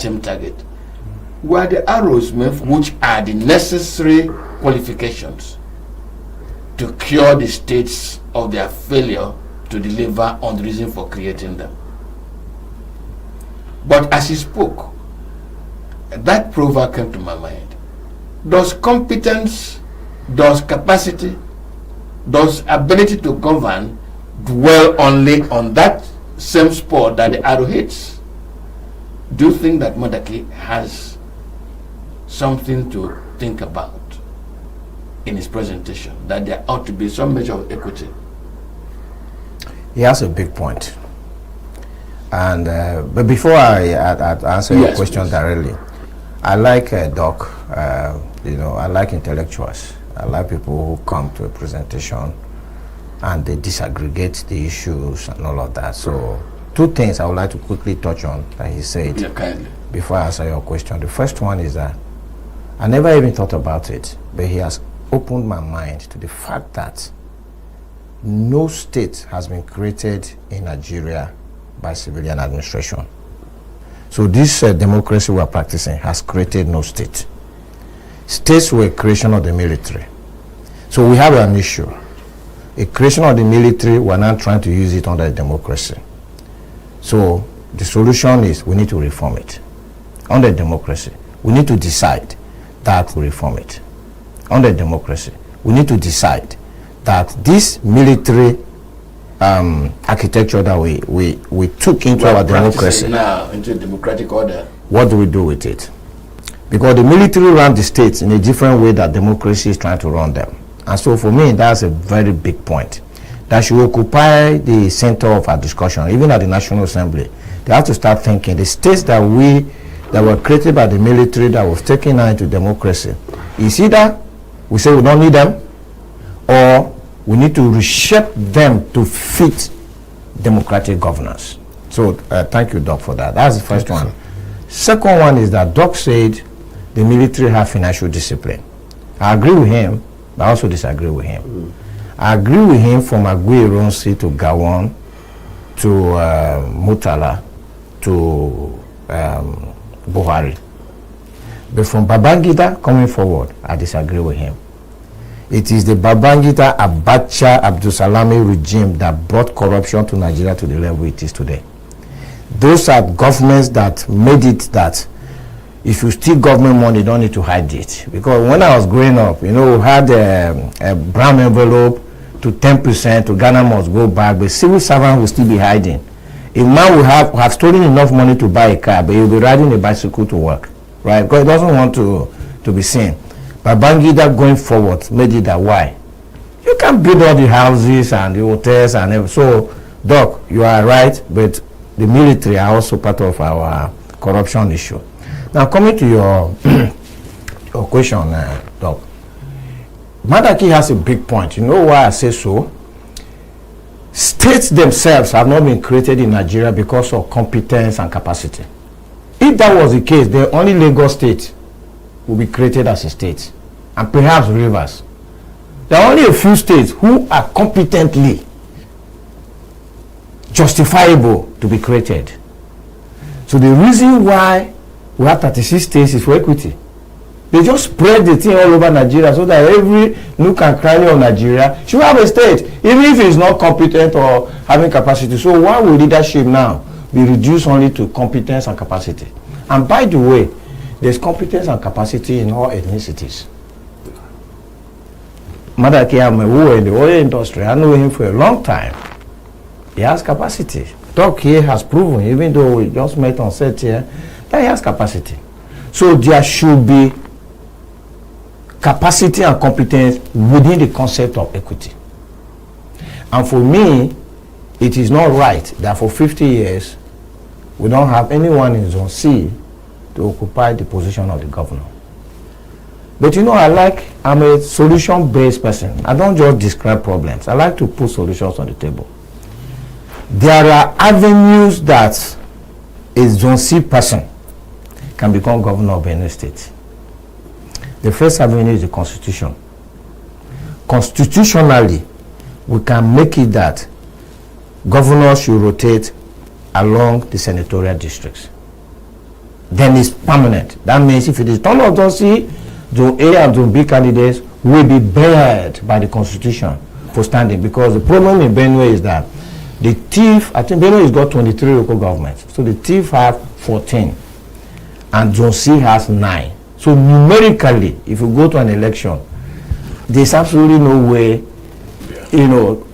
same target. Were the arrows which are the necessary qualifications to cure the states of their failure to deliver on the reason for creating them. But as he spoke, that proverb came to my mind. Does competence, does capacity, does ability to govern dwell only on that same spot that the arrow hits? Do you think that Madaki has something to think about in his presentation, that there ought to be some measure of equity? He has a big point. And but before I answer your question directly, I like Doc. I like intellectuals. I like people who come to a presentation and they disaggregate the issues and all of that. So, two things I would like to quickly touch on that he said before I answer your question. The first one is that I never even thought about it, but he has opened my mind to the fact that no state has been created in Nigeria by civilian administration. So this democracy we are practicing has created no state. States were a creation of the military. So we have an issue. A creation of the military, we're now trying to use it under a democracy. So the solution is we need to reform it. Under democracy, we need to decide that we reform it. Under democracy, we need to decide that this military architecture that we took into our democracy now, into a democratic order, what do we do with it? Because the military run the states in a different way that democracy is trying to run them. And so for me, that's a very big point that should occupy the center of our discussion. Even at the National Assembly, they have to start thinking the states that were created by the military that was taken now into democracy, is either we say we don't need them, or we need to reshape them to fit democratic governance. So thank you, Doc, for that. That's the first one. Second one is that Doc said the military have financial discipline. I agree with him, but I also disagree with him. I agree with him from Aguiyi-Ironsi to Gawon to Murtala to Buhari. But from Babangida coming forward, I disagree with him. It is the Babangida Abacha Abdulsalami regime that brought corruption to Nigeria to the level it is today. Those are governments that made it that if you steal government money, you don't need to hide it. Because when I was growing up, we had a brown envelope to 10% to Ghana must go back, but civil servant will still be hiding. A man will have stolen enough money to buy a car, but he'll be riding a bicycle to work, right? Because he doesn't want to be seen. Babangida going forward made it that why? You can build all the houses and the hotels and everything. So, Doc, you are right, but the military are also part of our corruption issue. Now, coming to your question, Doc, Madaki has a big point. You know why I say so? States themselves have not been created in Nigeria because of competence and capacity. If that was the case, the only Lagos state will be created as a state, and perhaps Rivers. There are only a few states who are competently justifiable to be created. So the reason why we have 36 states is for equity. They just spread the thing all over Nigeria so that every nook and cranny of Nigeria should have a state, even if it's not competent or having capacity. So why will leadership now be reduced only to competence and capacity? And by the way, there's competence and capacity in all ethnicities. Madaki Amewu in the oil industry, I know him for a long time. He has capacity. Doc here has proven, even though we just met on set here, that he has capacity. So there should be capacity and competence within the concept of equity. And for me, it is not right that for 50 years, we don't have anyone in Zone C to occupy the position of the governor. But I'm a solution-based person. I don't just describe problems. I like to put solutions on the table. There are avenues that a Zone C person can become governor of any state. The first avenue is the Constitution. Constitutionally, we can make it that governors should rotate along the senatorial districts. then it's permanent. That means if it is turn of Zone C, Zone A and Zone B candidates will be barred by the Constitution for standing, because the problem in Benue is that the TIF, I think Benue has got 23 local governments, so the TIF have 14 and Zone C has 9. So numerically, if you go to an election, there's absolutely no way,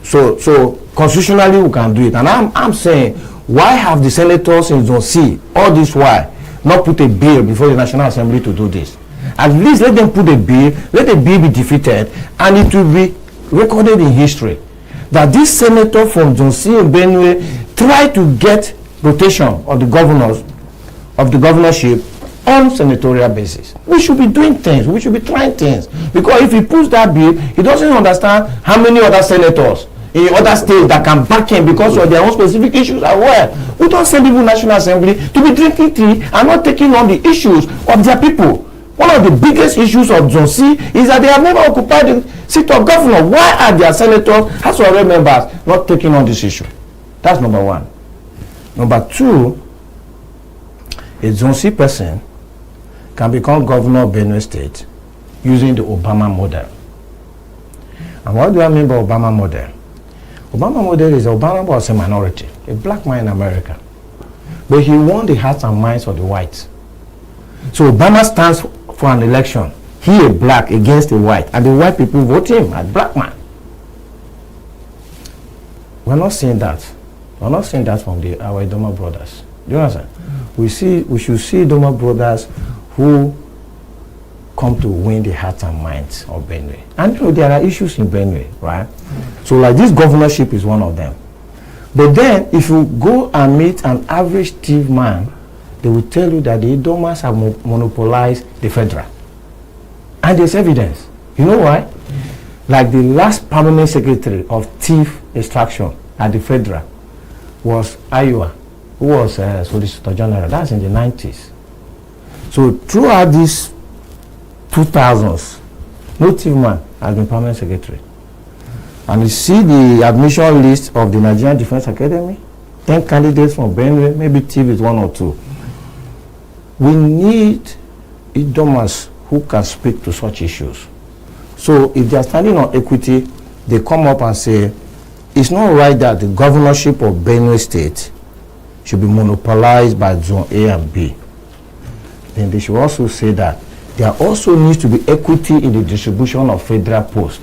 so constitutionally we can do it. And I'm saying, why have the senators in Zone C all this while not put a bill before the National Assembly to do this? At least let them put a bill, let the bill be defeated, and it will be recorded in history that this senator from Zone C in Benue tried to get rotation of the governors, of the governorship on senatorial basis. We should be doing things, we should be trying things, because if he puts that bill, he doesn't understand how many other senators in other states that can back him because of their own specific issues as well. We don't send people National Assembly to be drinking tea and not taking on the issues of their people. One of the biggest issues of Zone C is that they have never occupied the seat of governor. Why are their senators, House of Rep members, not taking on this issue? That's number one. Number two, a Zone C person can become governor of Benue State using the Obama model. And what do I mean by Obama model? Obama model is Obama was a minority, a black man in America. But he won the hearts and minds of the whites. So Obama stands for an election, he a black against a white, and the white people vote him as black man. We're not seeing that. We're not seeing that from our Idoma brothers. Do you understand? We should see Idoma brothers who come to win the hearts and minds of Benue. And there are issues in Benue, right? So like this governorship is one of them. But then if you go and meet an average thief man, they will tell you that the Idomas have monopolized the federal. And there's evidence. You know why? Like the last permanent secretary of thief extraction at the federal was Iowa, who was Solicitor General. That's in the 90s. So throughout these 2000s, no thief man has been permanent secretary. And you see the admission list of the Nigerian Defense Academy, 10 candidates from Benue, maybe thief is 1 or 2. We need Idomas who can speak to such issues. So if they are standing on equity, they come up and say, it's not right that the governorship of Benue State should be monopolized by Zone A and B. Then they should also say that there also needs to be equity in the distribution of federal posts.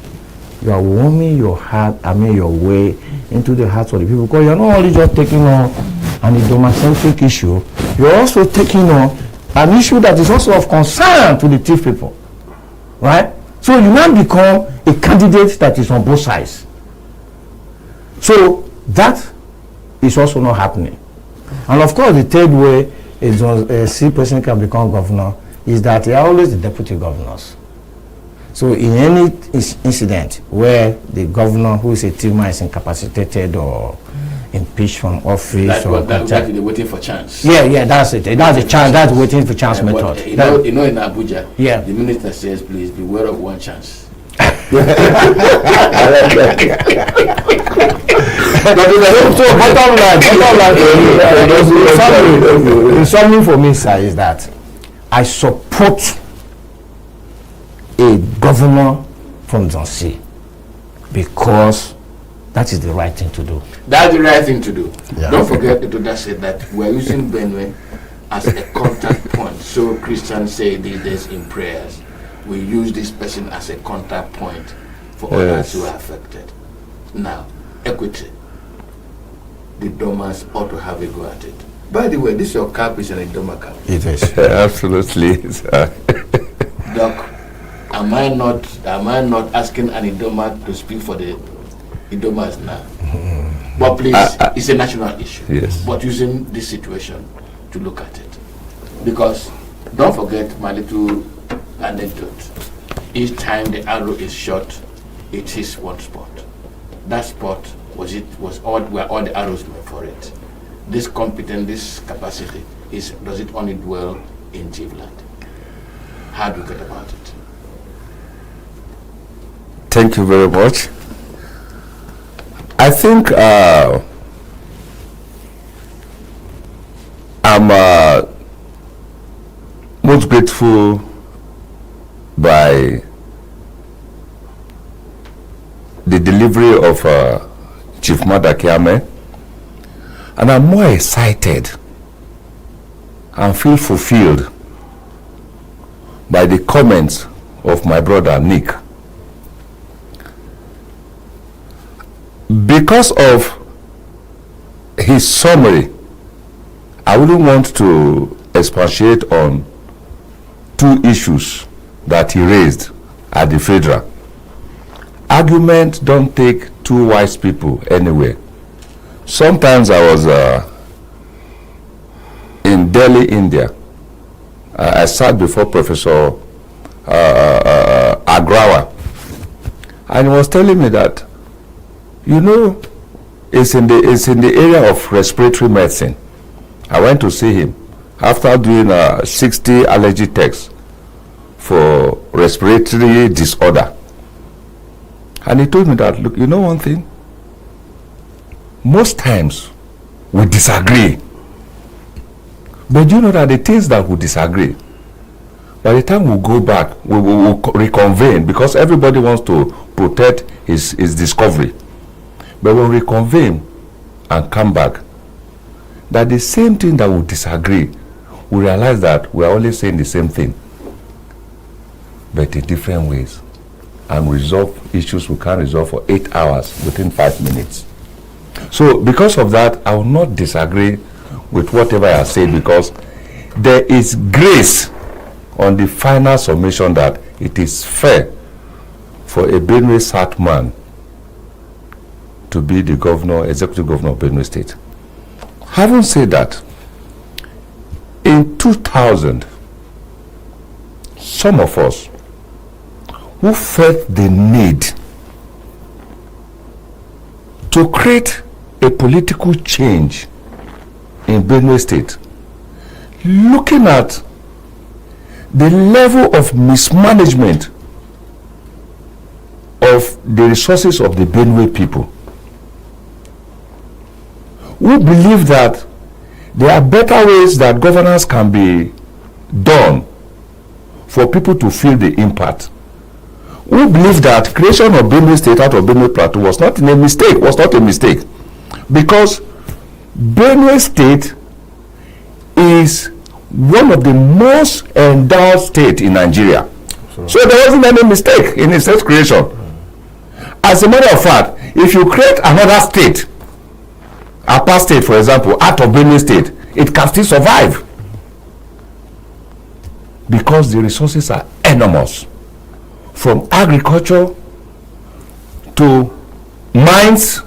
You are warming your heart, your way into the hearts of the people, because you're not only just taking on an Idoma-centric issue, you're also taking on an issue that is also of concern to the thief people, right? So you now become a candidate that is on both sides. So that is also not happening. And of course, the third way a C person can become governor is that they are always the deputy governors. So in any incident where the governor who is a thief man is incapacitated or impeached from office, that's waiting for chance. Yeah, that's it. That's the chance. That's waiting for chance method. You know, in Abuja, the minister says, "Please beware of one chance." So bottom line, something for me, sir, is that I support a governor from Zone C because that is the right thing to do. That's the right thing to do. Yeah. Don't forget to say that we're using Benue as a contact point. So Christians say these days in prayers, we use this person as a contact point for others who are affected. Now, equity. The Domas ought to have a go at it. By the way, this your cap is an Idoma cap. It is. Absolutely. Doc, am I not asking an Idoma to speak for the Idomas now? But please, it's a national issue. Yes. But using this situation to look at it. Because don't forget my little anecdote. Each time the arrow is shot, it hits one spot. That spot was all where all the arrows were for it. This competence, this capacity does it only dwell in Tivland? How do you get about it? Thank you very much. I think most grateful by the delivery of Chief Madakiame, and I'm more excited and feel fulfilled by the comments of my brother Nick. Because of his summary, I wouldn't want to expatiate on two issues that he raised at the federal. Arguments don't take two wise people anywhere. Sometimes I was in Delhi, India. I sat before Professor Agrawa, and he was telling me that, you know, it's in the area of respiratory medicine. I went to see him after doing 60 allergy tests for respiratory disorder. And he told me that, look, you know one thing? Most times we disagree. But you know that the things that we disagree, by the time we go back, we will reconvene, because everybody wants to protect his discovery. But when we reconvene and come back, that the same thing that we disagree, we realize that we are only saying the same thing, but in different ways, and resolve issues we can't resolve for 8 hours within 5 minutes. So because of that, I will not disagree with whatever I said, because there is grace on the final summation that it is fair for a Benue South man to be the governor, executive governor of Benue State. Having said that, in 2000, some of us who felt the need to create a political change in Benue State, looking at the level of mismanagement of the resources of the Benue people, we believe that there are better ways that governance can be done for people to feel the impact. We believe that creation of Benue State out of Benue Plateau was not a mistake, because Benue State is one of the most endowed states in Nigeria. So there wasn't any mistake in its state creation. As a matter of fact, if you create another state, Upper State, for example, out of Benue State, it can still survive, because the resources are enormous, from agriculture to mines.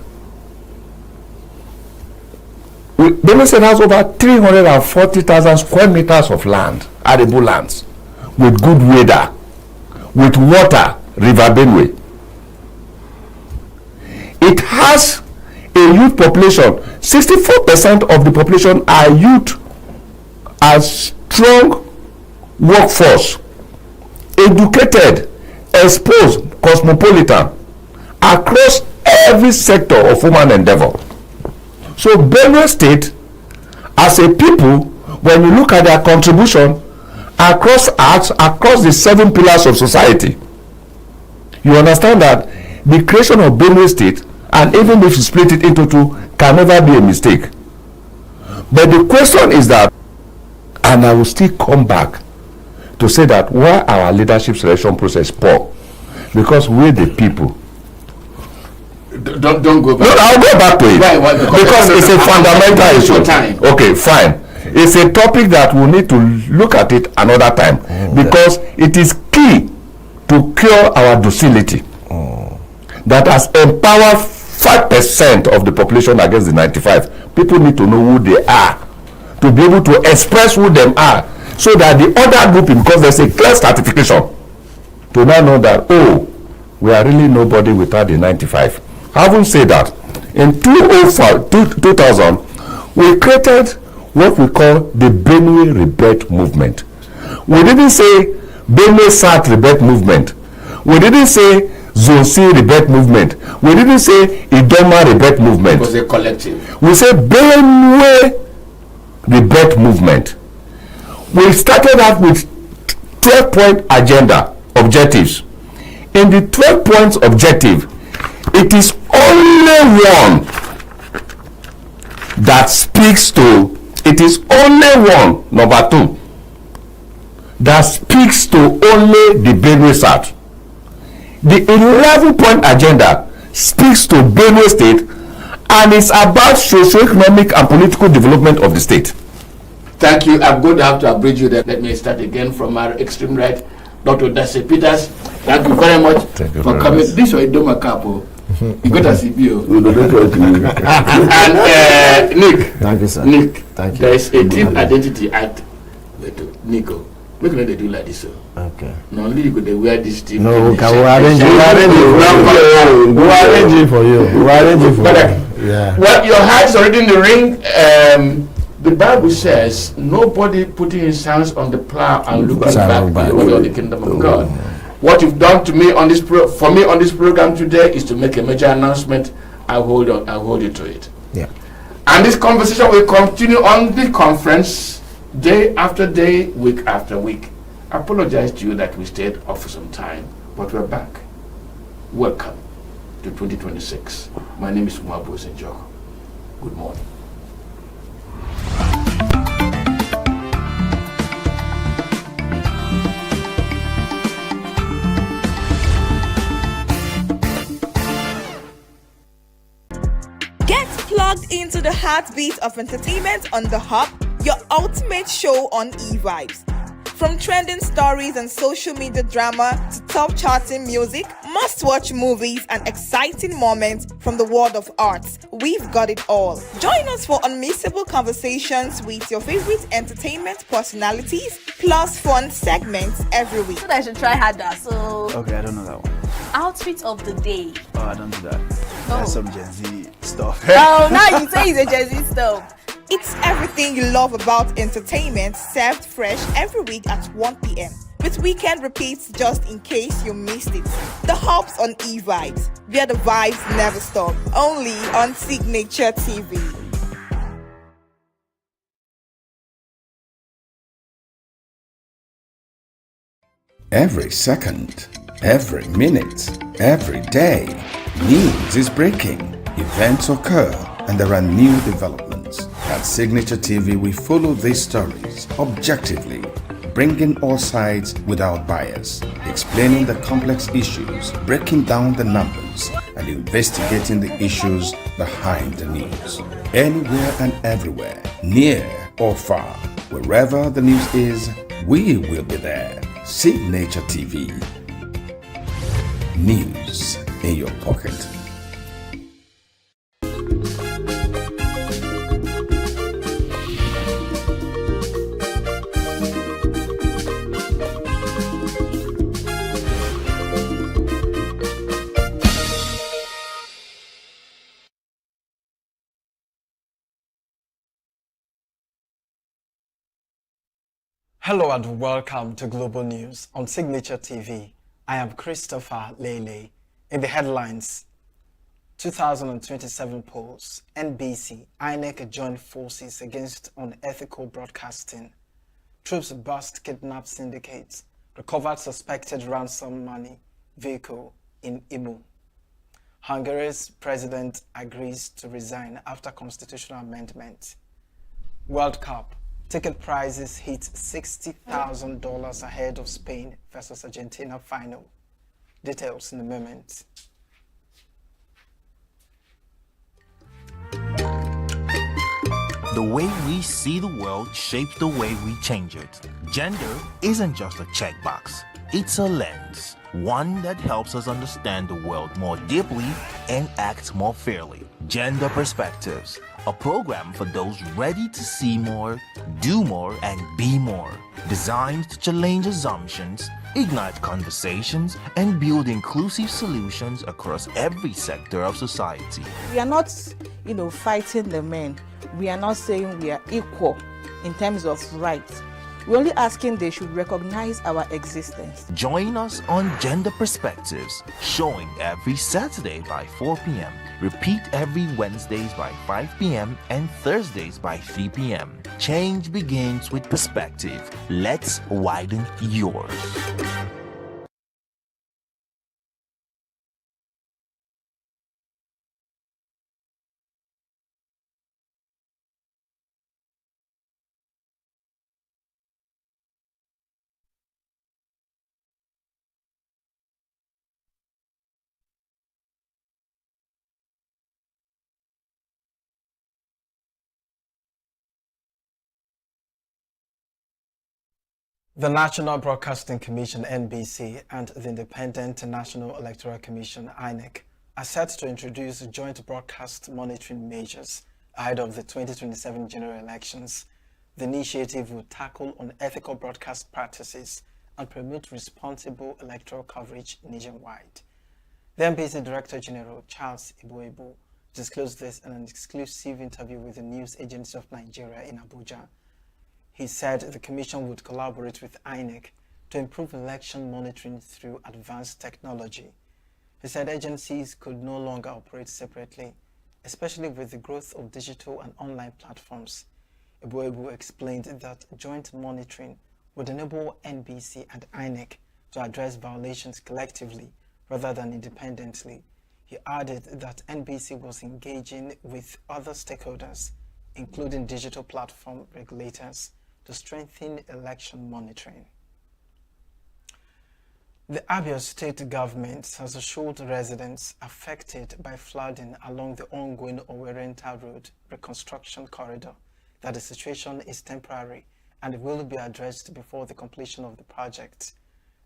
Benue State has over 340,000 square meters of land, arable lands, with good weather, with water, River Benue. It has a youth population. 64% of the population are youth, a strong workforce, educated, exposed, cosmopolitan, across every sector of human endeavor. So Benue State, as a people, when you look at their contribution across arts, across the 7 pillars of society, you understand that the creation of Benue State, and even if you split it into two, can never be a mistake. But the question is that, and I will still come back to say that why our leadership selection process poor, because we the people. Don't go back. No, I'll go back to it. Why? Because it's a fundamental issue. Okay, fine. It's a topic that we need to look at it another time, because it is key to cure our docility that has empowered 5% of the population against the 95. People need to know who they are, to be able to express who they are, so that the other grouping, because there's a clear stratification, to now know that, oh, we are really nobody without the 95. Having said that, in 2000, we created what we call the Benue Rebirth Movement. We didn't say Benue South Rebirth Movement. We didn't say Zone C Rebirth Movement. We didn't say Idoma Rebirth Movement. It was a collective. We said Benue Rebirth Movement. We started out with 12-point agenda objectives. In the 12 points objective, it is only one that speaks to, it is only one, number 2, that speaks to only the Benue South. The 11-point agenda speaks to Benue State and it's about socio-economic and political development of the state. Thank you. I'm going to have to abridge you there. Let me start again from our extreme right, Dr. Dase Peters. Thank you very much for coming. This was Idoma Capo. You got a CBO. And Nick. Thank you, sir. Nick, Thank you. there is a team identity act. Nico, make sure they do like this. So. Okay. No, only you could wear this team. No, we can arrange it. We'll arrange it for you. We'll arrange it for you. Yeah. Well, your heart's already in the ring. The Bible says nobody putting his hands on the plow and looking back to the kingdom of God. What you've done to me on this for me on this program today is to make a major announcement. I'll hold you to it. Yeah. And this conversation will continue on the conference day after day, week after week. I apologize to you that we stayed off for some time, but we're back. Welcome to 2026. My name is Mwabo Senjoko. Good morning. Get plugged into the heartbeat of entertainment on The Hub, your ultimate show on eVibes. From trending stories and social media drama to top charting music, must-watch movies and exciting moments from the world of arts, we've got it all. Join us for unmissable conversations with your favorite entertainment personalities, plus fun segments every week. I should try harder, so... Okay, I don't know that one. Outfit of the day. Oh, I don't do that. That's some Gen Z stuff. Oh, now you say it's a Gen Z stuff. It's everything you love about entertainment, served fresh every week at 1 p.m. with weekend repeats just in case you missed it. The Hub's on eVibes, where the vibes never stop. Only on Signature TV. Every second, every minute, every day, news is breaking, events occur, and there are new developments. At Signature TV, we follow these stories objectively, bringing all sides without bias, explaining the complex issues, breaking down the numbers, and investigating the issues behind the news. Anywhere and everywhere, near or far, wherever the news is, we will be there. Signature TV. News in your pocket. Hello and welcome to Global News on Signature TV. I am Christopher Lele. In the headlines, 2027 polls, NBC, INEC joined forces against unethical broadcasting. Troops bust kidnap syndicates, recovered suspected ransom money vehicle in Imo. Hungary's president agrees to resign after constitutional amendment. World Cup. Ticket prices hit $60,000 ahead of Spain versus Argentina final. Details in a moment. The way we see the world shapes the way we change it. Gender isn't just a checkbox, it's a lens. One that helps us understand the world more deeply and act more fairly. Gender Perspectives, a program for those ready to see more, do more, and be more. Designed to challenge assumptions, ignite conversations, and build inclusive solutions across every sector of society. We are not, fighting the men. We are not saying we are equal in terms of rights. We're only asking they should recognize our existence. Join us on Gender Perspectives, showing every Saturday by 4 p.m. Repeat every Wednesdays by 5 p.m. and Thursdays by 3 p.m. Change begins with perspective. Let's widen yours. The National Broadcasting Commission (NBC) and the Independent National Electoral Commission (INEC) are set to introduce joint broadcast monitoring measures ahead of the 2027 general elections. The initiative will tackle unethical broadcast practices and promote responsible electoral coverage nationwide. The NBC Director General Charles Ibuebu disclosed this in an exclusive interview with the News Agency of Nigeria in Abuja. He said the Commission would collaborate with INEC to improve election monitoring through advanced technology. He said agencies could no longer operate separately, especially with the growth of digital and online platforms. Ibuebu explained that joint monitoring would enable NBC and INEC to address violations collectively rather than independently. He added that NBC was engaging with other stakeholders, including digital platform regulators, to strengthen election monitoring. The Abia State government has assured residents affected by flooding along the ongoing Owerenta Road reconstruction corridor that the situation is temporary and will be addressed before the completion of the project.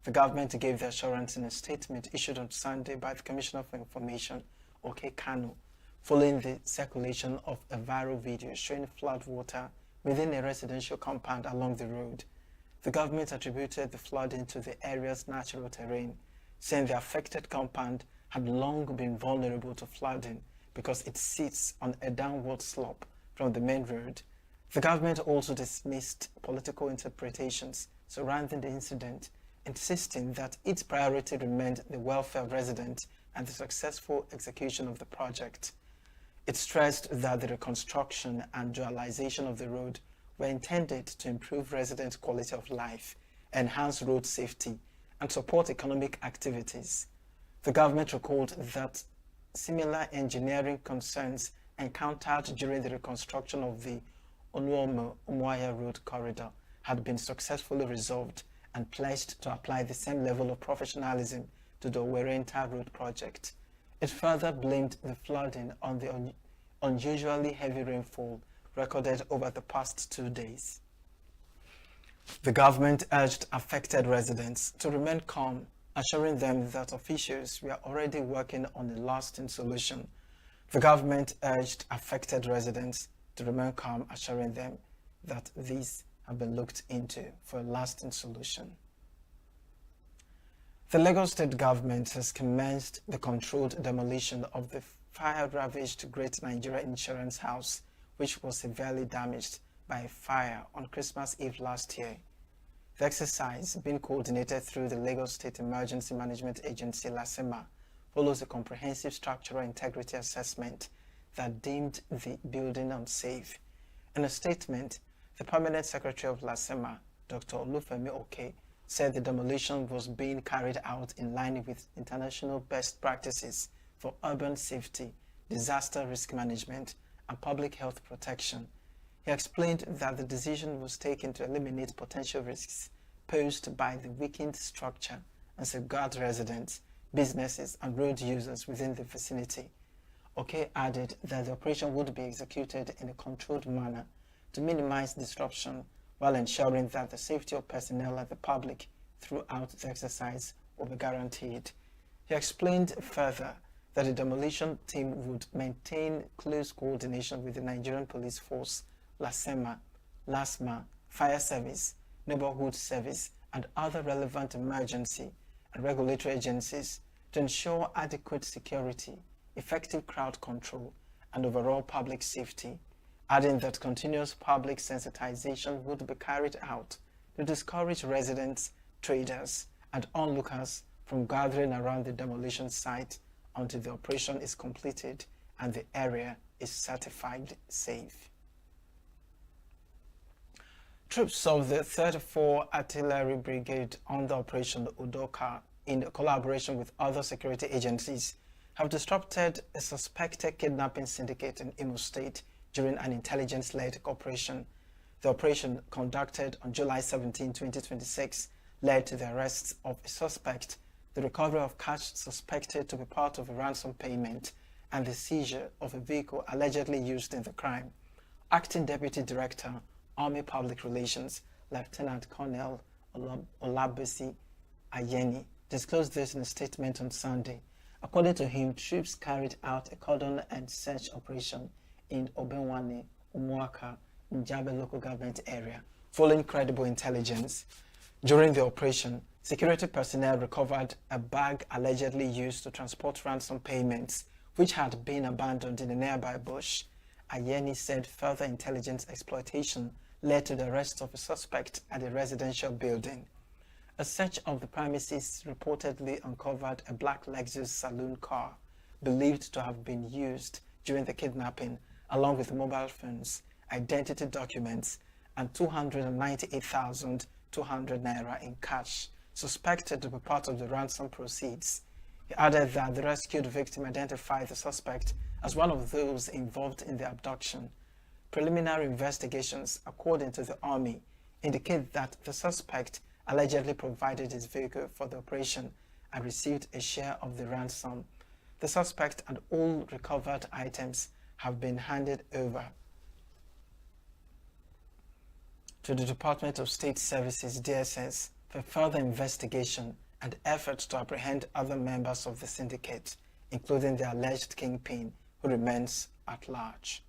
The government gave the assurance in a statement issued on Sunday by the Commissioner for Information, Oke Kanu, following the circulation of a viral video showing flood water within a residential compound along the road. The government attributed the flooding to the area's natural terrain, saying the affected compound had long been vulnerable to flooding because it sits on a downward slope from the main road. The government also dismissed political interpretations surrounding the incident, insisting that its priority remained the welfare of residents and the successful execution of the project. It stressed that the reconstruction and dualization of the road were intended to improve residents' quality of life, enhance road safety, and support economic activities. The government recalled that similar engineering concerns encountered during the reconstruction of the Onuomo-Umuahia Road corridor had been successfully resolved and pledged to apply the same level of professionalism to the Owerenta Road project. It further blamed the flooding on the unusually heavy rainfall recorded over the past 2 days. The government urged affected residents to remain calm, assuring them that officials were already working on a lasting solution. The government urged affected residents to remain calm, assuring them that these have been looked into for a lasting solution. The Lagos State government has commenced the controlled demolition of the fire-ravaged Great Nigeria Insurance House, which was severely damaged by a fire on Christmas Eve last year. The exercise, being coordinated through the Lagos State Emergency Management Agency, LASEMA, follows a comprehensive structural integrity assessment that deemed the building unsafe. In a statement, the Permanent Secretary of LASEMA, Dr. Olufemi Oke, said the demolition was being carried out in line with international best practices for urban safety, disaster risk management, and public health protection. He explained that the decision was taken to eliminate potential risks posed by the weakened structure and safeguard residents, businesses, and road users within the vicinity. Oke added that the operation would be executed in a controlled manner to minimize disruption while ensuring that the safety of personnel and the public throughout the exercise will be guaranteed. He explained further that the demolition team would maintain close coordination with the Nigerian Police Force, LASEMA, LASMA, Fire Service, Neighborhood Service, and other relevant emergency and regulatory agencies to ensure adequate security, effective crowd control, and overall public safety, adding that continuous public sensitization would be carried out to discourage residents, traders, and onlookers from gathering around the demolition site until the operation is completed and the area is certified safe. Troops of the 34 Artillery Brigade under Operation Udoka, in collaboration with other security agencies, have disrupted a suspected kidnapping syndicate in Imo State during an intelligence-led operation. The operation, conducted on July 17, 2026, led to the arrest of a suspect, the recovery of cash suspected to be part of a ransom payment, and the seizure of a vehicle allegedly used in the crime. Acting Deputy Director, Army Public Relations, Lieutenant Colonel Olabisi Ayeni, disclosed this in a statement on Sunday. According to him, troops carried out a cordon and search operation in Obenwane, Umuaka, Njabe local government area, following credible intelligence. During the operation, security personnel recovered a bag allegedly used to transport ransom payments, which had been abandoned in a nearby bush. Ayeni said further intelligence exploitation led to the arrest of a suspect at a residential building. A search of the premises reportedly uncovered a black Lexus saloon car, believed to have been used during the kidnapping, along with mobile phones, identity documents, and 298,200 naira in cash, suspected to be part of the ransom proceeds. He added that the rescued victim identified the suspect as one of those involved in the abduction. Preliminary investigations, according to the Army, indicate that the suspect allegedly provided his vehicle for the operation and received a share of the ransom. The suspect and all recovered items have been handed over to the Department of State Services (DSS) for further investigation and efforts to apprehend other members of the syndicate, including the alleged kingpin, who remains at large.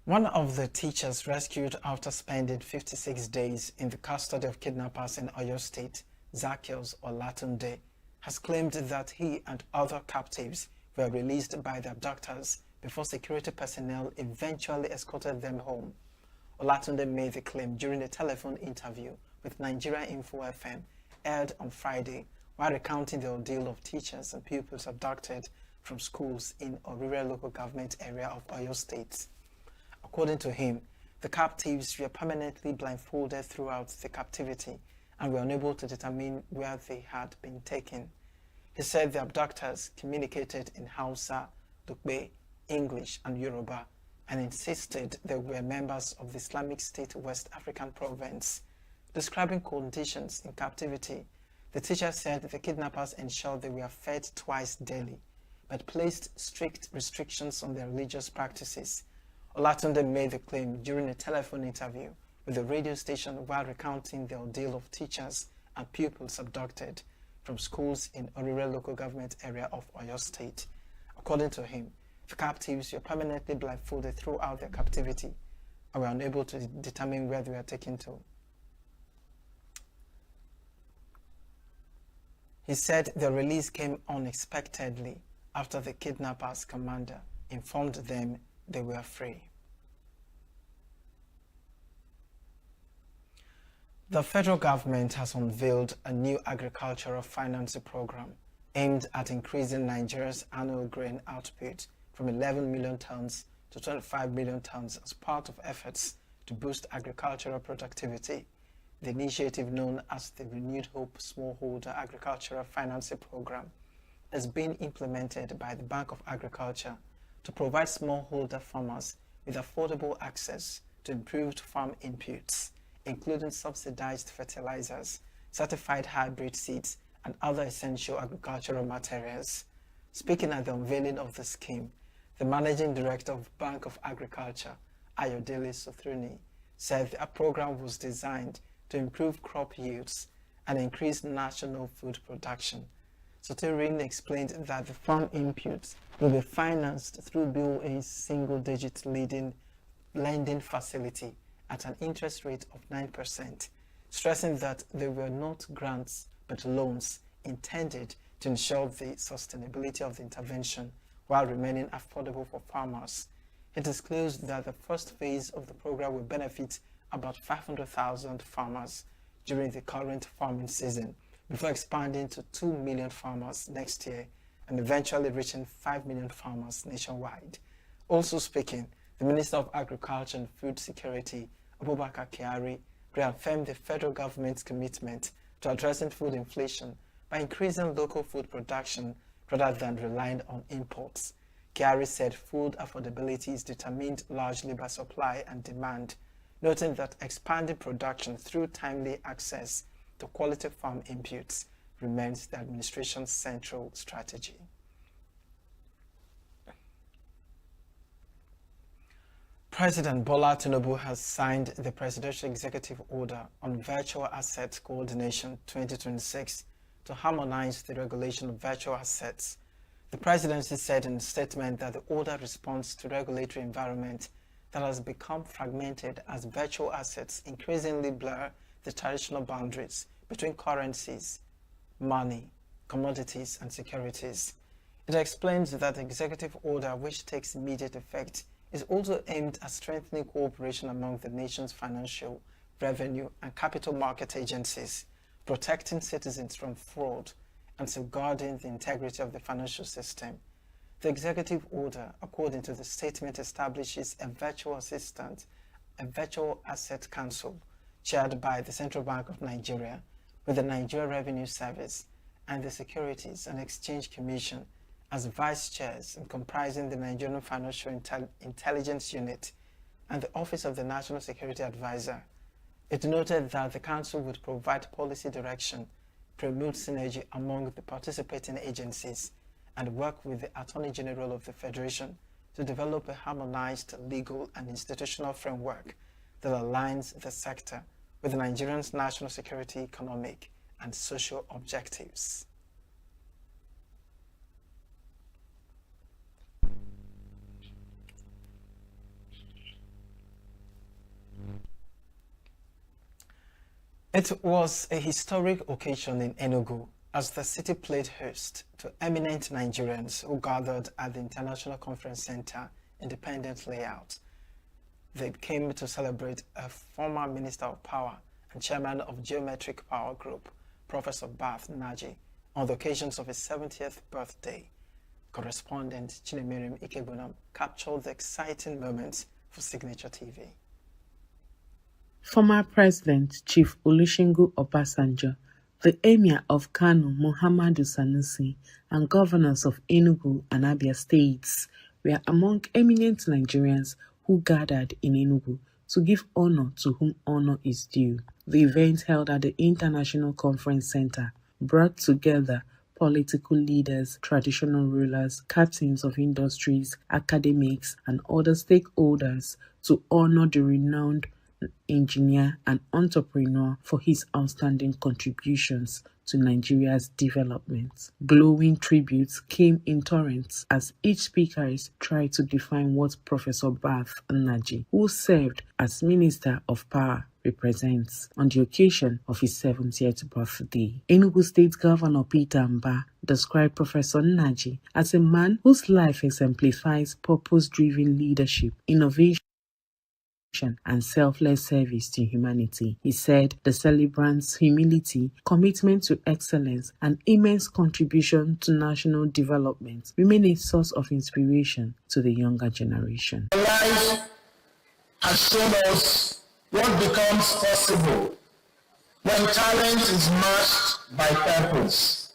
One of the teachers rescued after spending 56 days in the custody of kidnappers in Oyo State, Zacchaeus Olatunde, has claimed that he and other captives were released by the abductors before security personnel eventually escorted them home. Olatunde made the claim during a telephone interview with Nigeria Info FM aired on Friday, while recounting the ordeal of teachers and pupils abducted from schools in Orire local government area of Oyo State. According to him, the captives were permanently blindfolded throughout the captivity and were unable to determine where they had been taken. He said the abductors communicated in Hausa, Dukbe, English, and Yoruba, and insisted they were members of the Islamic State West African province. Describing conditions in captivity, the teacher said the kidnappers ensured they were fed twice daily, but placed strict restrictions on their religious practices. Olatunde made the claim during a telephone interview with the radio station while recounting the ordeal of teachers and pupils abducted from schools in Orire local government area of Oyo State. According to him, the captives were permanently blindfolded throughout their captivity and were unable to determine where they were taken to. He said the release came unexpectedly after the kidnappers' commander informed them they were free. The federal government has unveiled a new agricultural financing program aimed at increasing Nigeria's annual grain output from 11 million tons to 25 million tons as part of efforts to boost agricultural productivity. The initiative, known as the Renewed Hope Smallholder Agricultural Financing Program, is being implemented by the Bank of Agriculture to provide smallholder farmers with affordable access to improved farm inputs, including subsidized fertilizers, certified hybrid seeds, and other essential agricultural materials. Speaking at the unveiling of the scheme, the Managing Director of Bank of Agriculture, Ayodele Sothruni, said the program was designed to improve crop yields and increase national food production. Sothruni explained that the farm inputs will be financed through BOA's single-digit lending facility at an interest rate of 9%, stressing that they were not grants but loans intended to ensure the sustainability of the intervention while remaining affordable for farmers. It disclosed that the first phase of the program will benefit about 500,000 farmers during the current farming season, before expanding to 2 million farmers next year and eventually reaching 5 million farmers nationwide. Also speaking, the Minister of Agriculture and Food Security, Abubakar Kyari, reaffirmed the federal government's commitment to addressing food inflation by increasing local food production rather than relying on imports. Kyari said food affordability is determined largely by supply and demand, noting that expanding production through timely access to quality farm inputs remains the administration's central strategy. President Bola Tinubu has signed the Presidential Executive Order on Virtual Asset Coordination 2026 to harmonize the regulation of virtual assets. The presidency said in a statement that the order responds to regulatory environment that has become fragmented as virtual assets increasingly blur the traditional boundaries between currencies, money, commodities, and securities. It explains that the executive order, which takes immediate effect, is also aimed at strengthening cooperation among the nation's financial, revenue, and capital market agencies, protecting citizens from fraud, and safeguarding the integrity of the financial system. The executive order, according to the statement, establishes a virtual assistant, a virtual asset council, chaired by the Central Bank of Nigeria, with the Nigeria Revenue Service and the Securities and Exchange Commission as vice chairs, and comprising the Nigerian Financial Intelligence Unit and the Office of the National Security Advisor. It noted that the council would provide policy direction, promote synergy among the participating agencies, and work with the Attorney General of the Federation to develop a harmonized legal and institutional framework that aligns the sector with Nigeria's national security, economic, and social objectives. It was a historic occasion in ENUGU as the city played host to eminent Nigerians who gathered at the International Conference Center Independent Layout. They came to celebrate a former Minister of Power and Chairman of Geometric Power Group, Professor Bath Naji, on the occasions of his 70th birthday. Correspondent Chinemiriam Ikebunam captured the exciting moments for Signature TV. Former President Chief Olusegun Obasanjo, the Emir of Kano Muhammadu Sanusi, and governors of Enugu and Abia states were among eminent Nigerians who gathered in Enugu to give honor to whom honor is due. The event held at the International Conference Center brought together political leaders, traditional rulers, captains of industries, academics, and other stakeholders to honor the renowned engineer and entrepreneur for his outstanding contributions to Nigeria's development. Glowing tributes came in torrents as each speaker tried to define what Professor Bath Naji, who served as Minister of Power, represents on the occasion of his 70th birthday. Enugu State Governor Peter Mba described Professor Naji as a man whose life exemplifies purpose-driven leadership, innovation, and selfless service to humanity. He said the celebrant's humility, commitment to excellence, and immense contribution to national development remain a source of inspiration to the younger generation. Life has shown us what becomes possible when talent is matched by purpose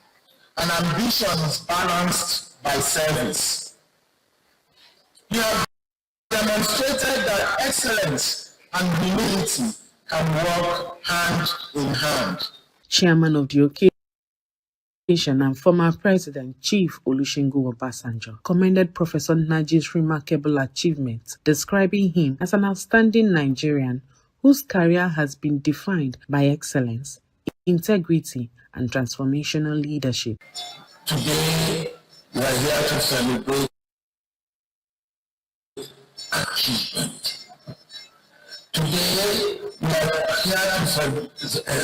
and ambition is balanced by service. You have demonstrated that excellence and humility can work hand in hand. Chairman of the occasion and former President Chief Olusegun Obasanjo commended Professor Naji's remarkable achievement, describing him as an outstanding Nigerian whose career has been defined by excellence, integrity, and transformational leadership. Today, we are here to celebrate achievement. Today, we are here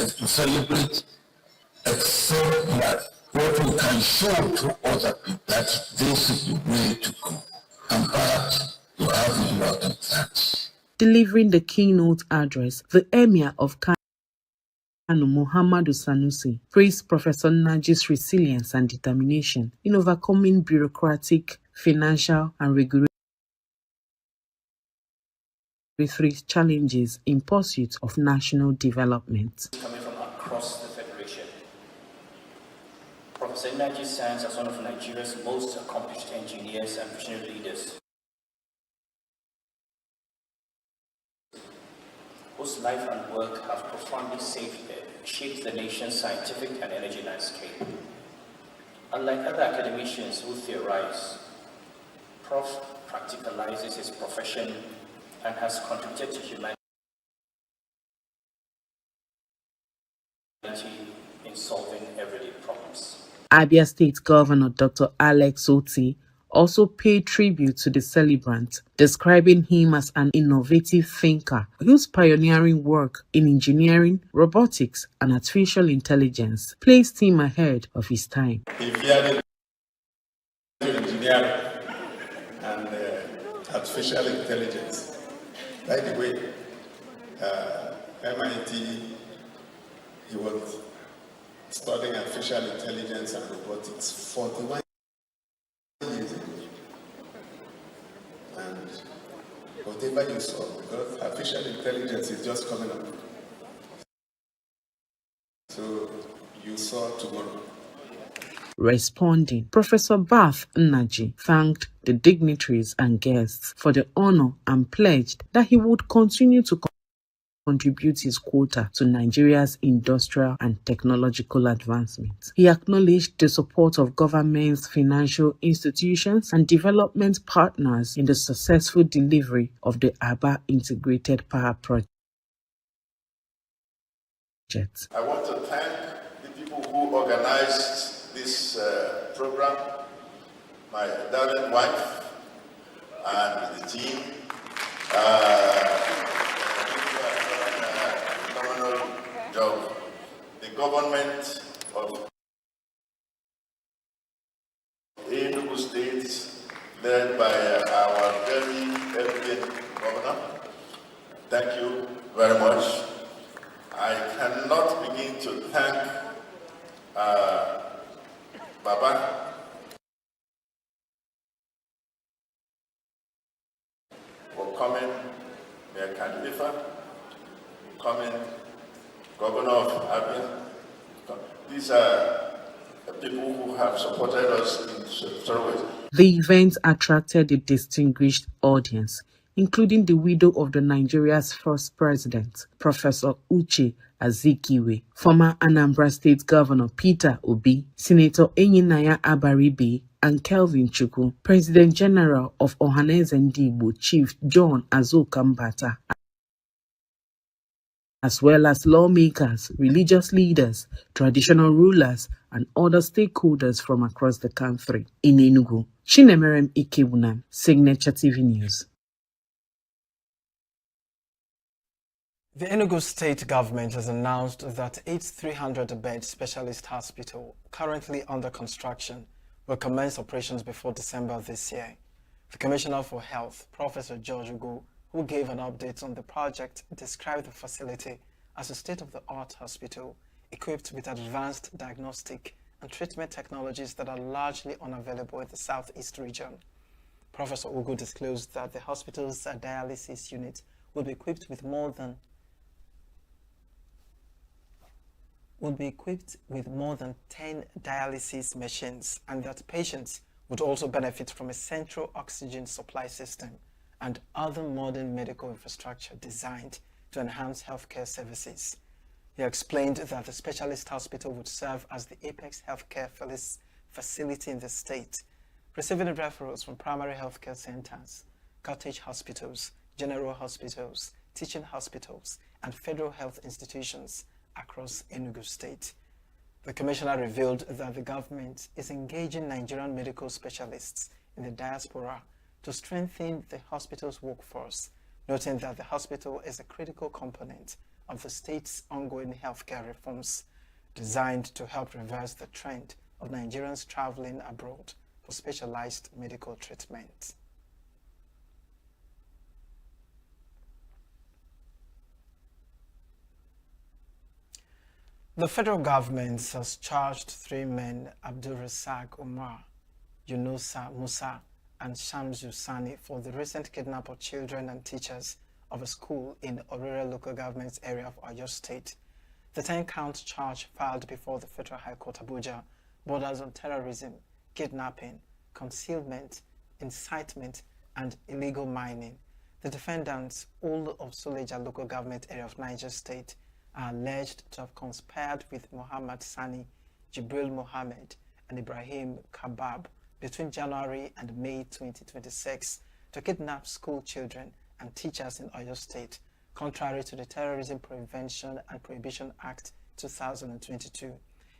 to celebrate excellence, what we can show to other people that this is the way to go. And that have a lot of thanks. Delivering the keynote address, the Emir of Kano, Muhammadu Sanusi, praised Professor Naji's resilience and determination in overcoming bureaucratic, financial, and regulatory challenges in pursuit of national development. Coming from across the Federation, Professor Naji stands as one of Nigeria's most accomplished engineers and visionary leaders, whose life and work have profoundly shaped the nation's scientific and energy landscape. Unlike other academicians who theorize, Prof practicalizes his profession and has contributed to humanity in solving everyday problems. Abia State Governor Dr. Alex Oti also paid tribute to the celebrant, describing him as an innovative thinker whose pioneering work in engineering, robotics, and artificial intelligence placed him ahead of his time. He feared engineering and artificial intelligence. By the way, MIT, he was studying artificial intelligence and robotics 41 years ago. And whatever you saw, because artificial intelligence is just coming up. So you saw tomorrow. Responding, Professor Bath Naji thanked the dignitaries and guests for the honor and pledged that he would continue to contribute his quota to Nigeria's industrial and technological advancement. He acknowledged the support of governments, financial institutions, and development partners in the successful delivery of the Aba Integrated Power Project. I want to thank the people who organized this program, my darling wife and the team. Job. The government of ENUGU State, led by our very eminent governor. Thank you very much. I cannot begin to thank Baba for coming, Mayor Kadifa, coming, Governor of Abia. These are people who have supported us in several ways. The event attracted a distinguished audience, including the widow of the Nigeria's first president, Professor Uche Azikiwe, former Anambra State Governor Peter Obi, Senator Enyinaya Abaribe, and Kelvin Chukwu, President General of Ohaneze Ndigbo Chief John Azoka Mbata, as well as lawmakers, religious leaders, traditional rulers, and other stakeholders from across the country. In Enugu, Chinemerem Ikebunam, Signature TV News. The Enugu state government has announced that its 300-bed specialist hospital, currently under construction, will commence operations before December this year. The Commissioner for Health, Professor George Ugu, who gave an update on the project, described the facility as a state-of-the-art hospital equipped with advanced diagnostic and treatment technologies that are largely unavailable in the southeast region. Professor Ugu disclosed that the hospital's dialysis unit will be equipped with more than 10 dialysis machines, and that patients would also benefit from a central oxygen supply system and other modern medical infrastructure designed to enhance healthcare services. He explained that the specialist hospital would serve as the apex healthcare facility in the state, receiving referrals from primary healthcare centers, cottage hospitals, general hospitals, teaching hospitals, and federal health institutions across Enugu State. The Commissioner revealed that the government is engaging Nigerian medical specialists in the diaspora to strengthen the hospital's workforce, noting that the hospital is a critical component of the state's ongoing healthcare reforms, designed to help reverse the trend of Nigerians traveling abroad for specialized medical treatment. The federal government has charged 3 men, Abdul Razak Umar, Yunusa Musa, and Shamsu Sani, for the recent kidnapping of children and teachers of a school in Orire local government area of Oyo State. The 10-count charge filed before the Federal High Court Abuja borders on terrorism, kidnapping, concealment, incitement, and illegal mining. The defendants, all of Suleja local government area of Niger State, are alleged to have conspired with Muhammad Sani, Jibril Mohammed, and Ibrahim Kabab between January and May 2026 to kidnap school children and teachers in Oyo State, contrary to the Terrorism Prevention and Prohibition Act 2022.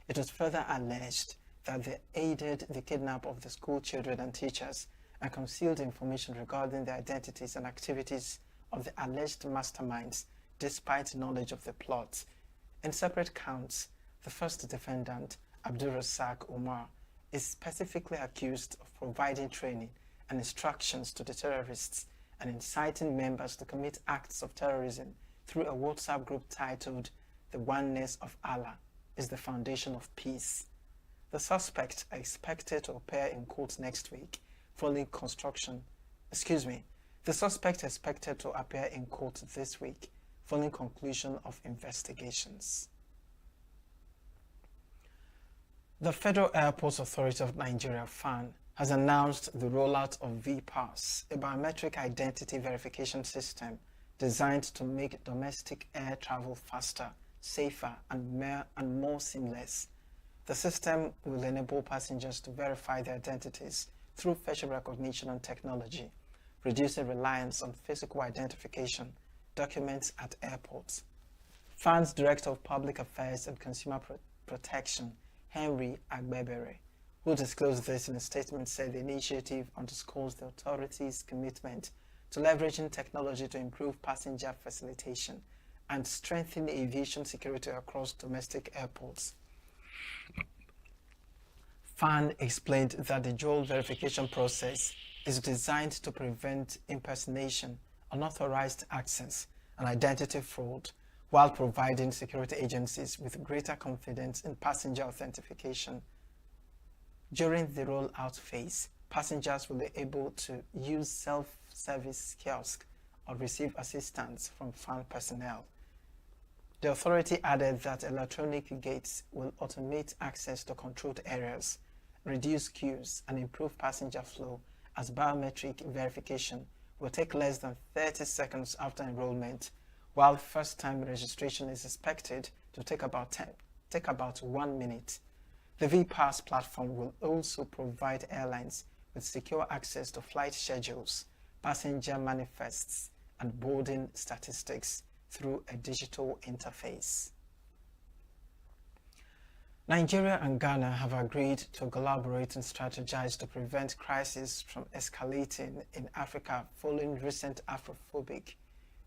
It was further alleged that they aided the kidnap of the school children and teachers and concealed information regarding the identities and activities of the alleged masterminds despite knowledge of the plot. In separate counts, the first defendant, Abdul Razak Umar, is specifically accused of providing training and instructions to the terrorists and inciting members to commit acts of terrorism through a WhatsApp group titled "The Oneness of Allah is the Foundation of Peace." The suspects are expected to appear in court next week following The suspect is expected to appear in court this week following conclusion of investigations. The Federal Airports Authority of Nigeria, FAN, has announced the rollout of VPass, a biometric identity verification system designed to make domestic air travel faster, safer, and more seamless. The system will enable passengers to verify their identities through facial recognition and technology, reducing reliance on physical identification documents at airports. FAN's Director of Public Affairs and Consumer Protection, Henry Agbebere, who disclosed this in a statement, said the initiative underscores the authority's commitment to leveraging technology to improve passenger facilitation and strengthen aviation security across domestic airports. FAN explained that the dual verification process is designed to prevent impersonation, unauthorized access, and identity fraud, while providing security agencies with greater confidence in passenger authentication. During the rollout phase, passengers will be able to use self-service kiosks or receive assistance from FAN personnel. The authority added that electronic gates will automate access to controlled areas, reduce queues, and improve passenger flow, as biometric verification will take less than 30 seconds after enrollment, while first-time registration is expected to take about 1 minute. The VPass platform will also provide airlines with secure access to flight schedules, passenger manifests, and boarding statistics through a digital interface. Nigeria and Ghana have agreed to collaborate and strategize to prevent crises from escalating in Africa following recent Afrophobic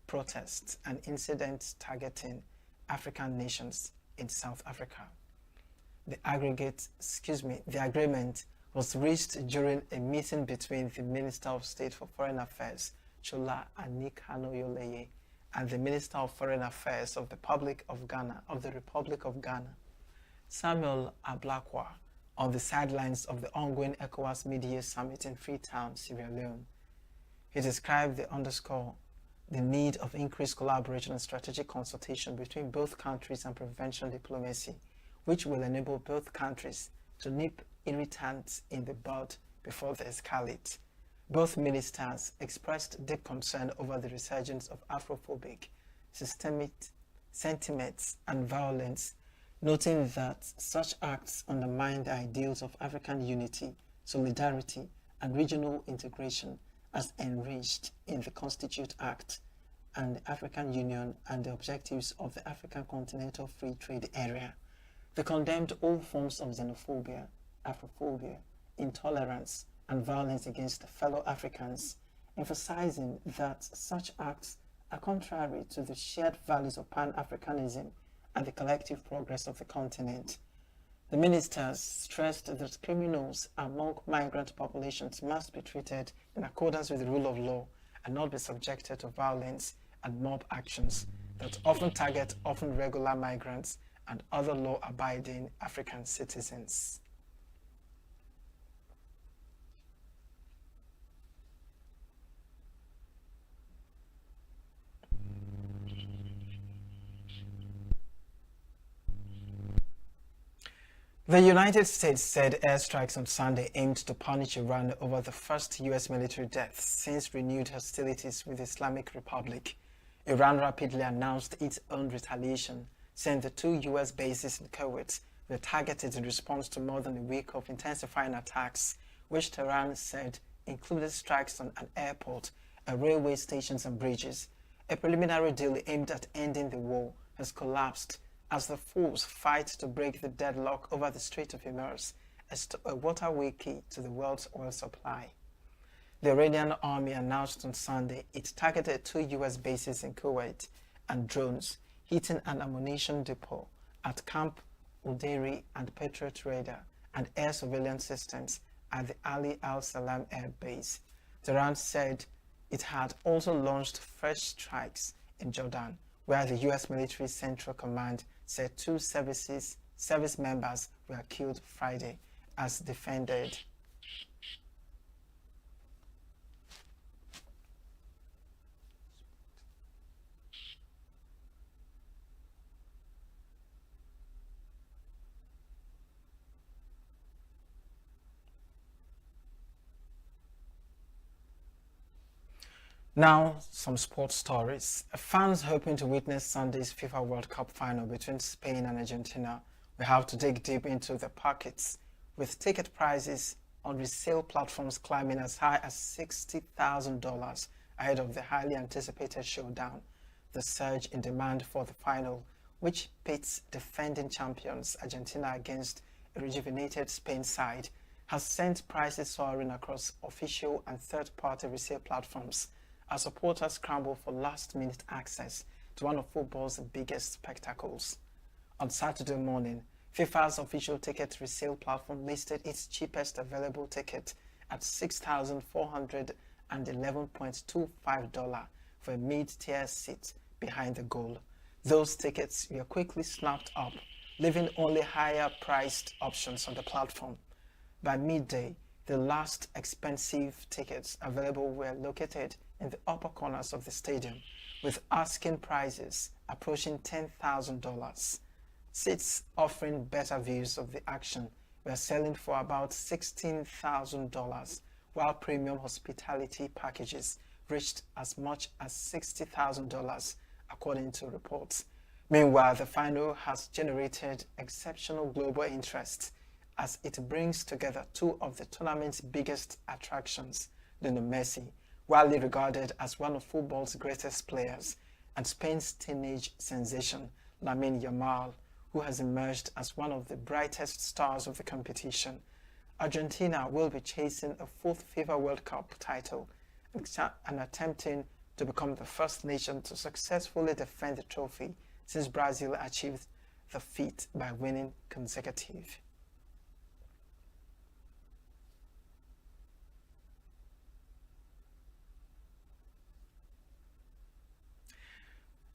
protests and incidents targeting African nations in South Africa. The agreement was reached during a meeting between the Minister of State for Foreign Affairs, Shola Anikano-Yoleye, and the Minister of Foreign Affairs of the Republic of Ghana, Samuel Ablakwa, on the sidelines of the ongoing ECOWAS Mid-Year Summit in Freetown, Sierra Leone. He described the need of increased collaboration and strategic consultation between both countries and prevention diplomacy, which will enable both countries to nip irritants in the bud before they escalate. Both ministers expressed deep concern over the resurgence of Afrophobic sentiments and violence, noting that such acts undermine the ideals of African unity, solidarity, and regional integration as enriched in the Constitute Act and the African Union and the objectives of the African Continental Free Trade Area. They condemned all forms of xenophobia, Afrophobia, intolerance, and violence against fellow Africans, emphasizing that such acts are contrary to the shared values of Pan-Africanism and the collective progress of the continent. The ministers stressed that criminals among migrant populations must be treated in accordance with the rule of law and not be subjected to violence and mob actions that often target regular migrants and other law-abiding African citizens. The United States said airstrikes on Sunday aimed to punish Iran over the first U.S. military death since renewed hostilities with the Islamic Republic. Iran rapidly announced its own retaliation, saying the 2 U.S. bases in Kuwait were targeted in response to more than a week of intensifying attacks, which Tehran said included strikes on an airport, railway stations and bridges. A preliminary deal aimed at ending the war has collapsed as the force fight to break the deadlock over the Strait of Hormuz, a waterway key to the world's oil supply. The Iranian army announced on Sunday it targeted 2 U.S. bases in Kuwait and drones, hitting an ammunition depot at Camp Udeiri and Patriot Radar and air surveillance systems at the Ali al-Salam Air Base. Tehran said it had also launched fresh strikes in Jordan, where the U.S. Military Central Command said 2 service members were killed Friday as defended. Now, some sports stories. Fans hoping to witness Sunday's FIFA World Cup final between Spain and Argentina will have to dig deep into their pockets, with ticket prices on resale platforms climbing as high as $60,000 ahead of the highly anticipated showdown. The surge in demand for the final, which pits defending champions Argentina against a rejuvenated Spain side, has sent prices soaring across official and third-party resale platforms as supporters scramble for last-minute access to one of football's biggest spectacles. On Saturday morning, FIFA's official ticket resale platform listed its cheapest available ticket at $6,411.25 for a mid-tier seat behind the goal. Those tickets were quickly snapped up, leaving only higher-priced options on the platform. By midday, the last expensive tickets available were located in the upper corners of the stadium, with asking prices approaching $10,000. Seats offering better views of the action were selling for about $16,000, while premium hospitality packages reached as much as $60,000, according to reports. Meanwhile, the final has generated exceptional global interest as it brings together 2 of the tournament's biggest attractions, Lionel Messi, widely regarded as one of football's greatest players, and Spain's teenage sensation, Lamine Yamal, who has emerged as one of the brightest stars of the competition. Argentina will be chasing a 4th FIFA World Cup title and attempting to become the first nation to successfully defend the trophy since Brazil achieved the feat by winning consecutive.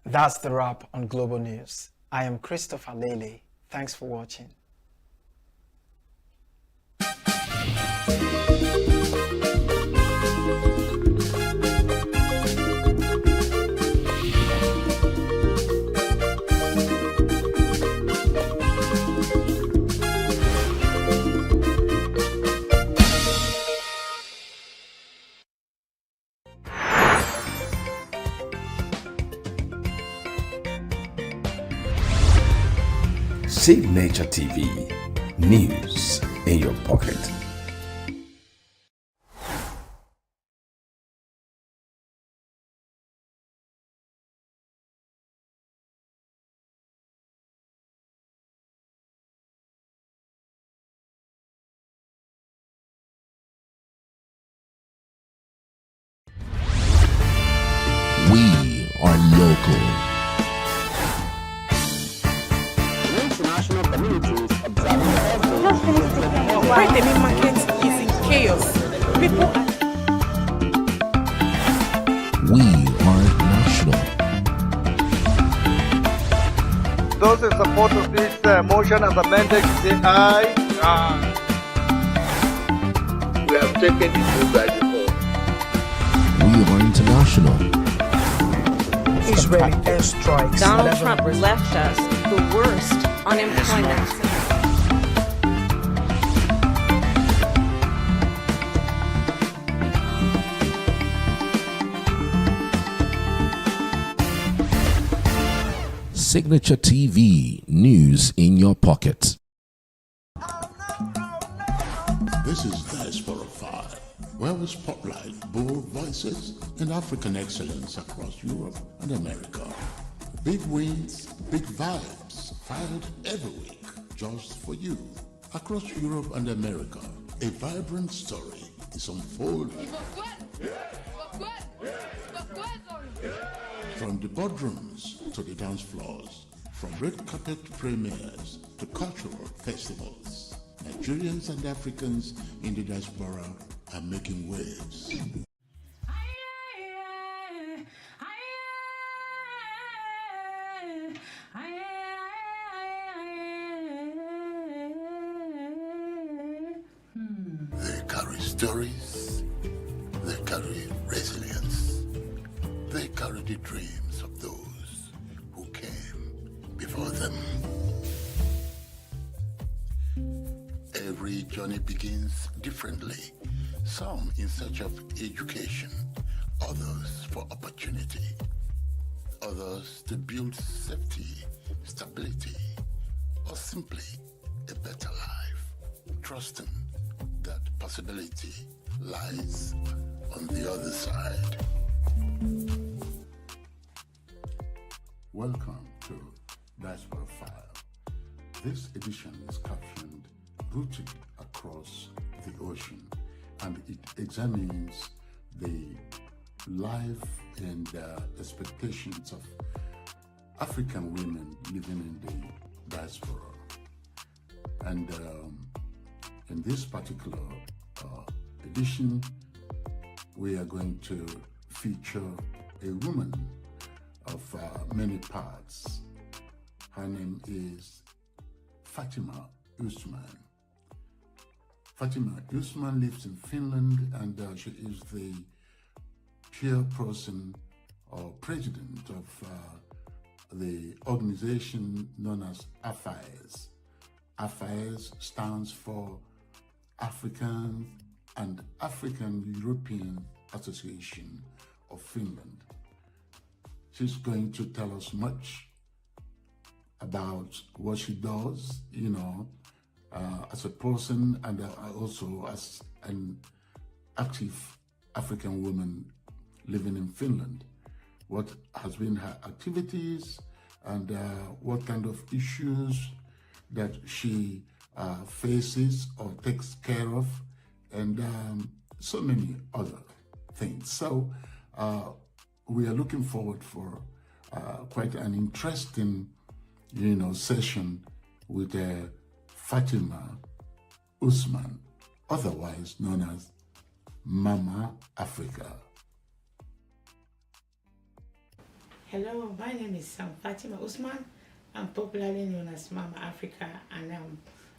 That's the wrap on Global News. I am Christopher Lele. Thanks for watching. Signature TV, news in your pocket. We are local. International communities observing When the main market is in chaos, people are... We are national. Those in support of this motion as amended, say aye. Aye. We have taken it through by default. We are international. Israeli airstrikes. Donald Trump left us the worst unemployment. Signature TV, news in your pocket. This is Diaspora 5, where we spotlight bold voices and African excellence across Europe and America. Big wins, big vibes, fired every week, just for you. Across Europe and America, a vibrant story is unfolding. From the boardrooms to the dance floors, from red carpet premieres to cultural festivals, Nigerians and Africans in the diaspora are making waves. They carry stories, they carry resilience, they carry the dreams of those who came before them. Every journey begins differently, some in search of education, others for opportunity, others to build safety, stability, or simply a better life, trusting that possibility lies on the other side. Welcome to Diaspora 5. This edition is captioned Rooted Across the Ocean, and it examines the life and expectations of African women living in the diaspora. And in this particular edition, we are going to feature a woman of many parts. Her name is Fatima Usman. Fatima Usman lives in Finland, and she is the chairperson or president of the organization known as AFAES. AFAES stands for African and African European Association of Finland. She's going to tell us much about what she does, as a person and also as an active African woman living in Finland. What has been her activities and what kind of issues that she faces or takes care of, and so many other things. So we are looking forward for quite an interesting, session with Fatima Usman, otherwise known as Mama Africa. Hello, my name is Fatima Usman. I'm popularly known as Mama Africa, and I'm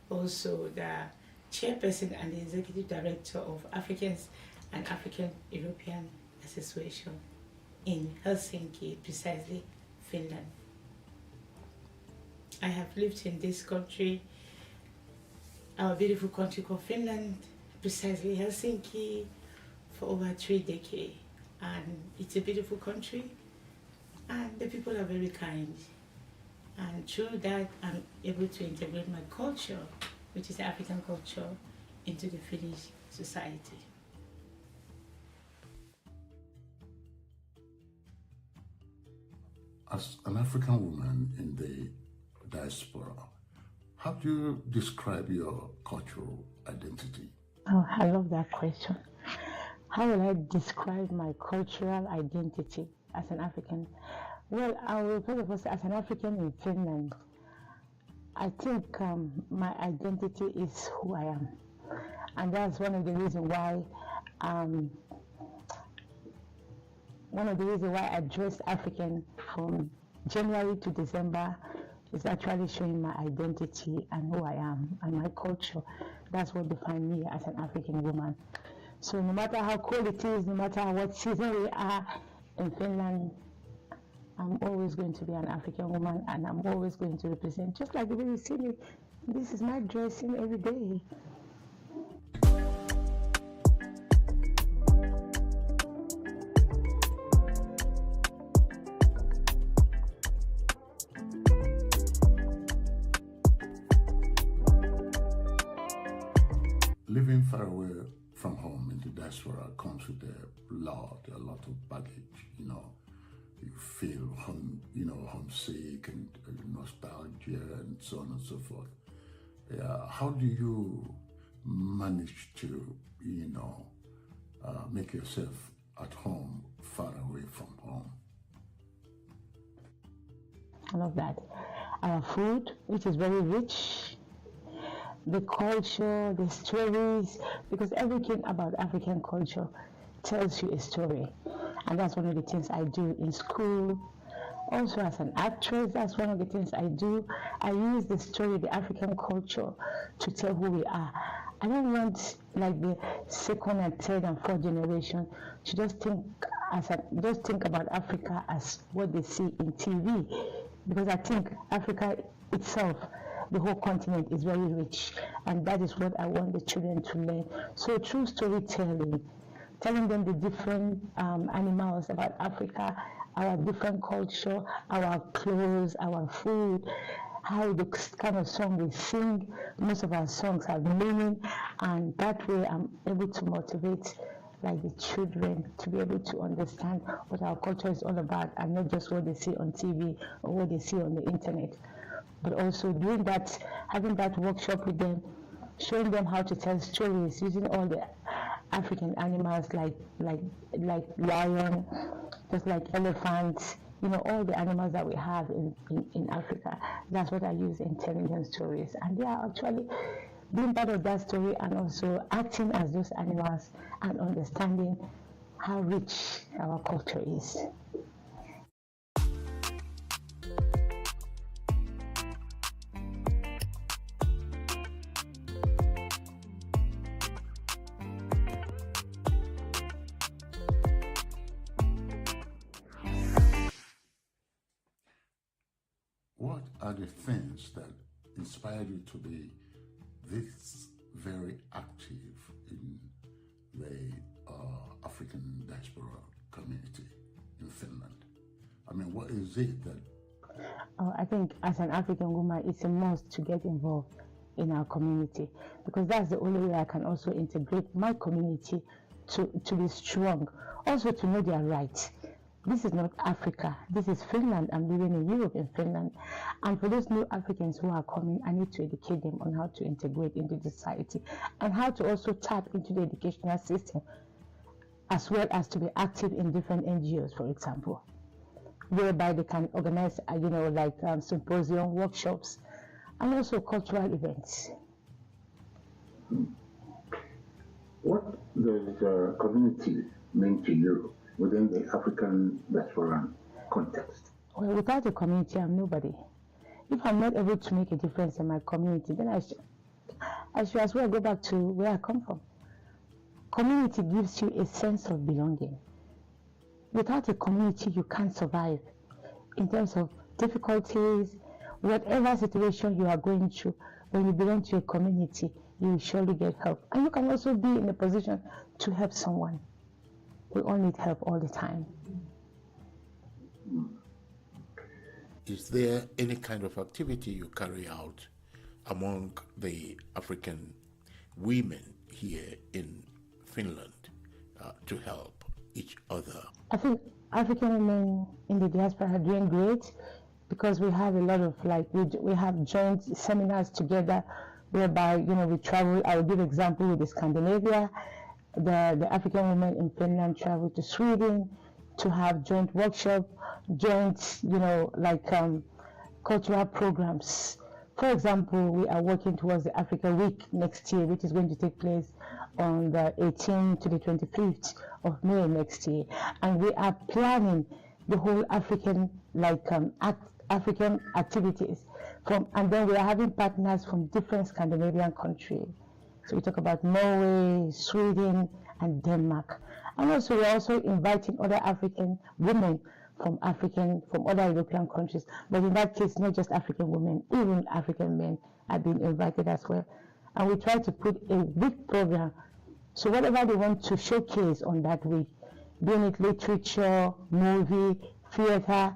also the chairperson and the executive director of Africans and African European Association in Helsinki, precisely Finland. I have lived in this country, our beautiful country called Finland, precisely Helsinki, for over 3 decades. And it's a beautiful country, and the people are very kind. And through that, I'm able to integrate my culture, which is African culture, into the Finnish society. As an African woman in the diaspora, how do you describe your cultural identity? Oh, I love that question. How will I describe my cultural identity as an African? Well, I will first of all say, as an African in Finland, I think my identity is who I am. And that's one of the reasons why I dressed African from January to December It's actually showing my identity and who I am and my culture. That's what defines me as an African woman. So no matter how cold it is, no matter what season we are in Finland, I'm always going to be an African woman, and I'm always going to represent, just like the way you see me. This is my dressing every day. Living far away from home in the diaspora comes with a lot of baggage, you know. You feel homesick and nostalgia and so on and so forth. How do you manage to, make yourself at home far away from home? I love that. Our food, which is very rich, the culture, the stories, because everything about African culture tells you a story. And that's one of the things I do in school. Also as an actress, that's one of the things I do. I use the story, the African culture, to tell who we are. I don't want like the second and third and fourth generation to just think about Africa as what they see in TV. Because I think Africa itself, the whole continent, is very rich, and that is what I want the children to learn. So through storytelling, telling them the different animals about Africa, our different culture, our clothes, our food, how the kind of song we sing. Most of our songs have meaning, and that way I'm able to motivate like the children to be able to understand what our culture is all about, and not just what they see on TV or what they see on the internet. But also doing that, having that workshop with them, showing them how to tell stories using all the African animals like lion, just like elephants, all the animals that we have in Africa. That's what I use in telling them stories. And they are actually being part of that story and also acting as those animals and understanding how rich our culture is. What are the things that inspired you to be this very active in the African diaspora community in Finland? I mean, what is it that... I think as an African woman, it's a must to get involved in our community, because that's the only way I can also integrate my community to be strong, also to know their rights. This is not Africa, this is Finland. I'm living in Europe, in Finland. And for those new Africans who are coming, I need to educate them on how to integrate into the society and how to also tap into the educational system, as well as to be active in different NGOs, for example, whereby they can organize, symposium, workshops, and also cultural events. What does the community mean to you within the African diaspora context? Well, without a community, I'm nobody. If I'm not able to make a difference in my community, then I should as well go back to where I come from. Community gives you a sense of belonging. Without a community, you can't survive in terms of difficulties, whatever situation you are going through. When you belong to a community, you will surely get help. And you can also be in a position to help someone. We all need help all the time. Is there any kind of activity you carry out among the African women here in Finland to help each other? I think African women in the diaspora are doing great, because we have a lot of we have joint seminars together whereby we travel. I will give example with the Scandinavia. The African women in Finland travel to Sweden to have joint workshop, joint, cultural programs. For example, we are working towards the Africa Week next year, which is going to take place on the 18th to the 25th of May next year. And we are planning the whole African African activities and then we are having partners from different Scandinavian countries. So we talk about Norway, Sweden, and Denmark. And also we're also inviting other African women from other European countries. But in that case, not just African women, even African men are being invited as well. And we try to put a week program. So whatever they want to showcase on that week, being it literature, movie, theater,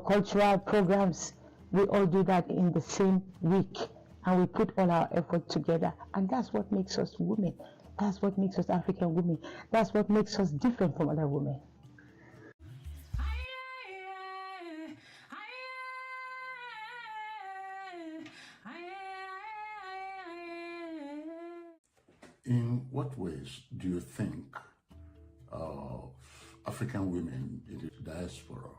cultural programs, we all do that in the same week. And we put all our effort together. And that's what makes us women. That's what makes us African women. That's what makes us different from other women. In what ways do you think African women in the diaspora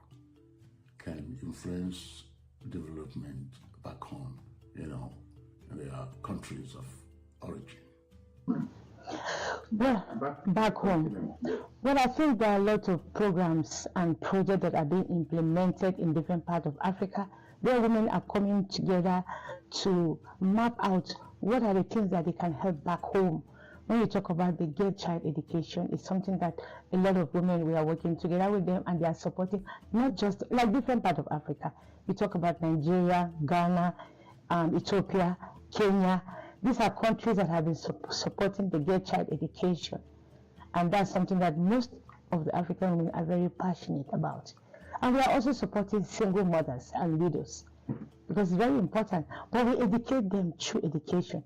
can influence development back home, in their countries of origin? Well, back home. Well, I think there are a lot of programs and projects that are being implemented in different parts of Africa where women are coming together to map out what are the things that they can help back home. When you talk about the girl child education, it's something that a lot of women, we are working together with them and they are supporting, not just like different parts of Africa. We talk about Nigeria, Ghana, Ethiopia, Kenya. These are countries that have been supporting the girl child education. And that's something that most of the African women are very passionate about. And we are also supporting single mothers and widows because it's very important. But we educate them through education.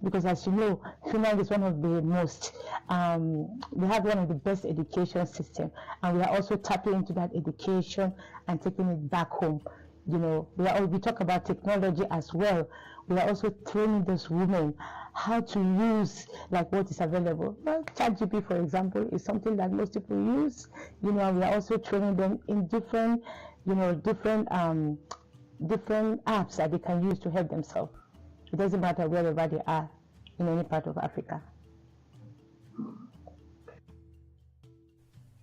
Because as you know, Finland is one of the most, we have one of the best education systems, and we are also tapping into that education and taking it back home. We talk about technology as well. We are also training those women how to use like what is available. Well, ChatGPT, for example, is something that most people use. And we are also training them in different apps that they can use to help themselves. It doesn't matter wherever they are in any part of Africa.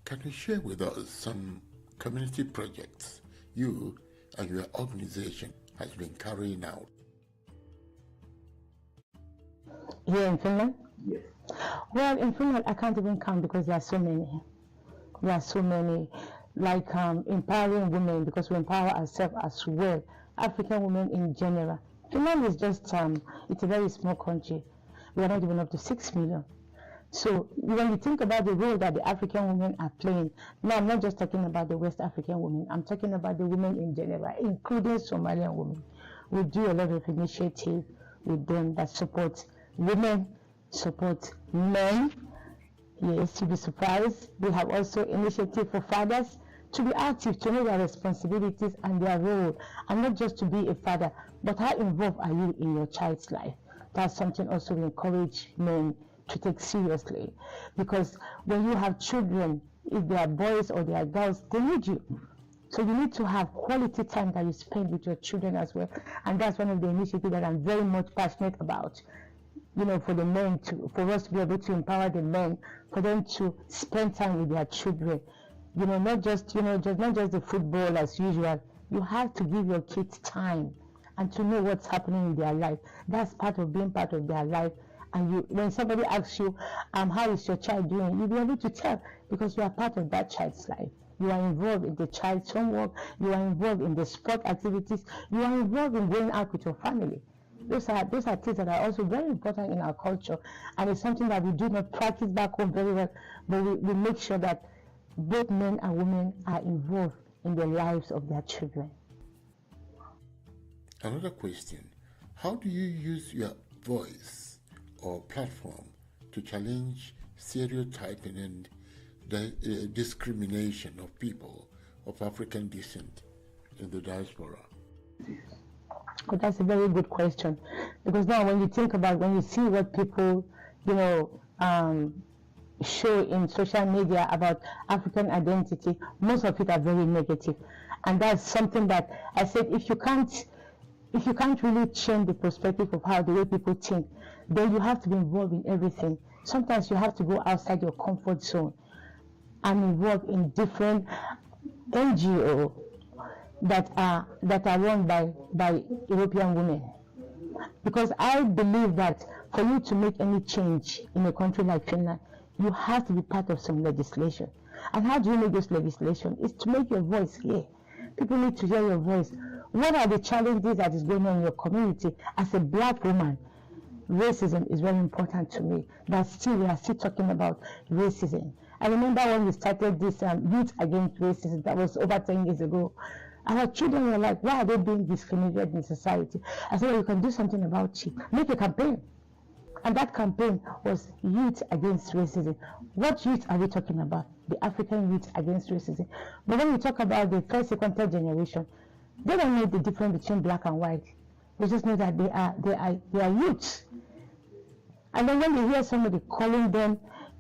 Can you share with us some community projects you and your organization has been carrying out? Here in Finland? Yes. Well, in Finland, I can't even count because there are so many. There are so many. Like empowering women, because we empower ourselves as well. African women in general. Finland is just, it's a very small country. We are not even up to 6 million. So when you think about the role that the African women are playing, now I'm not just talking about the West African women, I'm talking about the women in general, including Somalian women. We do a lot of initiative with them that support women, support men. Yes, you'll be surprised. We have also initiative for fathers to be active, to know their responsibilities and their role, and not just to be a father, but how involved are you in your child's life? That's something also we encourage men to take seriously, because when you have children, if they are boys or they are girls, they need you. So you need to have quality time that you spend with your children as well, and that's one of the initiatives that I'm very much passionate about. For the men for us to be able to empower the men, for them to spend time with their children. Not just the football as usual. You have to give your kids time and to know what's happening in their life. That's part of being part of their life. And when somebody asks you, how is your child doing? You'll be able to tell because you are part of that child's life. You are involved in the child's homework. You are involved in the sport activities. You are involved in going out with your family. Those are things that are also very important in our culture, and it's something that we do not practice back home very well, but we make sure that both men and women are involved in the lives of their children. Another question, how do you use your voice or platform to challenge stereotyping and the discrimination of people of African descent in the diaspora? Oh, that's a very good question, because now when you see what people, show in social media about African identity, most of it are very negative, and that's something that I said, if you can't really change the perspective of how the way people think, then you have to be involved in everything. Sometimes you have to go outside your comfort zone. I'm involved in different NGO. that are run by European women. Because I believe that for you to make any change in a country like Finland, you have to be part of some legislation. And how do you make this legislation? It's to make your voice hear. People need to hear your voice. What are the challenges that is going on in your community? As a black woman, racism is very important to me. But still, we are still talking about racism. I remember when we started this Youth Against Racism, that was over 10 years ago. Our children were like, why are they being discriminated in society? I said, well, you can do something about it. Make a campaign. And that campaign was Youth Against Racism. What youth are we talking about? The African youth against racism. But when we talk about the first, second, third generation, they don't know the difference between black and white. They just know that they are youths. And then when they hear somebody calling them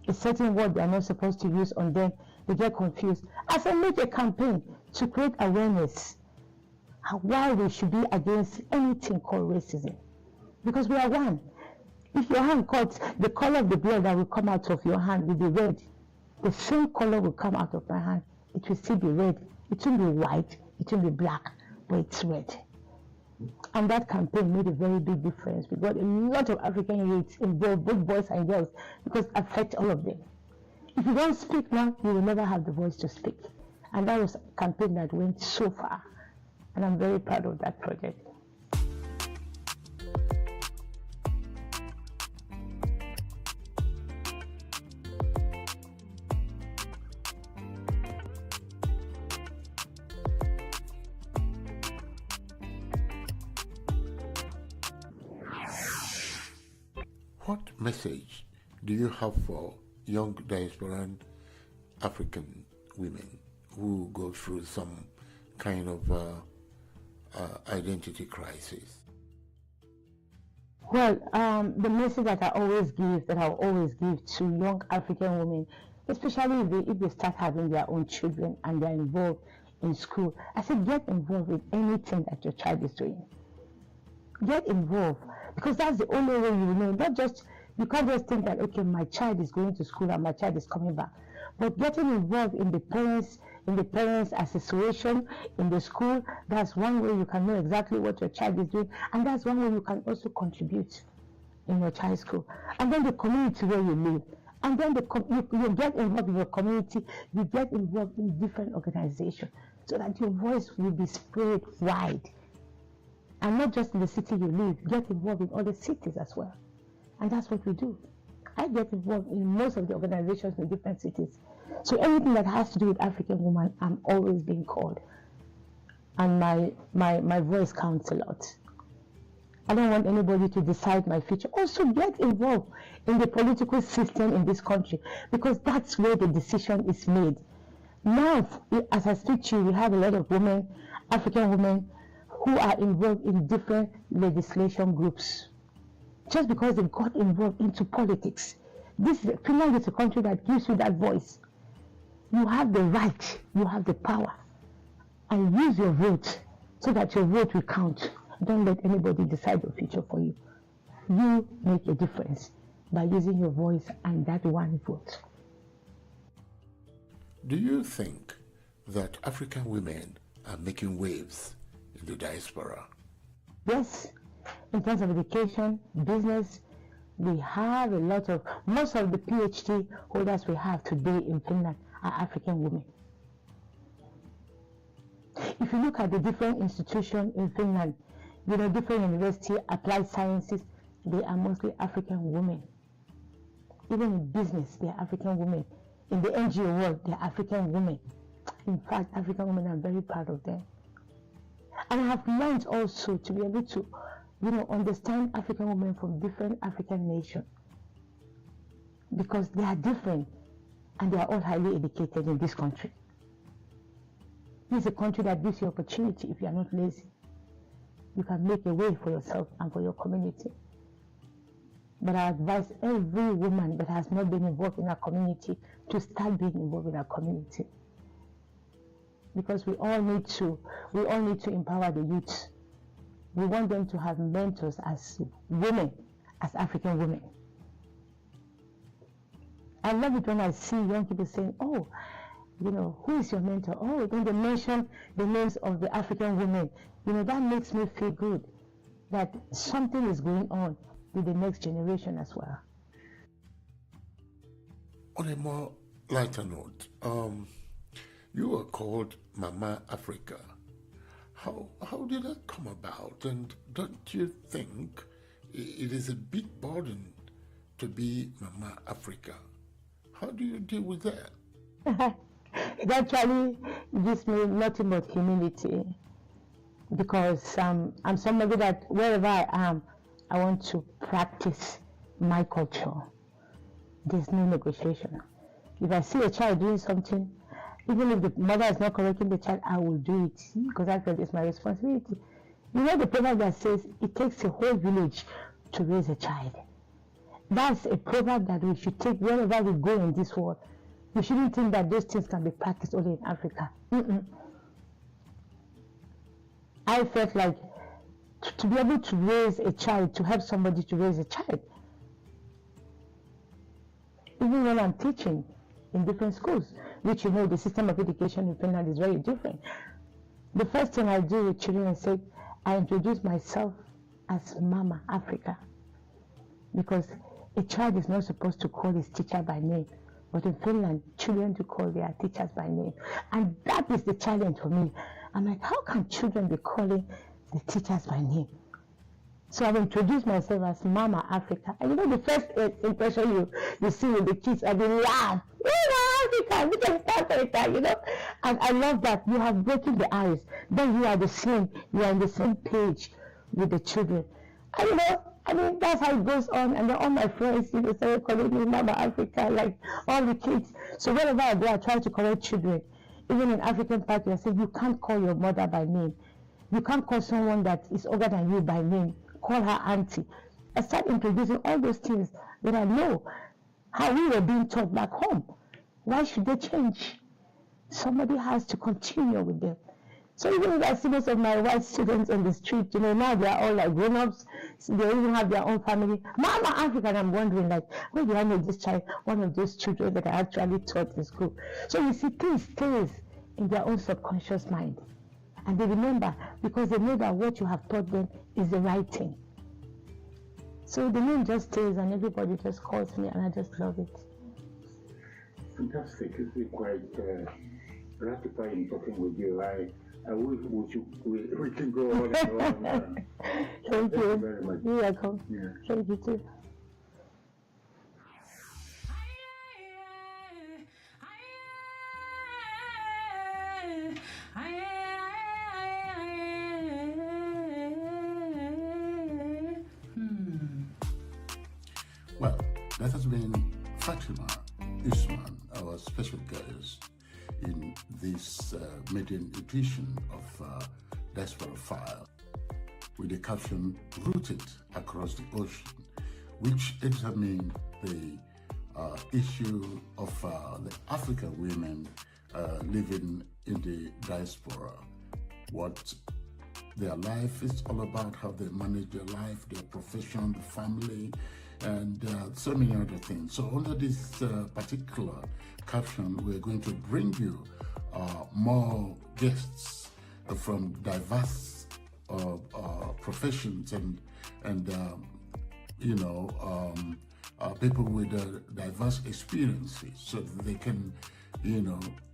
a certain word they are not supposed to use on them, they get confused. I said, make a campaign to create awareness why we should be against anything called racism. Because we are one. If your hand cuts, the color of the blood that will come out of your hand will be red. The same color will come out of my hand. It will still be red. It won't be white. It won't be black, but it's red. And that campaign made a very big difference. We got a lot of African youths involved, both boys and girls, because it affects all of them. If you don't speak now, you will never have the voice to speak. And that was a campaign that went so far. And I'm very proud of that project. What message do you have for young diasporan African women who go through some kind of identity crisis? Well, the message that I always give to young African women, especially if they start having their own children and they're involved in school, I said get involved with anything that your child is doing. Get involved, because that's the only way you will know. Not just, you can't just think that, okay, my child is going to school and my child is coming back. But getting involved in the parents association, in the school, that's one way you can know exactly what your child is doing, and that's one way you can also contribute in your child's school. And then the community where you live, and then you get involved in your community, you get involved in different organizations, so that your voice will be spread wide. And not just in the city you live, get involved in other cities as well. And that's what we do. I get involved in most of the organizations in different cities. So anything that has to do with African women, I'm always being called. And my voice counts a lot. I don't want anybody to decide my future. Also get involved in the political system in this country, because that's where the decision is made. Now, as I speak to you, we have a lot of women, African women, who are involved in different legislation groups. Just because they got involved into politics. Finland is a country that gives you that voice. You have the right, you have the power, and use your vote so that your vote will count. Don't let anybody decide your future for you. You make a difference by using your voice and that one vote. Do you think that African women are making waves in the diaspora? Yes, in terms of education, business, we have a lot of, most of the PhD holders we have today in Finland are African women. If you look at the different institutions in Finland, different university, applied sciences, they are mostly African women. Even in business, they are African women. In the NGO world, they are African women. In fact, African women are very proud of them. And I have learned also to be able to, understand African women from different African nations. Because they are different and they are all highly educated in this country. This is a country that gives you opportunity if you are not lazy. You can make a way for yourself and for your community. But I advise every woman that has not been involved in our community to start being involved in our community. Because we all need to empower the youth. We want them to have mentors as women, as African women. I love it when I see young people saying, oh, who is your mentor? Oh, then they mention the names of the African women. That makes me feel good that something is going on with the next generation as well. On a more lighter note, you were called Mama Africa. How did that come about? And don't you think it is a big burden to be Mama Africa? How do you deal with that? It actually gives me nothing but humility, because I'm somebody that wherever I am, I want to practice my culture. There's no negotiation. If I see a child doing something, even if the mother is not correcting the child, I will do it, because I feel it's my responsibility. The proverb that says it takes a whole village to raise a child. That's a proverb that we should take wherever we go in this world. We shouldn't think that those things can be practiced only in Africa. I felt like to be able to raise a child, to help somebody to raise a child, even when I'm teaching in different schools, which the system of education in Finland is very different. The first thing I do with children is say, I introduce myself as Mama Africa, because a child is not supposed to call his teacher by name. But in Finland, children do call their teachers by name. And that is the challenge for me. I'm like, how can children be calling the teachers by name? So I've introduced myself as Mama Africa. And the first impression you see with the kids, I will laugh. Africa, we can start Africa, And I love that you have broken the ice. Then you are on the same page with the children. And that's how it goes on. And then all my friends, started calling me Mama Africa, like all the kids. So wherever I go, I try to correct children. Even in African parties, I say, you can't call your mother by name. You can't call someone that is older than you by name. Call her auntie. I start introducing all those things that I know how we were being taught back home. Why should they change? Somebody has to continue with them. So even if I see most of my white students on the street, now they are all like grown-ups, they even have their own family. Mama Africa, and I'm wondering, like, where do I know this child, one of those children that I actually taught in school? So you see, things stays in their own subconscious mind. And they remember, because they know that what you have taught them is the right thing. So the name just stays, and everybody just calls me, and I just love it. Fantastic. It's been quite gratifying talking with you. I wish we can go on and on. Thank you very much. You're welcome. Yeah. Thank you too. Well, that has been Fatima Usman, our special guest in this maiden edition of Diaspora File, with the caption Rooted Across the Ocean, which examined the issue of the African women living in the diaspora, what their life is all about, how they manage their life, their profession, the family, and so many other things. So under this particular caption, we're going to bring you more guests from diverse professions and people with diverse experiences, so that they can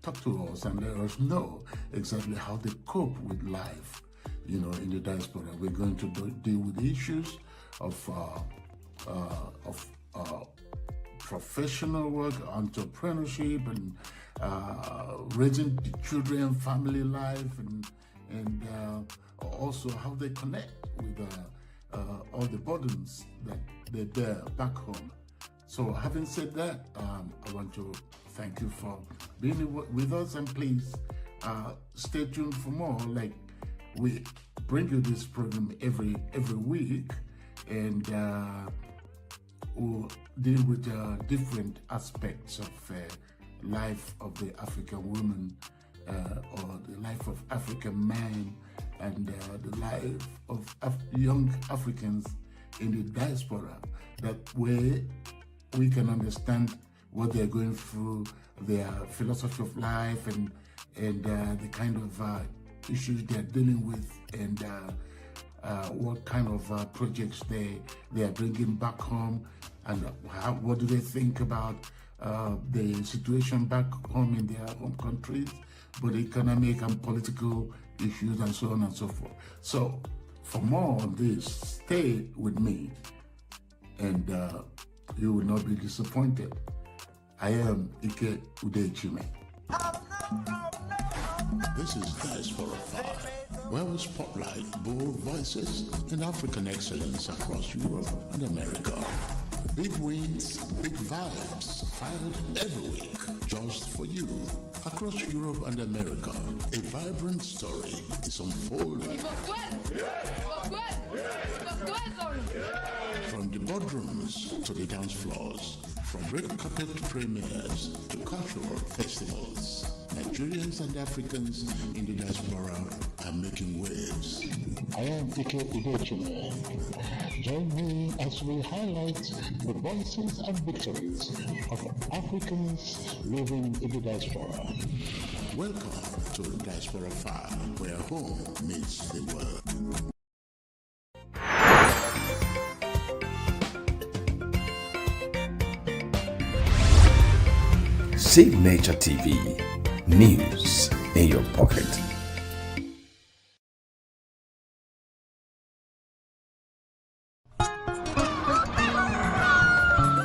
talk to us and let us know exactly how they cope with life in the diaspora. We're going to deal with the issues of professional work, entrepreneurship, and raising the children, family life, and also how they connect with all the burdens that they bear back home. So having said that, I want to thank you for being with us, and please stay tuned for more. Like, we bring you this program every week, and we'll deal with different aspects of life of the African woman, or the life of African man, and the life of young Africans in the diaspora. That way we can understand what they're going through, their philosophy of life, and the kind of issues they're dealing with, and what kind of projects they are bringing back home, and what do they think about the situation back home in their home countries, both economic and political issues, and so on and so forth. So for more on this, stay with me, and you will not be disappointed. I am Ike Udechime. This is Diaspora 5, where we spotlight bold voices and African excellence across Europe and America. Big wins, big vibes, fired every week, just for you. Across Europe and America, a vibrant story is unfolding. From the boardrooms to the dance floors, from red carpet premieres to cultural festivals, Nigerians and Africans in the diaspora are making waves. I am Ike Udechime. Join me as we highlight the voices and victories of Africans living in the diaspora. Welcome to Diaspora 5, where home meets the world. Signature TV, news in your pocket.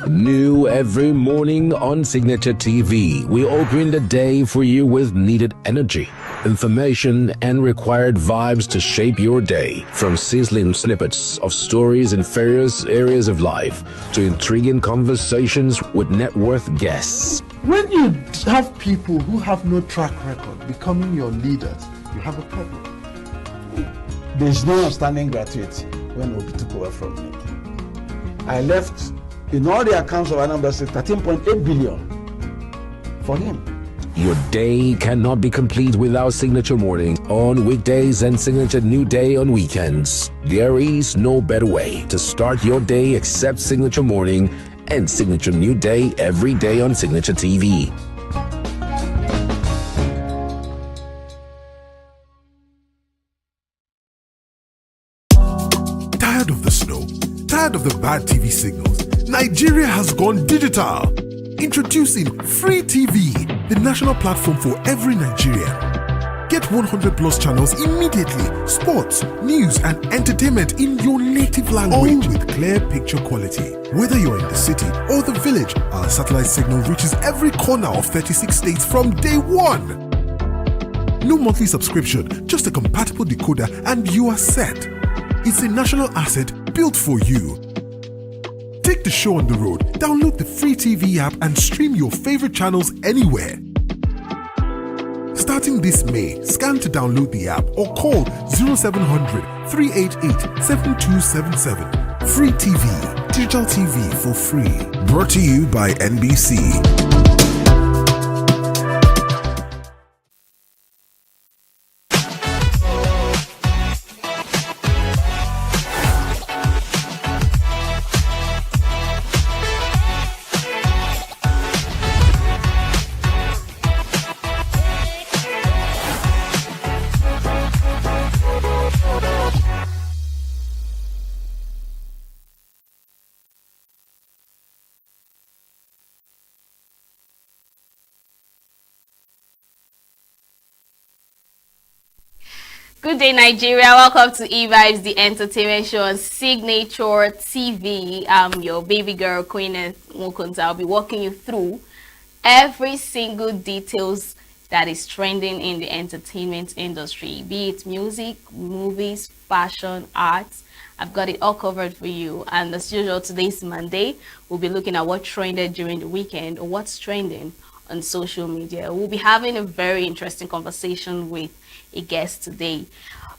New every morning on Signature TV, we open the day for you with needed energy, information, and required vibes to shape your day. From sizzling snippets of stories in various areas of life to intriguing conversations with net worth guests. When you have people who have no track record becoming your leaders, you have a problem. There's no outstanding gratuity when Obi took over from me. I left in all the accounts of Anambra State 13.8 billion for him. Your day cannot be complete without Signature Morning on weekdays and Signature New Day on weekends. There is no better way to start your day except Signature Morning and Signature New Day every day on Signature TV. Tired of the snow? Tired of the bad TV signals? Nigeria has gone digital. Introducing Free TV, the national platform for every Nigerian. Get 100 plus channels immediately. Sports, news, and entertainment in your native language with clear picture quality. Whether you're in the city or the village, our satellite signal reaches every corner of 36 states from day one. No monthly subscription, just a compatible decoder and you are set. It's a national asset built for you. Take the show on the road, download the Free TV app and stream your favorite channels anywhere. Starting this May, scan to download the app or call 0700 388 7277. Free TV, digital TV for free. Brought to you by NBC. Good day, Nigeria. Welcome to E-Vibes, the entertainment show on Signature TV. I'm your baby girl, Queen Mukunta. I'll be walking you through every single details that is trending in the entertainment industry, be it music, movies, fashion, arts. I've got it all covered for you. And as usual, today's Monday. We'll be looking at what trended during the weekend or what's trending on social media. We'll be having a very interesting conversation with a guest today.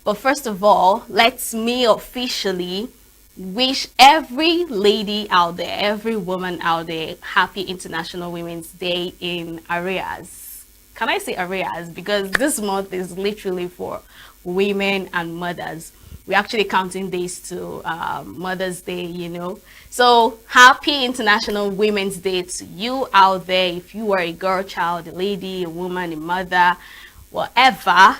But first of all, let me officially wish every lady out there, every woman out there, happy International Women's Day in arrears. Can I say arrears? Because this month is literally for women and mothers. we're actually counting days to Mother's Day, you know. So happy International Women's Day to you out there. If you are a girl child, a lady, a woman, a mother, whatever,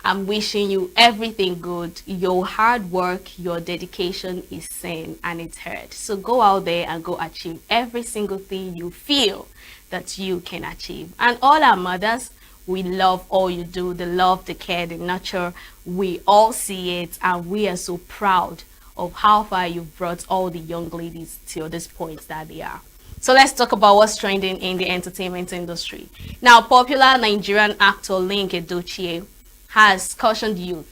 I'm wishing you everything good. Your hard work, your dedication is seen and it's heard. So go out there and go achieve every single thing you feel that you can achieve. And all our mothers, we love all you do, the love, the care, the nurture. We all see it, and we are so proud of how far you've brought all the young ladies to this point that they are. So let's talk about what's trending in the entertainment industry. Now, popular Nigerian actor Link Edochie has cautioned youth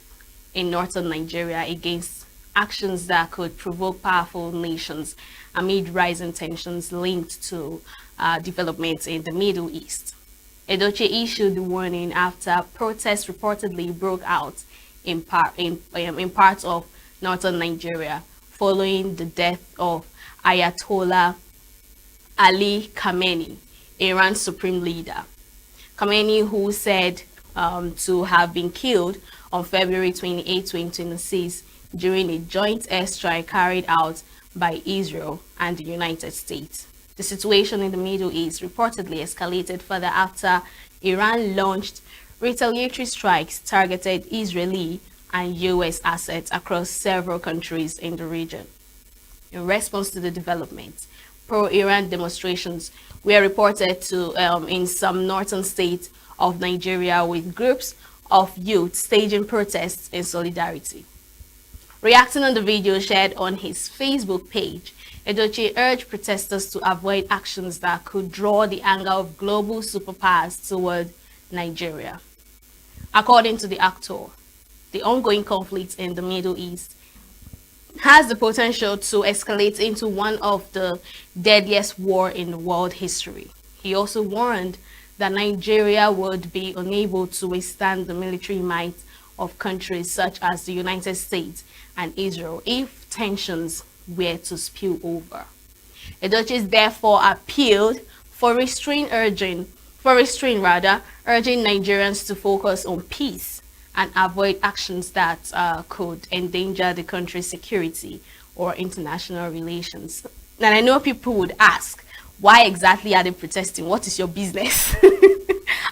in northern Nigeria against actions that could provoke powerful nations amid rising tensions linked to developments in the Middle East. Edochie issued the warning after protests reportedly broke out in parts of northern Nigeria following the death of Ayatollah Ali Khamenei, Iran's supreme leader. Khamenei, who said to have been killed on February 28, 2026 during a joint airstrike carried out by Israel and the United States. The situation in the Middle East reportedly escalated further after Iran launched retaliatory strikes targeted Israeli and US assets across several countries in the region. In response to the developments, pro-Iran demonstrations were reported to in some northern states of Nigeria, with groups of youth staging protests in solidarity. Reacting on the video shared on his Facebook page, Edochie urged protesters to avoid actions that could draw the anger of global superpowers toward Nigeria. According to the actor, the ongoing conflict in the Middle East has the potential to escalate into one of the deadliest wars in world history. He also warned that Nigeria would be unable to withstand the military might of countries such as the United States and Israel if tensions were to spill over. Edochie therefore appealed for restraint, urging Nigerians to focus on peace and avoid actions that could endanger the country's security or international relations. And I know people would ask, why exactly are they protesting? What is your business?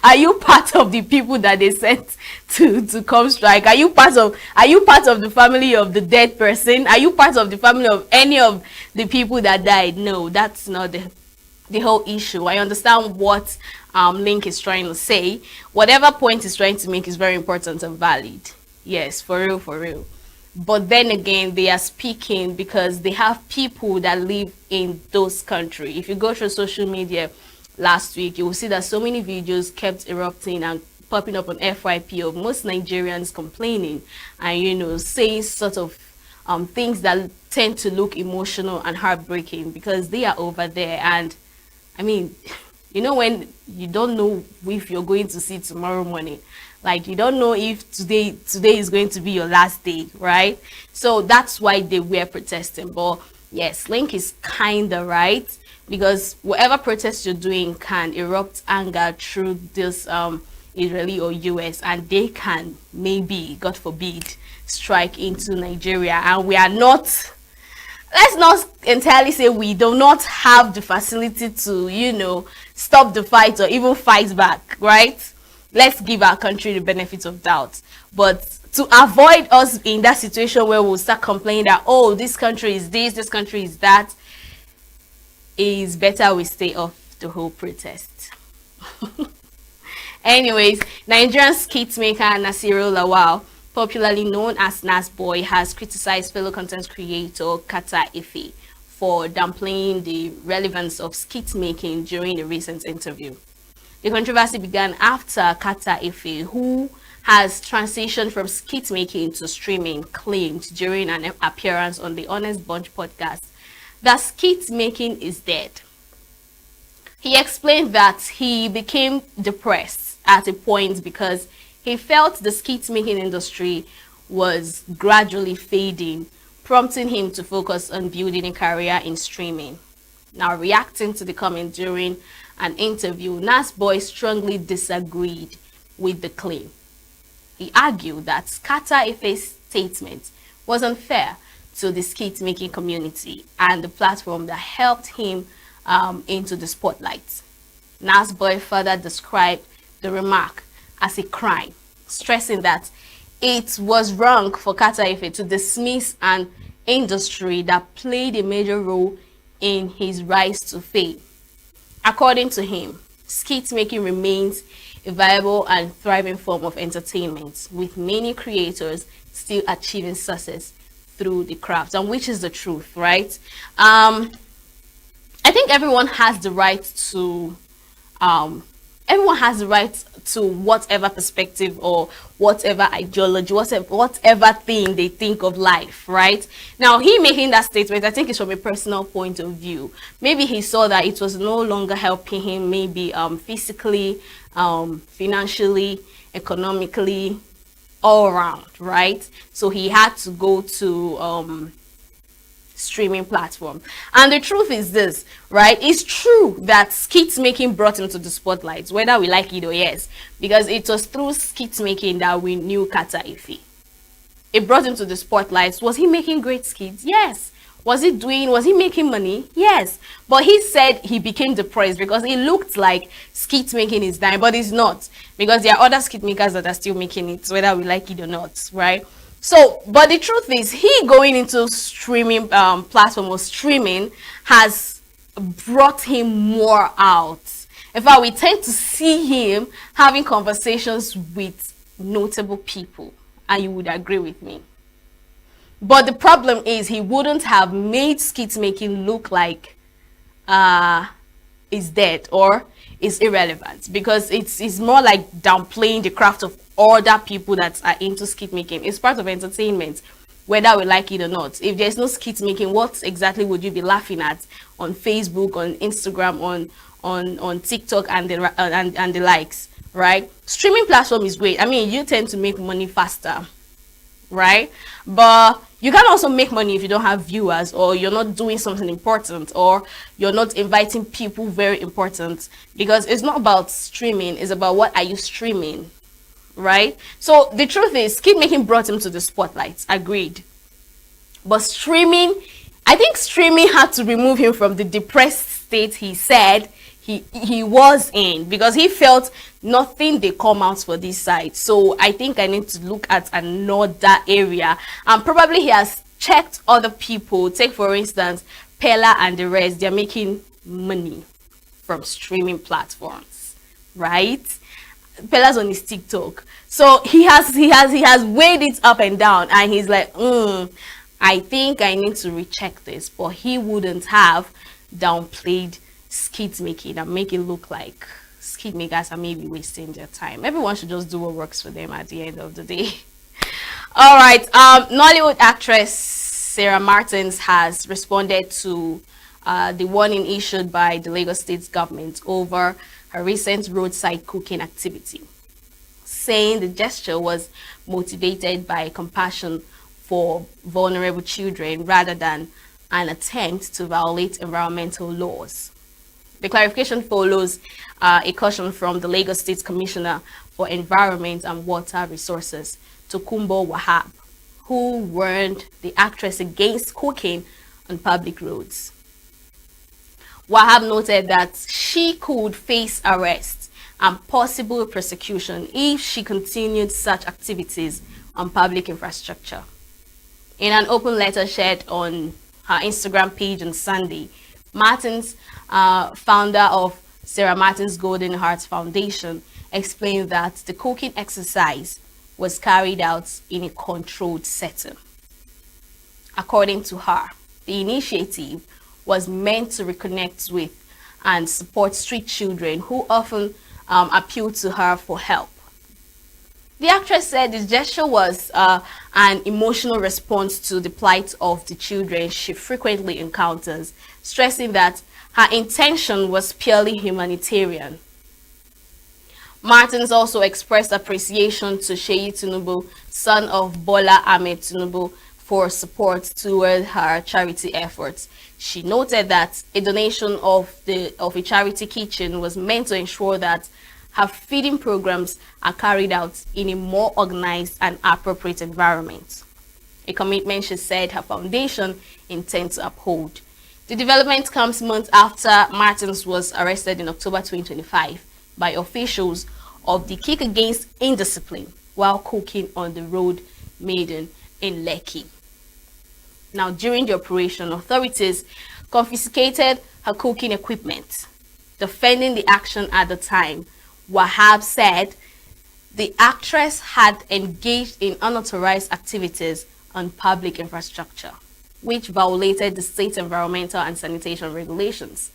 Are you part of the people that they sent to come strike? Are you part of the family of the dead person? Are you part of the family of any of the people that died? No, that's not the whole issue. I understand what Link is trying to say. Whatever point he's trying to make is very important and valid. Yes, for real, for real. But then again, they are speaking because they have people that live in those countries. If you go through social media last week, you will see that so many videos kept erupting and popping up on FYP of most Nigerians complaining and, you know, saying sort of things that tend to look emotional and heartbreaking because they are over there. And I mean, you know, when you don't know if you're going to see tomorrow morning, like you don't know if today is going to be your last day, right? So that's why they were protesting. But yes, Link is kind of right, because whatever protest you're doing can erupt anger through this Israeli or US, and they can maybe, God forbid, strike into Nigeria. And we are not, let's not entirely say we do not have the facility to, you know, stop the fight or even fight back, right? Let's give our country the benefit of doubt. But to avoid us in that situation where we'll start complaining that, oh, this country is this country is that, is better we stay off the whole protest. Anyways, Nigerian skit maker Nasiru Lawal, popularly known as Nas Boy, has criticized fellow content creator Kata Ife for downplaying the relevance of skit making during a recent interview. The controversy began after Kata Ife, who has transitioned from skit making to streaming, claimed during an appearance on the Honest Bunch podcast that skit making is dead. He explained that he became depressed at a point because he felt the skit making industry was gradually fading, prompting him to focus on building a career in streaming. Now, reacting to the comment during an interview, Nas Boy strongly disagreed with the claim. He argued that Kata Ife's statement was unfair to the skit making community and the platform that helped him into the spotlight. Nasboy further described the remark as a crime, stressing that it was wrong for Kata Ife to dismiss an industry that played a major role in his rise to fame. According to him, skit making remains a viable and thriving form of entertainment, with many creators still achieving success through the craft, and which is the truth, right? I think everyone has the right to whatever perspective or whatever ideology, whatever thing they think of life, right? Now, he making that statement, I think it's from a personal point of view. Maybe he saw that it was no longer helping him, maybe physically, financially, economically, all around, right? So he had to go to streaming platform. And the truth is this, right? It's true that skit making brought him to the spotlight, whether we like it or yes, because it was through skit making that we knew Kata Ife. It brought him to the spotlight. Was he making great skits? Yes. Was he making money? Yes. But he said he became depressed because it looked like skit making is dying, but it's not, because there are other skit makers that are still making it, whether we like it or not, right? So, but the truth is, he going into streaming platform or streaming has brought him more out. In fact, we tend to see him having conversations with notable people, and you would agree with me. But the problem is, he wouldn't have made skit making look like is dead or is irrelevant, because it's more like downplaying the craft of other people that are into skit making. It's part of entertainment, whether we like it or not. If there's no skit making, what exactly would you be laughing at on Facebook, on Instagram, on TikTok and the likes, right? Streaming platform is great. I mean, you tend to make money faster, right? But you can also make money if you don't have viewers, or you're not doing something important, or you're not inviting people very important, because it's not about streaming, it's about what are you streaming, right? So the truth is, skit making brought him to the spotlight, agreed. But streaming, I think streaming had to remove him from the depressed state he said he was in, because he felt nothing they come out for this side. So I think I need to look at another area, and probably he has checked other people. Take for instance Pella and the rest, they're making money from streaming platforms, right? Pella's on his TikTok, so he has weighed it up and down, and he's like, I think I need to recheck this. But he wouldn't have downplayed skit making and make it look like skit makers are maybe wasting their time. Everyone should just do what works for them at the end of the day. All right, Nollywood actress Sarah Martins has responded to the warning issued by the Lagos State government over her recent roadside cooking activity, saying the gesture was motivated by compassion for vulnerable children rather than an attempt to violate environmental laws. The clarification follows a caution from the Lagos State Commissioner for Environment and Water Resources, Tokumbo Wahab, who warned the actress against cooking on public roads. Wahab noted that she could face arrest and possible prosecution if she continued such activities on public infrastructure. In an open letter shared on her Instagram page on Sunday, Martins, founder of Sarah Martins Golden Heart Foundation, explained that the cooking exercise was carried out in a controlled setting. According to her, the initiative was meant to reconnect with and support street children who often appeal to her for help. The actress said this gesture was an emotional response to the plight of the children she frequently encounters, stressing that her intention was purely humanitarian. Martins also expressed appreciation to Sheyi Tinubu, son of Bola Ahmed Tinubu, for support toward her charity efforts. She noted that a donation of a charity kitchen was meant to ensure that her feeding programs are carried out in a more organized and appropriate environment. a commitment she said her foundation intends to uphold. The development comes months after Martins was arrested in October 2025 by officials of the Kick Against Indiscipline while cooking on the road Maiden in Lekki. Now, during the operation, authorities confiscated her cooking equipment. Defending the action at the time, Wahab said the actress had engaged in unauthorized activities on public infrastructure, which violated the state environmental and sanitation regulations.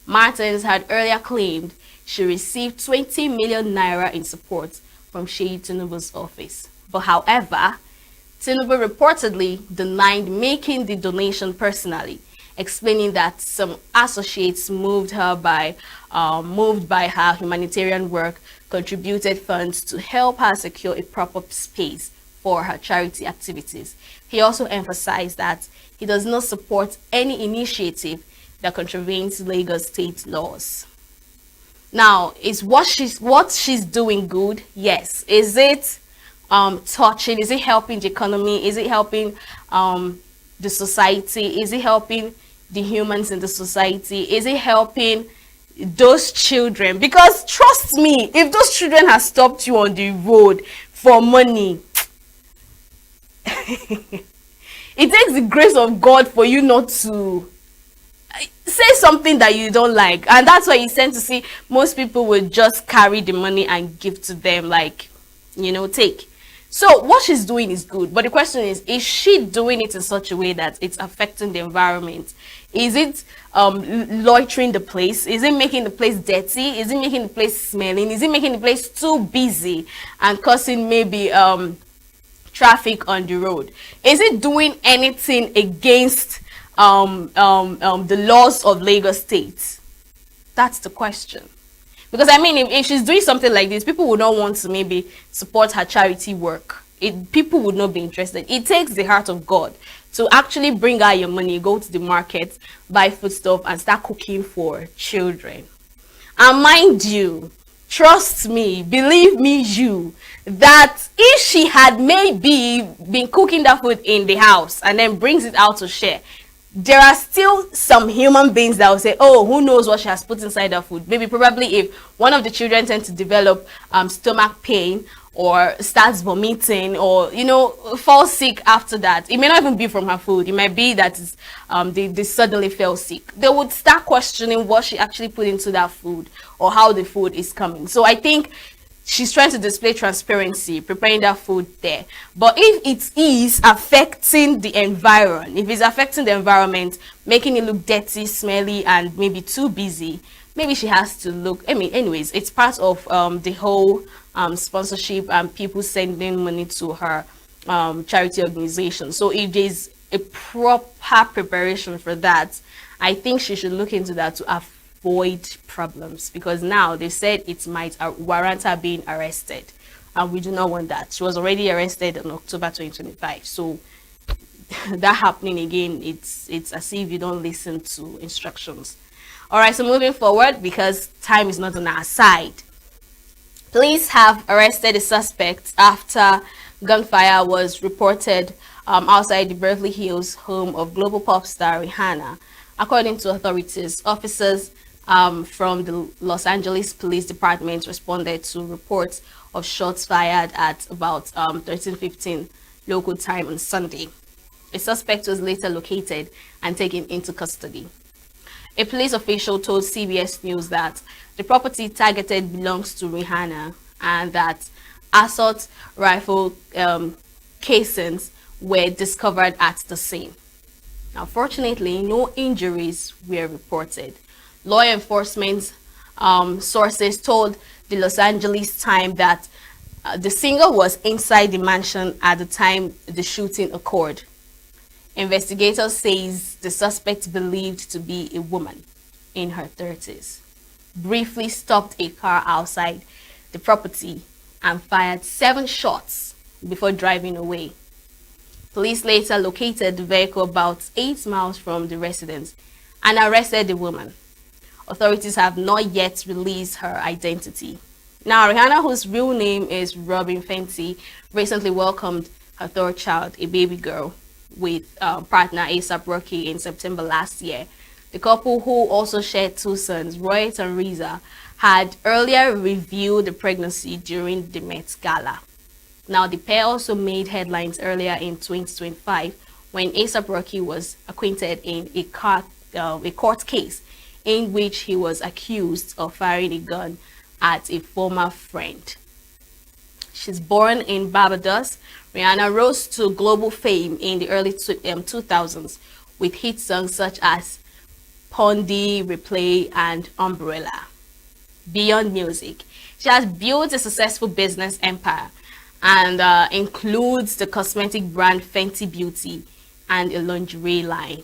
Martins had earlier claimed she received 20 million naira in support from Sheyi Tinubu's office. But however, Tinubu reportedly denied making the donation personally, explaining that some associates moved by her humanitarian work contributed funds to help her secure a proper space for her charity activities. He also emphasized that he does not support any initiative that contravenes Lagos state laws. Now, is what she's doing good? Yes. Is it touching? Is it helping the economy? Is it helping the society? Is it helping the humans in the society? Is it helping those children? Because trust me, if those children have stopped you on the road for money, it takes the grace of God for you not to say something that you don't like. And that's why you tend to see most people will just carry the money and give to them, like, you know, take. So what she's doing is good, but the question is she doing it in such a way that it's affecting the environment? Is it loitering the place? Is it making the place dirty? Is it making the place smelling? Is it making the place too busy and causing maybe traffic on the road? Is it doing anything against the laws of Lagos State? That's the question. Because I mean, if she's doing something like this, people would not want to maybe support her charity work. People would not be interested. It takes the heart of God to actually bring out your money, go to the market, buy foodstuff, and start cooking for children. And mind you, trust me, believe me, that if she had maybe been cooking that food in the house and then brings it out to share, there are still some human beings that will say, oh, who knows what she has put inside her food. Maybe probably if one of the children tends to develop stomach pain or starts vomiting or, you know, fall sick after that, it may not even be from her food. It might be that they suddenly fell sick. They would start questioning what she actually put into that food or how the food is coming. So I think she's trying to display transparency, preparing that food there. But if it is affecting the environment, if it's affecting the environment, making it look dirty, smelly, and maybe too busy, maybe she has to look. I mean, anyways, it's part of the whole sponsorship and people sending money to her charity organization. So if there's a proper preparation for that, I think she should look into that to avoid problems, because now they said it might warrant her being arrested, and we do not want that. She was already arrested in October 2025, so that happening again, it's as if you don't listen to instructions. All right, so moving forward, because time is not on our side, police have arrested a suspect after gunfire was reported outside the Beverly Hills home of global pop star Rihanna. According to authorities, officers from the Los Angeles Police Department responded to reports of shots fired at about 13:15 local time on Sunday. A suspect was later located and taken into custody. A police official told CBS News that the property targeted belongs to Rihanna and that assault rifle casings were discovered at the scene. Now, fortunately, no injuries were reported. Law enforcement sources told the Los Angeles Times that the singer was inside the mansion at the time the shooting occurred. Investigators says the suspect, believed to be a woman in her 30s, briefly stopped a car outside the property and fired 7 shots before driving away. Police later located the vehicle about 8 miles from the residence and arrested the woman. Authorities have not yet released her identity. Now, Rihanna, whose real name is Robin Fenty, recently welcomed her third child, a baby girl, with partner A$AP Rocky in September last year. The couple, who also shared two sons, Roy and Riza, had earlier revealed the pregnancy during the Met Gala. Now, the pair also made headlines earlier in 2025 when A$AP Rocky was acquitted in a court case in which he was accused of firing a gun at a former friend. She's born in Barbados. Rihanna rose to global fame in the early 2000s with hit songs such as Pondy, Replay, and Umbrella. Beyond music, she has built a successful business empire and includes the cosmetic brand Fenty Beauty and a lingerie line.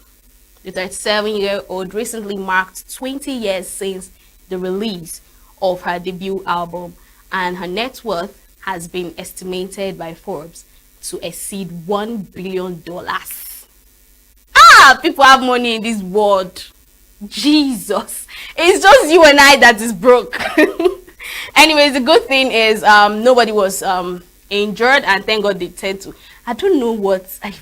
The 37-year-old recently marked 20 years since the release of her debut album, and her net worth has been estimated by Forbes to exceed $1 billion. People have money in this world. Jesus, it's just you and I that is broke. Anyways, the good thing is nobody was injured, and thank God they tend to. I don't know what some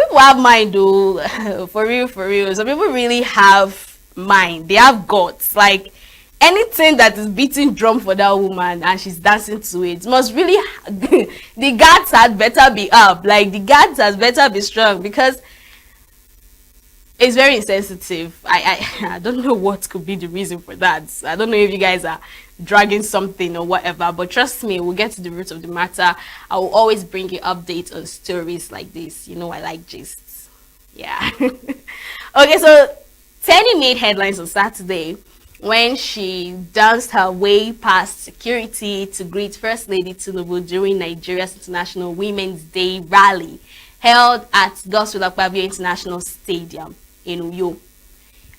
people have mind though. For real. Some people really have mind. They have guts. Like, anything that is beating drum for that woman and she's dancing to it must really the guards had better be up. Like, the guards has better be strong, because it's very insensitive. I don't know what could be the reason for that. I don't know if you guys are dragging something or whatever, but trust me, we'll get to the root of the matter. I will always bring you updates on stories like this. You know, I like gists. Yeah. Okay, so Tenny made headlines on Saturday when she danced her way past security to greet First Lady Tinubu during Nigeria's International Women's Day rally held at Godswill Akpabio International Stadium in Uyo.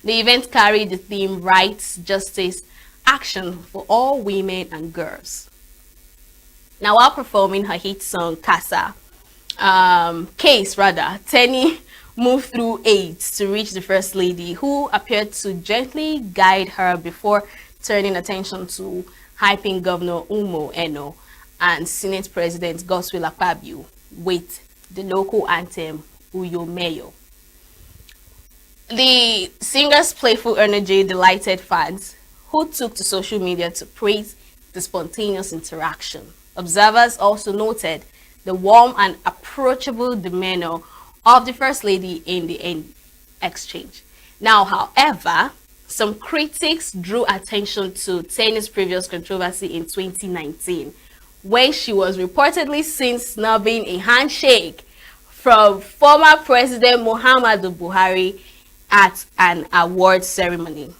The event carried the theme Rights, Justice, Action for All Women and Girls. Now, while performing her hit song Tenny moved through aides to reach the First Lady, who appeared to gently guide her before turning attention to hyping Governor Umo Eno and Senate President Godswill Akpabio with the local anthem Uyo Meyo. The singer's playful energy delighted fans, who took to social media to praise the spontaneous interaction. Observers also noted the warm and approachable demeanor of the First Lady in the exchange. Now, however, some critics drew attention to Tenny's previous controversy in 2019, when she was reportedly seen snubbing a handshake from former President Muhammadu Buhari at an award ceremony.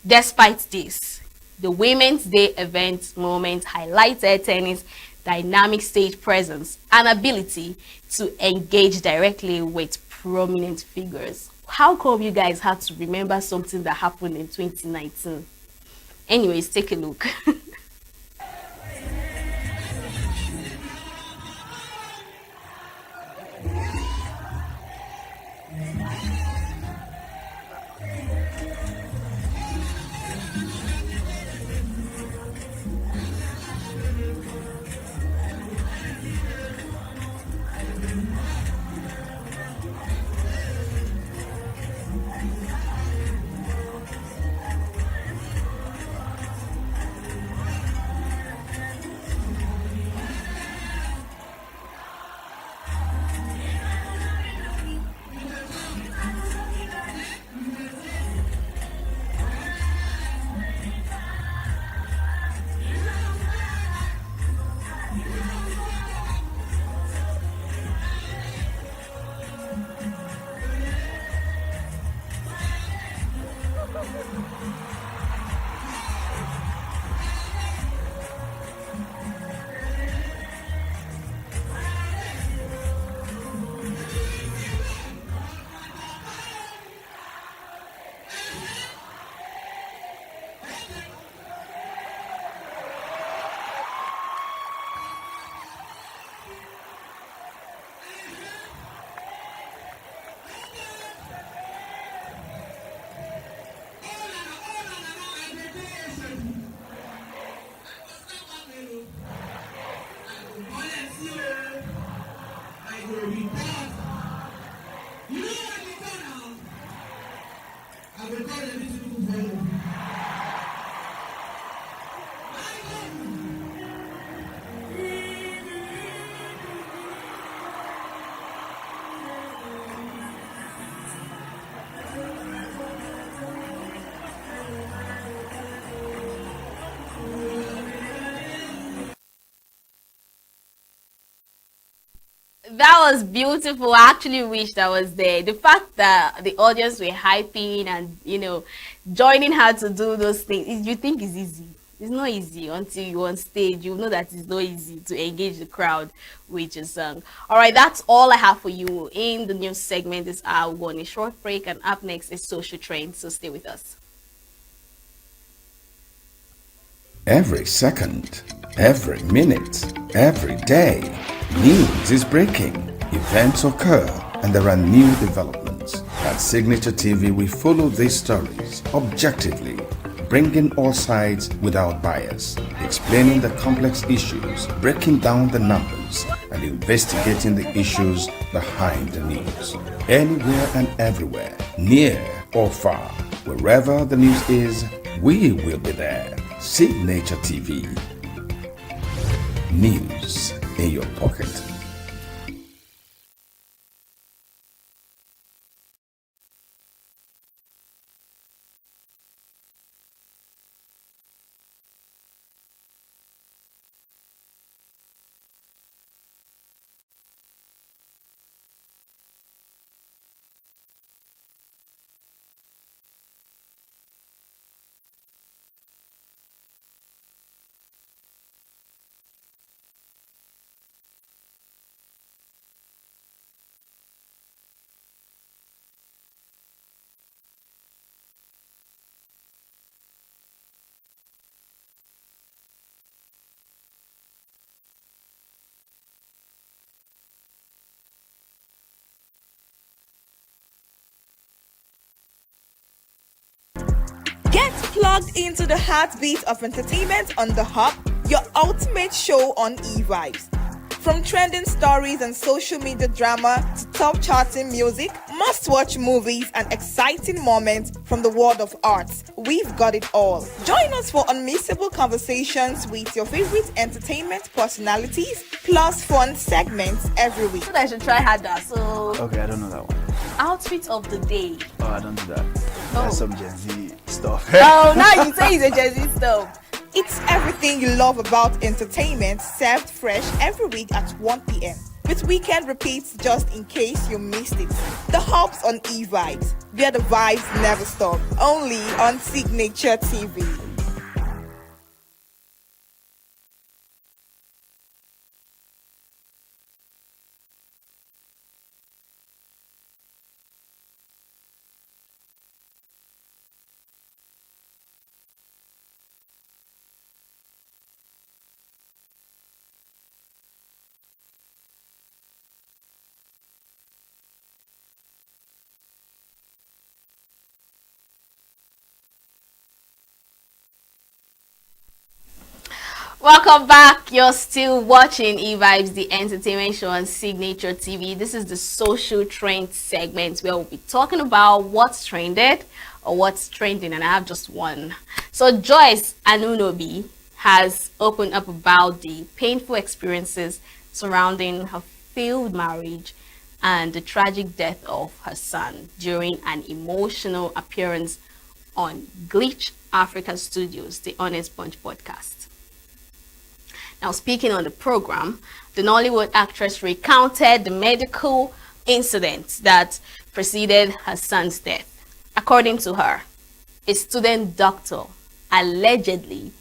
Despite this, the Women's Day event moment highlighted Tenny's dynamic stage presence and ability to engage directly with prominent figures. How come you guys had to remember something that happened in 2019? Anyways, take a look. That was beautiful. I actually wish I was there. The fact that the audience were hyping and, joining her to do those things, you think is easy. It's not easy until you're on stage. You know that it's not easy to engage the crowd with your song. All right, that's all I have for you in the news segment this hour. We're going on a short break, and up next is Social Trend, so stay with us. Every second, every minute, every day, news is breaking, events occur, and there are new developments. At Signature TV, we follow these stories objectively, bringing all sides without bias, explaining the complex issues, breaking down the numbers, and investigating the issues behind the news. Anywhere and everywhere, near or far, wherever the news is, we will be there. Signature TV. News in your pocket. Get plugged into the heartbeat of entertainment on The Hub, your ultimate show on eVibes. From trending stories and social media drama to top charting music, must-watch movies and exciting moments from the world of arts, we've got it all. Join us for unmissable conversations with your favorite entertainment personalities, plus fun segments every week. I should try harder. So, okay, I don't know that one. Outfit of the day. Oh, I don't do that. That's some Gen Z stuff. Oh, now you say it's a Gen Z stuff. It's everything you love about entertainment, served fresh every week at 1 p.m. with weekend repeats just in case you missed it. The Hub's on eVibes, where the vibes never stop. Only on Signature TV. Welcome back. You're still watching eVibes, the entertainment show on Signature TV. This is the social trend segment where we'll be talking about what's trended or what's trending, and I have just one. So Joyce Anunobi has opened up about the painful experiences surrounding her failed marriage and the tragic death of her son during an emotional appearance on Glitch Africa Studios, the Honest Bunch podcast. Now, speaking on the program, the Nollywood actress recounted the medical incident that preceded her son's death. According to her, a student doctor allegedly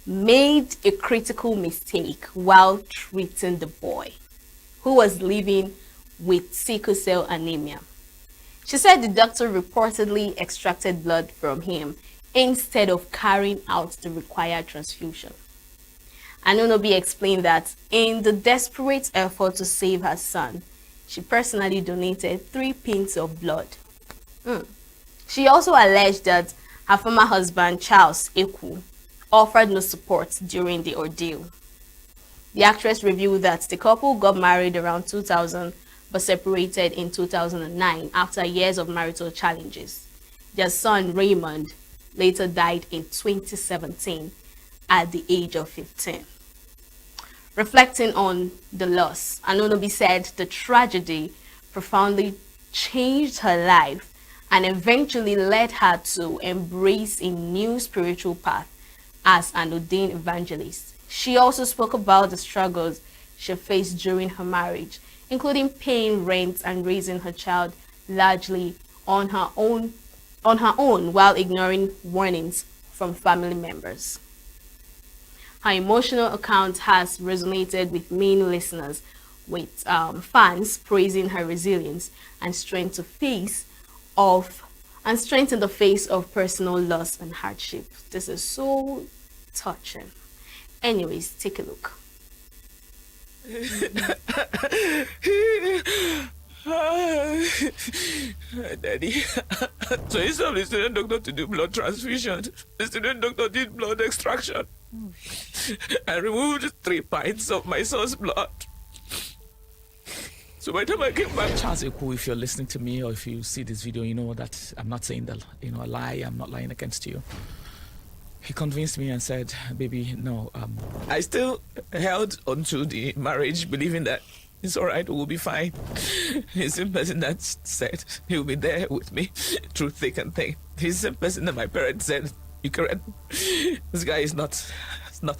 made a critical mistake while treating the boy, who was living with sickle cell anemia. She said the doctor reportedly extracted blood from him instead of carrying out the required transfusion. Anunobi explained that in the desperate effort to save her son, she personally donated 3 pints of blood. She also alleged that her former husband, Charles Eku, offered no support during the ordeal. The actress revealed that the couple got married around 2000 but separated in 2009 after years of marital challenges. Their son, Raymond, later died in 2017 at the age of 15. Reflecting on the loss, Anunobi said the tragedy profoundly changed her life and eventually led her to embrace a new spiritual path as an ordained evangelist. She also spoke about the struggles she faced during her marriage, including paying rent and raising her child largely on her own while ignoring warnings from family members. Her emotional account has resonated with many listeners, with fans praising her resilience and strength in the face of personal loss and hardship. This is so touching. Anyways, take a look. Daddy, so instead of the student doctor to do blood transfusion, the student doctor did blood extraction. I removed 3 pints of my son's blood. So by the time I came back, Charles Eku, if you're listening to me or if you see this video, you know that I'm not saying that, a lie. I'm not lying against you. He convinced me and said, baby, no. I still held onto the marriage, believing that it's all right, we'll be fine. He's the person that said he'll be there with me through thick and thin. He's the person that my parents said, you correct. This guy is not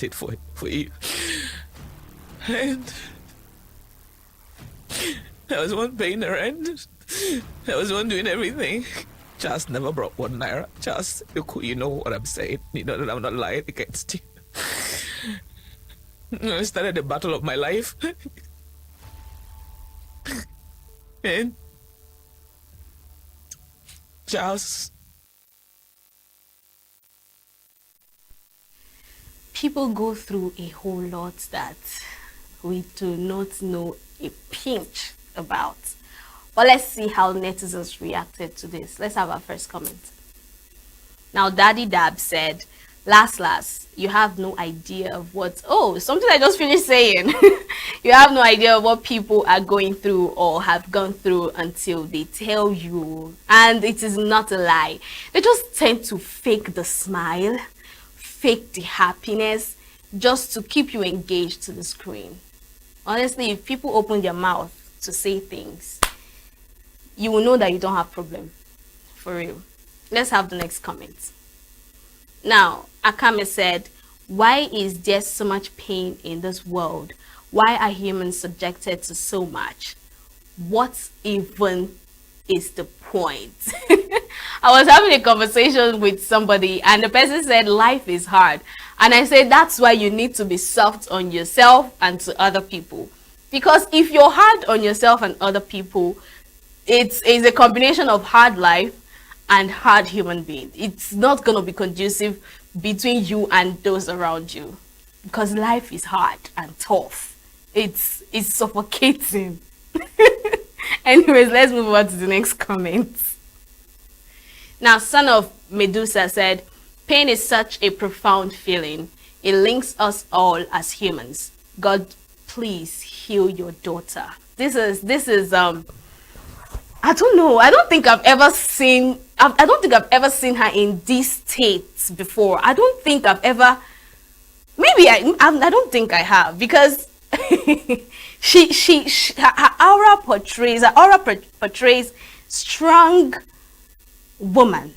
it for you. And I was one paying the rent. I was one doing everything. Just never brought 1 naira. Just, you know what I'm saying. You know that I'm not lying against you. I started the battle of my life. And Charles. People go through a whole lot that we do not know a pinch about. But let's see how netizens reacted to this. Let's have our first comment. Now, Daddy Dab said, last, you have no idea of what... Oh, something I just finished saying. You have no idea of what people are going through or have gone through until they tell you. And it is not a lie. They just tend to fake the smile, fake the happiness, just to keep you engaged to the screen. Honestly, if people open their mouth to say things, you will know that you don't have problem. For real. Let's have the next comment. Now, Akame said, why is there so much pain in this world? Why are humans subjected to so much? What even is the point? I was having a conversation with somebody and the person said life is hard. And I said that's why you need to be soft on yourself and to other people. Because if you're hard on yourself and other people, it's a combination of hard life and hard human being. It's not going to be conducive between you and those around you. Because life is hard and tough. It's suffocating. Anyways, let's move on to the next comment. Now, Son of Medusa said, pain is such a profound feeling. It links us all as humans. God, please heal your daughter. This is I don't know. I don't think I've ever seen her in this state before. I don't think I've ever. Maybe I don't think I have, because her aura portrays strong woman,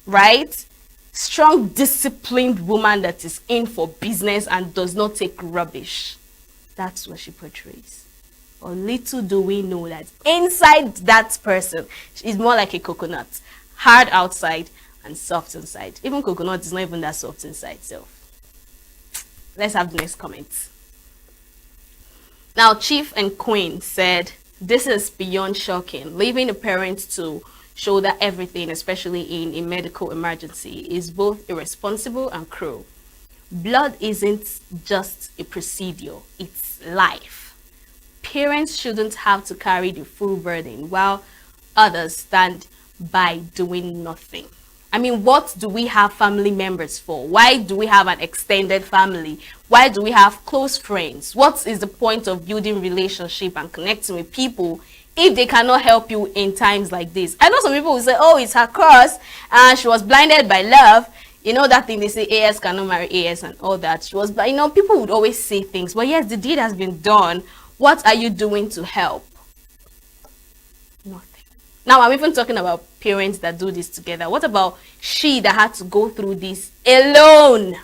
right? Strong, disciplined woman that is in for business and does not take rubbish. That's what she portrays. Or little do we know that inside that person is more like a coconut, hard outside and soft inside. Even coconut is not even that soft inside. So let's have the next comment. Now, Chief and Queen said, this is beyond shocking. Leaving a parent to shoulder everything, especially in a medical emergency, is both irresponsible and cruel. Blood isn't just a procedure, it's life. Parents shouldn't have to carry the full burden while others stand by doing nothing. I mean, what do we have family members for? Why do we have an extended family? Why do we have close friends? What is the point of building relationship and connecting with people if they cannot help you in times like this? I know some people will say, oh, it's her curse and she was blinded by love. You know that thing they say, AS cannot marry AS and all that. She was, but you know, people would always say things, but yes, the deed has been done. What are you doing to help? Nothing. Now, I'm even talking about parents that do this together. What about she that had to go through this alone?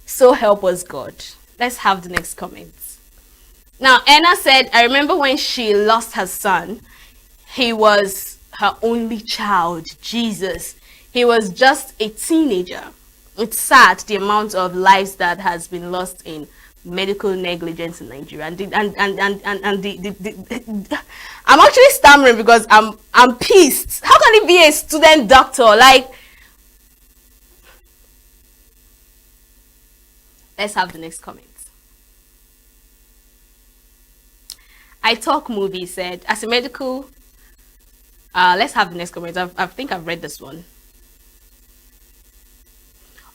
So help us God. Let's have the next comment. Now, Anna said, I remember when she lost her son. He was her only child, Jesus. He was just a teenager. It's sad the amount of lives that has been lost in medical negligence in Nigeria. I'm actually stammering because I'm pissed. How can it be a student doctor? Like, let's have the next comment. I Talk Movie said, as a medical, let's have the next comment. I think I've read this one.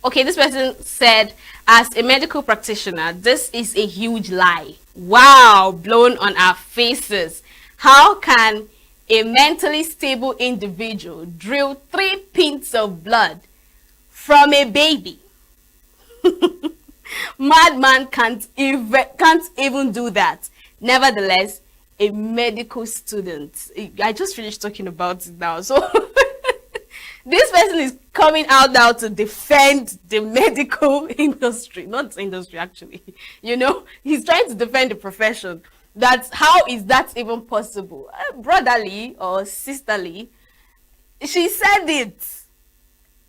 Okay, this person said, as a medical practitioner, this is a huge lie. Wow, blown on our faces. How can a mentally stable individual drill 3 pints of blood from a baby? Madman can't even do that. Nevertheless, a medical student. I just finished talking about it now. So this person is coming out now to defend the medical industry. Not industry, actually. You know, he's trying to defend the profession. How is that even possible? Brotherly or sisterly, she said it.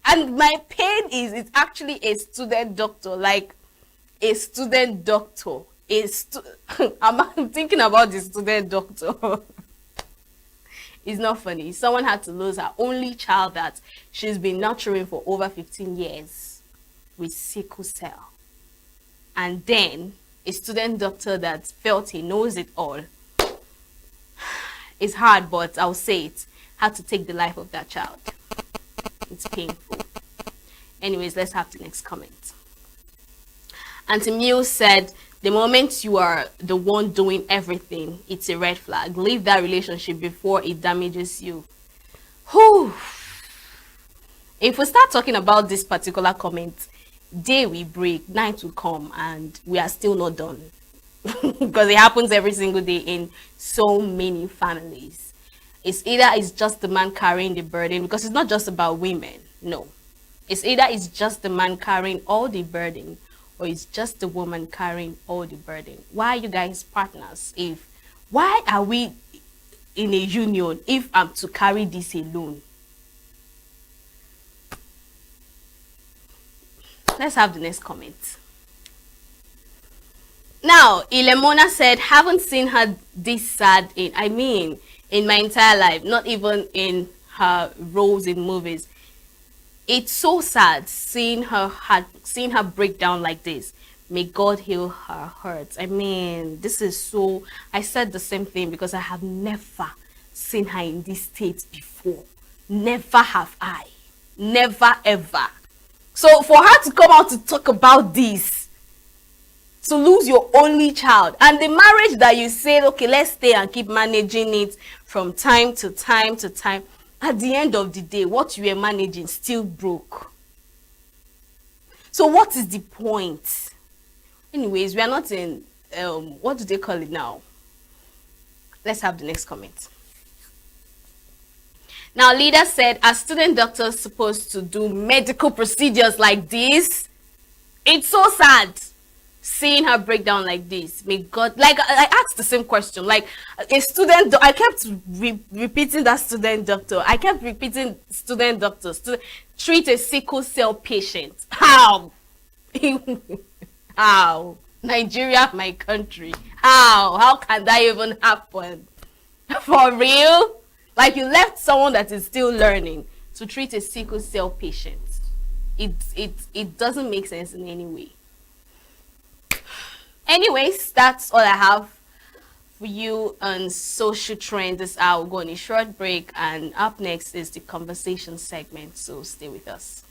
And my pain is, it's actually a student doctor. Like, a student doctor. I'm thinking about the student doctor. It's not funny. Someone had to lose her only child that she's been nurturing for over 15 years with sickle cell. And then a student doctor that felt he knows it all. It's hard, but I'll say it. Had to take the life of that child. It's painful. Anyways, let's have the next comment. Auntie Mew said, the moment you are the one doing everything, it's a red flag. Leave that relationship before it damages you. Whew. If we start talking about this particular comment, day we break, night will come, and we are still not done. Because it happens every single day in so many families. It's either it's just the man carrying the burden, because it's not just about women. No. It's either it's just the man carrying all the burden, or it's just the woman carrying all the burden. Why are you guys partners? Why are we in a union if I'm to carry this alone? Let's have the next comment. Now, Ilemona said, haven't seen her this sad in my entire life, not even in her roles in movies. It's so sad seeing her break down like this. May God heal her hurts. This is so... I said the same thing because I have never seen her in this state before. Never have I. Never ever. So for her to come out to talk about this, to lose your only child, and the marriage that you said, okay, let's stay and keep managing it from time to time to time, at the end of the day, what you were managing still broke. So what is the point? Anyways, we are not in, what do they call it now? Let's have the next comment. Now, leader said, are student doctors supposed to do medical procedures like this? It's so sad seeing her break down like this. May God, like I asked the same question, like a student, I kept repeating that student doctor. I kept repeating student doctor, treat a sickle cell patient. How? How? Nigeria, my country. How can that even happen? For real? Like you left someone that is still learning to treat a sickle cell patient. It doesn't make sense in any way. Anyways, that's all I have for you on social trends this hour. We'll go on a short break, and up next is the conversation segment, so stay with us.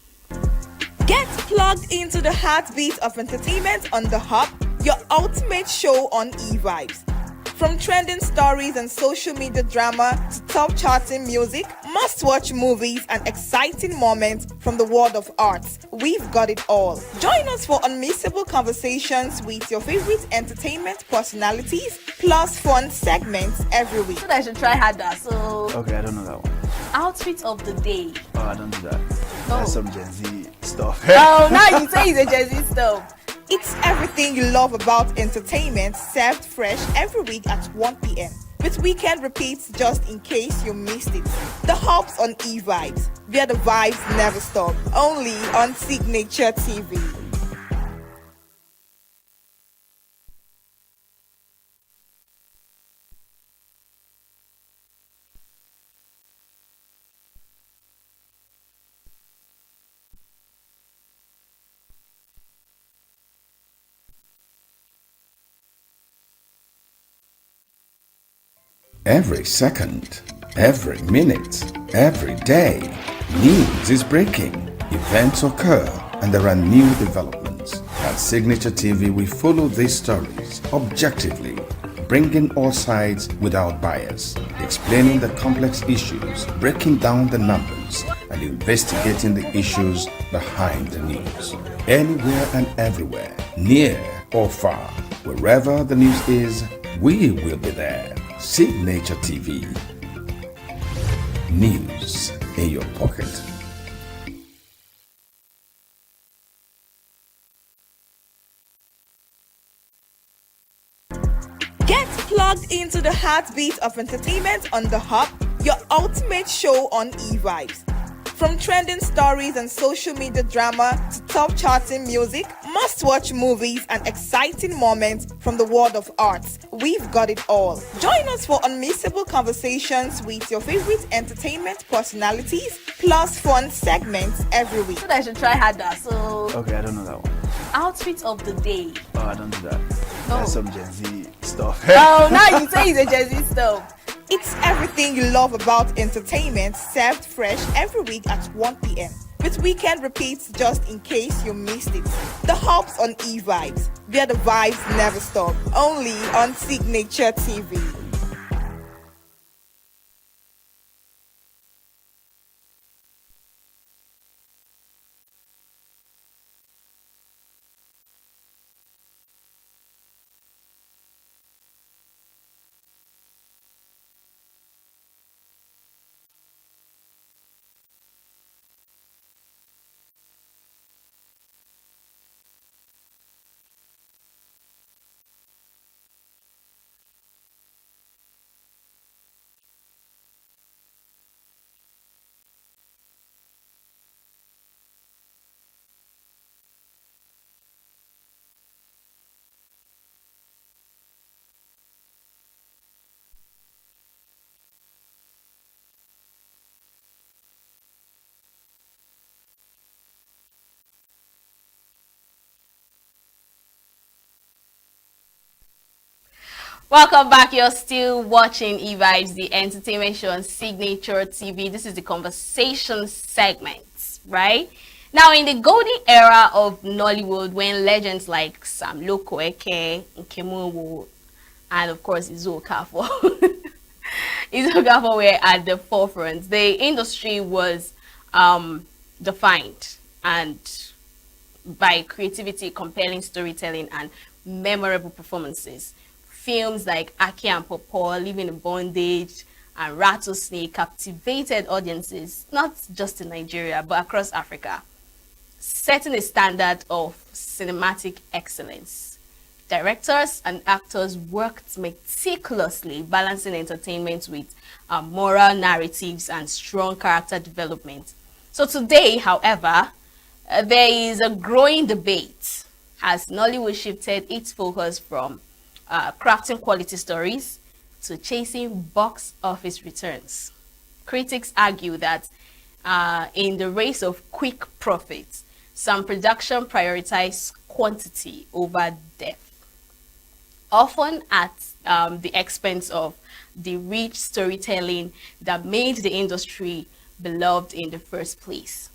Get plugged into the heartbeat of entertainment on The Hub, your ultimate show on eVibes. From trending stories and social media drama to top charting music, must-watch movies and exciting moments from the world of arts, we've got it all. Join us for unmissable conversations with your favorite entertainment personalities, plus fun segments every week. So I should try harder. So Okay, I don't know that one. Outfit of the day. Oh, I don't do that. Oh. That's some Gen Z stuff. Oh, now you say it's a Gen Z stuff. It's everything you love about entertainment served fresh every week at 1 p.m. with weekend repeats just in case you missed it. The Hops on E-Vibes, where the vibes never stop. Only on Signature TV. Every second, every minute, every day, news is breaking, events occur, and there are new developments. At Signature TV, we follow these stories objectively, bringing all sides without bias, explaining the complex issues, breaking down the numbers, and investigating the issues behind the news. Anywhere and everywhere, near or far, wherever the news is, we will be there. Signature TV. News in your pocket. Get plugged into the heartbeat of entertainment on The Hub, your ultimate show on E-Vibes. From trending stories and social media drama to top charting music, must-watch movies and exciting moments from the world of arts, we've got it all. Join us for unmissable conversations with your favorite entertainment personalities, plus fun segments every week. I should try harder. So, Okay, I don't know that one. outfit of the day. Oh, I don't do that. That's some Gen Z stuff. Oh, now you say it's a Gen Z stuff. It's everything you love about entertainment served fresh every week at 1 p.m. with weekend repeats just in case you missed it. The Hops on E-Vibes, where the vibes never stop. Only on Signature TV. Welcome back. You're still watching E-Vibes, the entertainment show on Signature TV. This is the conversation segment, right? Now, in the golden era of Nollywood, when legends like Sam Lokoeke, Nkemuwo, and of course Izu Okafor, Izu Okafor were at the forefront, the industry was defined and by creativity, compelling storytelling, and memorable performances. Films like Aki and Popo, Living in Bondage, and Rattlesnake captivated audiences, not just in Nigeria, but across Africa, setting a standard of cinematic excellence. Directors and actors worked meticulously, balancing entertainment with moral narratives and strong character development. So today, however, there is a growing debate as Nollywood shifted its focus from crafting quality stories to chasing box office returns. Critics argue that in the race of quick profits, some production prioritize quantity over depth, often at the expense of the rich storytelling that made the industry beloved in the first place.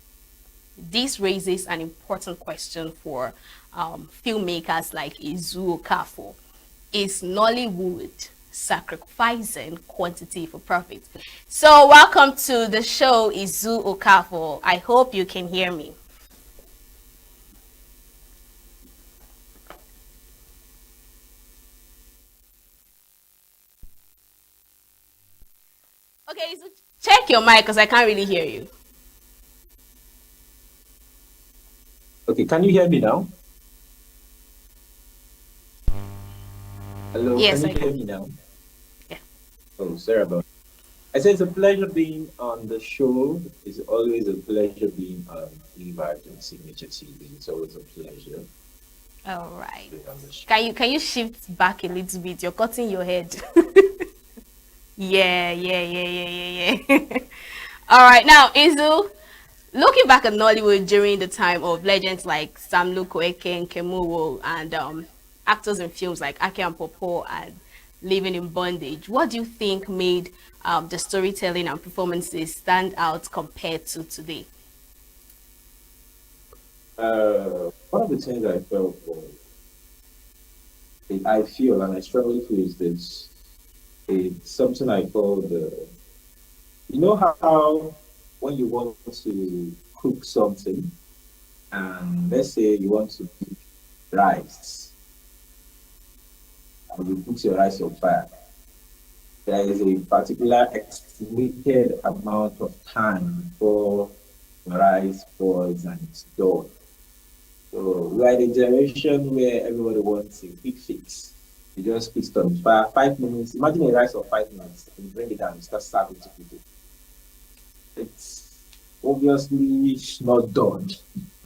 This raises an important question for filmmakers like Izu Okafor. Is Nollywood sacrificing quantity for profit? So welcome to the show, Izu Okafor. I hope you can hear me. Okay, so check your mic because I can't really hear you. Okay, can you hear me now? Hello, Yes, can I you hear can. me now? Yeah. Oh, sorry about I say it's a pleasure being on the show. It's always a pleasure being on eVibes and Signature TV. It's always a pleasure All right. being on the show. Can you shift back a little bit? You're cutting your head. Yeah. All right, now Izu, looking back at Nollywood during the time of legends like Sam Lukweke and Kemuwo and actors in films like Ake and Popo and Living in Bondage, what do you think made the storytelling and performances stand out compared to today? One of the things I felt was, I feel and I strongly feel is this. It's something I call the, you know how when you want to cook something and let's say you want to cook rice and you put your rice on fire, there is a particular estimated amount of time before the rice boils and it's done. So we are in a generation where everybody wants a quick fix. You just put it on fire, 5 minutes. Imagine a rice of 5 minutes. And you bring it down and start serving to people. It's obviously not done,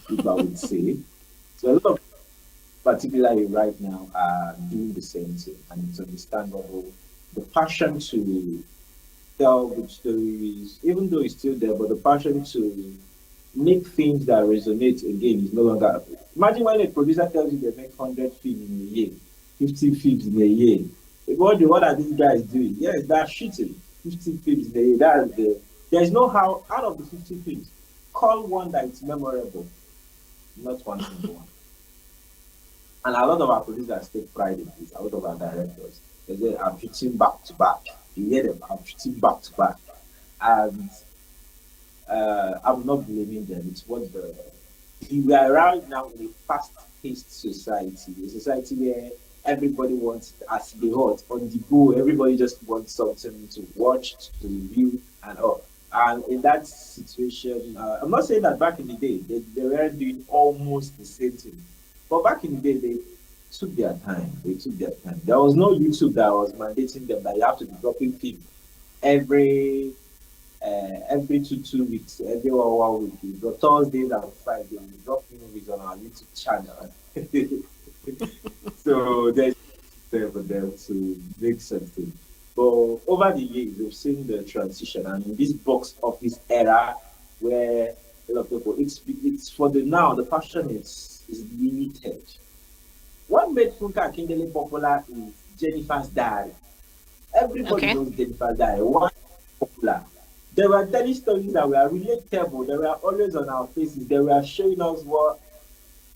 if I would say. So a lot of particularly right now are doing the same thing, and it's understandable. The passion to tell good stories, even though it's still there, but the passion to make things that resonate again is no longer. Imagine when a producer tells you they make 100 films in a year, 50 films in a year. You wonder what are these guys doing? Yes, they're shooting 50 films in a year. There's no how out of the 50 films, call one that is memorable, not one single one. And a lot of our producers take pride in this, a lot of our directors. They say, I'm shooting back to back. You hear them, I'm shooting back to back. And I'm not blaming them. It's what we are right now in a fast-paced society, a society where everybody wants as they hot on the go. Everybody just wants something to watch, to review, and all. And in that situation, I'm not saying that back in the day they were doing almost the same thing, but back in the day they took their time. They took their time. There was no YouTube that was mandating them that you have to be dropping film every every 2 weeks, every 1 week. We got Thursdays and Fridays. We drop movies on our YouTube channel. So there's there for them to make something. But over the years, we've seen the transition, and in this box office era, where a lot of people, it's for the now. The passion is limited. What made Funka Akindele popular is Jennifer's Diary. Everybody Okay. knows Jennifer's Diary. Why popular? They were telling stories that were relatable. They were always on our faces. They were showing us what,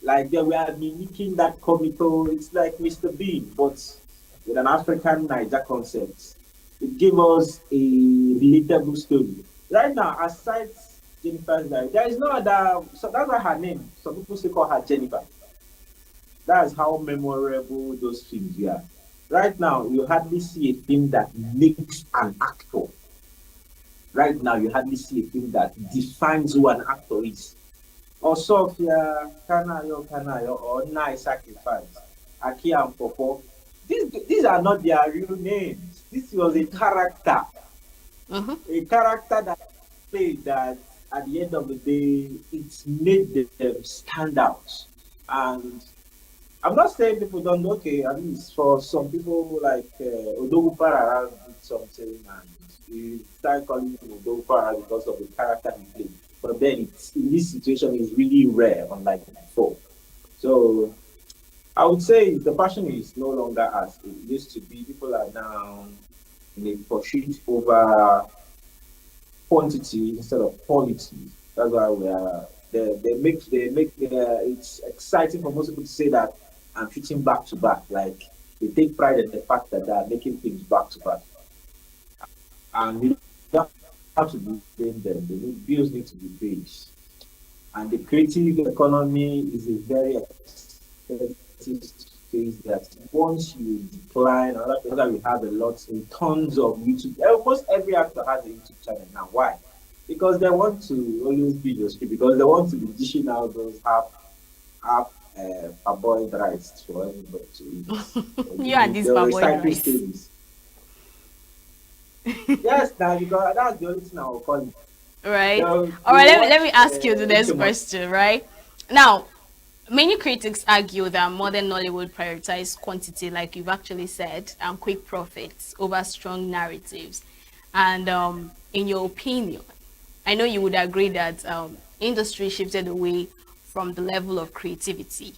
like they were mimicking that comical. It's like Mr. Bean, but with an African Niger concept. It gave us a relatable story. Right now, aside Jennifer's Diary, there is no other. So that's why her name. Some people still call her Jennifer. That's how memorable those films were. Right now, you hardly see a film that makes an actor. Right now, you hardly see a film that defines who an actor is. Or Sophia, Kanayo, or Nice Sacrifice, Aki and Popo. These are not their real names. This was a character. A character that played that at the end of the day, it made them stand out. And I'm not saying people don't know, okay, at least for some people like Odogu Parara did something and we start calling him Odogu Parara because of the character he played. But then it's, in this situation is really rare, unlike before. So I would say the passion is no longer as it used to be. People are now in a pursuit over quantity instead of quality. That's why we are. They make it's exciting for most people to say that I'm shooting back to back. Like they take pride in the fact that they are making things back to back, and you don't have to blame them. The bills need to be paid, and the creative economy is a very expensive space that once you decline, another we have a lot in tons of YouTube. Almost every actor has a YouTube channel now. Why? Because they want to always be your script, because they want to be dishing out those half parboiled rice for everybody to eat. You and this The parboiled recycle rice. stories. Yes, now because that's the only thing I will call it. Right. So, All right. you Let me watch ask you the next Ikemot. question. Right now, many critics argue that modern Nollywood prioritizes quantity, like you've actually said, and quick profits over strong narratives. And in your opinion, I know you would agree that industry shifted away from the level of creativity.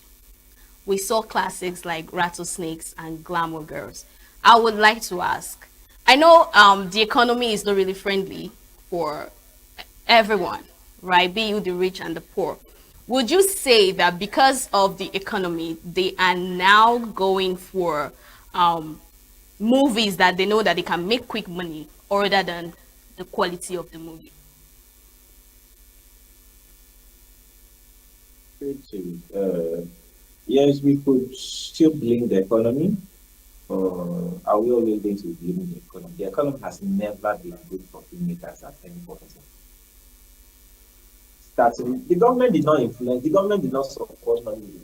We saw classics like Rattlesnakes and Glamour Girls. I would like to ask, I know the economy is not really friendly for everyone, right? Be you the rich and the poor. Would you say that because of the economy, they are now going for movies that they know that they can make quick money rather than the quality of the movie? Yes, we could still blame the economy. Are we always going to blame the economy? The economy has never been good for filmmakers at any point. Starting, the government did not influence, the government did not support Nollywood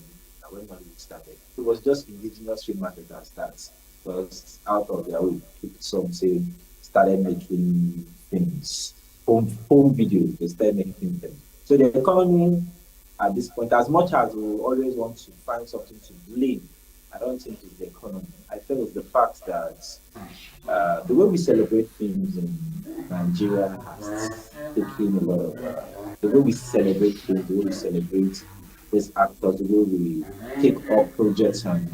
when Nollywood started. It was just indigenous filmmakers that was out of their way. Some say started making things, home videos, they started making them. So the economy at this point, as much as we always want to find something to blame, I don't think it's the economy. I feel it's the fact that the way we celebrate films in Nigeria has taken a lot of the way we celebrate films, the way we celebrate these actors, the way we take up projects and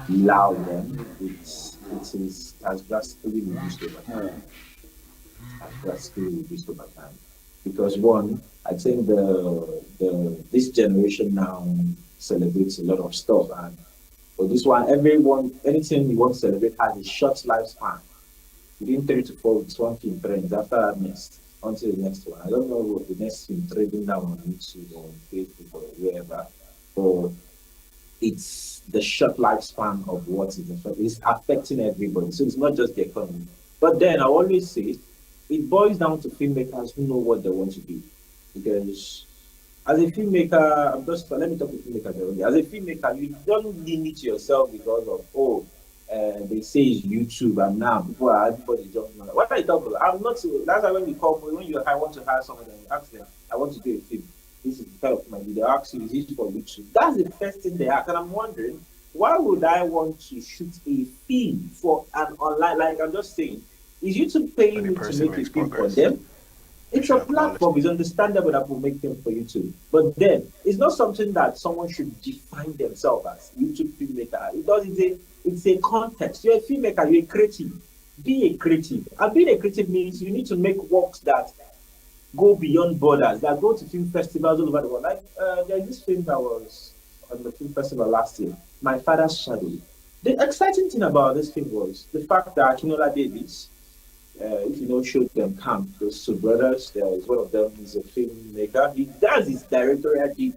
allow them, has drastically reduced over time. Has drastically reduced over time. Because one, I think this generation now celebrates a lot of stuff, and for this one, anything you want to celebrate has a short lifespan. Within 3 to 4 weeks, one film trends. After that, next until the next one. I don't know what the next film trending now on YouTube or on Facebook or wherever, but it's the short lifespan of what is in front. It's affecting everybody. So it's not just the economy. But then I always say it boils down to filmmakers who know what they want to do. Because as a filmmaker, let me talk to filmmakers already. As a filmmaker, you don't limit yourself because of they say it's YouTube and now everybody jumping on it. What I talk about, I'm not so that's why when you call me, when I want to hire someone and you ask them, I want to do a film. This is the kind of money they ask you, is it for YouTube? That's the first thing they ask. And I'm wondering, why would I want to shoot a film for an online, like I'm just saying, is YouTube paying me to make a film for them? It's a platform. It's understandable that will make them for YouTube. But then it's not something that someone should define themselves as YouTube filmmaker. It's a context. You're a filmmaker, you're a creative. Be a creative. And being a creative means you need to make works that go beyond borders, that go to film festivals all over the world. Like there's this film that was on the film festival last year, My Father's Shadow. The exciting thing about this film was the fact that Kinola Davis, if you know, showed them camp, those two brothers, there is one of them is a filmmaker. He does his directorial debut,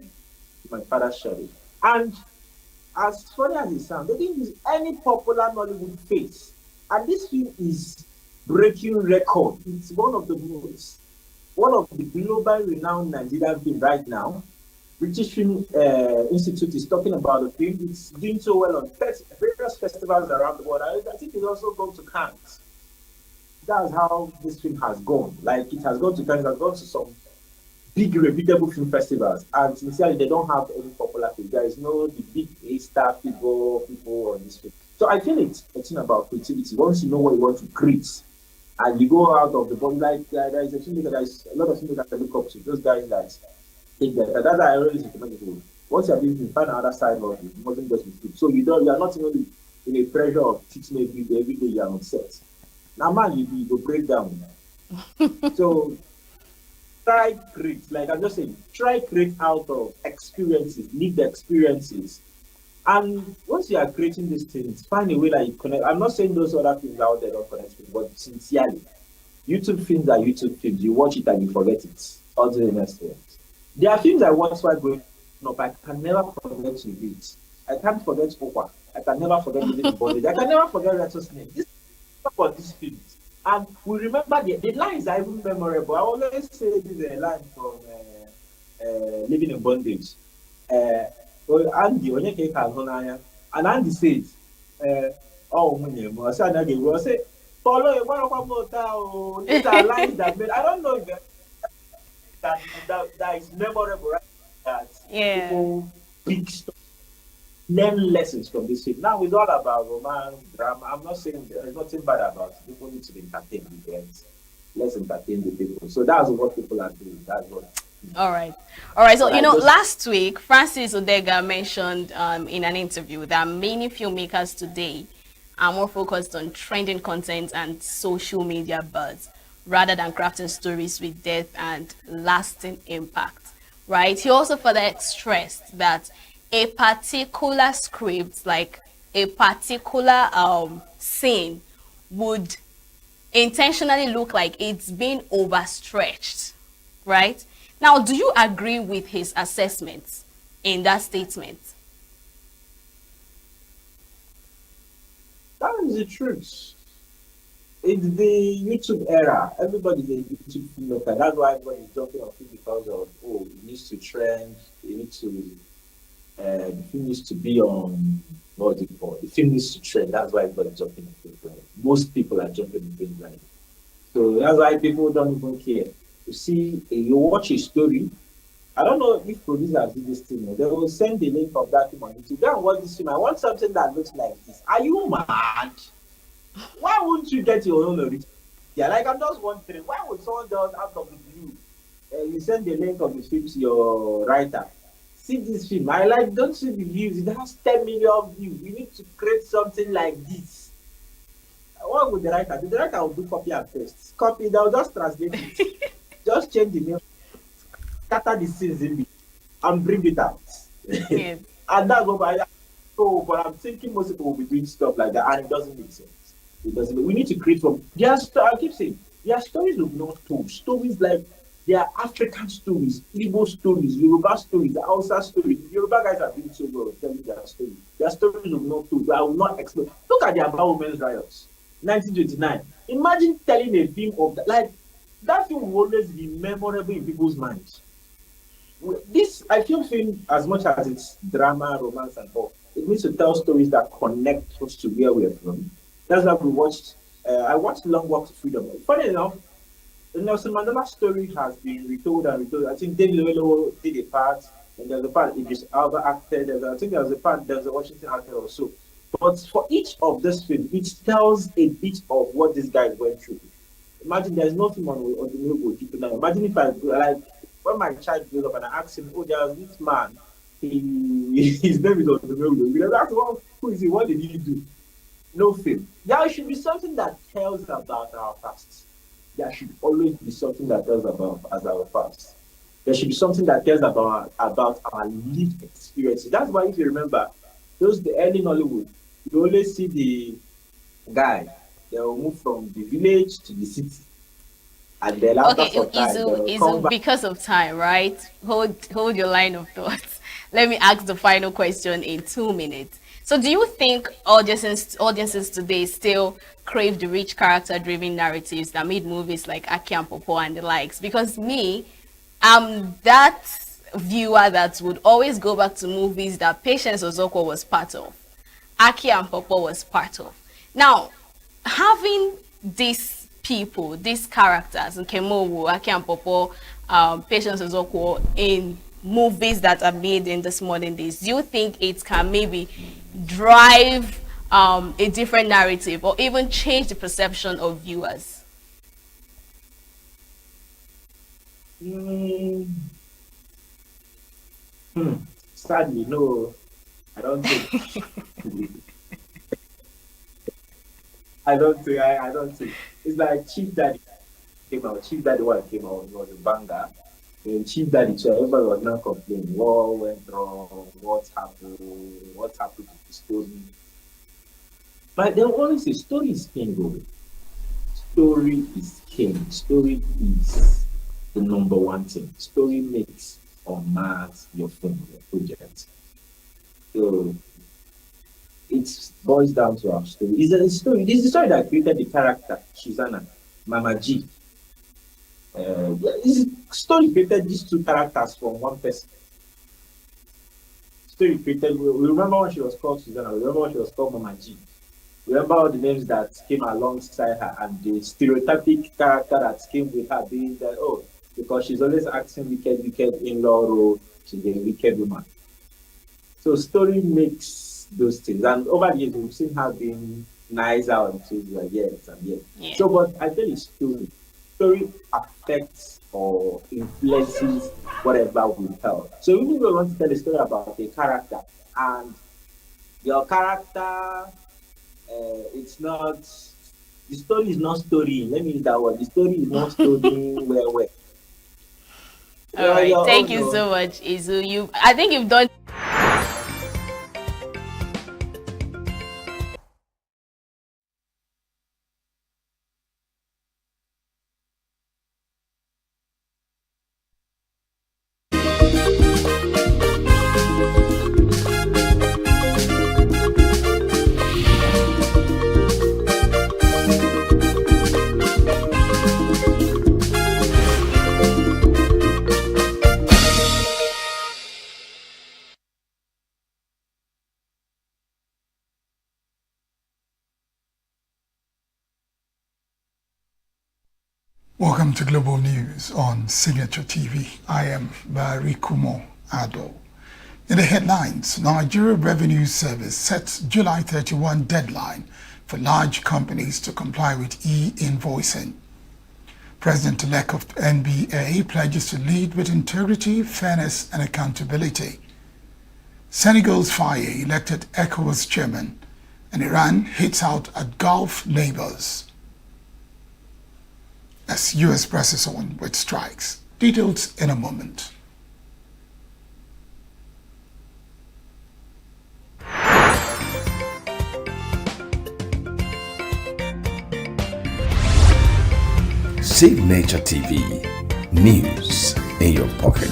My Father's Shadow. And as funny as it sounds, they didn't use any popular Nollywood face. And this film is breaking record. It's one of the global renowned Nigerian film right now. British Film Institute is talking about the film. It's doing so well on various festivals around the world. I think it's also gone to Cannes. That's how this film has gone. Like, it has gone to Cannes, it has gone to some big reputable film festivals, and sincerely they don't have any popular film. There is no the big A-star people on this film. So I feel it's a thing about creativity. Once you know what you want to create and you go out of the box, like there is a filmmaker, there's a lot of filmmakers that I look up to, those guys that think that that's why I always recommend people. Once you are doing, find another side of it. It wasn't just with food. So you are not even in a pressure of teaching every day you are on set. Now man, you go break down. So try create, like I'm just saying, try create out of experiences, live the experiences. And once you are creating these things, find a way that you connect. I'm not saying those other things out there don't connect with, but sincerely, YouTube films are YouTube films. You watch it and you forget it. Until the next one. There are films I watched while growing up. I can never forget to read. I can't forget Okwa. I can never forget Living in Bondage. I can never forget Rattlesnake. This is about these films. And we remember the lines are even memorable. I always say this line from Living in Bondage. Well, Andy, onye ka ị ka hụ n'anya. And Andy said, oh, nwunye m, ọ sị anaghị ewu. Ọ sị, follow you, these are lines that made, I don't know if that is memorable, right? That people pick stuff, learn lessons from this film. Now it's all about romance, drama. I'm not saying there's nothing bad about it. People need to be entertained. Let's entertain the people. So that's what people are doing. That's what. All right. So, last week, Francis Odega mentioned in an interview that many filmmakers today are more focused on trending content and social media buzz rather than crafting stories with depth and lasting impact, right? He also further stressed that a particular script, like a particular scene, would intentionally look like it's been overstretched, right? Now, do you agree with his assessments in that statement? That is the truth. It's the YouTube era. Everybody's a YouTube filmmaker. That's why everybody's jumping on it because of, it needs to trend. The film needs to be on, what's it called? The film needs to trend. That's why everybody's jumping on it. Right? Most people are jumping on it. Right? So that's why people don't even care. You see, you watch a story. I don't know if producers do this thing. They will send the link of that film on YouTube. Go and watch this film. I want something that looks like this. Are you mad? Why wouldn't you get your own original? Yeah, like I'm just wondering, why would someone just out of the blue, you send the link of the film to your writer? See this film. Don't see the views. It has 10 million views. You need to create something like this. What would the writer do? The writer will do copy and paste. Copy, they'll just translate it. Just change the name, scatter the scenes in and bring it out. Yeah. And that's what but I'm thinking most people will be doing stuff like that, and it doesn't make sense. We need to create from. I keep saying, there are stories of not told. Stories like there are African stories, Igbo stories, Yoruba stories, Hausa stories. Yoruba guys are doing so well telling their stories. There are stories of not told. I will not explain. Look at the Aba Women's Riots, 1929. Imagine telling a film of that. That film will always be memorable in people's minds. I feel film, as much as it's drama, romance, and all, it needs to tell stories that connect us to where we're from. That's why we watched. I watched Long Walk to Freedom. Funny enough, the Nelson Mandela story has been retold and retold. I think David Oyelowo did a part, and there's a part Idris Elba acted. I think there was a Washington actor also. But for each of these films, it tells a bit of what this guy went through. Imagine there's nothing on the ENUGU now. Imagine if when my child grows up and I ask him, there's this man, his name is on the ENUGU. Because that's who is he? What did he do? No film. There should be something that tells about our past. There should always be something that tells about our past. There should be something that tells about our lived experiences. That's why, if you remember, the early Nollywood, you always see the guy. They will move from the village to the city. And then Izu, because of time, right? Hold your line of thoughts. Let me ask the final question in 2 minutes. So do you think audiences today still crave the rich character-driven narratives that made movies like Aki and Popo and the likes? Because me, I'm that viewer that would always go back to movies that Patience Ozokwo was part of, Aki and Popo was part of. Now, having these people, these characters, Nkemowo, Aki and Popo, Patience Ozokwo, in movies that are made in this modern days, do you think it can maybe drive a different narrative or even change the perception of viewers? Sadly, no, I don't think. I don't think. It's like Chief Daddy came out. Chief Daddy one came out, was a banger. And Chief Daddy, so everybody was now complaining. What went wrong? What happened to the story? But they always say story is king, bro. Story is king. Story is the number one thing. Story makes or mars your film, your project. So it boils down to our story. It's a story. This is the story that created the character, Susanna, Mama G. This story created these two characters from one person. story created. We remember when she was called Susanna. We remember when she was called Mama G. Remember all the names that came alongside her and the stereotypic character that came with her being that, oh, because she's always acting wicked in-law role, she's a wicked woman. So story makes those things. And over the years, we've seen her being nicer and yes and yes. Yeah. So, but I tell you, story affects or influences whatever we tell. So even if we want to tell a story about a character and your character, it's not, the story is not story. Let me use that word. The story is not story well. All right, thank you so much, Izu. I think you've done. Welcome to Global News on Signature TV. I am Barikumo Ado. In the headlines, Nigeria Revenue Service sets July 31 deadline for large companies to comply with e-invoicing. President-elect of NBA pledges to lead with integrity, fairness and accountability. Senegal's Faye elected ECOWAS chairman, and Iran hits out at Gulf neighbors as U.S. presses on with strikes. Details in a moment. Signature TV, news in your pocket.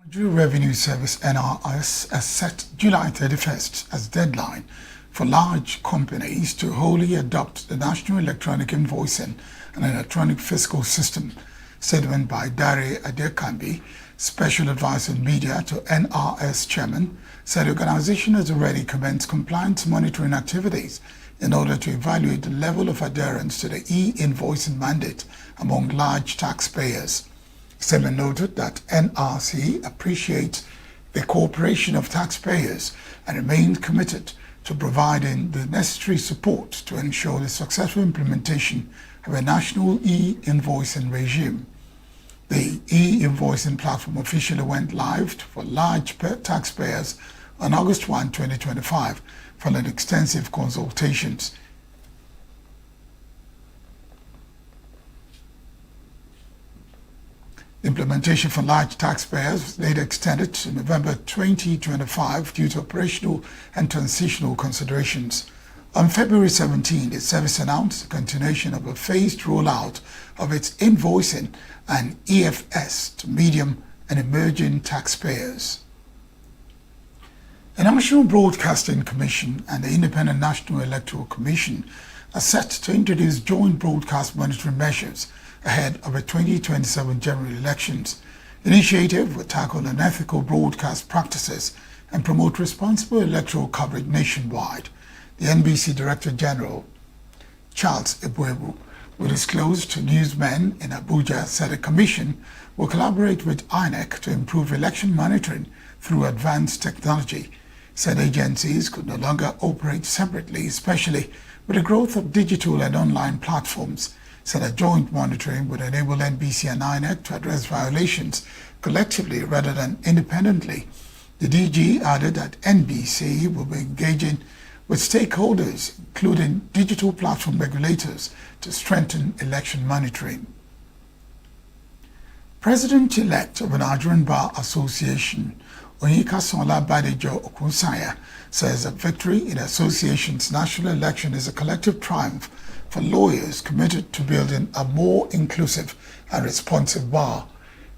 Nigeria Revenue Service (NRS) has set July 31st as deadline for large companies to wholly adopt the National Electronic Invoicing and Electronic Fiscal System. Statement by Dare Adekambi, Special Advisor in Media to NRS Chairman, said the organization has already commenced compliance monitoring activities in order to evaluate the level of adherence to the e-invoicing mandate among large taxpayers. Statement noted that NRC appreciates the cooperation of taxpayers and remains committed to providing the necessary support to ensure the successful implementation of a national e-invoicing regime. The e-invoicing platform officially went live for large taxpayers on August 1, 2025, following extensive consultations. Implementation for large taxpayers was later extended to November 2025 due to operational and transitional considerations. On February 17, the service announced the continuation of a phased rollout of its invoicing and EFS to medium and emerging taxpayers. The National Broadcasting Commission and the Independent National Electoral Commission are set to introduce joint broadcast monitoring measures ahead of the 2027 general elections. The initiative will tackle unethical broadcast practices and promote responsible electoral coverage nationwide. The NBC Director General, Charles Ebuebu, will disclose to newsmen in Abuja said the Commission will collaborate with INEC to improve election monitoring through advanced technology. Said agencies could no longer operate separately, especially with the growth of digital and online platforms. Said that joint monitoring would enable NBC and INEC to address violations collectively rather than independently. The DG added that NBC will be engaging with stakeholders, including digital platform regulators, to strengthen election monitoring. President-elect of the Nigerian Bar Association, Onyekasola Badejo Okunsanya, says that victory in the association's national election is a collective triumph for lawyers committed to building a more inclusive and responsive bar.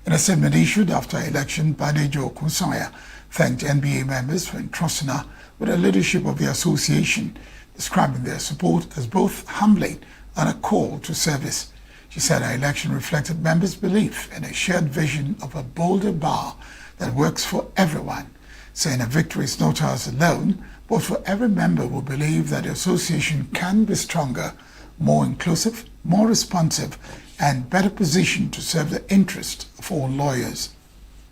In a statement issued after election, Badejo Okunsanya thanked NBA members for entrusting her with the leadership of the association, describing their support as both humbling and a call to service. She said her election reflected members' belief in a shared vision of a bolder bar that works for everyone, saying a victory is not ours alone, but for every member who believe that the association can be stronger, more inclusive, more responsive, and better positioned to serve the interest of all lawyers.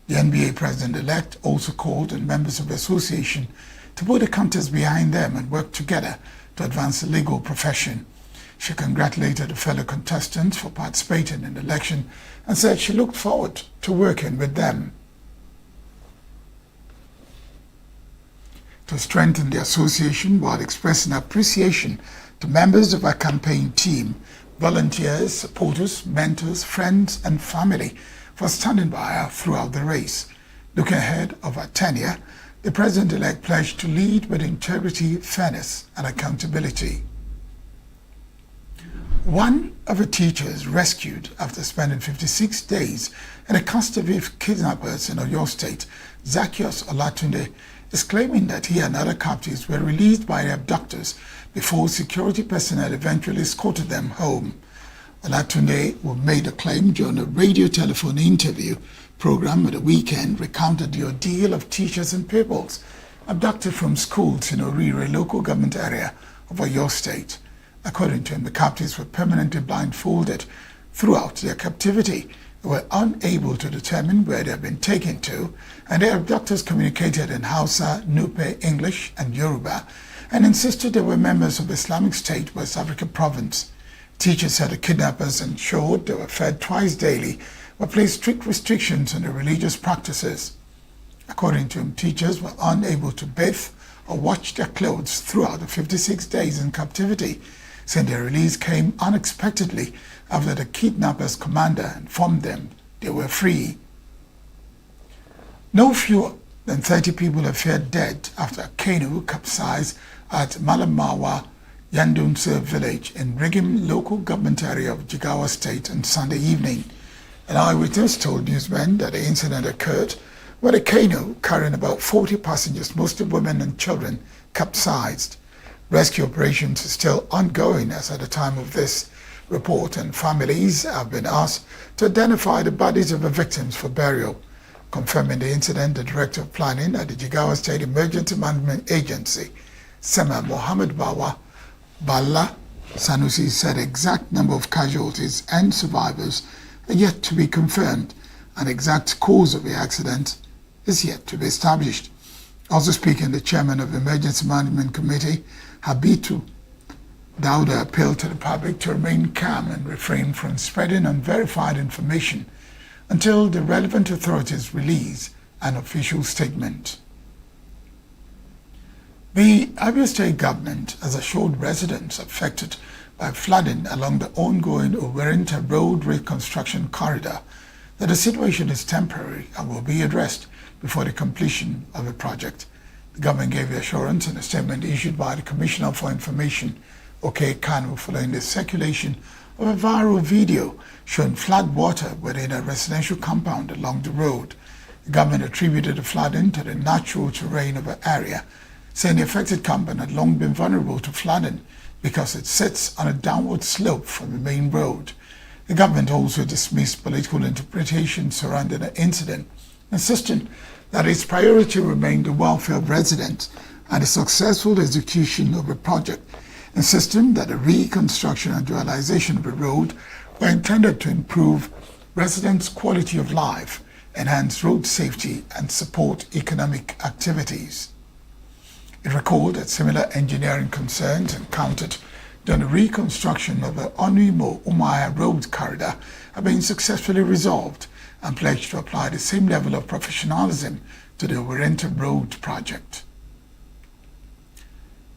The NBA president-elect also called on members of the association to put the contest behind them and work together to advance the legal profession. She congratulated the fellow contestants for participating in the election and said she looked forward to working with them. To strengthen the association while expressing appreciation to members of her campaign team, volunteers, supporters, mentors, friends, and family for standing by her throughout the race. Looking ahead of her tenure, the president-elect pledged to lead with integrity, fairness, and accountability. One of the teachers rescued after spending 56 days in a custody of kidnappers in Oyo State, Zacchaeus Olatunde, is claiming that he and other captives were released by the abductors before security personnel eventually escorted them home. Olatunde, who made the claim during a radio telephone interview program at the weekend, recounted the ordeal of teachers and pupils abducted from schools in Orire local government area of Oyo State. According to him, the captives were permanently blindfolded throughout their captivity. They were unable to determine where they had been taken to, and their abductors communicated in Hausa, Nupe, English, and Yoruba, and insisted they were members of Islamic State West Africa province. Teachers said the kidnappers ensured they were fed twice daily, but placed strict restrictions on their religious practices. According to him, teachers were unable to bathe or wash their clothes throughout the 56 days in captivity, saying their release came unexpectedly after the kidnappers' commander informed them they were free. No fewer than 30 people are feared dead after a canoe capsized at Malamawa, Yandunse village in Rigim local government area of Jigawa State on Sunday evening. An eyewitness told newsmen that the incident occurred when a canoe carrying about 40 passengers, mostly women and children, capsized. Rescue operations are still ongoing as at the time of this report, and families have been asked to identify the bodies of the victims for burial. Confirming the incident, the Director of Planning at the Jigawa State Emergency Management Agency, Sema Mohammed Bala Sanusi, said the exact number of casualties and survivors are yet to be confirmed, and exact cause of the accident is yet to be established. Also speaking, the chairman of the Emergency Management Committee, Habitu Dauda, appealed to the public to remain calm and refrain from spreading unverified information until the relevant authorities release an official statement. The Abia State government has assured residents affected by flooding along the ongoing Owerenta Road reconstruction corridor that the situation is temporary and will be addressed before the completion of the project. The government gave the assurance in a statement issued by the Commissioner for Information, OK Kanu, following the circulation of a viral video showing flood water within a residential compound along the road. The government attributed the flooding to the natural terrain of the area, saying the affected compound had long been vulnerable to flooding because it sits on a downward slope from the main road. The government also dismissed political interpretations surrounding the incident, insisting that its priority remained the welfare of residents and the successful execution of the project, insisting that the reconstruction and dualization of the road were intended to improve residents' quality of life, enhance road safety, and support economic activities. It recalled that similar engineering concerns encountered during the reconstruction of the Onuimo-Umuahia Road corridor have been successfully resolved, and pledged to apply the same level of professionalism to the Owerenta Road project.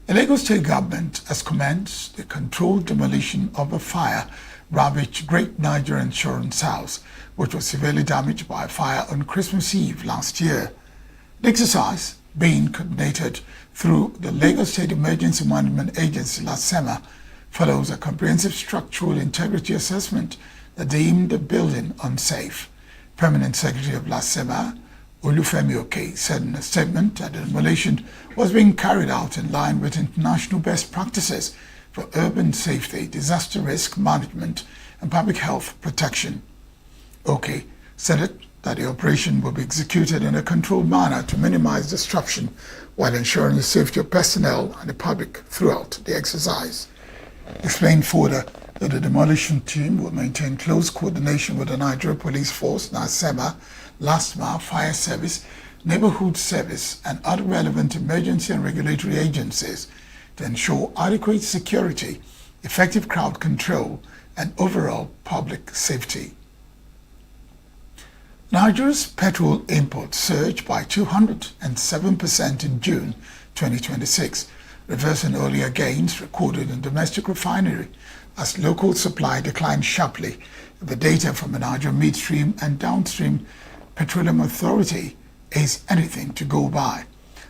The Lagos State government has commenced the controlled demolition of a fire ravaged Great Niger Insurance House, which was severely damaged by a fire on Christmas Eve last year. The exercise, being coordinated through the Lagos State Emergency Management Agency (LASEMA), follows a comprehensive structural integrity assessment that deemed the building unsafe. Permanent Secretary of LASEMA, Olufemi Oke, said in a statement that the demolition was being carried out in line with international best practices for Urban Safety, Disaster Risk Management and Public Health Protection. OK said that the operation will be executed in a controlled manner to minimize disruption while ensuring the safety of personnel and the public throughout the exercise. Explained further that the demolition team will maintain close coordination with the Nigeria Police Force, NASEMA, LASTMA, Fire Service, Neighborhood Service, and other relevant emergency and regulatory agencies to ensure adequate security, effective crowd control, and overall public safety. Nigeria's petrol imports surged by 207% in June 2026, reversing earlier gains recorded in domestic refinery as local supply declined sharply. The data from the Nigeria Midstream and Downstream Petroleum Authority is anything to go by.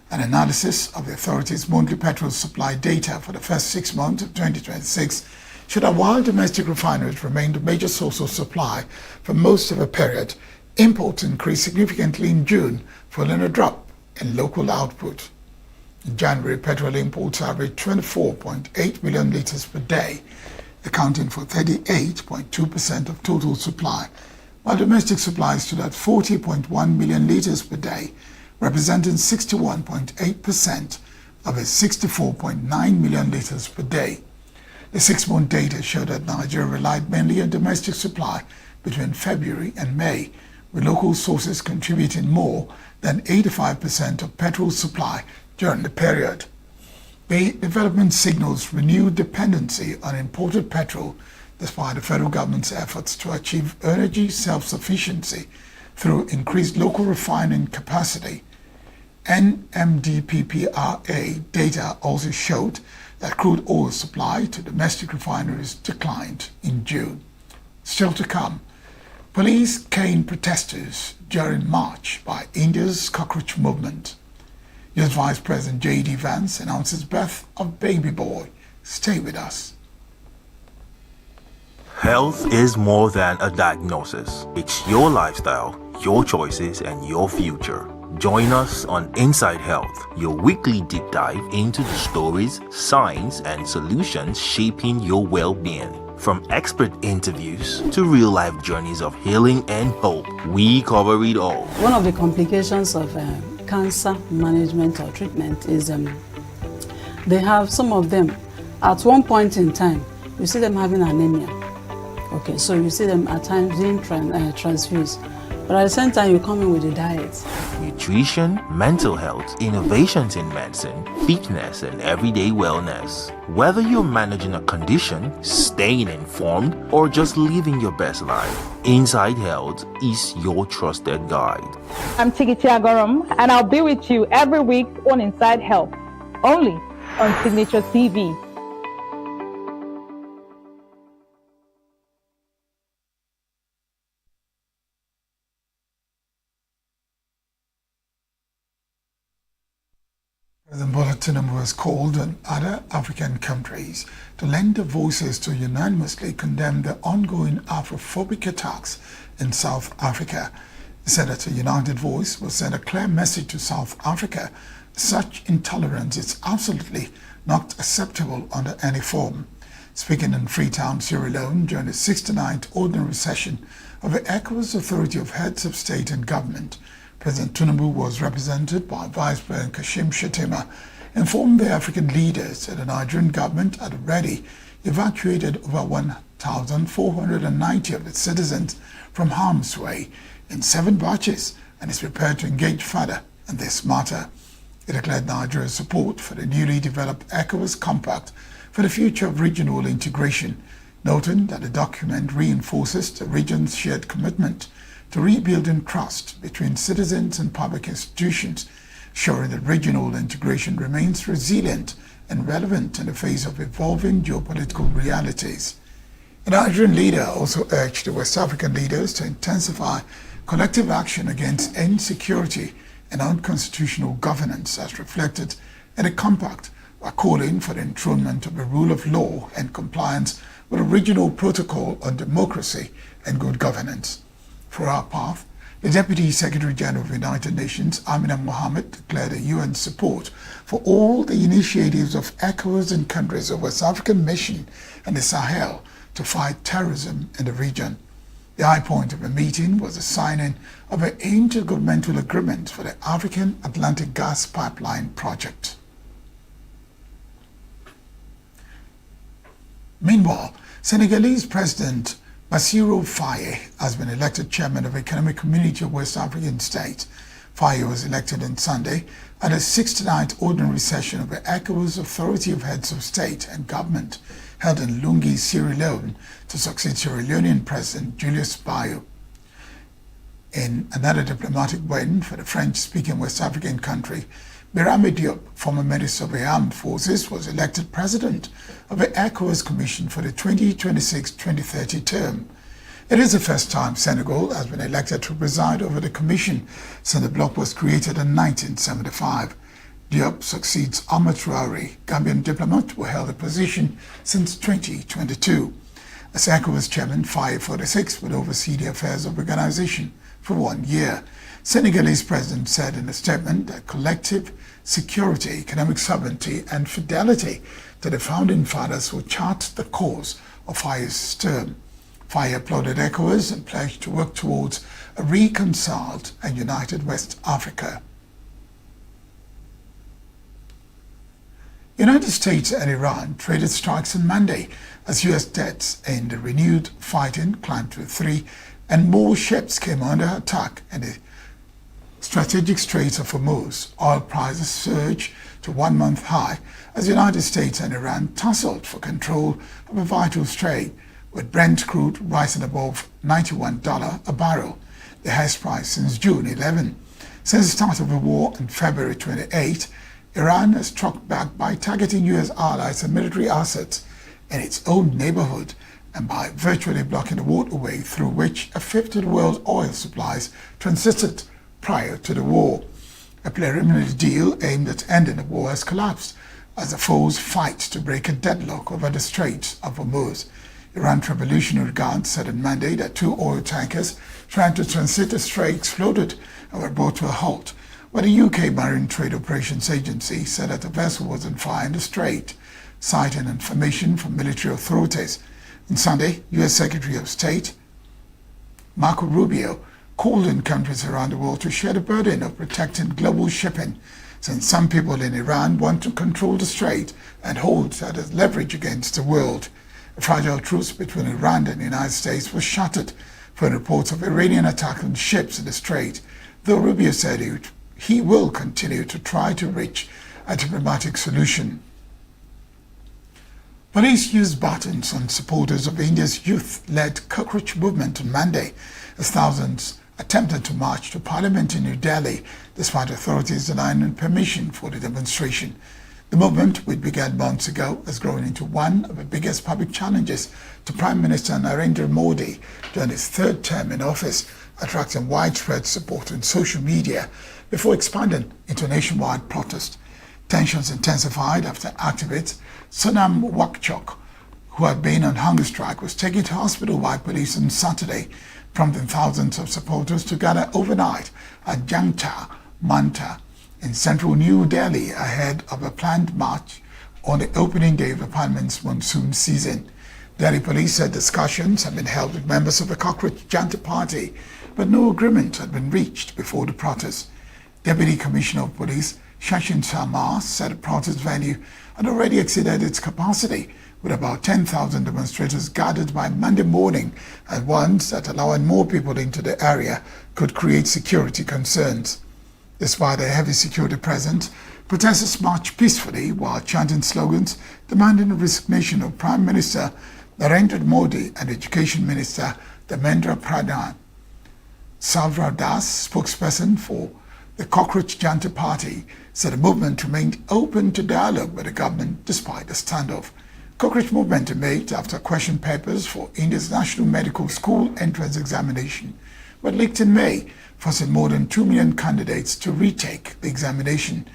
An analysis of the authority's monthly petrol supply data for the first 6 months of 2026 showed that while domestic refineries remained the major source of supply for most of the period, imports increased significantly in June, following a drop in local output. In January, petrol imports averaged 24.8 million litres per day, accounting for 38.2% of total supply, while domestic supply stood at 40.1 million litres per day, representing 61.8% of its 64.9 million litres per day. The 6-month data showed that Nigeria relied mainly on domestic supply between February and May, with local sources contributing more than 85% of petrol supply during the period. The development signals renewed dependency on imported petrol despite the federal government's efforts to achieve energy self-sufficiency through increased local refining capacity. NMDPPRA data also showed that crude oil supply to domestic refineries declined in June. Still to come, police caned protesters during march by India's cockroach movement. US Vice President J.D. Vance announces birth of baby boy. Stay with us. Health is more than a diagnosis. It's your lifestyle, your choices, and your future. Join us on Inside Health, your weekly deep dive into the stories, science, and solutions shaping your well-being. From expert interviews to real-life journeys of healing and hope, we cover it all. One of the complications of cancer management or treatment is they have some of them at one point in time, you see them having anemia. Okay, so you see them at times being transfused. But at the same time, you come in with a diet. Nutrition, mental health, innovations in medicine, fitness, and everyday wellness. Whether you're managing a condition, staying informed, or just living your best life, Inside Health is your trusted guide. I'm Tigiti Agorum, and I'll be with you every week on Inside Health, only on Signature TV. President Bola Tinubu has called on other African countries to lend their voices to unanimously condemn the ongoing Afrophobic attacks in South Africa. He said that a united voice will send a clear message to South Africa. Such intolerance is absolutely not acceptable under any form. Speaking in Freetown, Sierra Leone, during the 69th ordinary session of the ECOWAS Authority of Heads of State and Government, President Tinubu was represented by Vice President Kashim Shettima, informed the African leaders that the Nigerian government had already evacuated over 1,490 of its citizens from harm's way in 7 batches and is prepared to engage further in this matter. It declared Nigeria's support for the newly developed ECOWAS Compact for the future of regional integration, noting that the document reinforces the region's shared commitment to rebuilding trust between citizens and public institutions, ensuring that regional integration remains resilient and relevant in the face of evolving geopolitical realities. The Nigerian leader also urged the West African leaders to intensify collective action against insecurity and unconstitutional governance as reflected in the compact, by calling for the enthronement of the rule of law and compliance with the regional protocol on democracy and good governance. For our path, The Deputy Secretary General of the United Nations, Amina Mohammed, declared a UN support for all the initiatives of ECOWAS and countries of West African Mission and the Sahel to fight terrorism in the region. The high point of the meeting was the signing of an intergovernmental agreement for the African Atlantic Gas Pipeline project. Meanwhile, Senegalese President Bassirou Faye has been elected chairman of the Economic Community of West African States. Faye was elected on Sunday at the 69th ordinary session of the ECOWAS Authority of Heads of State and Government held in Lungi, Sierra Leone, to succeed Sierra Leonean President Julius Bayo. In another diplomatic win for the French-speaking West African country, Birame Diop, former Minister of the Armed Forces, was elected President of the ECOWAS Commission for the 2026-2030 term. It is the first time Senegal has been elected to preside over the Commission since the bloc was created in 1975. Diop succeeds Ahmed Traoré, Gambian diplomat who held the position since 2022. As ECOWAS chairman, Faye 46 would oversee the affairs of the organization for 1 year. Senegalese president said in a statement that collective security, economic sovereignty, and fidelity to the founding fathers will chart the course of Faye's term. Faye applauded ECOWAS and pledged to work towards a reconciled and united West Africa. United States and Iran traded strikes on Monday as U.S. deaths in the renewed fighting climbed to 3 and more ships came under attack in the strategic Straits of Hormuz. Oil prices surged to 1-month high as the United States and Iran tussled for control of a vital trade, with Brent crude rising above $91 a barrel, the highest price since June 11. Since the start of the war on February 28, Iran has struck back by targeting U.S. allies and military assets in its own neighborhood and by virtually blocking the waterway through which a fifth of the world's oil supplies transited prior to the war. A preliminary deal aimed at ending the war has collapsed as the foes fight to break a deadlock over the Straits of Hormuz. Iran's Revolutionary Guard said on Monday that 2 oil tankers trying to transit the strait exploded and were brought to a halt, while the UK Marine Trade Operations Agency said that a vessel was on fire in the strait, citing information from military authorities. On Sunday, U.S. Secretary of State Marco Rubio called on countries around the world to share the burden of protecting global shipping, since some people in Iran want to control the strait and hold that as leverage against the world. A fragile truce between Iran and the United States was shattered for reports of Iranian attack on ships in the strait, though Rubio said he will continue to try to reach a diplomatic solution. Police used batons on supporters of India's youth-led cockroach movement on Monday as thousands attempted to march to Parliament in New Delhi despite authorities denying permission for the demonstration. The movement, which began months ago, has grown into one of the biggest public challenges to Prime Minister Narendra Modi during his 3rd term in office, attracting widespread support on social media before expanding into nationwide protest. Tensions intensified after activist Sonam Wakchok, who had been on hunger strike, was taken to hospital by police on Saturday, prompting thousands of supporters to gather overnight at Jantar Mantar in central New Delhi ahead of a planned march on the opening day of the Parliament's monsoon season. Delhi police said discussions had been held with members of the Cockroach Jantar Party, but no agreement had been reached before the protest. Deputy Commissioner of Police Shashin Sharma said the protest venue had already exceeded its capacity, with about 10,000 demonstrators gathered by Monday morning, and warns that allowing more people into the area could create security concerns. Despite a heavy security presence, protesters marched peacefully while chanting slogans demanding the resignation of Prime Minister Narendra Modi and Education Minister Dharmendra Pradhan. Savra Das, spokesperson for the Cockroach Jantar Party, said the movement remained open to dialogue with the government despite the standoff. Cockroach movement emerged after question papers for India's National Medical School entrance examination were leaked in May, forcing more than 2 million candidates to retake the examination.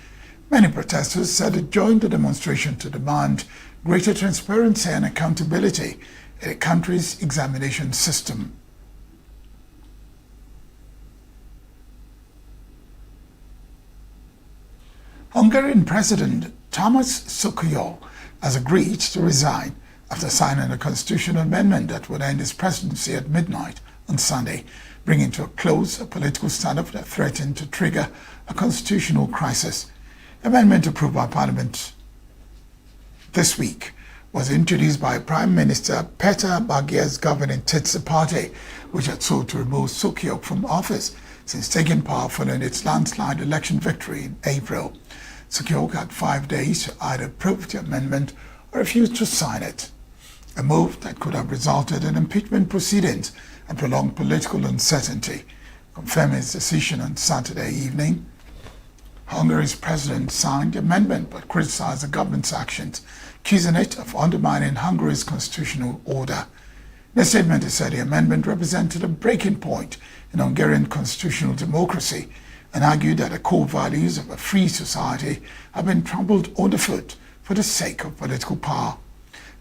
Many protesters said they joined the demonstration to demand greater transparency and accountability in the country's examination system. Hungarian President Thomas Sokolyov has agreed to resign after signing a constitutional amendment that would end his presidency at midnight on Sunday, bringing to a close a political standoff that threatened to trigger a constitutional crisis. Amendment approved by Parliament this week was introduced by Prime Minister Peter Magyar's governing Tisza party, which had sought to remove Sokolyov from office since taking power following its landslide election victory in April. Sokolyov had 5 days to either approve the amendment or refuse to sign it, a move that could have resulted in impeachment proceedings and prolonged political uncertainty. Confirming his decision on Saturday evening, Hungary's president signed the amendment but criticized the government's actions, accusing it of undermining Hungary's constitutional order. In a statement, it said the amendment represented a breaking point in Hungarian constitutional democracy and argued that the core values of a free society have been trampled underfoot for the sake of political power.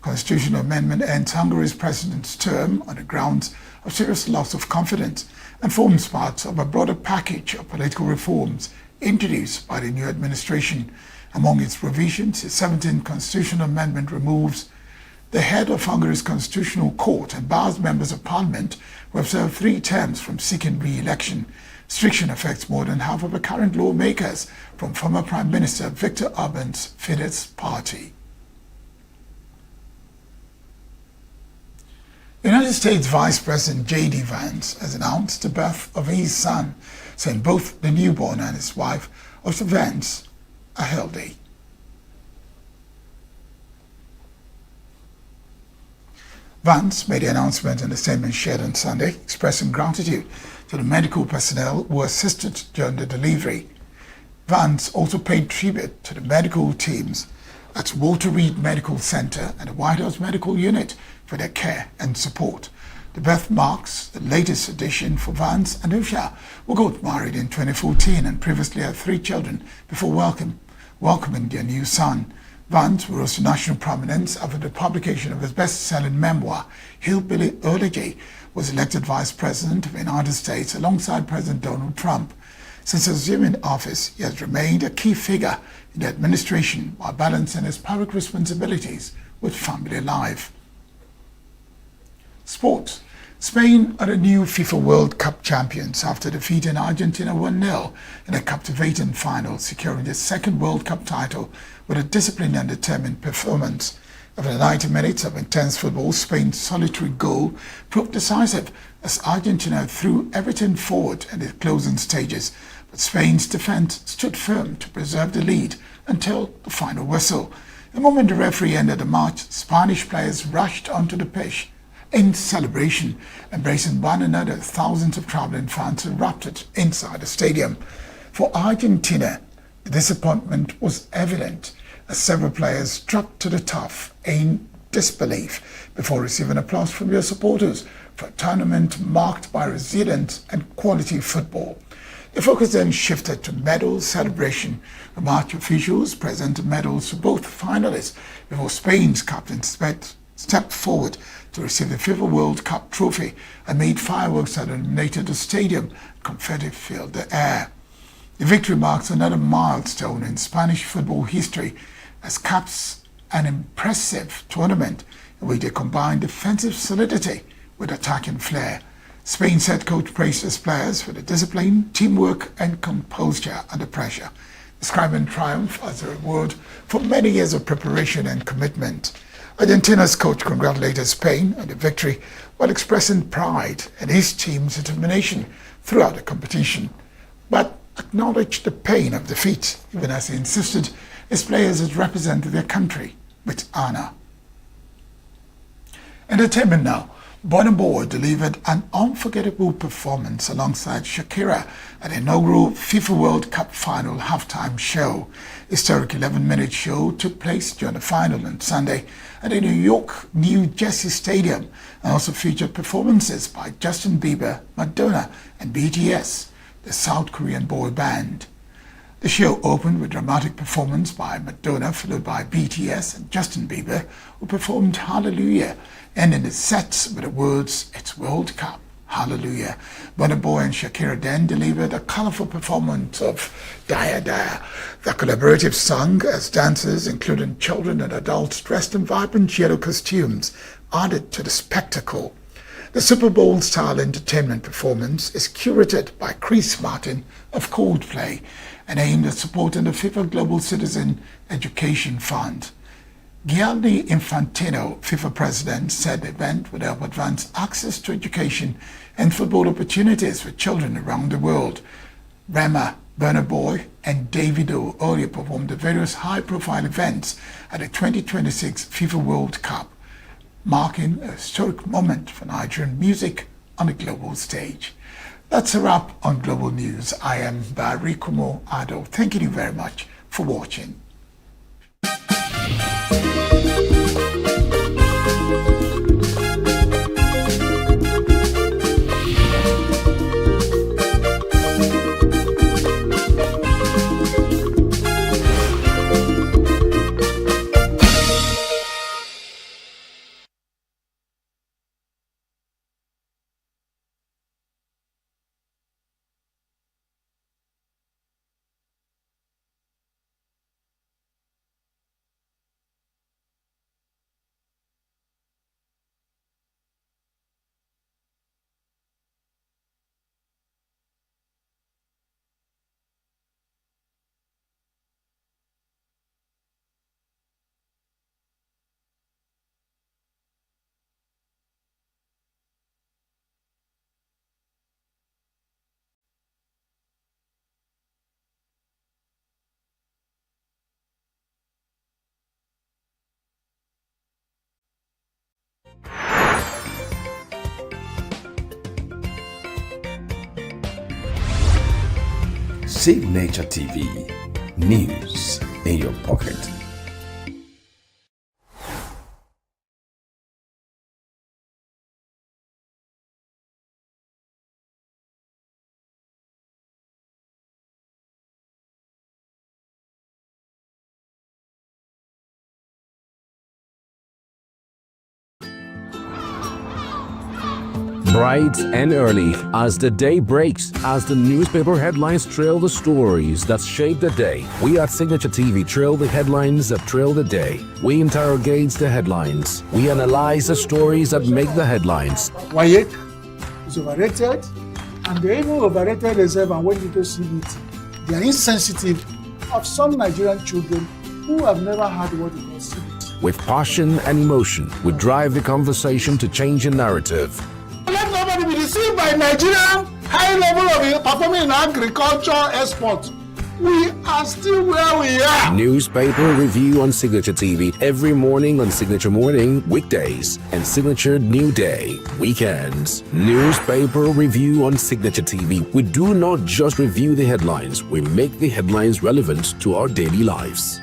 Constitutional amendment ends Hungary's president's term on the grounds of serious loss of confidence and forms part of a broader package of political reforms introduced by the new administration. Among its provisions, the 17th constitutional amendment removes the head of Hungary's constitutional court and bars members of parliament who have served 3 terms from seeking re-election. Restriction affects more than half of the current lawmakers from former Prime Minister Viktor Orban's Fidesz party. United States Vice President J.D. Vance has announced the birth of his son, saying both the newborn and his wife, Dr. Vance, are healthy. Vance made the announcement in a statement shared on Sunday, expressing gratitude to the medical personnel who assisted during the delivery. Vance also paid tribute to the medical teams at Walter Reed Medical Center and the White House Medical Unit for their care and support. The birth marks the latest addition for Vance and Usha, who got married in 2014 and previously had 3 children before welcoming their new son. Vance rose to national prominence after the publication of his best-selling memoir, Hillbilly Elegy, was elected Vice President of the United States alongside President Donald Trump. Since assuming office, he has remained a key figure in the administration while balancing his public responsibilities with family life. Sports. Spain are the new FIFA World Cup champions after defeating Argentina 1-0 in a captivating final, securing their 2nd World Cup title with a disciplined and determined performance. After 90 minutes of intense football, Spain's solitary goal proved decisive as Argentina threw everything forward in the closing stages, but Spain's defense stood firm to preserve the lead until the final whistle. The moment the referee ended the match, Spanish players rushed onto the pitch in celebration, embracing one another. Thousands of traveling fans erupted inside the stadium. For Argentina, the disappointment was evident as several players dropped to the turf in disbelief before receiving applause from their supporters for a tournament marked by resilience and quality football. The focus then shifted to medal celebration. The match officials presented medals to both finalists before Spain's captain stepped forward to receive the FIFA World Cup trophy and made fireworks that illuminated the stadium and confetti filled the air. The victory marks another milestone in Spanish football history as caps an impressive tournament in which they combined defensive solidity with attacking flair. Spain's head coach praised his players for the discipline, teamwork and composure under pressure, describing triumph as a reward for many years of preparation and commitment. Argentina's coach congratulated Spain on the victory while expressing pride in his team's determination throughout the competition, but acknowledged the pain of defeat, even as he insisted his players had represented their country with honor. Entertainment now. Burna Boy delivered an unforgettable performance alongside Shakira at the inaugural FIFA World Cup final halftime show. Historic 11-minute show took place during the final on Sunday at the New Jersey Stadium and also featured performances by Justin Bieber, Madonna and BTS, the South Korean boy band. The show opened with dramatic performance by Madonna, followed by BTS and Justin Bieber, who performed Hallelujah, ending the sets with the words, "It's World Cup, Hallelujah. Burna Boy and Shakira then delivered a colorful performance of Daya Daya. The collaborative song, as dancers, including children and adults dressed in vibrant yellow costumes, added to the spectacle. The Super Bowl-style entertainment performance is curated by Chris Martin of Coldplay and aimed at supporting the FIFA Global Citizen Education Fund. Gianni Infantino, FIFA president, said the event would help advance access to education and football opportunities for children around the world. Rema, Burna Boy, and Davido earlier performed at various high-profile events at the 2026 FIFA World Cup, marking a historic moment for Nigerian music on the global stage. That's a wrap on Global News. I am Barry Kumo Ado. Thank you very much for watching. Signature TV, news in your pocket. Bright and early as the day breaks, as the newspaper headlines trail the stories that shape the day. We at Signature TV trail the headlines that trail the day. We interrogate the headlines. We analyze the stories that make the headlines. WAEC is overrated, and they even overrated themselves, and when you go see it, they are insensitive of some Nigerian children who have never had what they call CBT. With passion and emotion, we drive the conversation to change the narrative. Let nobody be deceived by Nigerian high level of performing in agriculture export. We are still where we are. Newspaper review on Signature TV every morning on Signature Morning, weekdays, and Signature New Day, weekends. Newspaper review on Signature TV. We do not just review the headlines, we make the headlines relevant to our daily lives.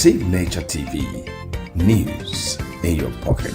Signature TV, news in your pocket.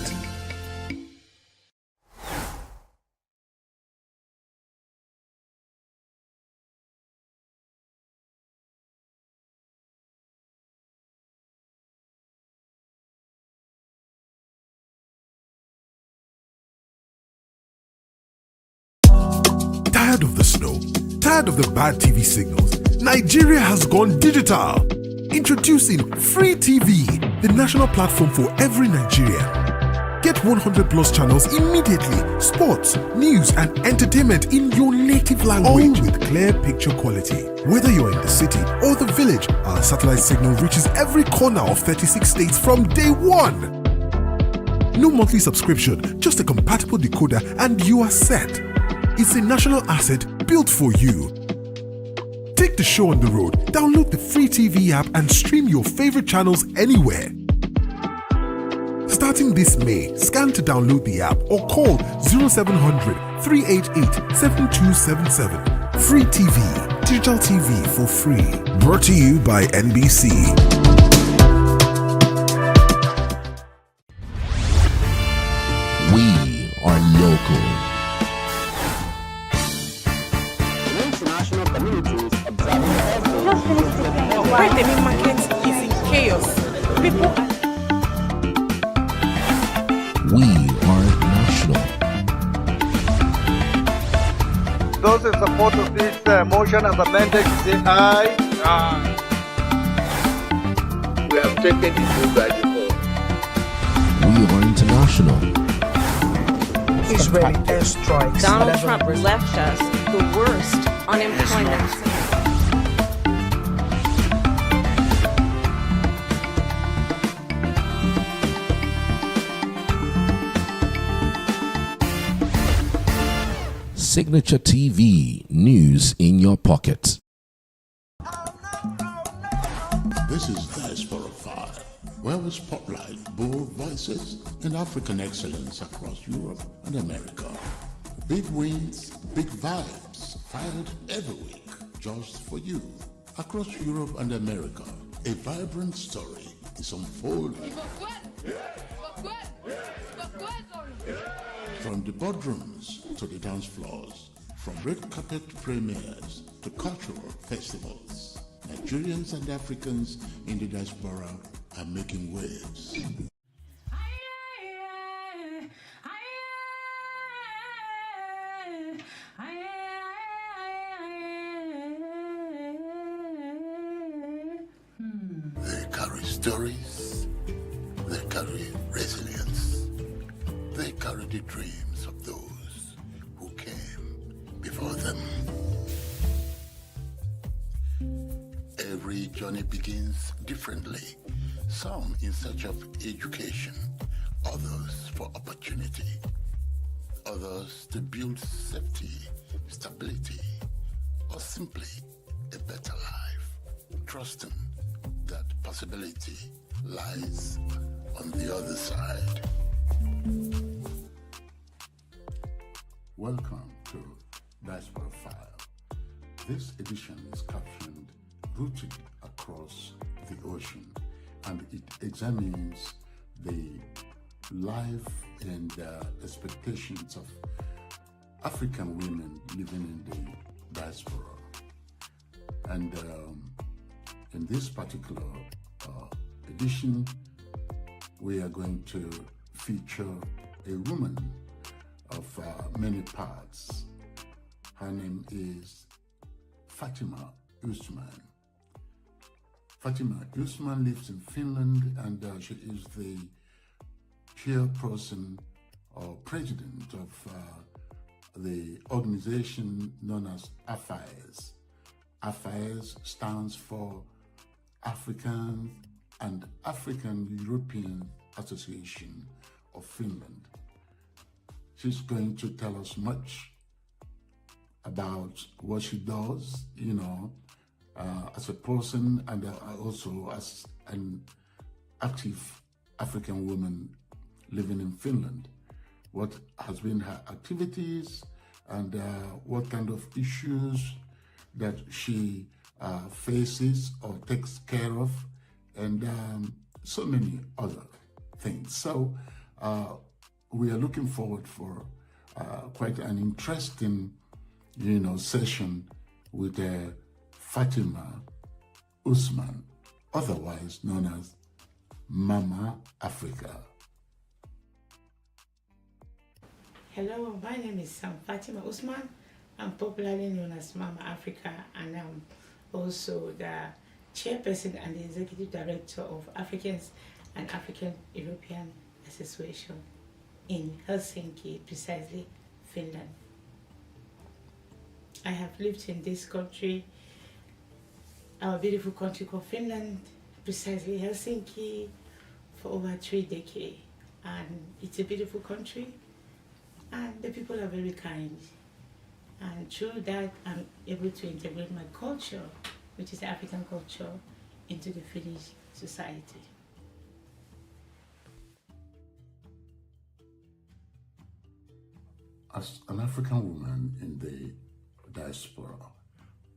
Tired of the snow? Tired of the bad TV signals? Nigeria has gone digital. Introducing Free TV, the national platform for every Nigerian. Get 100 plus channels immediately. Sports, news, and entertainment in your native language. All with clear picture quality. Whether you're in the city or the village, our satellite signal reaches every corner of 36 states from day one. No monthly subscription, just a compatible decoder and you are set. It's a national asset built for you. Take the show on the road, download the Free TV app and stream your favorite channels anywhere. Starting this May, scan to download the app or call 0700 388 7277. Free TV, digital TV for free. Brought to you by NBC. We are local. International communities observing why the main market is in chaos. People are... We are national. Those in support of this motion as amended, say aye. Aye. We have taken the vote by default. We are international. Israeli airstrikes. Donald Trump left us the worst unemployment. Signature TV, news in your pocket. This is Diaspora 5, where we spotlight bold voices and African excellence across Europe and America. Big wins, big vibes, fired every week, just for you. Across Europe and America, a vibrant story is unfolding. From the boardrooms to the dance floors, from red carpet premieres to cultural festivals, Nigerians and Africans in the diaspora are making waves. They carry stories, they carry resilience, they carry the dreams of those who came before them. Every journey begins differently, some in search of education, others for opportunity, others to build safety, stability, or simply a better life, trusting that possibility lies on the other side. Welcome to Diaspora File. This edition is captioned Rooted Across the Ocean, and it examines the life and expectations of African women living in the diaspora. And in this particular edition, we are going to feature a woman of many parts. Her name is Fatima Usman. Fatima Usman lives in Finland, and she is the chairperson or president of the organization known as AFAES. AFAES stands for African and African European Association of Finland. She's going to tell us much about what she does, as a person and also as an active African woman living in Finland. What has been her activities and what kind of issues that she faces or takes care of and so many other things. So we are looking forward for quite an interesting, session with Fatima Usman, otherwise known as Mama Africa. Hello, my name is Fatima Usman. I'm popularly known as Mama Africa, and I'm also the chairperson and the executive director of Africans and African European Association in Helsinki, precisely Finland. I have lived in this country, our beautiful country called Finland, precisely Helsinki, for over 3 decades. And it's a beautiful country, and the people are very kind. And through that, I'm able to integrate my culture, which is African culture, into the Finnish society. As an African woman in the diaspora,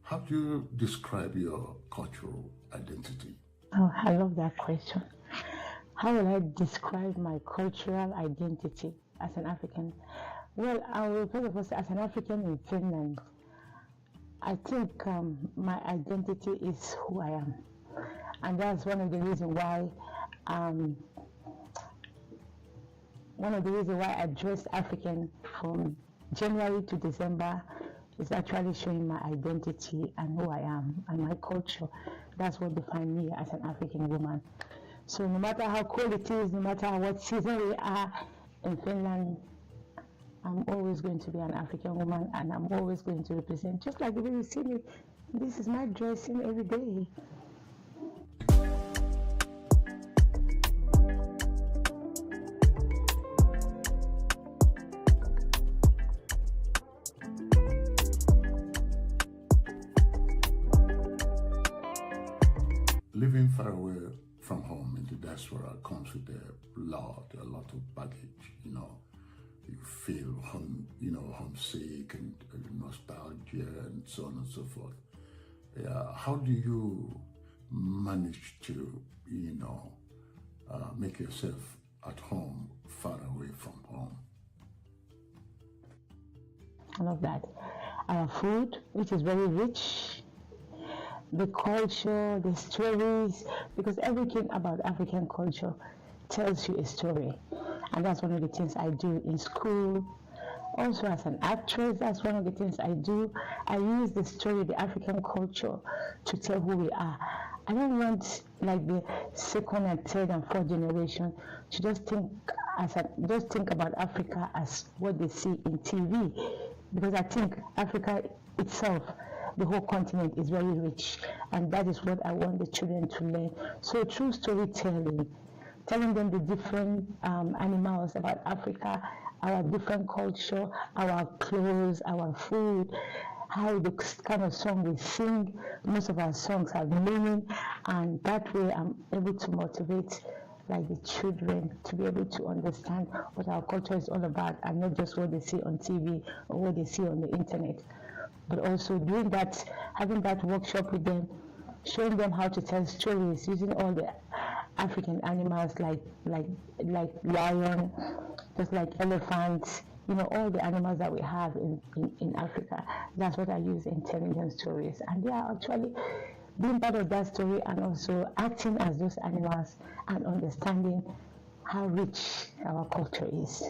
how do you describe your cultural identity? Oh, I love that question. How will I describe my cultural identity as an African? Well, I will first of all say, as an African in Finland, I think my identity is who I am. And that's one of the reasons why I dress African from January to December is actually showing my identity and who I am and my culture. That's what defines me as an African woman. So no matter how cold it is, no matter what season we are in Finland, I'm always going to be an African woman, and I'm always going to represent, just like the way you see me. This is my dressing every day. Living far away from home in the diaspora comes with a lot of baggage, You feel homesick and nostalgia and so on and so forth. How do you manage to, make yourself at home, far away from home? I love that. Our food, which is very rich, the culture, the stories, because everything about African culture tells you a story. And that's one of the things I do in school. Also as an actress, that's one of the things I do. I use the story, the African culture, to tell who we are. I don't want like the second and third and fourth generation to just think about Africa as what they see in TV. Because I think Africa itself, the whole continent, is very rich, and that is what I want the children to learn. So through storytelling, telling them the different animals about Africa, our different culture, our clothes, our food, how the kind of song we sing. Most of our songs have meaning, and that way I'm able to motivate like the children to be able to understand what our culture is all about, and not just what they see on TV or what they see on the internet. But also doing that, having that workshop with them, showing them how to tell stories using all the African animals like lion, just like elephants, all the animals that we have in Africa. That's what I use in telling them stories. And they are actually being part of that story and also acting as those animals and understanding how rich our culture is.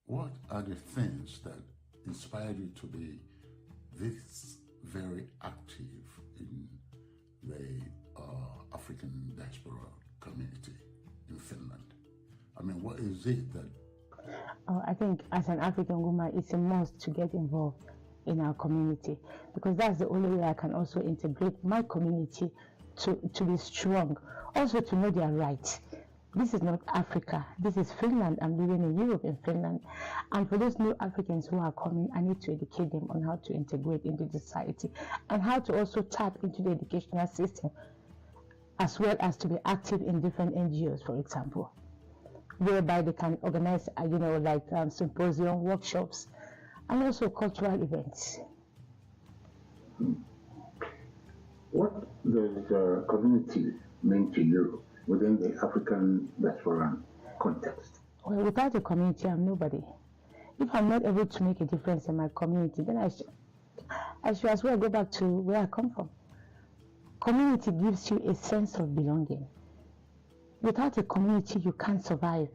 What are the things that inspired you to be this very active in the African diaspora community in Finland? I mean, what is it that... I think as an African woman, it's a must to get involved in our community, because that's the only way I can also integrate my community to be strong, also to know their rights. This is not Africa. This is Finland. I'm living in Europe, in Finland. And for those new Africans who are coming, I need to educate them on how to integrate into the society and how to also tap into the educational system, as well as to be active in different NGOs, for example, whereby they can organize, like symposium, workshops, and also cultural events. What does the community mean to you within the African diaspora context? Well, without a community, I'm nobody. If I'm not able to make a difference in my community, then I should as well go back to where I come from. Community gives you a sense of belonging. Without a community, you can't survive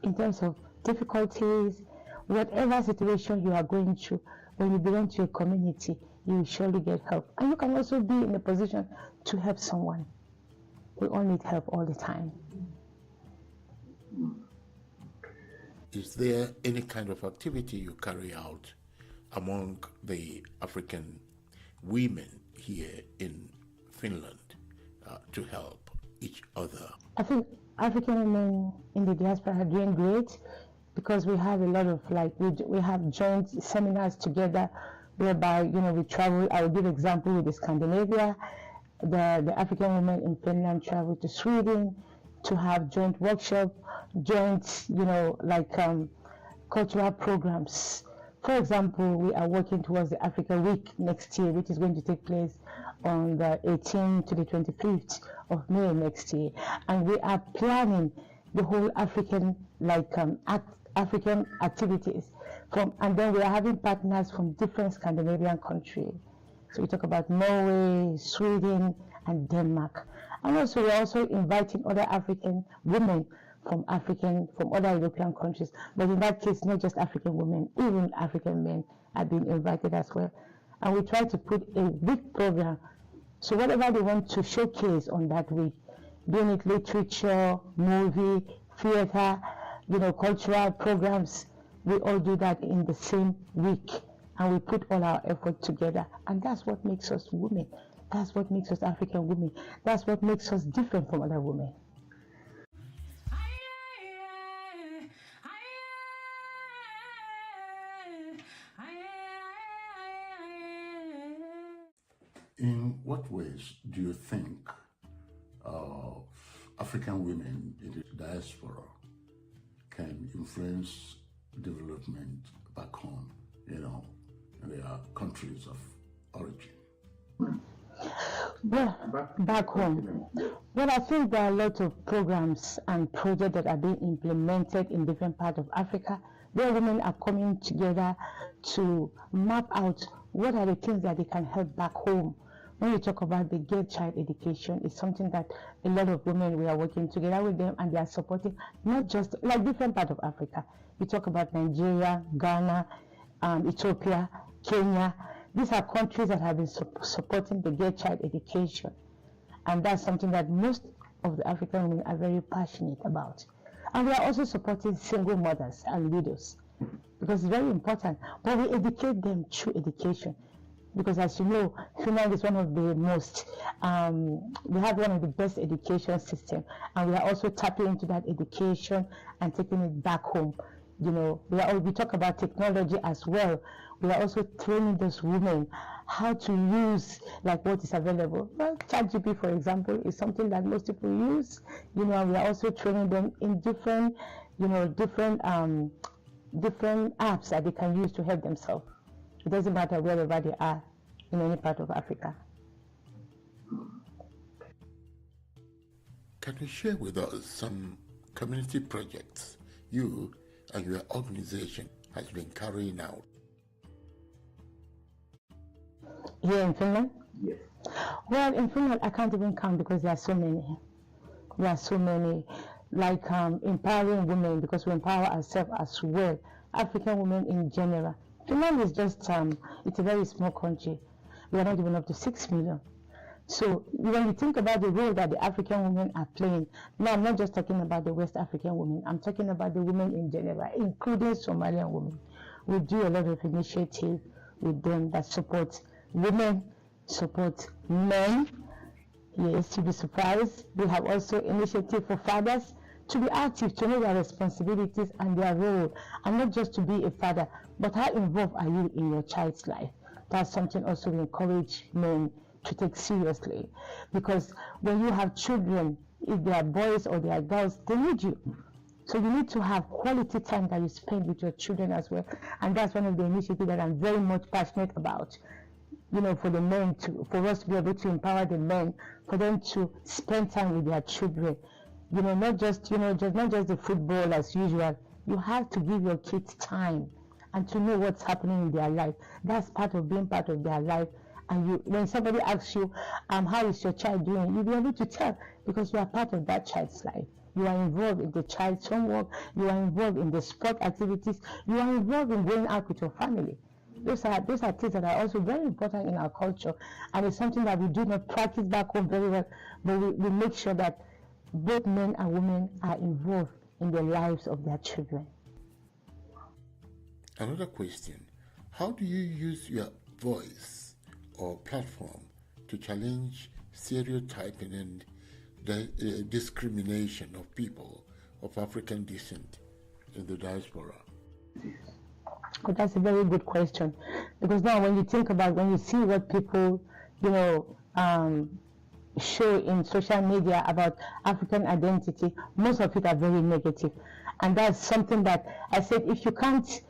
in terms of difficulties, whatever situation you are going through. When you belong to a community, you will surely get help. And you can also be in a position to help someone. We all need help all the time. Is there any kind of activity you carry out among the African women here in Finland to help each other? I think African women in the diaspora are doing great, because we have a lot of we have joint seminars together whereby we travel. I will give example with Scandinavia. The African women in Finland travel to Sweden to have joint workshop, joint cultural programs. For example, we are working towards the Africa Week next year, which is going to take place on the 18th to the 25th of May next year, and we are planning the whole African African activities and then we are having partners from different Scandinavian countries. So we talk about Norway, Sweden, and Denmark. And also we're also inviting other African women from other European countries. But in that case, not just African women, even African men are being invited as well. And we try to put a week program. So whatever they want to showcase on that week, being it literature, movie, theater, cultural programs, we all do that in the same week, and we put all our effort together, and that's what makes us women. That's what makes us African women. That's what makes us different from other women. In what ways do you think African women in the diaspora can influence development back home, in their countries of origin? Well, back home. Well, I think there are a lot of programs and projects that are being implemented in different parts of Africa, where women are coming together to map out what are the things that they can help back home. When we talk about the girl child education, it's something that a lot of women, we are working together with them, and they are supporting, not just like different parts of Africa. We talk about Nigeria, Ghana, Ethiopia, Kenya. These are countries that have been supporting the girl child education. And that's something that most of the African women are very passionate about. And we are also supporting single mothers and widows, because it's very important. But we educate them through education. Because as you know, Finland is one of the most, we have one of the best education systems, and we are also tapping into that education and taking it back home. We talk about technology as well. We are also training those women how to use what is available. Well, ChatGPT, for example, is something that most people use. And we are also training them in different apps that they can use to help themselves. It doesn't matter wherever they are in any part of Africa. Can you share with us some community projects you and your organization has been carrying out? Here in Finland? Yes. Well, in Finland, I can't even count because there are so many. There are so many. Like empowering women, because we empower ourselves as well. African women in general. Finland is just, it's a very small country. We are not even up to 6 million. So when you think about the role that the African women are playing, now I'm not just talking about the West African women, I'm talking about the women in general, including Somalian women. We do a lot of initiatives with them that support women, support men. Yes, you'll be surprised. We have also initiative for fathers to be active, to know their responsibilities and their role, and not just to be a father, but how involved are you in your child's life? That's something also we encourage men to take seriously, because when you have children, if they are boys or they are girls, they need you. So you need to have quality time that you spend with your children as well, and that's one of the initiatives that I'm very much passionate about. You know, for the men for us to be able to empower the men, for them to spend time with their children. You know, not just not just the football as usual. You have to give your kids time and to know what's happening in their life. That's part of being part of their life. And when somebody asks you, how is your child doing? You'll be able to tell, because you are part of that child's life. You are involved in the child's homework. You are involved in the sport activities. You are involved in going out with your family. Those are things that are also very important in our culture, and it's something that we do not practice back home very well, but we make sure that both men and women are involved in the lives of their children. Another question: how do you use your voice or platform to challenge stereotyping and the discrimination of people of African descent in the diaspora? Oh, that's a very good question, because now when you think about, when you see what people, show in social media about African identity, most of it are very negative, and that's something that I said, if you can't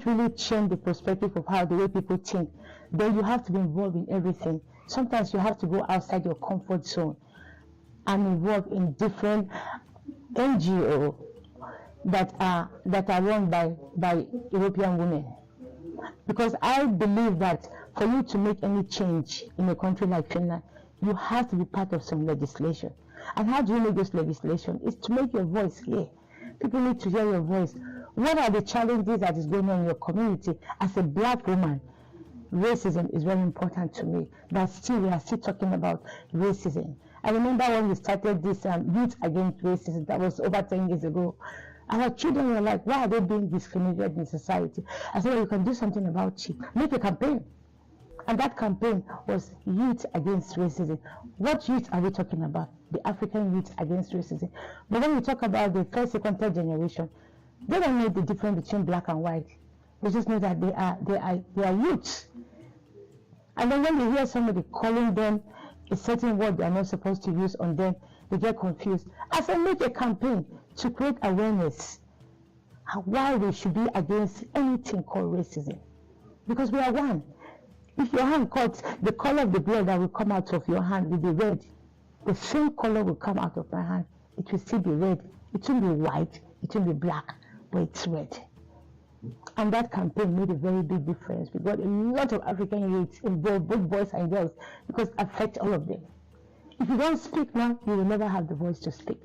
really change the perspective of how the way people think, then you have to be involved in everything. Sometimes you have to go outside your comfort zone and involved in different NGO that are run by European women, because I believe that for you to make any change in a country like Finland, you have to be part of some legislation. And how do you make this legislation? It's to make your voice hear. People need to hear your voice. What are the challenges that is going on in your community? As a black woman, racism is very important to me, but still we are still talking about racism. I remember when we started this Youth Against Racism, that was over 10 years ago. Our children were like, why are they being discriminated in society? I said, well, you can do something about it. Make a campaign. And that campaign was Youth Against Racism. What youth are we talking about? The African youth against racism. But when we talk about the first, second, third generation, they don't know the difference between black and white. They just know that they are youths. And then when you hear somebody calling them a certain word they are not supposed to use on them, they get confused. I said, make a campaign to create awareness why we should be against anything called racism. Because we are one. If your hand cuts, the color of the blood that will come out of your hand will be red. The same color will come out of my hand. It will still be red. It won't be white. It won't be black, but it's red. And that campaign made a very big difference. We got a lot of African youths involved, both boys and girls, because it affects all of them. If you don't speak now, you will never have the voice to speak.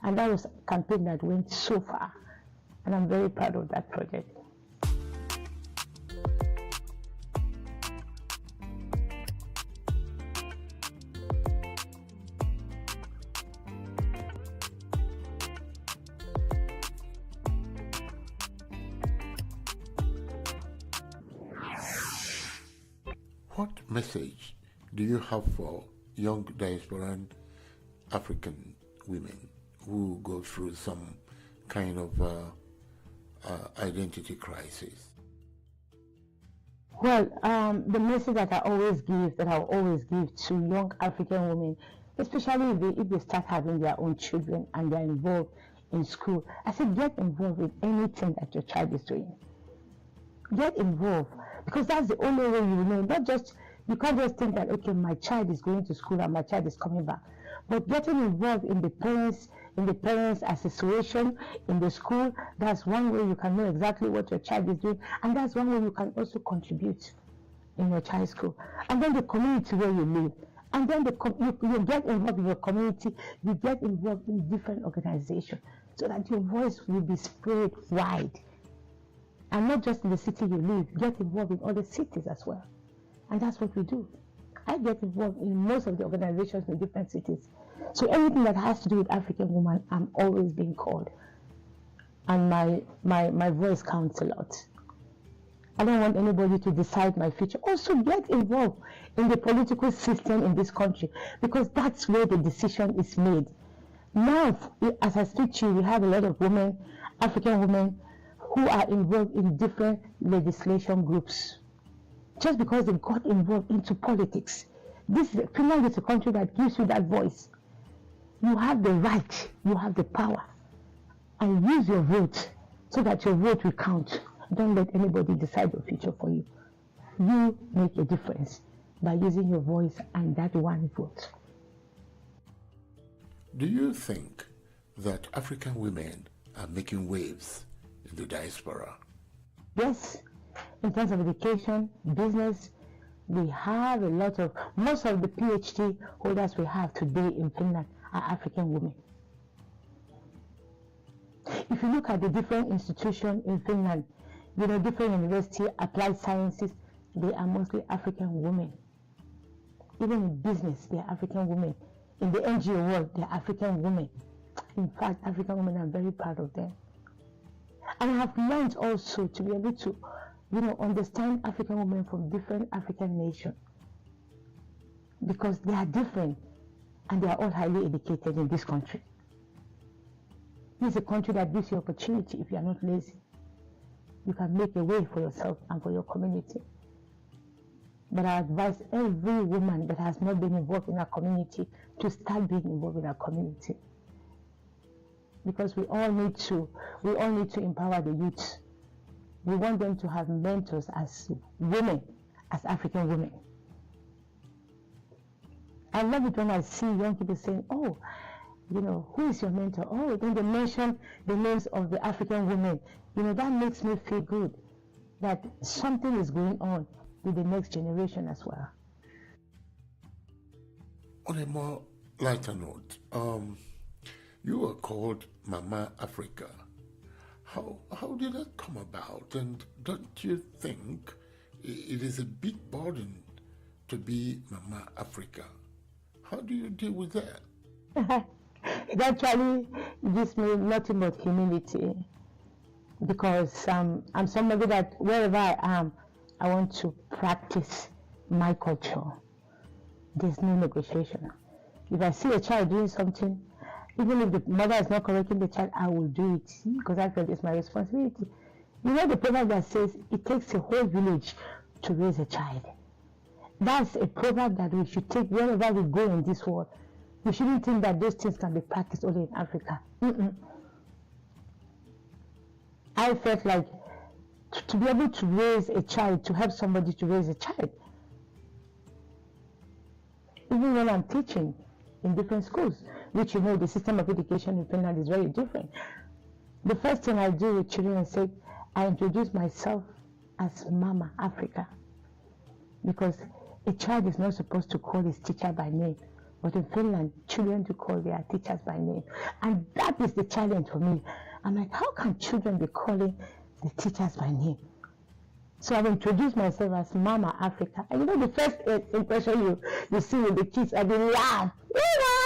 And that was a campaign that went so far. And I'm very proud of that project. What message do you have for young diasporan African women who go through some kind of identity crisis? Well, the message that I'll always give to young African women, especially if they start having their own children and they're involved in school, I said, get involved with anything that your child is doing. Get involved, because that's the only way you will know. You can't just think that, okay, my child is going to school and my child is coming back. But getting involved in the parents association in the school, that's one way you can know exactly what your child is doing, and that's one way you can also contribute in your child's school. And then the community where you live, and then you get involved in your community, you get involved in different organizations, so that your voice will be spread wide. And not just in the city you live, get involved in other cities as well. And that's what we do. I get involved in most of the organizations in different cities. So anything that has to do with African women, I'm always being called. And my voice counts a lot. I don't want anybody to decide my future. Also get involved in the political system in this country, because that's where the decision is made. Now, as I speak to you, we have a lot of women, African women, who are involved in different legislation groups. Just because they got involved into politics. Finland is a country that gives you that voice. You have the right, you have the power. And use your vote so that your vote will count. Don't let anybody decide your future for you. You make a difference by using your voice and that one vote. Do you think that African women are making waves in the diaspora? Yes, in terms of education, business, we have a lot of, most of the PhD holders we have today in Finland are African women. If you look at the different institutions in Finland, different university, applied sciences, they are mostly African women. Even in business, they are African women. In the NGO world, they are African women. In fact, African women are very proud of them. And I have learned also to be able to, understand African women from different African nations. Because they are different and they are all highly educated in this country. This is a country that gives you opportunity if you are not lazy. You can make a way for yourself and for your community. But I advise every woman that has not been involved in our community to start being involved in our community. Because we all need to empower the youth. We want them to have mentors as women, as African women. I love it when I see young people saying, oh, who is your mentor? Oh, then they mention the names of the African women. That makes me feel good that something is going on with the next generation as well. On a more lighter note, you were called Mama Africa. How did that come about? And don't you think it is a big burden to be Mama Africa? How do you deal with that? It actually gives me nothing but humility, because I'm somebody that wherever I am, I want to practice my culture. There's no negotiation. If I see a child doing something, even if the mother is not correcting the child, I will do it because I feel it's my responsibility. The proverb that says it takes a whole village to raise a child. That's a proverb that we should take wherever we go in this world. We shouldn't think that those things can be practiced only in Africa. I felt like to be able to raise a child, to help somebody to raise a child. Even when I'm teaching in different schools, which the system of education in Finland is very different. The first thing I do with children is say, I introduce myself as Mama Africa. Because a child is not supposed to call his teacher by name. But in Finland, children do call their teachers by name. And that is the challenge for me. I'm like, how can children be calling the teachers by name? So I've introduced myself as Mama Africa. And the first impression you see with the kids, I will laugh.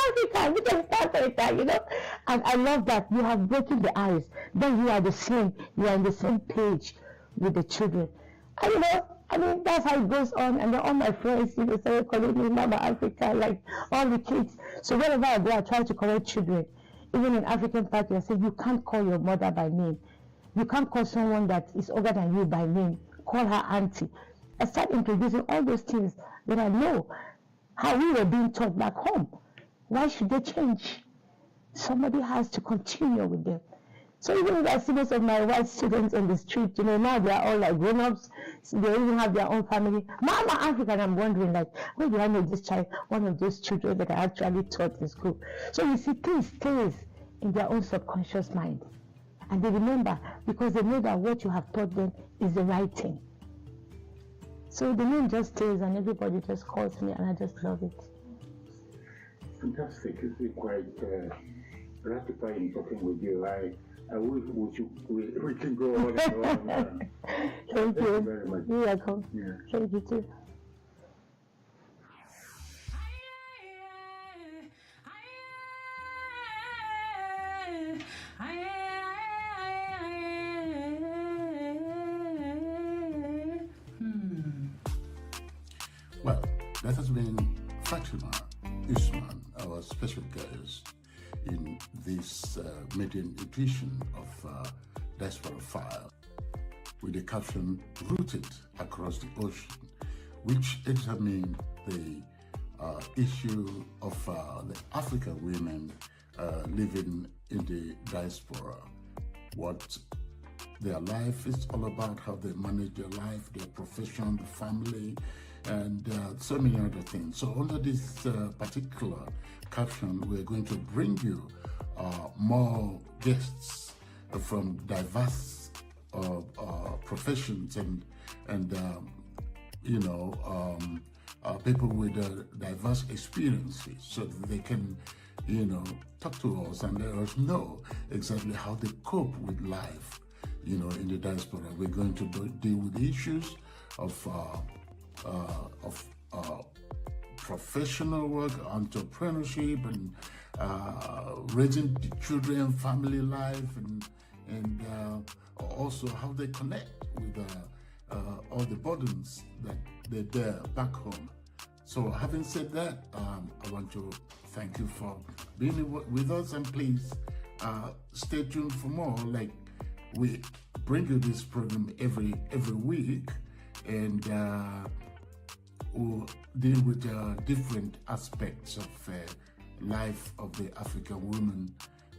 Africa, we can start Africa, And I love that you have broken the ice. Then you are on the same page with the children. And that's how it goes on. And then all my friends, started calling me Mama Africa, like all the kids. So wherever I go, I try to correct children. Even in African parties, I say, you can't call your mother by name. You can't call someone that is older than you by name. Call her auntie. I start introducing all those things that I know how we were being taught back home. Why should they change? Somebody has to continue with them. So even if I see most of my white students on the street, now they are all like grown-ups. They even have their own family. Mama Africa, and I'm wondering, where do I know this child? One of those children that I actually taught in school. So you see, things stays in their own subconscious mind. And they remember because they know that what you have taught them is the right thing. So the name just stays and everybody just calls me and I just love it. Fantastic. It's been quite gratifying talking with you. I wish we can go on and on. Thank you very much. You're welcome. Yeah. Thank you too. Well, that has been Fatima Usman, our special guest. in this maiden edition of Diaspora File with the caption Rooted Across the Ocean, which examines the issue of the African women living in the diaspora, what their life is all about, how they manage their life, their profession, the family, and so many other things. So under this particular caption, we're going to bring you more guests from diverse professions and people with diverse experiences, so that they can, talk to us and let us know exactly how they cope with life, in the diaspora. We're going to deal with issues of professional work, entrepreneurship, and raising children, family life, and also how they connect with all the burdens that they bear back home. So having said that, I want to thank you for being with us, and please stay tuned for more. Like, we bring you this program every week, and we'll deal with different aspects of life of the African woman,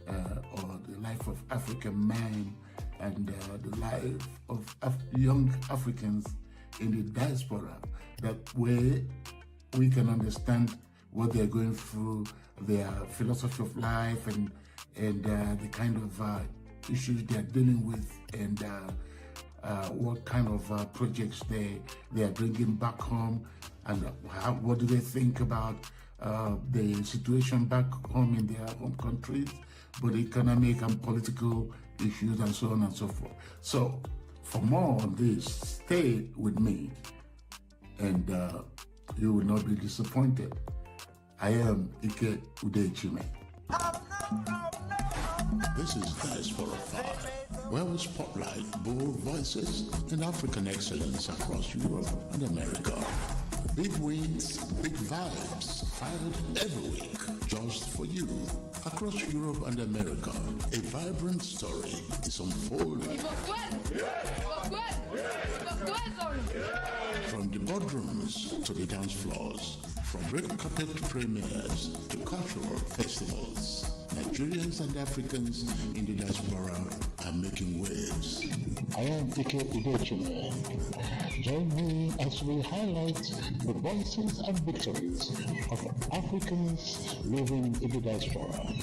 or the life of African man, and the life of young Africans in the diaspora. That way we can understand what they're going through, their philosophy of life, and the kind of issues they're dealing with, and what kind of projects they are bringing back home, and what do they think about the situation back home in their home countries, but economic and political issues, and so on and so forth. So for more on this, stay with me, and you will not be disappointed. I am Ike Udechime. This is Diaspora 5, where we spotlight bold voices in African excellence across Europe and America. Big wins, big vibes, fired every week, just for you. Across Europe and America, a vibrant story is unfolding. From the boardrooms to the dance floors, from red carpet premieres to cultural festivals, Nigerians and Africans in the diaspora are making waves. I am Ike Udechime. Join me as we highlight the voices and victories of Africans living in the diaspora.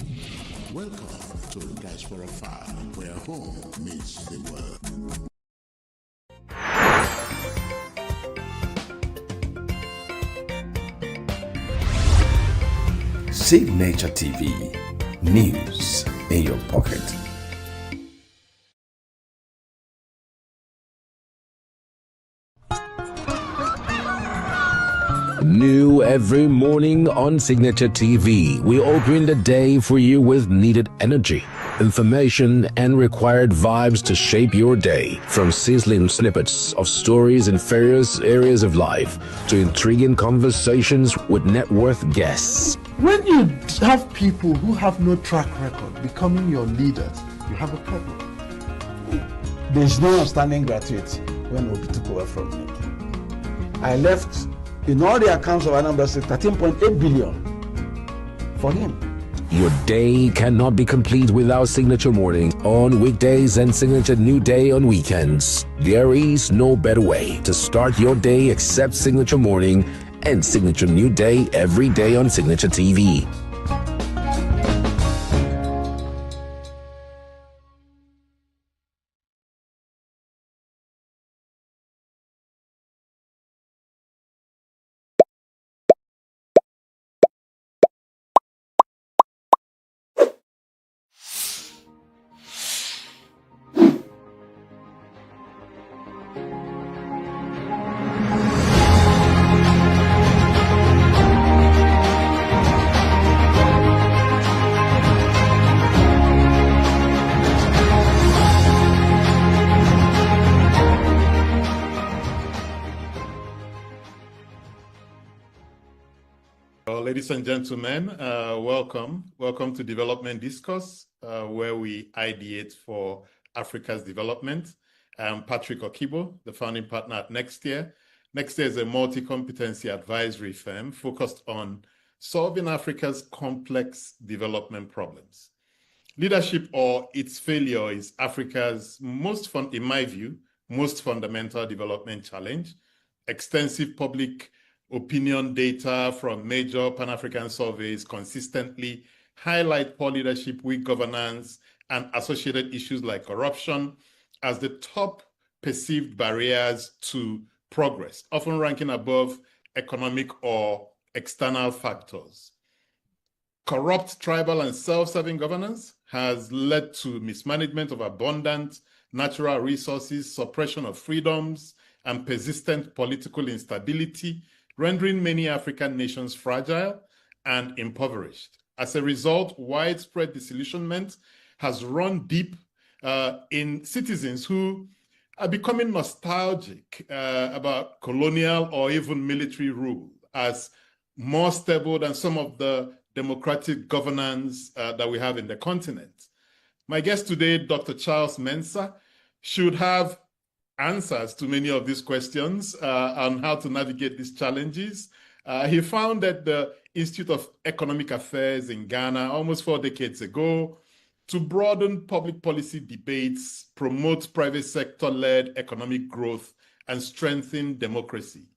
Welcome to Diaspora 5, where home meets the world. Signature TV, news in your pocket. New every morning on Signature TV, we open the day for you with needed energy, information, and required vibes to shape your day. From sizzling snippets of stories in various areas of life to intriguing conversations with net worth guests. When you have people who have no track record becoming your leaders, you have a problem. There's no outstanding gratuity when Obi took over from me. I left, in all the accounts of Anambra State, 13.8 billion for him. Your day cannot be complete without Signature Morning on weekdays and Signature New Day on weekends. There is no better way to start your day except Signature Morning and Signature New Day every day on Signature TV. Well, ladies and gentlemen, welcome. Welcome to Development Discourse, where we ideate for Africa's development. I'm Patrick Okibo, the founding partner at Next Year. Next Year is a multi-competency advisory firm focused on solving Africa's complex development problems. Leadership or its failure is Africa's in my view, most fundamental development challenge. Extensive public opinion data from major Pan-African surveys consistently highlight poor leadership, weak governance, and associated issues like corruption as the top perceived barriers to progress, often ranking above economic or external factors. Corrupt, tribal, and self-serving governance has led to mismanagement of abundant natural resources, suppression of freedoms, and persistent political instability, rendering many African nations fragile and impoverished. As a result, widespread disillusionment has run deep in citizens who are becoming nostalgic about colonial or even military rule as more stable than some of the democratic governance that we have in the continent. My guest today, Dr. Charles Mensah, should have answers to many of these questions on how to navigate these challenges. He founded the Institute of Economic Affairs in Ghana almost 4 decades ago to broaden public policy debates, promote private sector-led economic growth, and strengthen democracy.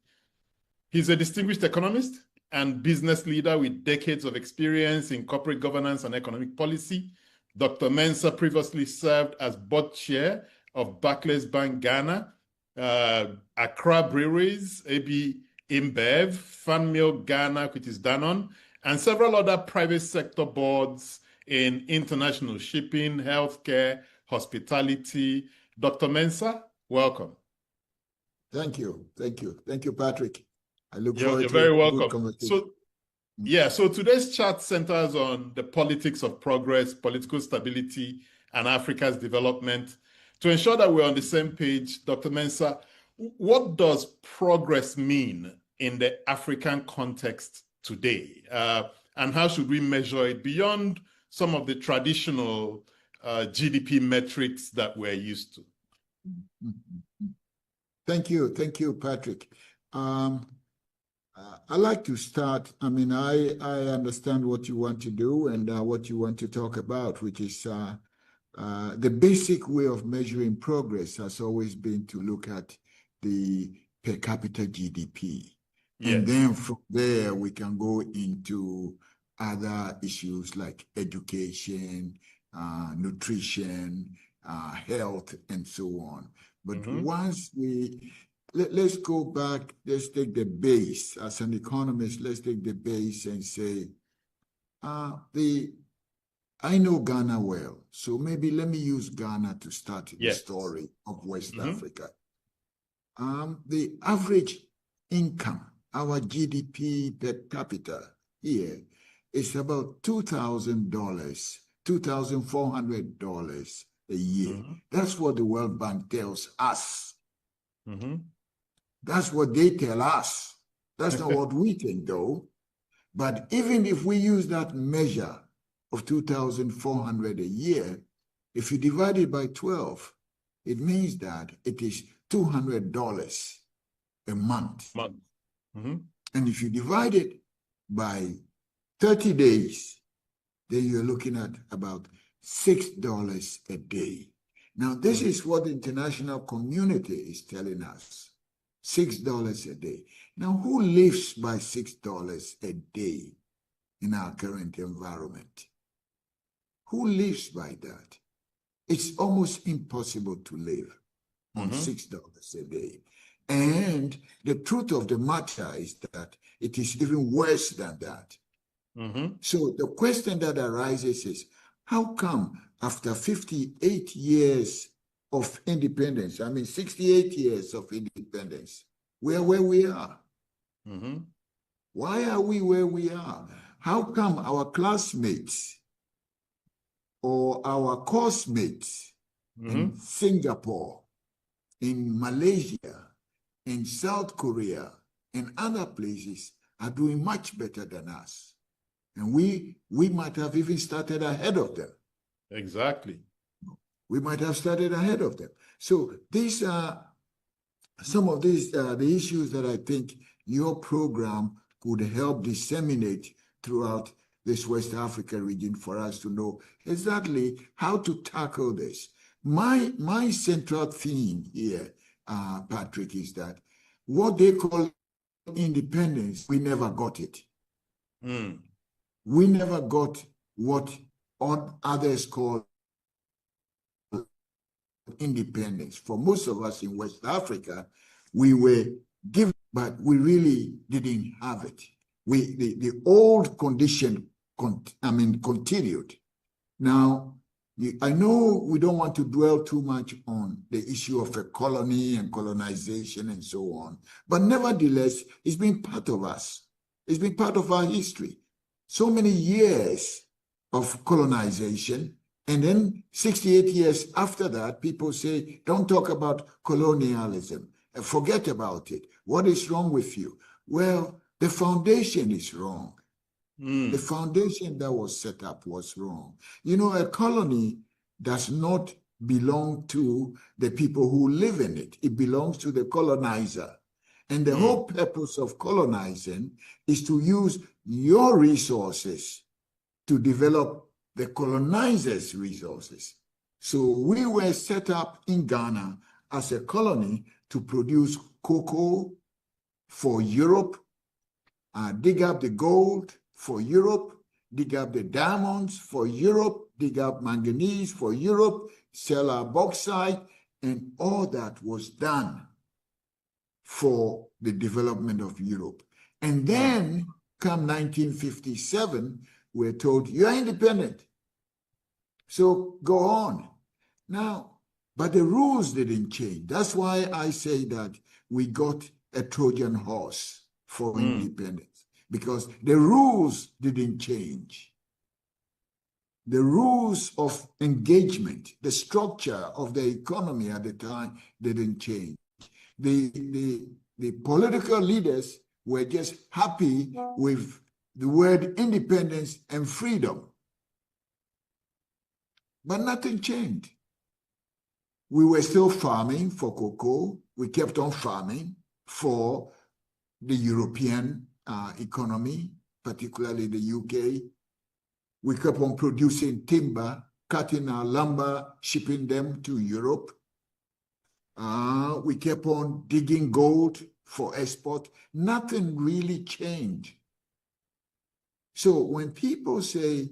He's a distinguished economist and business leader with decades of experience in corporate governance and economic policy. Dr. Mensah previously served as board chair of Barclays Bank Ghana, Accra Breweries, AB InBev, Fanmil Ghana, which is Danone, and several other private sector boards in international shipping, healthcare, hospitality. Dr. Mensah, welcome. Thank you. Thank you. Thank you, Patrick. I look forward You're to very a good welcome. conversation. So today's chat centers on the politics of progress, political stability, and Africa's development. To ensure that we're on the same page, Dr. Mensah, what does progress mean in the African context today? And how should we measure it beyond some of the traditional GDP metrics that we're used to? Thank you. Thank you, Patrick. I'd like to start. I mean, I understand what you want to do and what you want to talk about, which is the basic way of measuring progress has always been to look at the per capita GDP. Yes. And then from there, we can go into other issues like education, nutrition, health, and so on. But once let's go back, let's take the base. As an economist, let's take the base and say, I know Ghana well, so maybe let me use Ghana to start the story of West Africa. The average income, our GDP per capita here is about $2,000, $2,400 a year. That's what the World Bank tells us. That's what they tell us. That's not what we think, though. But even if we use that measure of $2,400 a year, if you divide it by 12, it means that it is $200 a month. And if you divide it by 30 days, then you're looking at about $6 a day. Now, this is what the international community is telling us, $6 a day. Now, who lives by $6 a day in our current environment? Who lives by that? It's almost impossible to live on $6 a day. And the truth of the matter is that it is even worse than that. So the question that arises is, how come after 58 years of independence, 68 years of independence, we are where we are? Why are we where we are? How come our classmates or our course mates in Singapore, in Malaysia, in South Korea, and other places are doing much better than us. And we might have even started ahead of them. Exactly. We might have started ahead of them. So these are some of these the issues that I think your program could help disseminate throughout this West Africa region for us to know exactly how to tackle this. My central theme here, Patrick, is that what they call independence, we never got it. We never got what others call independence. For most of us in West Africa, we were given, but we really didn't have it. The old condition, continued. Now, I know we don't want to dwell too much on the issue of a colony and colonization and so on, but nevertheless, it's been part of us. It's been part of our history. So many years of colonization, and then 68 years after that, people say, don't talk about colonialism. Forget about it. What is wrong with you? Well, the foundation is wrong. The foundation that was set up was wrong. You know, a colony does not belong to the people who live in it. It belongs to the colonizer. And the whole purpose of colonizing is to use your resources to develop the colonizers' resources. So we were set up in Ghana as a colony to produce cocoa for Europe, dig up the gold for Europe, dig up the diamonds for Europe, dig up manganese for Europe, sell our bauxite, and all that was done for the development of Europe. And then, come 1957, we're told, you're independent. So go on. Now, but the rules didn't change. That's why I say that we got a Trojan horse for independence, because the rules didn't change. The rules of engagement, the structure of the economy at the time didn't change. The political leaders were just happy with the word independence and freedom. But nothing changed. We were still farming for cocoa. We kept on farming for the European economy, particularly the UK. We kept on producing timber, cutting our lumber, shipping them to Europe. We kept on digging gold for export. Nothing really changed. So when people say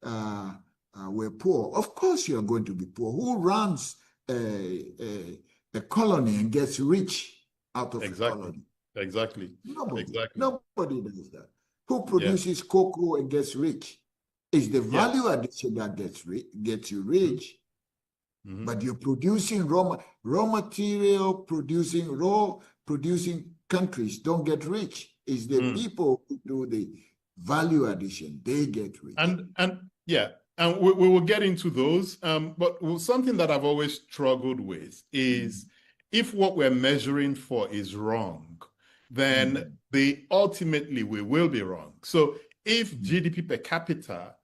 we're poor, of course you're going to be poor. Who runs a colony and gets rich out of a colony? Exactly. Nobody does that. Who produces cocoa and gets rich? It's the value addition that gets you rich. But you're producing raw material, producing countries don't get rich. It's the people who do the value addition, they get rich. And we will get into those. But something that I've always struggled with is if what we're measuring for is wrong, then ultimately we will be wrong. So if GDP per capita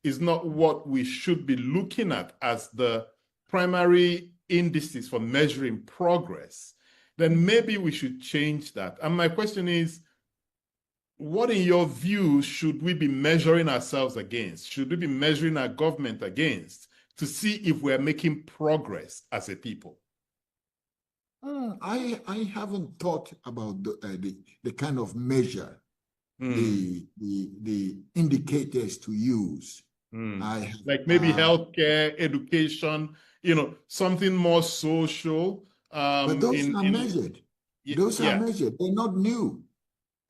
is not what we should be looking at as the primary indices for measuring progress, then maybe we should change that. And my question is, what in your view should we be measuring ourselves against? Should we be measuring our government against to see if we're making progress as a people? I haven't thought about the kind of measure, the indicators to use. Like maybe healthcare, education, something more social. But those are measured. Those are measured. They're not new.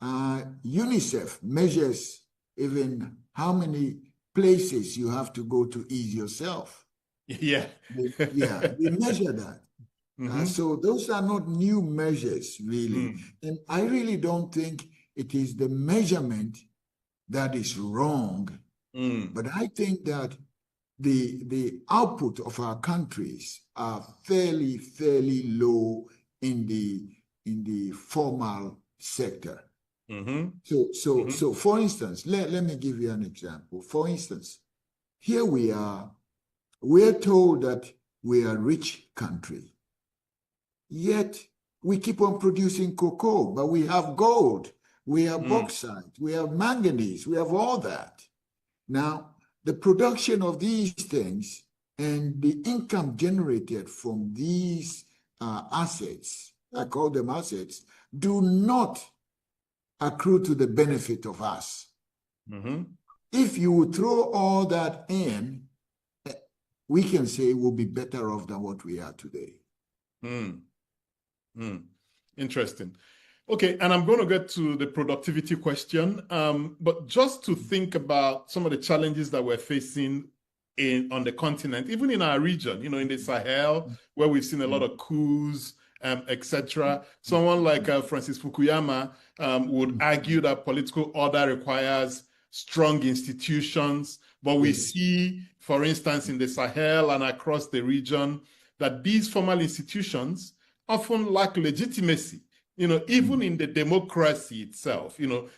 UNICEF measures even how many places you have to go to ease yourself. They measure that. So those are not new measures, really. And I really don't think it is the measurement that is wrong. But I think that the output of our countries are fairly low in the formal sector. So for instance, let me give you an example. For instance, here we're told that we are a rich country, yet we keep on producing cocoa, but we have gold, we have bauxite, we have manganese, we have all that. Now, the production of these things and the income generated from these assets, I call them assets, do not accrue to the benefit of us. If you throw all that in, we can say we'll be better off than what we are today. Interesting. Okay, and I'm going to get to the productivity question, but just to think about some of the challenges that we're facing on the continent, even in our region, in the Sahel, where we've seen a lot of coups, etc. Someone like Francis Fukuyama would argue that political order requires strong institutions, but we see, for instance, in the Sahel and across the region, that these formal institutions often lack legitimacy. Even in the democracy itself,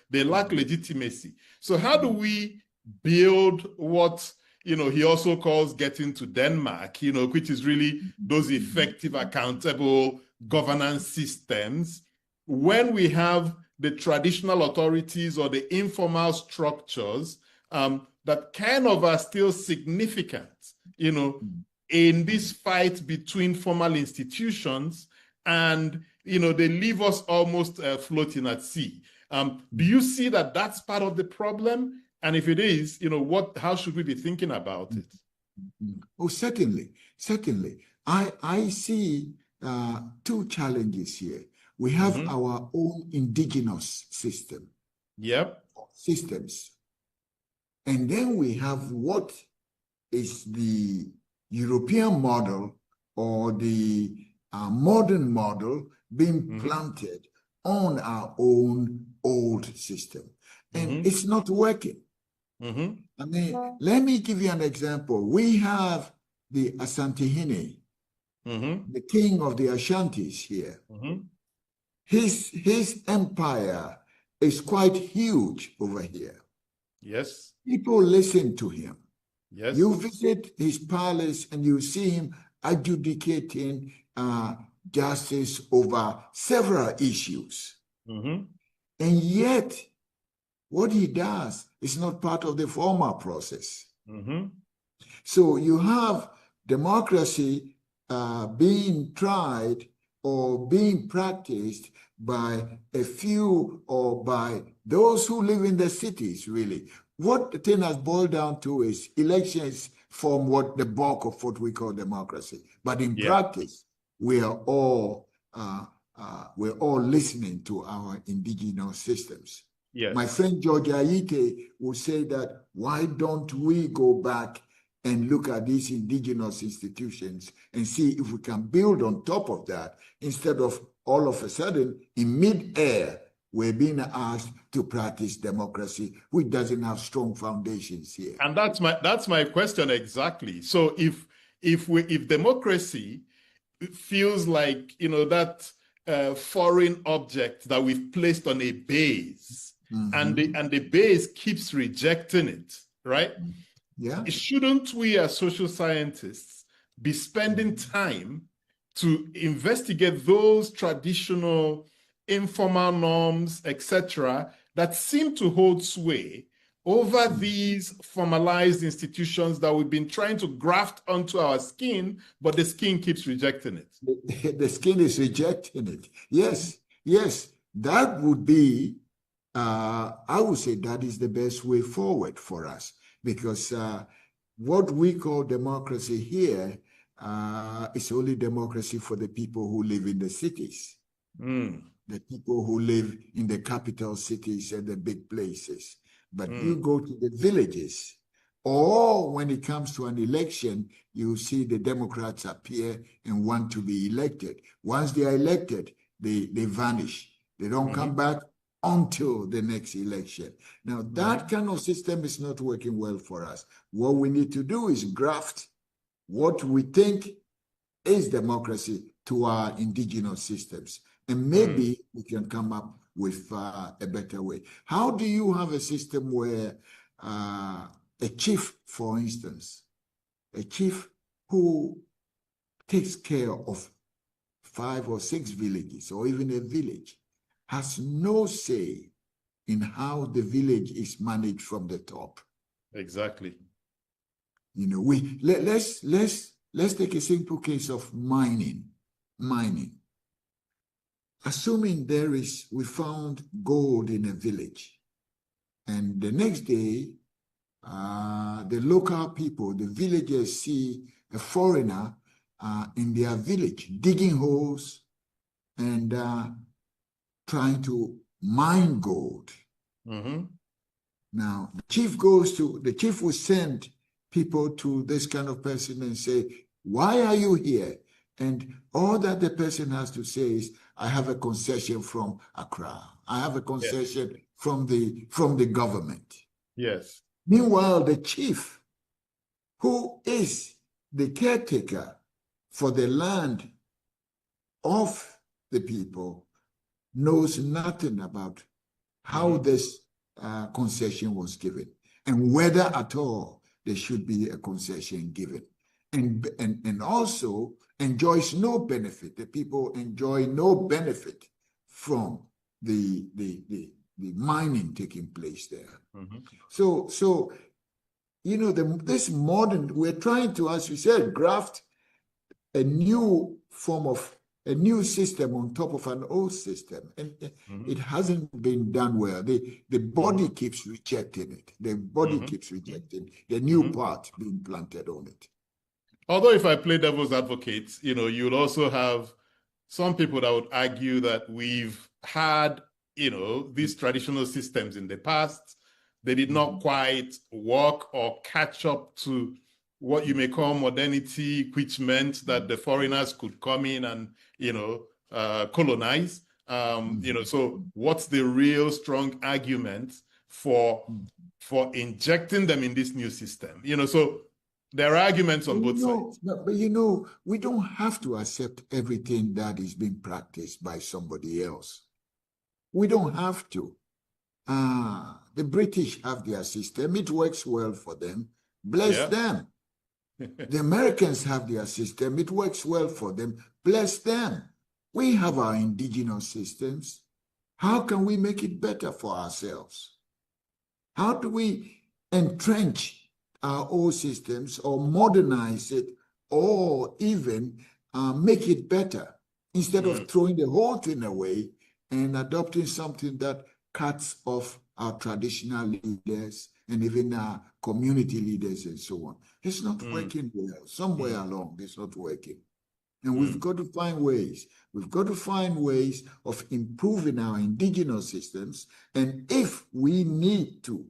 they lack legitimacy. So how do we build what, he also calls getting to Denmark, which is really those effective, accountable governance systems when we have the traditional authorities or the informal structures that kind of are still significant, in this fight between formal institutions and they leave us almost floating at sea. Do you see that that's part of the problem? And if it is, how should we be thinking about it? Oh, certainly. I see two challenges here. We have our own indigenous system. Systems. And then we have what is the European model or the modern model being planted on our own old system. And it's not working. I mean, let me give you an example. We have the Asantehene, the king of the Ashantis here. His empire is quite huge over here. Yes. People listen to him. Yes. You visit his palace and you see him adjudicating justice over several issues. And yet, what he does is not part of the formal process. So you have democracy being tried or being practiced by a few or by those who live in the cities, really. What the thing has boiled down to is elections form the bulk of what we call democracy. But in practice, we are all listening to our indigenous systems. My friend George Aite would say that, why don't we go back and look at these indigenous institutions and see if we can build on top of that, instead of all of a sudden in mid-air we're being asked to practice democracy, which doesn't have strong foundations here. And that's my question exactly. So if democracy feels like that foreign object that we've placed on a base, and the base keeps rejecting it, right? Shouldn't we as social scientists be spending time to investigate those traditional informal norms, etc., that seem to hold sway over these formalized institutions that we've been trying to graft onto our skin, but the skin keeps rejecting it? The skin is rejecting it. Yes, that would be, I would say that is the best way forward for us, because what we call democracy here is only democracy for the people who live in the cities. The people who live in the capital cities and the big places. But you go to the villages, or when it comes to an election, you see the Democrats appear and want to be elected. Once they are elected, they vanish. They don't come back until the next election. Now, that kind of system is not working well for us. What we need to do is graft what we think is democracy to our indigenous systems. And maybe we can come up with a better way. How do you have a system where a chief, for instance, a chief who takes care of 5 or 6 villages or even a village has no say in how the village is managed from the top? Exactly. You know, let's take a simple case of mining. Assuming we found gold in a village, and the next day, the local people, the villagers, see a foreigner in their village digging holes and trying to mine gold. Mm-hmm. Now, the chief will send people to this kind of person and say, why are you here? And all that the person has to say is, I have a concession from Accra. I have a concession from the government. Yes. Meanwhile, the chief, who is the caretaker for the land of the people, knows nothing about how this concession was given and whether at all there should be a concession given. And also enjoys no benefit. The people enjoy no benefit from the mining taking place there. Mm-hmm. So you know, this modern, we're trying to, as you said, graft a new system on top of an old system, and it hasn't been done well. The body keeps rejecting it. The body keeps rejecting the new part being planted on it. Although if I play devil's advocate, you know, you'll also have some people that would argue that we've had, you know, these traditional systems in the past. They did not quite work or catch up to what you may call modernity, which meant that the foreigners could come in and, you know, colonize. You know, so what's the real strong argument for injecting them in this new system? You know, so there are arguments on both sides. But you know, we don't have to accept everything that is being practiced by somebody else. We don't have to. The British have their system. It works well for them. Bless them. The Americans have their system. It works well for them. Bless them. We have our indigenous systems. How can we make it better for ourselves? How do we entrench our old systems or modernize it or even make it better instead of throwing the whole thing away and adopting something that cuts off our traditional leaders and even our community leaders and so on? It's not working well. Somewhere along, it's not working. And we've got to find ways. We've got to find ways of improving our indigenous systems. And if we need to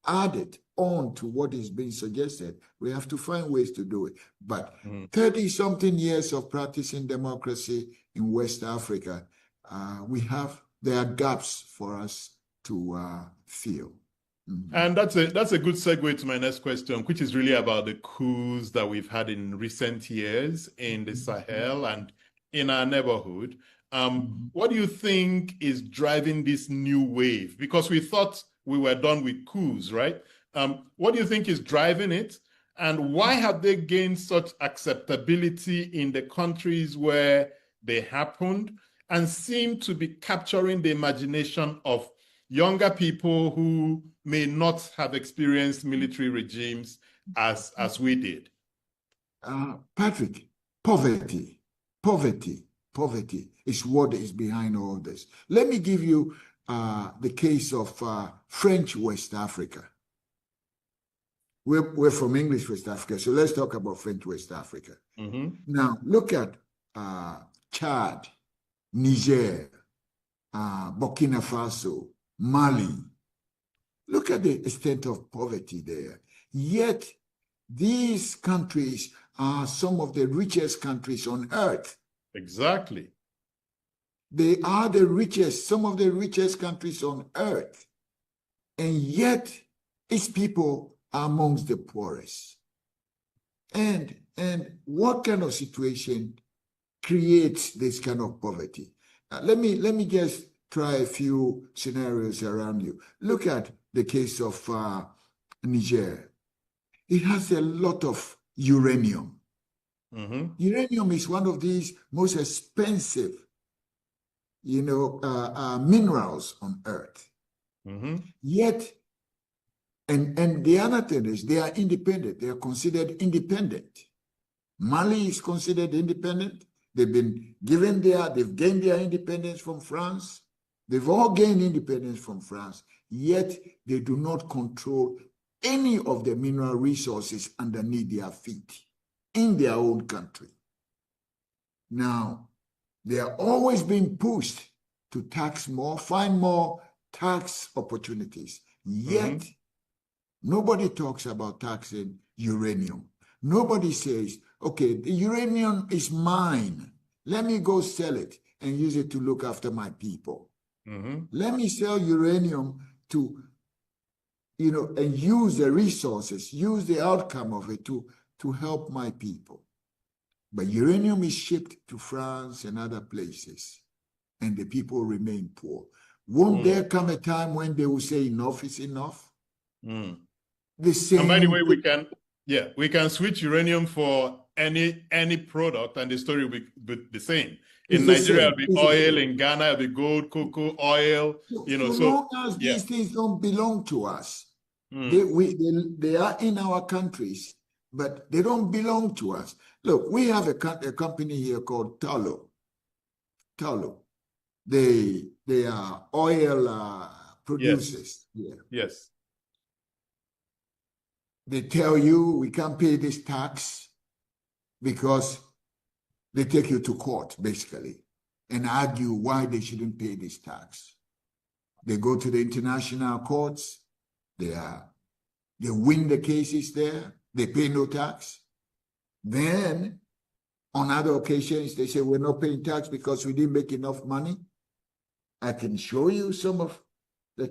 add it on to what is being suggested, we have to find ways to do it. But 30-something years of practicing democracy in West Africa, there are gaps for us to fill. And that's a good segue to my next question, which is really about the coups that we've had in recent years in the Sahel and in our neighborhood. What do you think is driving this new wave? Because we thought we were done with coups, right? What do you think is driving it? And why have they gained such acceptability in the countries where they happened and seem to be capturing the imagination of younger people who may not have experienced military regimes as we did? Patrick, poverty is what is behind all this. Let me give you the case of French West Africa. We're from English West Africa, so let's talk about French West Africa. Now, look at Chad, Niger, Burkina Faso, Mali. Look at the extent of poverty there. Yet, these countries are some of the richest countries on earth. Exactly. They are some of the richest countries on earth. And yet, its people are amongst the poorest. And what kind of situation creates this kind of poverty. Let me just try a few scenarios around you. Look at the case of Niger. It has a lot of uranium. Uranium is one of these most expensive, minerals on earth. Yet, and the other thing is they are independent. They are considered independent. Mali is considered independent. They've gained their independence from France. They've all gained independence from France, yet they do not control any of the mineral resources underneath their feet in their own country. Now, they are always being pushed to tax more, find more tax opportunities. Yet, nobody talks about taxing uranium. Nobody says, okay, the uranium is mine. Let me go sell it and use it to look after my people. Let me sell uranium to, and use the resources, use the outcome of it to help my people. But uranium is shipped to France and other places, and the people remain poor. Won't there come a time when they will say enough is enough? The same. And by the way, we can switch uranium for any product, and the story will be the same. In Nigeria, it'll be oil. In Ghana, it'll be gold, cocoa, oil. So long as these things don't belong to us, they are in our countries, but they don't belong to us. Look, we have a company here called Tullow. They are oil producers. Yes. They tell you we can't pay this tax because they take you to court, basically, and argue why they shouldn't pay this tax. They go to the international courts. They win the cases there. They pay no tax. Then, on other occasions, they say, we're not paying tax because we didn't make enough money. I can show you some of the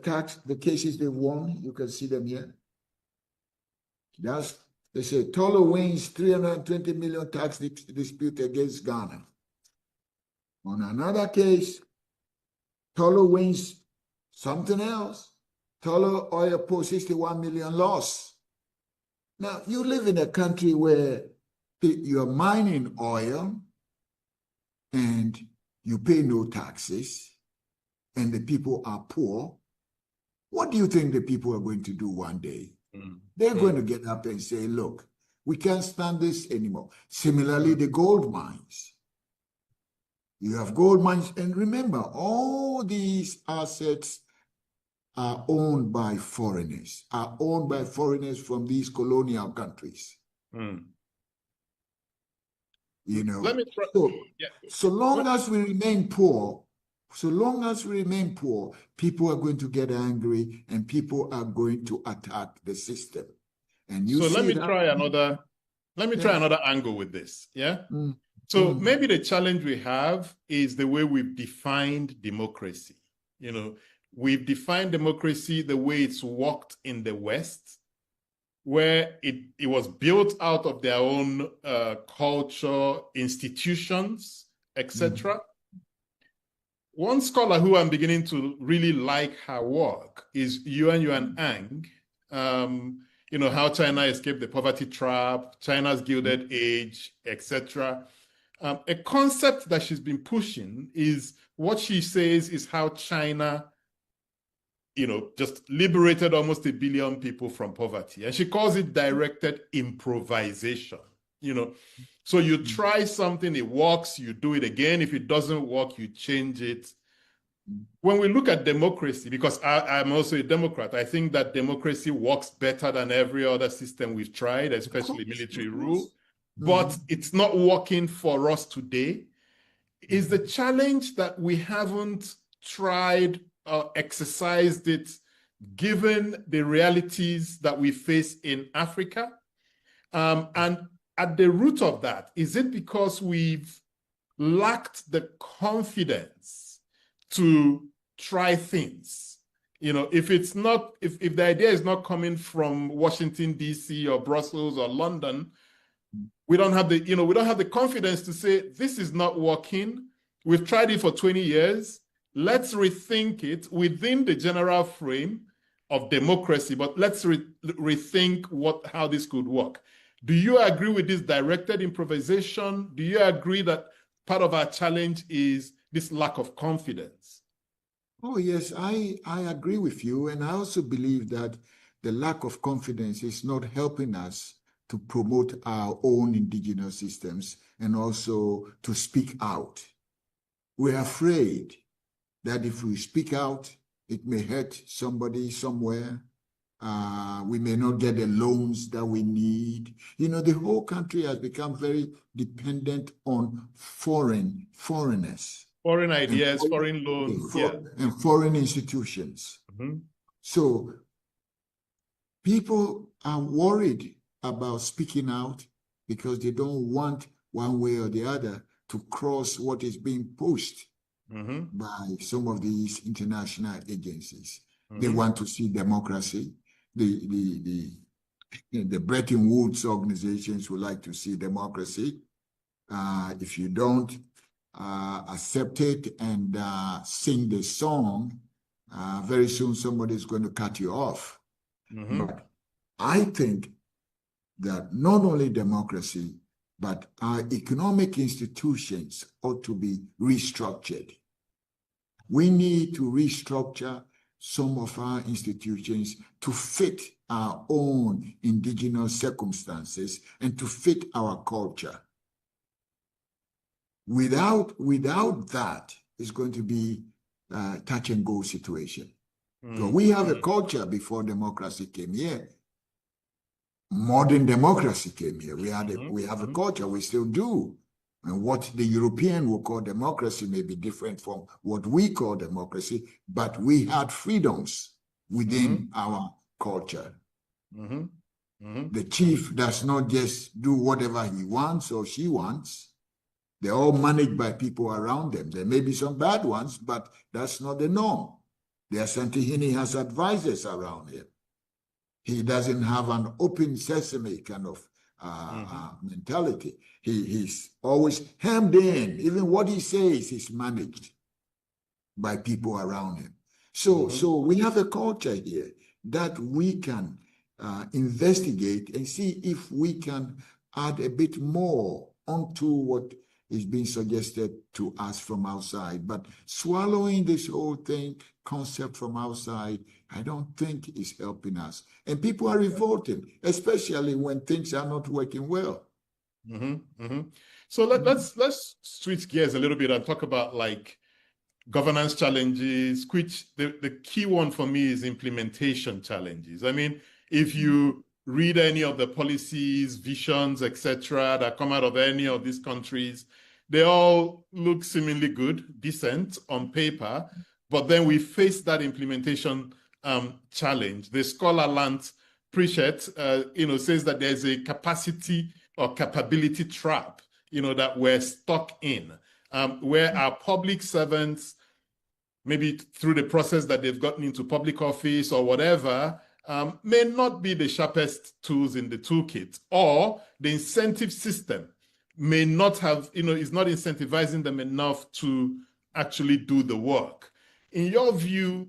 cases they won. You can see them here. They say Tullow wins 320 million tax dispute against Ghana. On another case, Tullow wins something else. Tullow oil post 61 million loss. Now, you live in a country where you're mining oil and you pay no taxes and the people are poor. What do you think the people are going to do one day? They're going to get up and say, look, we can't stand this anymore. Similarly, the gold mines. You have gold mines, and remember, all these assets are owned by foreigners, from these colonial countries. Let me try. So long as we remain poor, people are going to get angry and people are going to attack the system. And let me try another angle with this. So maybe the challenge we have is the way we've defined democracy. We've defined democracy the way it's worked in the West, where it was built out of their own culture, institutions, etc. One scholar who I'm beginning to really like her work is Yuan Ang. How China escaped the poverty trap, China's Gilded Age, etc. A concept that she's been pushing is what she says is how China, just liberated almost 1 billion people from poverty. And she calls it directed improvisation. So you try something, it works, you do it again. If it doesn't work, you change it. When we look at democracy, because I'm also a Democrat, I think that democracy works better than every other system we've tried, especially military rule. But it's not working for us today. Is the challenge that we haven't tried or exercised it given the realities that we face in Africa? And at the root of that, is it because we've lacked the confidence to try things? If the idea is not coming from Washington, D.C. or Brussels or London, we don't have the, we don't have the confidence to say, this is not working. We've tried it for 20 years. Let's rethink it within the general frame of democracy, but let's rethink how this could work. Do you agree with this directed improvisation? Do you agree that part of our challenge is this lack of confidence? Oh, yes, I agree with you. And I also believe that the lack of confidence is not helping us to promote our own indigenous systems and also to speak out. We're afraid that if we speak out, it may hurt somebody somewhere. We may not get the loans that we need. The whole country has become very dependent on foreigners. Foreign ideas, foreign loans, and foreign institutions. Mm-hmm. So people are worried about speaking out because they don't want one way or the other to cross what is being pushed by some of these international agencies. They want to see democracy. The Bretton Woods organizations would like to see democracy. If you don't accept it and sing the song, very soon somebody is going to cut you off. But I think that not only democracy, but our economic institutions ought to be restructured. We need to restructure some of our institutions to fit our own indigenous circumstances and to fit our culture. Without that, it's going to be a touch and go situation. So we have a culture before democracy came here. Modern democracy came here. We have a culture, we still do. And what the European will call democracy may be different from what we call democracy, but we had freedoms within our culture. The chief does not just do whatever he wants or she wants. They're all managed by people around them. There may be some bad ones, but that's not the norm. The Asantehene has advisors around him. He doesn't have an open sesame kind of mentality. He's always hemmed in. Even what he says is managed by people around him. So we have a culture here that we can investigate and see if we can add a bit more onto what is being suggested to us from outside. But swallowing this whole concept from outside, I don't think is helping us. And people are revolting, especially when things are not working well. So let's switch gears a little bit and talk about governance challenges, which the key one for me is implementation challenges. I mean, if you read any of the policies, visions, etc., that come out of any of these countries, they all look seemingly good, decent on paper, but then we face that implementation challenge. The scholar Lance Pritchett, says that there's a capacity or capability trap, that we're stuck in, where our public servants, maybe through the process that they've gotten into public office or whatever, may not be the sharpest tools in the toolkit, or the incentive system may not have, is not incentivizing them enough to actually do the work. In your view,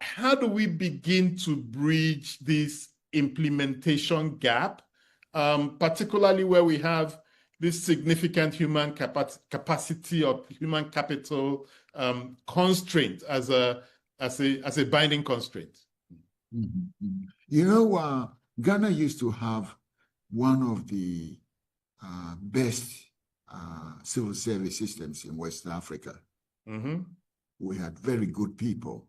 how do we begin to bridge this implementation gap, particularly where we have this significant human capacity or human capital constraint as a binding constraint? Ghana used to have one of the best civil service systems in West Africa. We had very good people.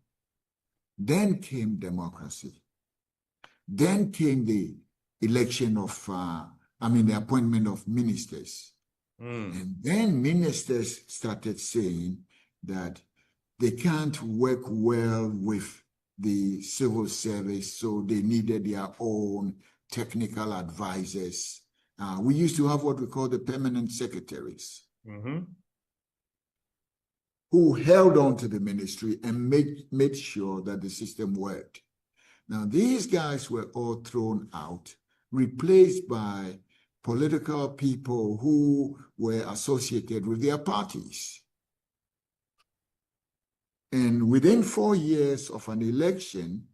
Then came democracy. Then came the election of, the appointment of ministers. And then ministers started saying that they can't work well with the civil service, so they needed their own technical advisors. We used to have what we call the permanent secretaries, who held on to the ministry and made sure that the system worked. Now, these guys were all thrown out, replaced by political people who were associated with their parties. And within 4 years of an election,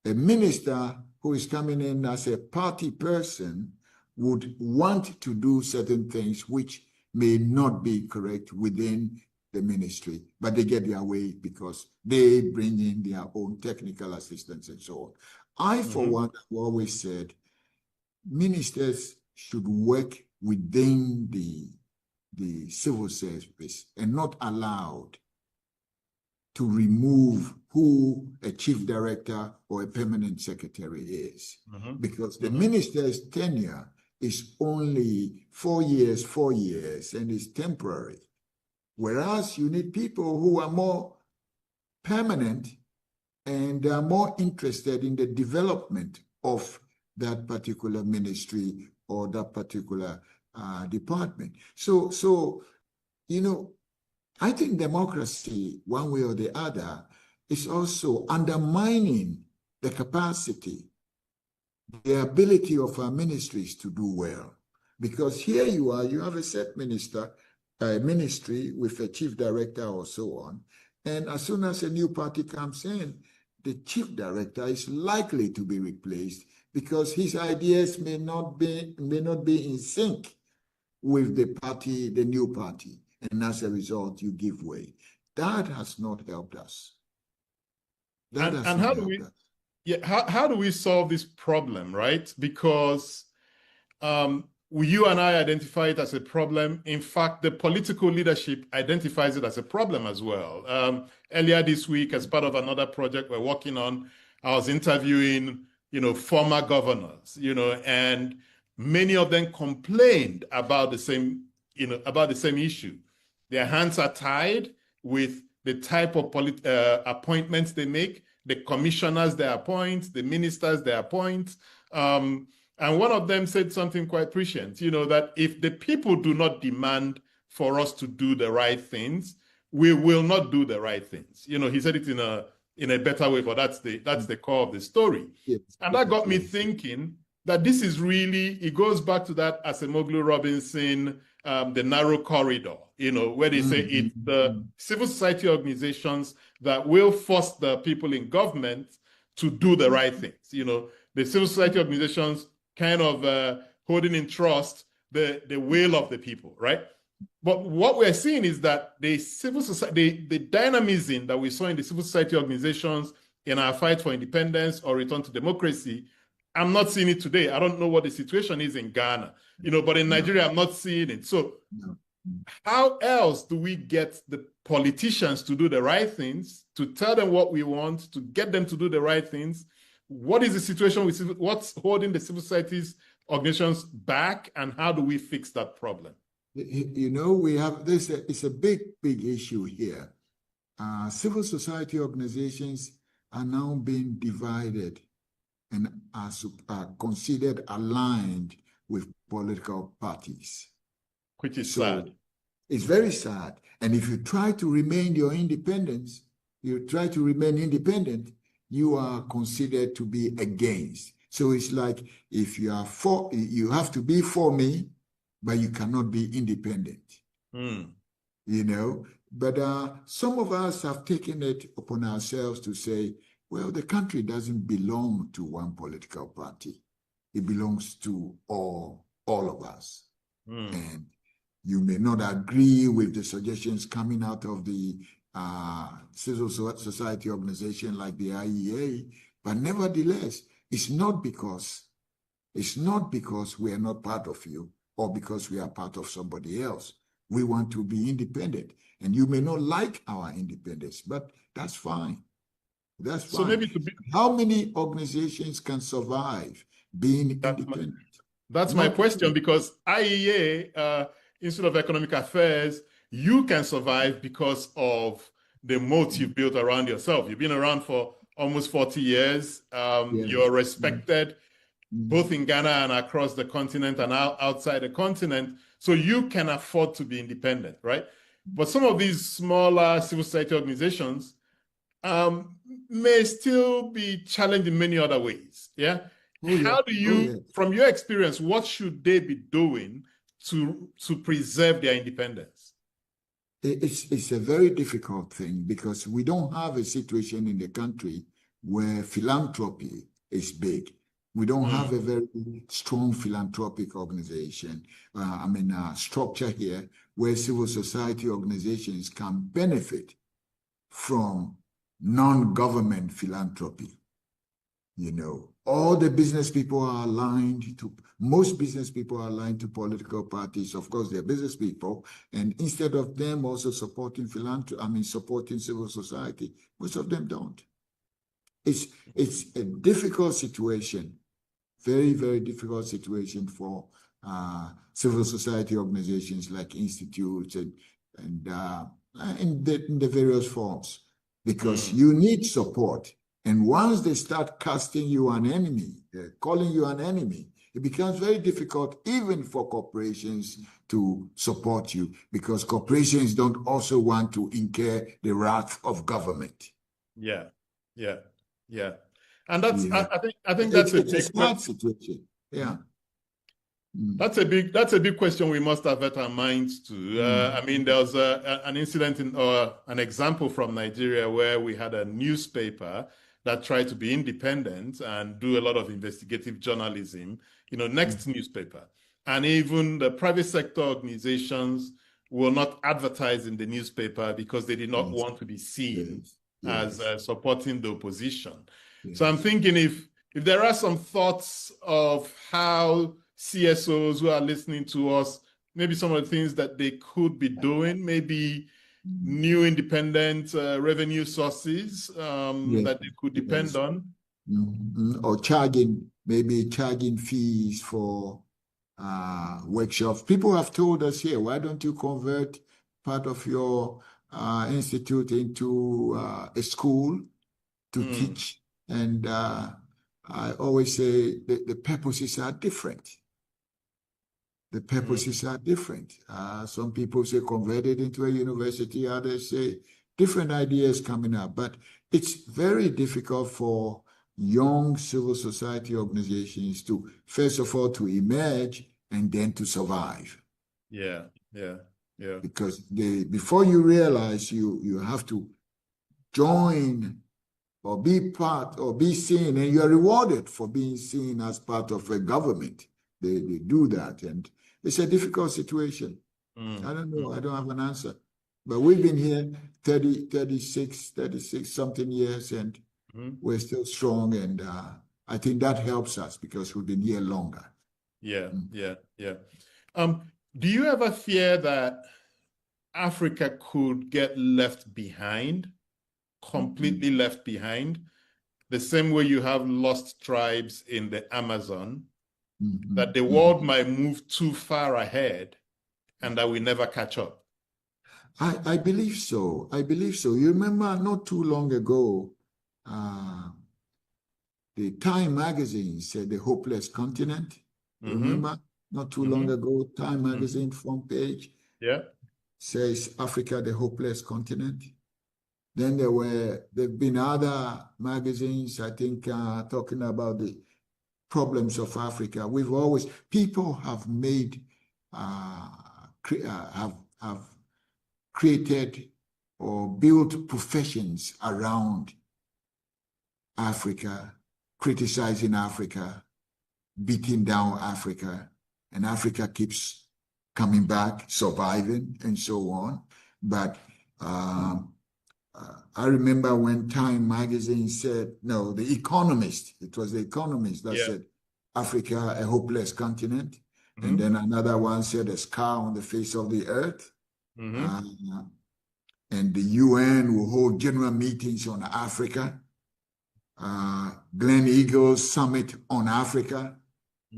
a minister who is coming in as a party person would want to do certain things which may not be correct within the ministry, but they get their way because they bring in their own technical assistance and so on. I, for one, have always said ministers should work within the civil service and not allowed to remove who a chief director or a permanent secretary is. Because the minister's tenure is only 4 years, and is temporary. Whereas you need people who are more permanent and are more interested in the development of that particular ministry or that particular department. So, you know, I think democracy, one way or the other, is also undermining the capacity, the ability of our ministries to do well. Because here you are, you have a set ministry with a chief director or so on, and as soon as a new party comes in, the chief director is likely to be replaced because his ideas may not be in sync with the party, the new party. And as a result, you give way. That has not helped us. How do we solve this problem, right? Because you and I identify it as a problem. In fact, the political leadership identifies it as a problem as well. Earlier this week, as part of another project we're working on, I was interviewing, former governors, and many of them complained about the same, issue. Their hands are tied with the type of appointments they make, the commissioners they appoint, the ministers they appoint. And one of them said something quite prescient, that if the people do not demand for us to do the right things, we will not do the right things. He said it in a better way, but that's the core of the story. Yes. And that got me thinking that this is really, it goes back to that Acemoglu Robinson, the narrow corridor, where they say it's the civil society organizations that will force the people in government to do the right things. The civil society organizations kind of holding in trust the will of the people, right? But what we're seeing is that the civil society, the dynamism that we saw in the civil society organizations in our fight for independence or return to democracy, I'm not seeing it today. I don't know what the situation is in Ghana, but in Nigeria, I'm not seeing it. So how else do we get the politicians to do the right things, to tell them what we want, to get them to do the right things? What is the situation with what's holding the civil society's organizations back, and how do we fix that problem? We have this, it's a big issue here. Civil society organizations are now being divided and are considered aligned with political parties. Which is sad. It's very sad. And if you try to remain independent, you are considered to be against. So it's like if you are for, you have to be for me, but you cannot be independent. But some of us have taken it upon ourselves to say, well, the country doesn't belong to one political party. It belongs to all of us. And you may not agree with the suggestions coming out of the civil society organization like the IEA, but nevertheless, it's not because we are not part of you or because we are part of somebody else. We want to be independent, and you may not like our independence, but that's fine. That's fine. So maybe how many organizations can survive being independent? That's my question, because IEA, Institute of Economic Affairs, you can survive because of the moat you've built around yourself. You've been around for almost 40 years. You're respected both in Ghana and across the continent and outside the continent. So you can afford to be independent, right? But some of these smaller civil society organizations may still be challenged in many other ways. Yeah. How do you, from your experience, what should they be doing to preserve their independence? It's a very difficult thing because we don't have a situation in the country where philanthropy is big. We don't have a very strong philanthropic organization, structure here where civil society organizations can benefit from non-government philanthropy. You know, all the business people are aligned to, most business people are aligned to political parties. Of course, they're business people. And instead of them also supporting philanthropy, supporting civil society, most of them don't. It's a difficult situation, very, very difficult situation for civil society organizations like institutes and in the various forms, because you need support. And once they start casting you an enemy, calling you an enemy, it becomes very difficult even for corporations to support you, because corporations don't also want to incur the wrath of government. Yeah. And that's I think that's a big smart situation. Yeah. That's a big question we must have at our minds too. There was an incident or an example from Nigeria where we had a newspaper that tried to be independent and do a lot of investigative journalism, next newspaper. And even the private sector organizations will not advertise in the newspaper because they did not want to be seen as supporting the opposition. So I'm thinking if there are some thoughts of how CSOs who are listening to us, maybe some of the things that they could be doing, maybe new independent revenue sources that they could depend on. Or maybe charging fees for workshops. People have told us here, why don't you convert part of your institute into a school to teach? And I always say the purposes are different. The purposes are different. Some people say convert it into a university, others say different ideas coming up. But it's very difficult for young civil society organizations to, first of all, to emerge and then to survive. Yeah. Because before you realize you have to join or be part or be seen, and you're rewarded for being seen as part of a government. They do that, and it's a difficult situation. I don't know. I don't have an answer. But we've been here 36 something years, and we're still strong. And I think that helps us because we've been here longer. Yeah. Do you ever fear that Africa could get left behind, completely left behind, the same way you have lost tribes in the Amazon? That the world might move too far ahead and that we never catch up? I believe so. You remember not too long ago, the Time magazine said the hopeless continent. Remember? Not too long ago, Time magazine front page says Africa, the hopeless continent. Then there've been other magazines, I think, talking about the problems of Africa. People have made, have created or built professions around Africa, criticizing Africa, beating down Africa, and Africa keeps coming back, surviving, and so on. But I remember when Time magazine said, no, The Economist, it was The Economist that said, Africa, a hopeless continent. And then another one said, a scar on the face of the earth. And the UN will hold general meetings on Africa. Glen Eagles Summit on Africa.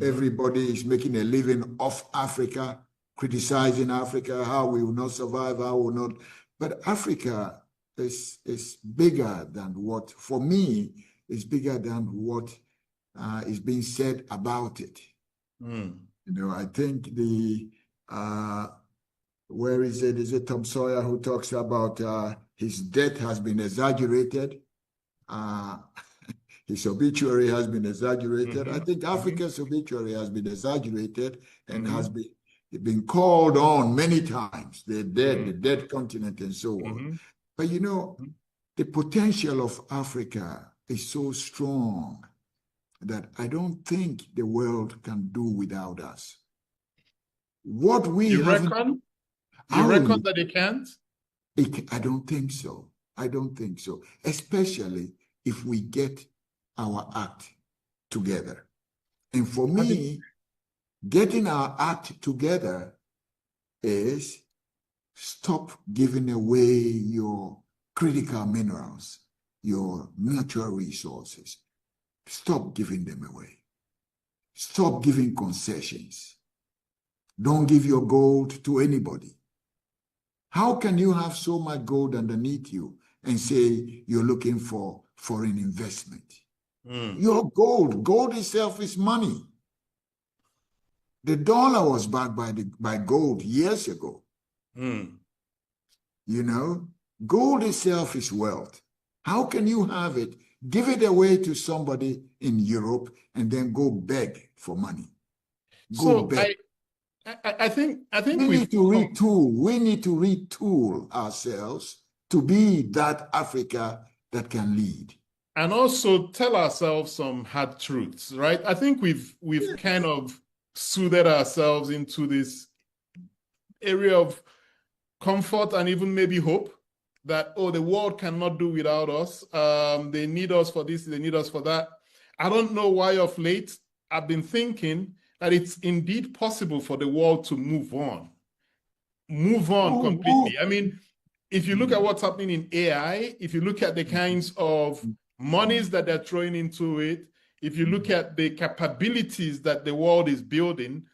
Everybody is making a living off Africa, criticizing Africa, how we will not survive, how we will not. But Africa is bigger than what, for me, is bigger than what is being said about it. I think where is it? Is it Tom Sawyer who talks about his death has been exaggerated? his obituary has been exaggerated. I think Africa's obituary has been exaggerated and has been called on many times. The dead continent and so on. But you know, the potential of Africa is so strong that I don't think the world can do without us. What we You haven't... reckon? You reckon that they can't? I don't think so. I don't think so. Especially if we get our act together. And for me, getting our act together is stop giving away your critical minerals, your natural resources. Stop giving them away. Stop giving concessions. Don't give your gold to anybody. How can you have so much gold underneath you and say you're looking for foreign investment? Your gold itself is money. The dollar was backed by gold years ago. You know, gold itself is wealth. How can you have it, give it away to somebody in Europe, and then go beg for money? Go beg. I think we need to retool. We need to retool ourselves to be that Africa that can lead. And also tell ourselves some hard truths, right? I think we've kind of soothed ourselves into this area of comfort and even maybe hope that, oh, the world cannot do without us. They need us for this, they need us for that. I don't know why of late I've been thinking that it's indeed possible for the world to move on completely. I mean, if you look at what's happening in AI, if you look at the kinds of monies that they're throwing into it, if you look at the capabilities that the world is building,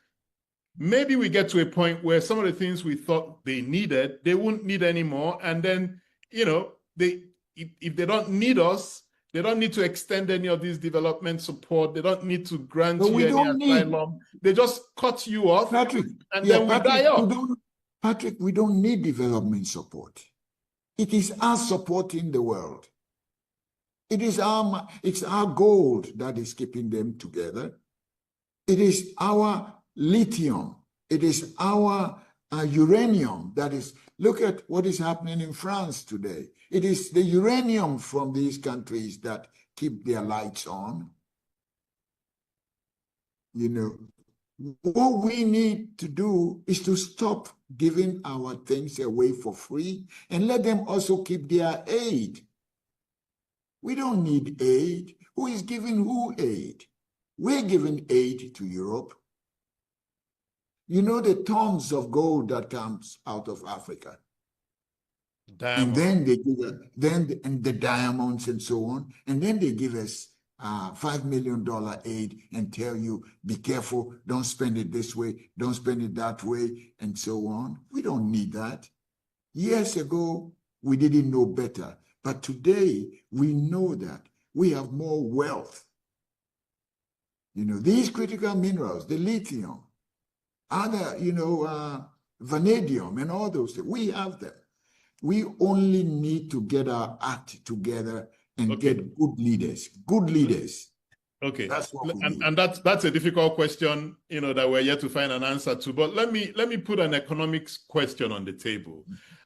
maybe we get to a point where some of the things we thought they needed, they won't need anymore. And then, you know, if they don't need us, they don't need to extend any of this development support. They don't need to grant you any asylum. They just cut you off, Patrick, and then we die off. Patrick, we don't need development support. It is us supporting the world. It's our gold that is keeping them together. It is our lithium. It is our uranium that is... Look at what is happening in France today. It is the uranium from these countries that keep their lights on. You know, what we need to do is to stop giving our things away for free and let them also keep their aid. We don't need aid. Who is giving who aid? We're giving aid to Europe. You know the tons of gold that comes out of Africa. Diamond. And then they give and the diamonds and so on. And then they give us $5 million aid and tell you, be careful, don't spend it this way, don't spend it that way, and so on. We don't need that. Years ago, we didn't know better. But today, we know that we have more wealth. You know, these critical minerals, the lithium, other, you know, vanadium and all those things, we have them. We only need to get our act together and get good leaders. Good leaders. Okay, that's what we need. And that's a difficult question, you know, that we're yet to find an answer to. But let me put an economics question on the table.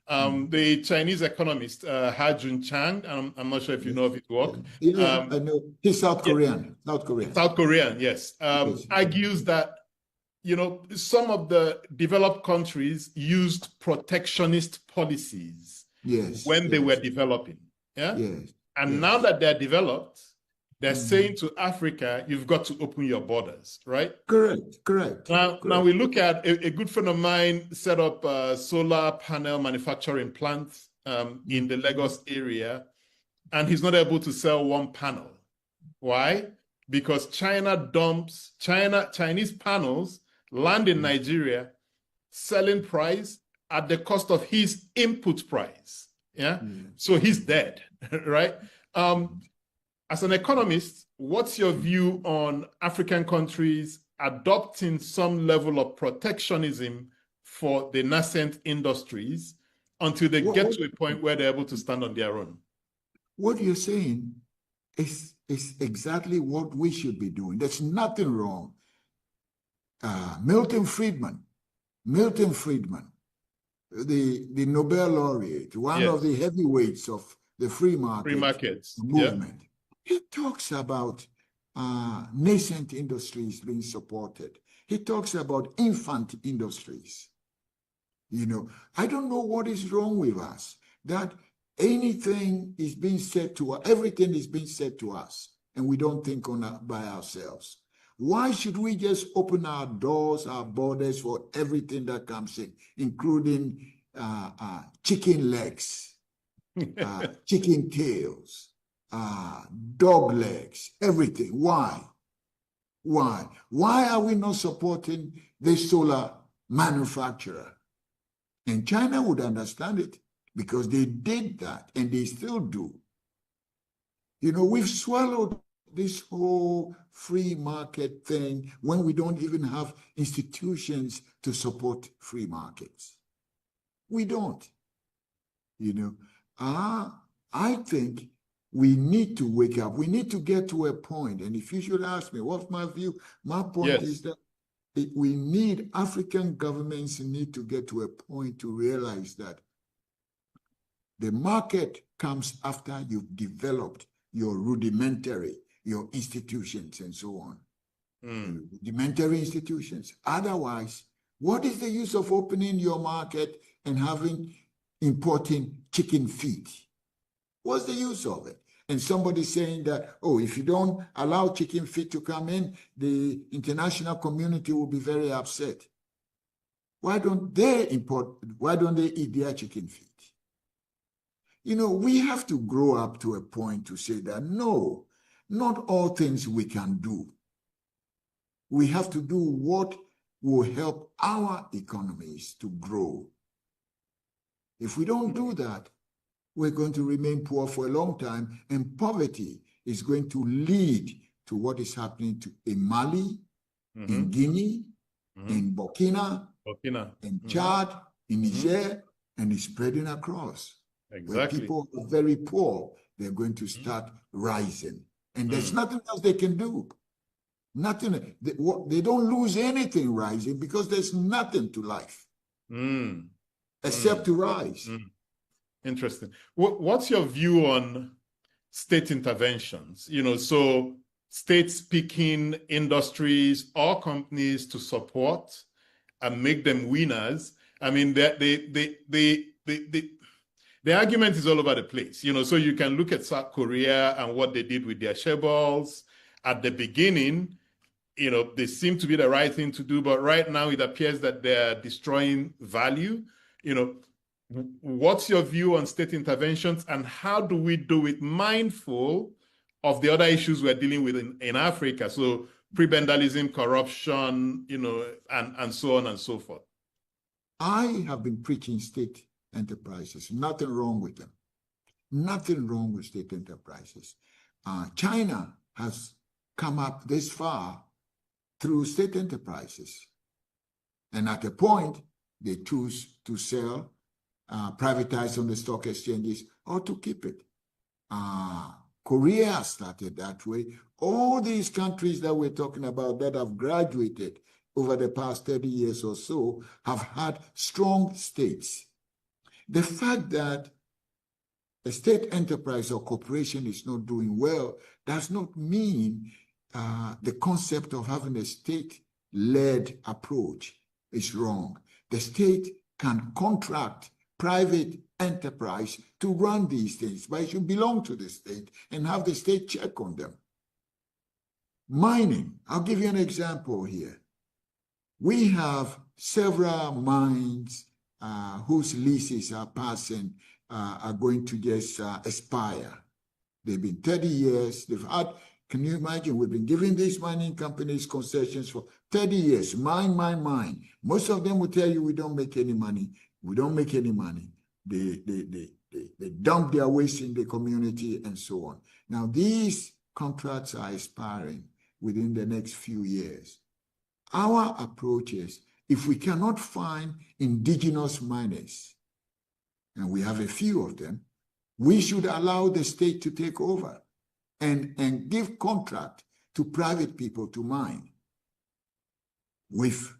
The Chinese economist Ha Jun-chang, I'm not sure if you know of his work. Yeah, I know. He's South Korean. South Korean, yes. Argues that, you know, some of the developed countries used protectionist policies when they were developing. And now that they're developed, they're saying to Africa, you've got to open your borders, right? Correct. Now we look at a good friend of mine set up a solar panel manufacturing plant in the Lagos area, and he's not able to sell one panel. Why? Because Chinese panels land in Nigeria, selling price at the cost of his input price. So he's dead, right? As an economist, what's your view on African countries adopting some level of protectionism for the nascent industries until they get to a point where they're able to stand on their own? What you're saying is exactly what we should be doing. There's nothing wrong. Milton Friedman, the Nobel laureate, one of the heavyweights of the free markets movement, he talks about nascent industries being supported. He talks about infant industries. You know, I don't know what is wrong with us, that anything is being said to us, everything is being said to us, and we don't think by ourselves. Why should we just open our doors, our borders for everything that comes in, including chicken legs, chicken tails, dog legs, everything? Why? Why are we not supporting this solar manufacturer? And China would understand it, because they did that and they still do. You know, we've swallowed this whole free market thing when we don't even have institutions to support free markets. We don't. You know, I think we need to wake up. We need to get to a point. And if you should ask me, what's my view? My point is that we need, African governments need to get to a point to realize that the market comes after you've developed your rudimentary, your institutions and so on. Rudimentary institutions. Otherwise, what is the use of opening your market and importing chicken feet? What's the use of it? And somebody saying that, oh, if you don't allow chicken feet to come in, the international community will be very upset. Why don't they eat their chicken feet? You know, we have to grow up to a point to say that, no, not all things we can do. We have to do what will help our economies to grow. If we don't do that, we're going to remain poor for a long time, and poverty is going to lead to what is happening in Mali, in Guinea, in Burkina, in Chad, in Niger, and it's spreading across. Exactly. Where people are very poor, they're going to start rising. And there's nothing else they can do. Nothing. They don't lose anything rising, because there's nothing to life except to rise. Interesting. What's your view on state interventions? You know, so states picking industries or companies to support and make them winners. I mean, the argument is all over the place, you know, so you can look at South Korea and what they did with their chaebols at the beginning. You know, they seem to be the right thing to do, but right now it appears that they're destroying value. You know, what's your view on state interventions, and how do we do it mindful of the other issues we're dealing with in Africa? So prebendalism, corruption, you know, and so on and so forth. I have been preaching state enterprises. Nothing wrong with them. Nothing wrong with state enterprises. China has come up this far through state enterprises. And at a point, they choose to sell, privatize on the stock exchanges, or to keep it. Korea started that way. All these countries that we're talking about that have graduated over the past 30 years or so have had strong states. The fact that a state enterprise or corporation is not doing well does not mean the concept of having a state-led approach is wrong. The state can contract private enterprise to run these things, but it should belong to the state and have the state check on them. Mining, I'll give you an example here. We have several mines whose leases are passing, are going to just expire. They've been 30 years. They've had, can you imagine, we've been giving these mining companies concessions for 30 years. Mine. Most of them will tell you we don't make any money. We don't make any money. They dump their waste in the community and so on. Now, these contracts are expiring within the next few years. Our approach is, if we cannot find indigenous miners, and we have a few of them, we should allow the state to take over. and give contract to private people to mine with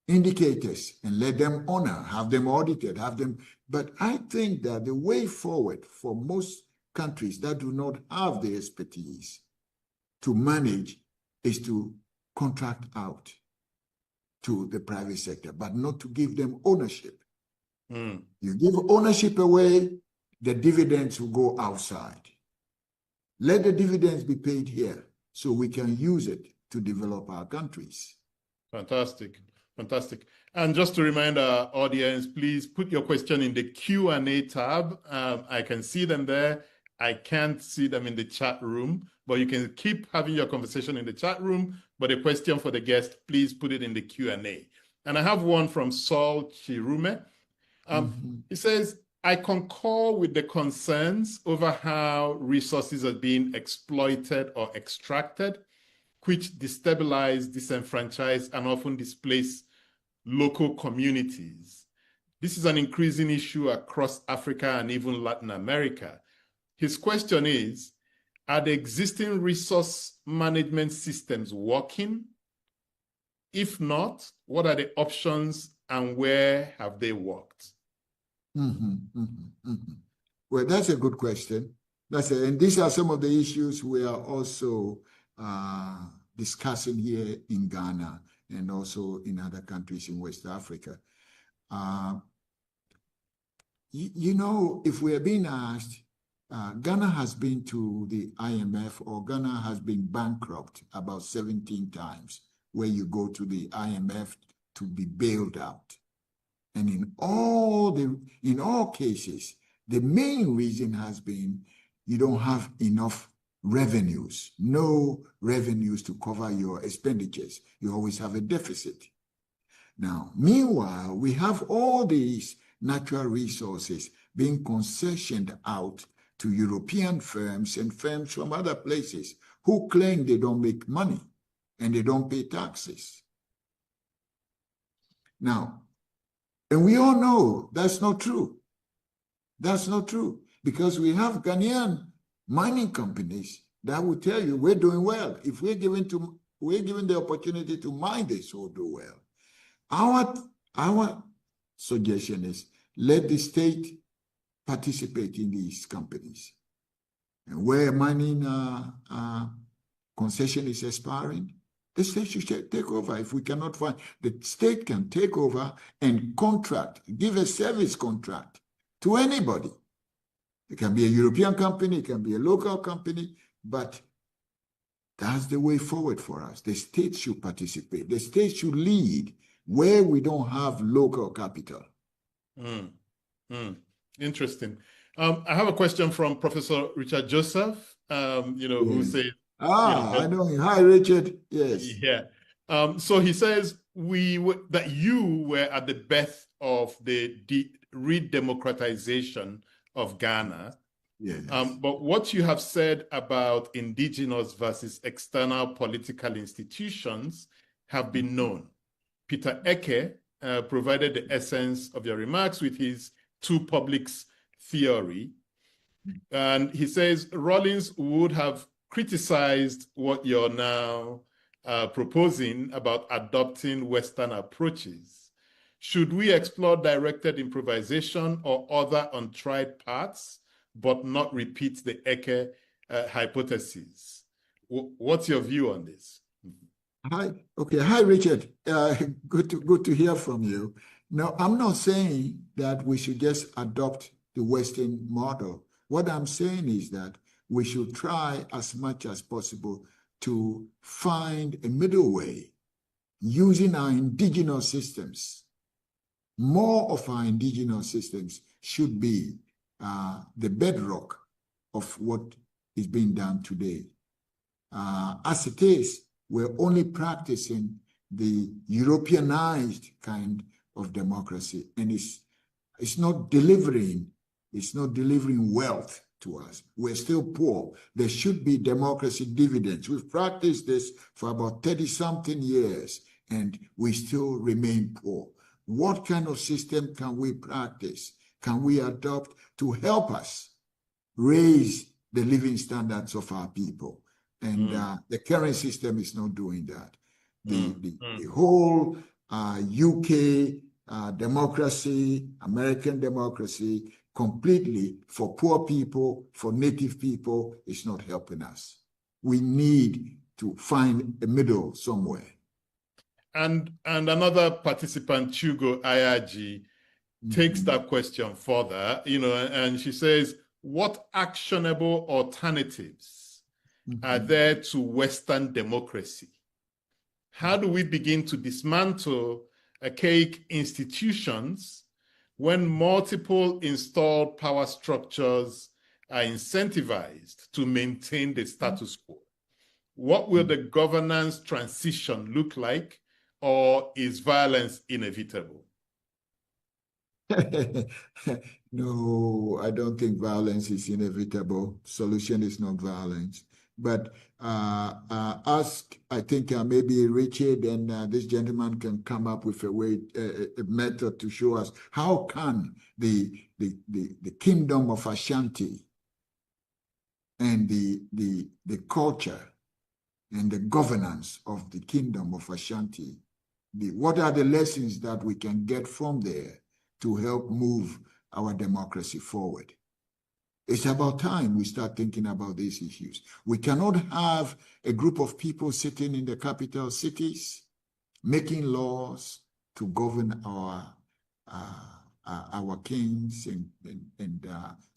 indicators and let them honor, have them audited, have them. But I think that the way forward for most countries that do not have the expertise to manage is to contract out to the private sector, but not to give them ownership. You give ownership away, the dividends will go outside. Let the dividends be paid here so we can use it to develop our countries. Fantastic. Fantastic. And just to remind our audience, please put your question in the Q&A tab. I can see them there. I can't see them in the chat room, but you can keep having your conversation in the chat room. But a question for the guest, please put it in the Q&A. And I have one from Saul Chirume. He says, I concur with the concerns over how resources are being exploited or extracted, which destabilize, disenfranchise, and often displace local communities. This is an increasing issue across Africa and even Latin America. His question is, are the existing resource management systems working? If not, what are the options and where have they worked? Well, that's a good question. And these are some of the issues we are also discussing here in Ghana and also in other countries in West Africa. You know, if we are being asked, Ghana has been to the IMF, or Ghana has been bankrupt about 17 times, where you go to the IMF to be bailed out. And in all cases, the main reason has been you don't have enough revenues, no revenues to cover your expenditures. You always have a deficit. Now, meanwhile, we have all these natural resources being concessioned out to European firms and firms from other places who claim they don't make money and they don't pay taxes. Now, and we all know that's not true. That's not true, because we have Ghanaian mining companies that will tell you we're doing well. If we're given the opportunity to mine this, we'll do well. Our suggestion is let the state participate in these companies. And where mining concession is expiring, the state should take over. If we cannot find, the state can take over and contract, give a service contract to anybody. It can be a European company, it can be a local company, but that's the way forward for us. The state should participate. The state should lead where we don't have local capital. Interesting. I have a question from Professor Richard Joseph, who says, I know him. Hi, Richard. Yes. Yeah. So he says that you were at the birth of the re-democratization of Ghana. Yes. But what you have said about indigenous versus external political institutions have been known. Peter Eke provided the essence of your remarks with his two publics theory. And he says Rawlings would have criticized what you're now proposing about adopting Western approaches. Should we explore directed improvisation or other untried paths, but not repeat the Eke hypothesis? What's your view on this? Hi, Richard. Good to hear from you. Now, I'm not saying that we should just adopt the Western model. What I'm saying is that we should try as much as possible to find a middle way using our indigenous systems. More of our indigenous systems should be the bedrock of what is being done today. As it is, we're only practicing the Europeanized kind of democracy, and it's not delivering wealth to us. We're still poor. There should be democracy dividends. We've practiced this for about 30-something years, and we still remain poor. What kind of system can we practice? Can we adopt to help us raise the living standards of our people. And the current system is not doing that. The whole UK democracy, American democracy, completely for poor people, for native people, is not helping us. We need to find a middle somewhere. And another participant, Chugo Ayaji, takes that question further, and she says, what actionable alternatives are there to Western democracy? How do we begin to dismantle archaic institutions when multiple installed power structures are incentivized to maintain the status quo? What will the governance transition look like, or is violence inevitable? No, I don't think violence is inevitable. Solution is not violence. But ask, I think maybe Richard and this gentleman can come up with a way, a method to show us how can the kingdom of Ashanti and the culture and the governance of the kingdom of Ashanti, what are the lessons that we can get from there to help move our democracy forward? It's about time we start thinking about these issues. We cannot have a group of people sitting in the capital cities making laws to govern our kings and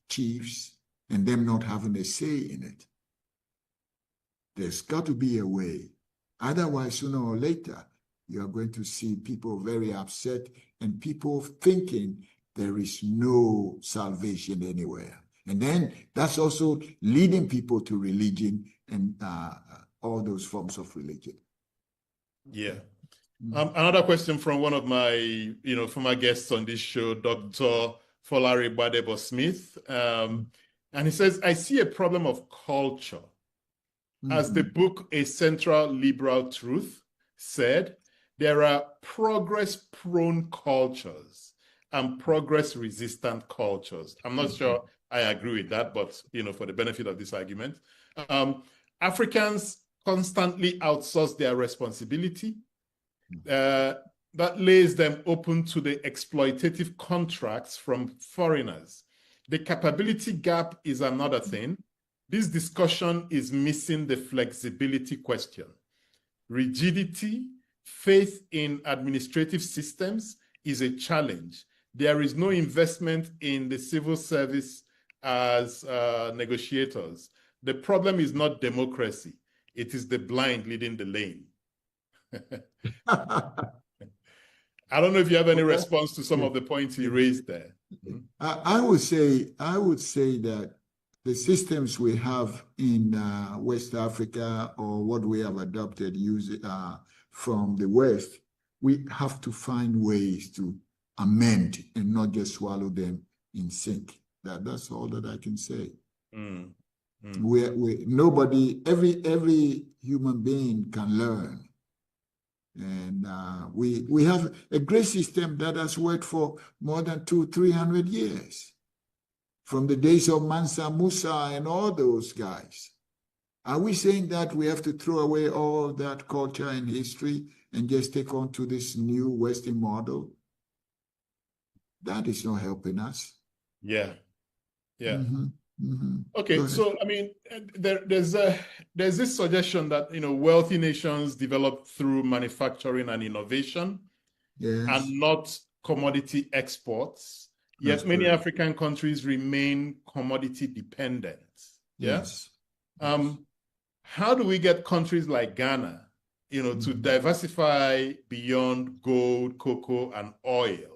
chiefs, and them not having a say in it. There's got to be a way. Otherwise, sooner or later, you are going to see people very upset and people thinking there is no salvation anywhere. And then that's also leading people to religion and all those forms of religion. Yeah. Another question from one of my, former guests on this show, Dr. Folari Badebo Smith. And he says, I see a problem of culture. As the book A Central Liberal Truth said, there are progress-prone cultures and progress-resistant cultures. I'm not sure I agree with that, but for the benefit of this argument, Africans constantly outsource their responsibility. That lays them open to the exploitative contracts from foreigners. The capability gap is another thing. This discussion is missing the flexibility question. Rigidity, faith in administrative systems is a challenge. There is no investment in the civil service as negotiators. The problem is not democracy. It is the blind leading the lame. I don't know if you have any response to some of the points he raised there. I would say that the systems we have in West Africa, or what we have adopted from the West, we have to find ways to amend and not just swallow them in sync. That's all that I can say. Nobody, every human being can learn. And we have a great system that has worked for more than 200-300 years, from the days of Mansa Musa and all those guys. Are we saying that we have to throw away all that culture and history and just take on to this new Western model? That is not helping us. Yeah. Okay, so I mean, there's this suggestion that wealthy nations develop through manufacturing and innovation, and not commodity exports. Yet many African countries remain commodity dependent. Yes. How do we get countries like Ghana, to diversify beyond gold, cocoa, and oil?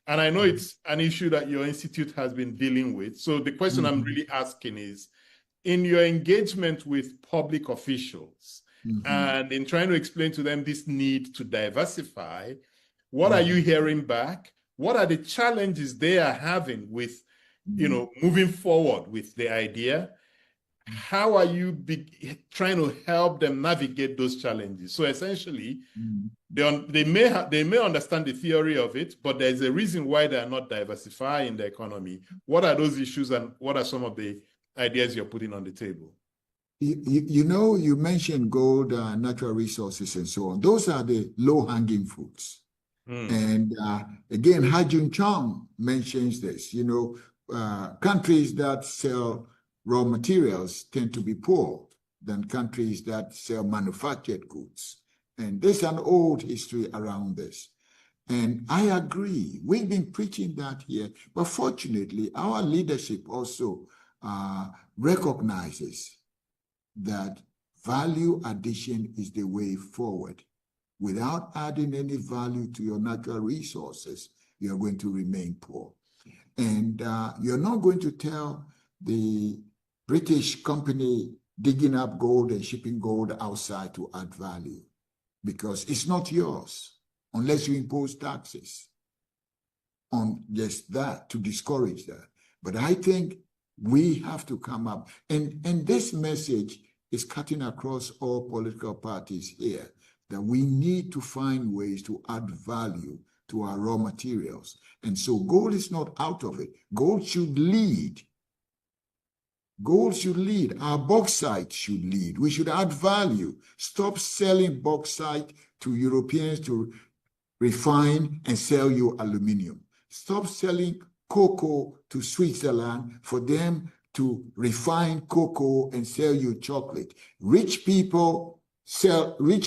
And I know it's an issue that your institute has been dealing with. So the question I'm really asking is, in your engagement with public officials and in trying to explain to them this need to diversify, what are you hearing back? What are the challenges they are having with, moving forward with the idea? How are you trying to help them navigate those challenges? So essentially, they may understand the theory of it, but there's a reason why they are not diversifying the economy. What are those issues, and what are some of the ideas you're putting on the table? You know, you mentioned gold, natural resources, and so on. Those are the low-hanging fruits. And again, Ha-Joon Chang mentions this. You know, countries that sell raw materials tend to be poor than countries that sell manufactured goods. And there's an old history around this. And I agree. We've been preaching that here. But fortunately, our leadership also recognizes that value addition is the way forward. Without adding any value to your natural resources, you're going to remain poor. And you're not going to tell the British company digging up gold and shipping gold outside to add value, because it's not yours unless you impose taxes on just that to discourage that. But I think we have to come up, and this message is cutting across all political parties here, that we need to find ways to add value to our raw materials. And so gold is not out of it. Gold should lead. Gold should lead. Our bauxite should lead. We should add value. Stop selling bauxite to Europeans to refine and sell you aluminum. Stop selling cocoa to Switzerland for them to refine cocoa and sell you chocolate. Rich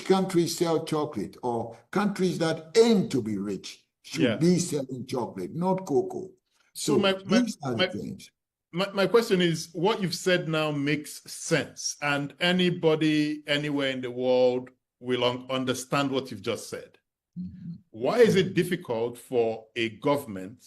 countries sell chocolate, or countries that aim to be rich should be selling chocolate, not cocoa. So these are the things. My question is, what you've said now makes sense, and anybody anywhere in the world will understand what you've just said. Why is it difficult for a government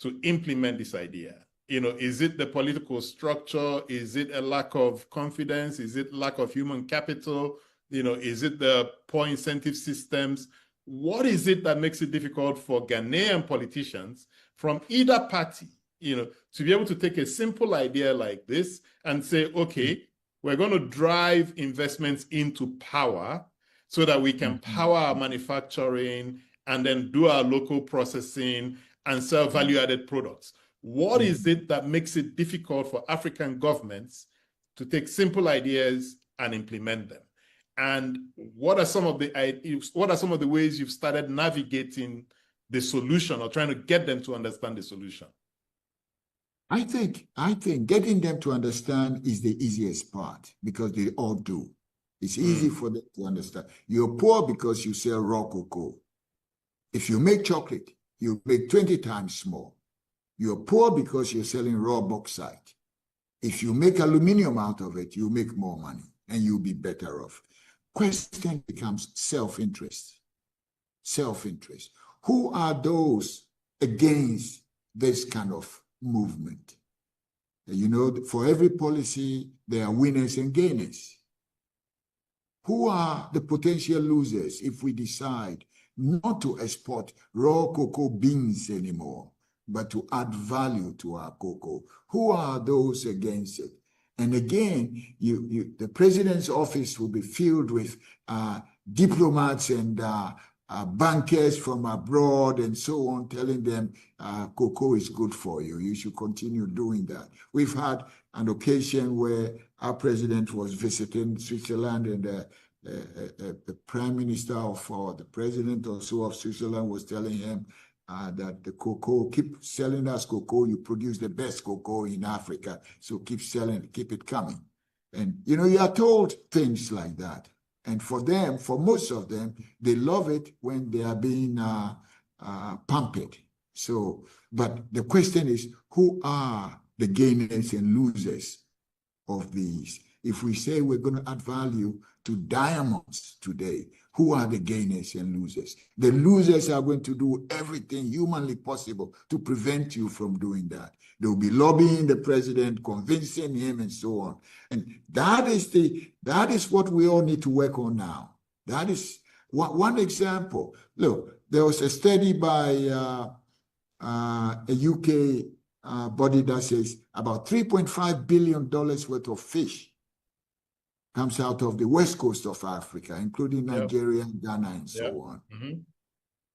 to implement this idea? You know, is it the political structure? Is it a lack of confidence? Is it lack of human capital? You know, is it the poor incentive systems? What is it that makes it difficult for Ghanaian politicians from either party, you know, to be able to take a simple idea like this and say, okay, we're going to drive investments into power so that we can power our manufacturing and then do our local processing and sell value-added products? What is it that makes it difficult for African governments to take simple ideas and implement them? And what are some of the ways you've started navigating the solution or trying to get them to understand the solution? I think getting them to understand is the easiest part, because they all do. It's easy for them to understand. You're poor because you sell raw cocoa. If you make chocolate, you make 20 times more. You're poor because you're selling raw bauxite. If you make aluminum out of it, you make more money and you'll be better off. Question becomes self-interest. Self-interest. Who are those against this kind of movement? You know, for every policy, there are winners and gainers. Who are the potential losers if we decide not to export raw cocoa beans anymore, but to add value to our cocoa? Who are those against it? And again, the president's office will be filled with diplomats and bankers from abroad and so on, telling them cocoa is good for you. You should continue doing that. We've had an occasion where our president was visiting Switzerland, and the prime minister or the president or so of Switzerland was telling him that the cocoa, keep selling us cocoa, you produce the best cocoa in Africa, so keep selling, keep it coming. And you know, you are told things like that. And for them, for most of them, they love it when they are being pampered. So, but the question is, who are the gainers and losers of these? If we say we're going to add value to diamonds today, who are the gainers and losers? The losers are going to do everything humanly possible to prevent you from doing that. They'll be lobbying the president, convincing him, and so on. And that is what we all need to work on now. That is one example. Look, there was a study by a UK body that says about $3.5 billion worth of fish comes out of the west coast of Africa, including Nigeria, Ghana, and so on.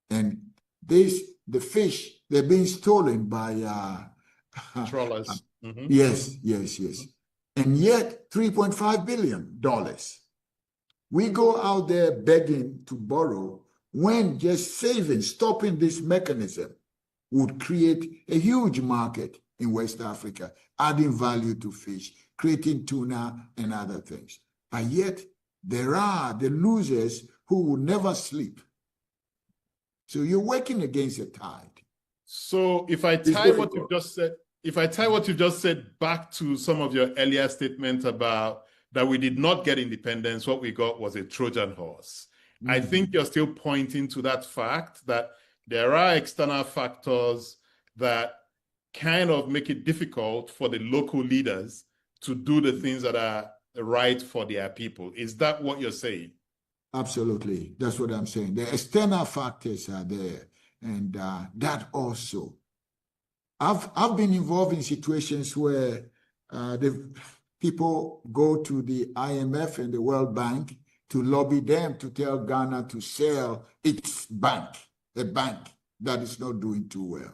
And the fish, they're being stolen by trawlers. Yes, yes, yes. And yet, $3.5 billion. We go out there begging to borrow when just saving, stopping this mechanism would create a huge market in West Africa, adding value to fish, creating tuna and other things. And yet, there are the losers who will never sleep. So you're working against the tide. So if I tie what you've just said, back to some of your earlier statements about that we did not get independence, what we got was a Trojan horse. I think you're still pointing to that fact that there are external factors that kind of make it difficult for the local leaders to do the things that are right for their people. Is that what you're saying? Absolutely. That's what I'm saying. The external factors are there. And that also. I've been involved in situations where the people go to the IMF and the World Bank to lobby them to tell Ghana to sell its bank, a bank that is not doing too well.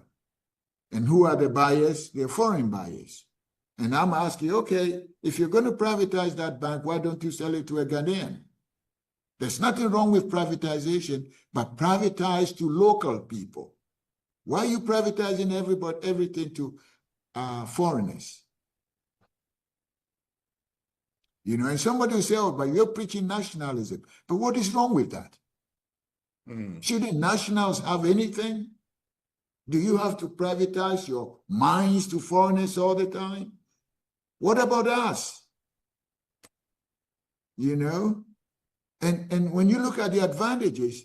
And who are the buyers? They're foreign buyers. And I'm asking, okay, if you're going to privatize that bank, why don't you sell it to a Ghanaian? There's nothing wrong with privatization, but privatize to local people. Why are you privatizing everything to foreigners? You know, and somebody will say, oh, but you're preaching nationalism. But what is wrong with that? Shouldn't nationals have anything? Do you have to privatize your mines to foreigners all the time? What about us? You know? And when you look at the advantages,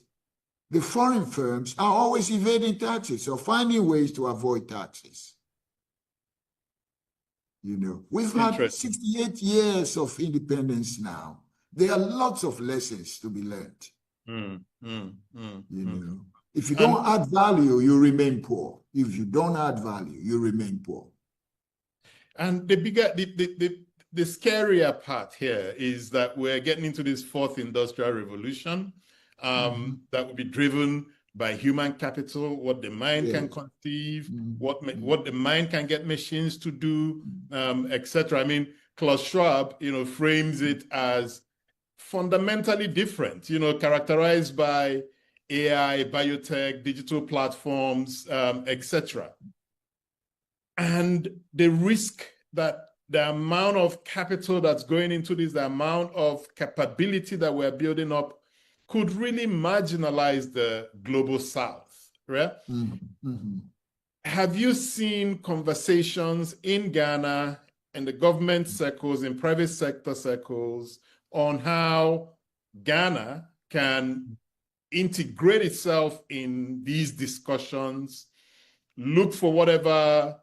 the foreign firms are always evading taxes or finding ways to avoid taxes. You know, we've had 68 years of independence now. There are lots of lessons to be learned. You know, if you don't add value, you remain poor. If you don't add value, you remain poor. And the scarier part here is that we're getting into this fourth industrial revolution that will be driven by human capital, what the mind can conceive, what the mind can get machines to do, etc. I mean, Klaus Schwab, you know, frames it as fundamentally different, you know, characterized by AI, biotech, digital platforms, etc. And the risk that the amount of capital that's going into this, the amount of capability that we're building up could really marginalize the global south, right? Have you seen conversations in Ghana, in the government circles, in private sector circles, on how Ghana can integrate itself in these discussions, look for whatever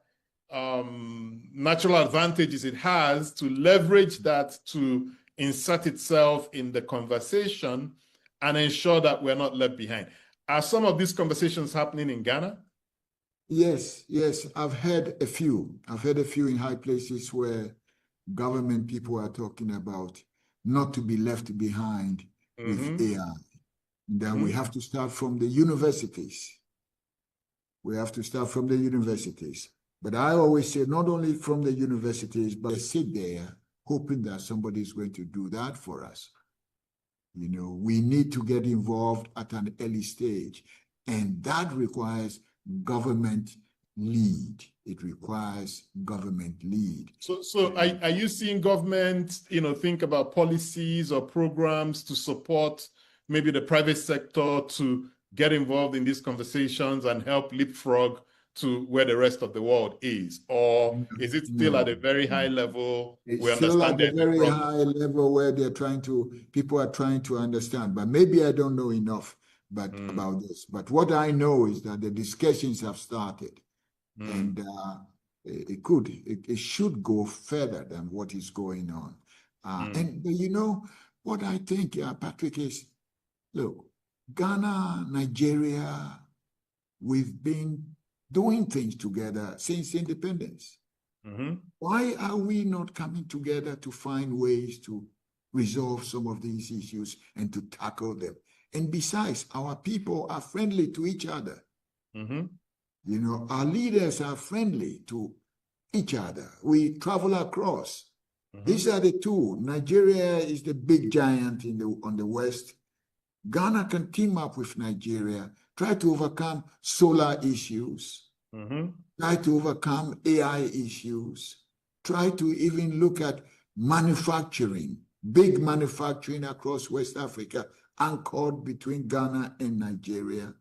natural advantages it has to leverage that to insert itself in the conversation and ensure that we're not left behind? Are some of these conversations happening in Ghana? Yes, yes. I've heard a few. I've heard a few in high places where government people are talking about not to be left behind with AI. Then we have to start from the universities. We have to start from the universities. But I always say not only from the universities, but sit there hoping that somebody is going to do that for us. You know, we need to get involved at an early stage, and that requires government lead. It requires government lead. So are you seeing government, you know, think about policies or programs to support maybe the private sector to get involved in these conversations and help leapfrog to where the rest of the world is? Or is it still at a very high level? It's still at a very high level where people are trying to understand. But maybe I don't know enough about this. But what I know is that the discussions have started. And it should go further than what is going on. And you know, what I think, Patrick, is, look, Ghana, Nigeria, we've been doing things together since independence. Why are we not coming together to find ways to resolve some of these issues and to tackle them? And besides, our people are friendly to each other. You know, our leaders are friendly to each other. We travel across. These are the two. Nigeria is the big giant on the west. Ghana can team up with Nigeria, try to overcome solar issues, try to overcome AI issues, try to even look at manufacturing, big manufacturing across West Africa, anchored between Ghana and Nigeria.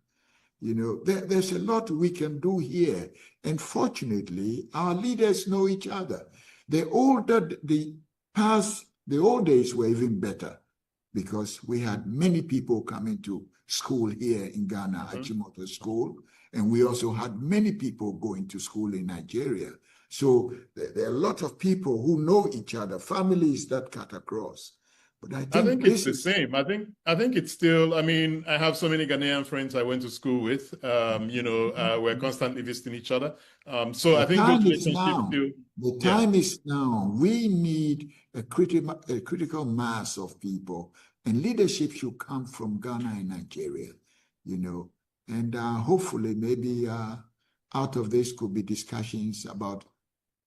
You know, there's a lot we can do here. And fortunately, our leaders know each other. The old days were even better because we had many people coming to school here in Ghana, Achimota School, and we also had many people going to school in Nigeria. So there are a lot of people who know each other, families that cut across. But I think it's the same. I think it's still, I mean, I have so many Ghanaian friends I went to school with, we're constantly visiting each other. So I think those relationships still. The time is now. We need a critical mass of people, and leadership should come from Ghana and Nigeria, you know. And hopefully maybe out of this could be discussions about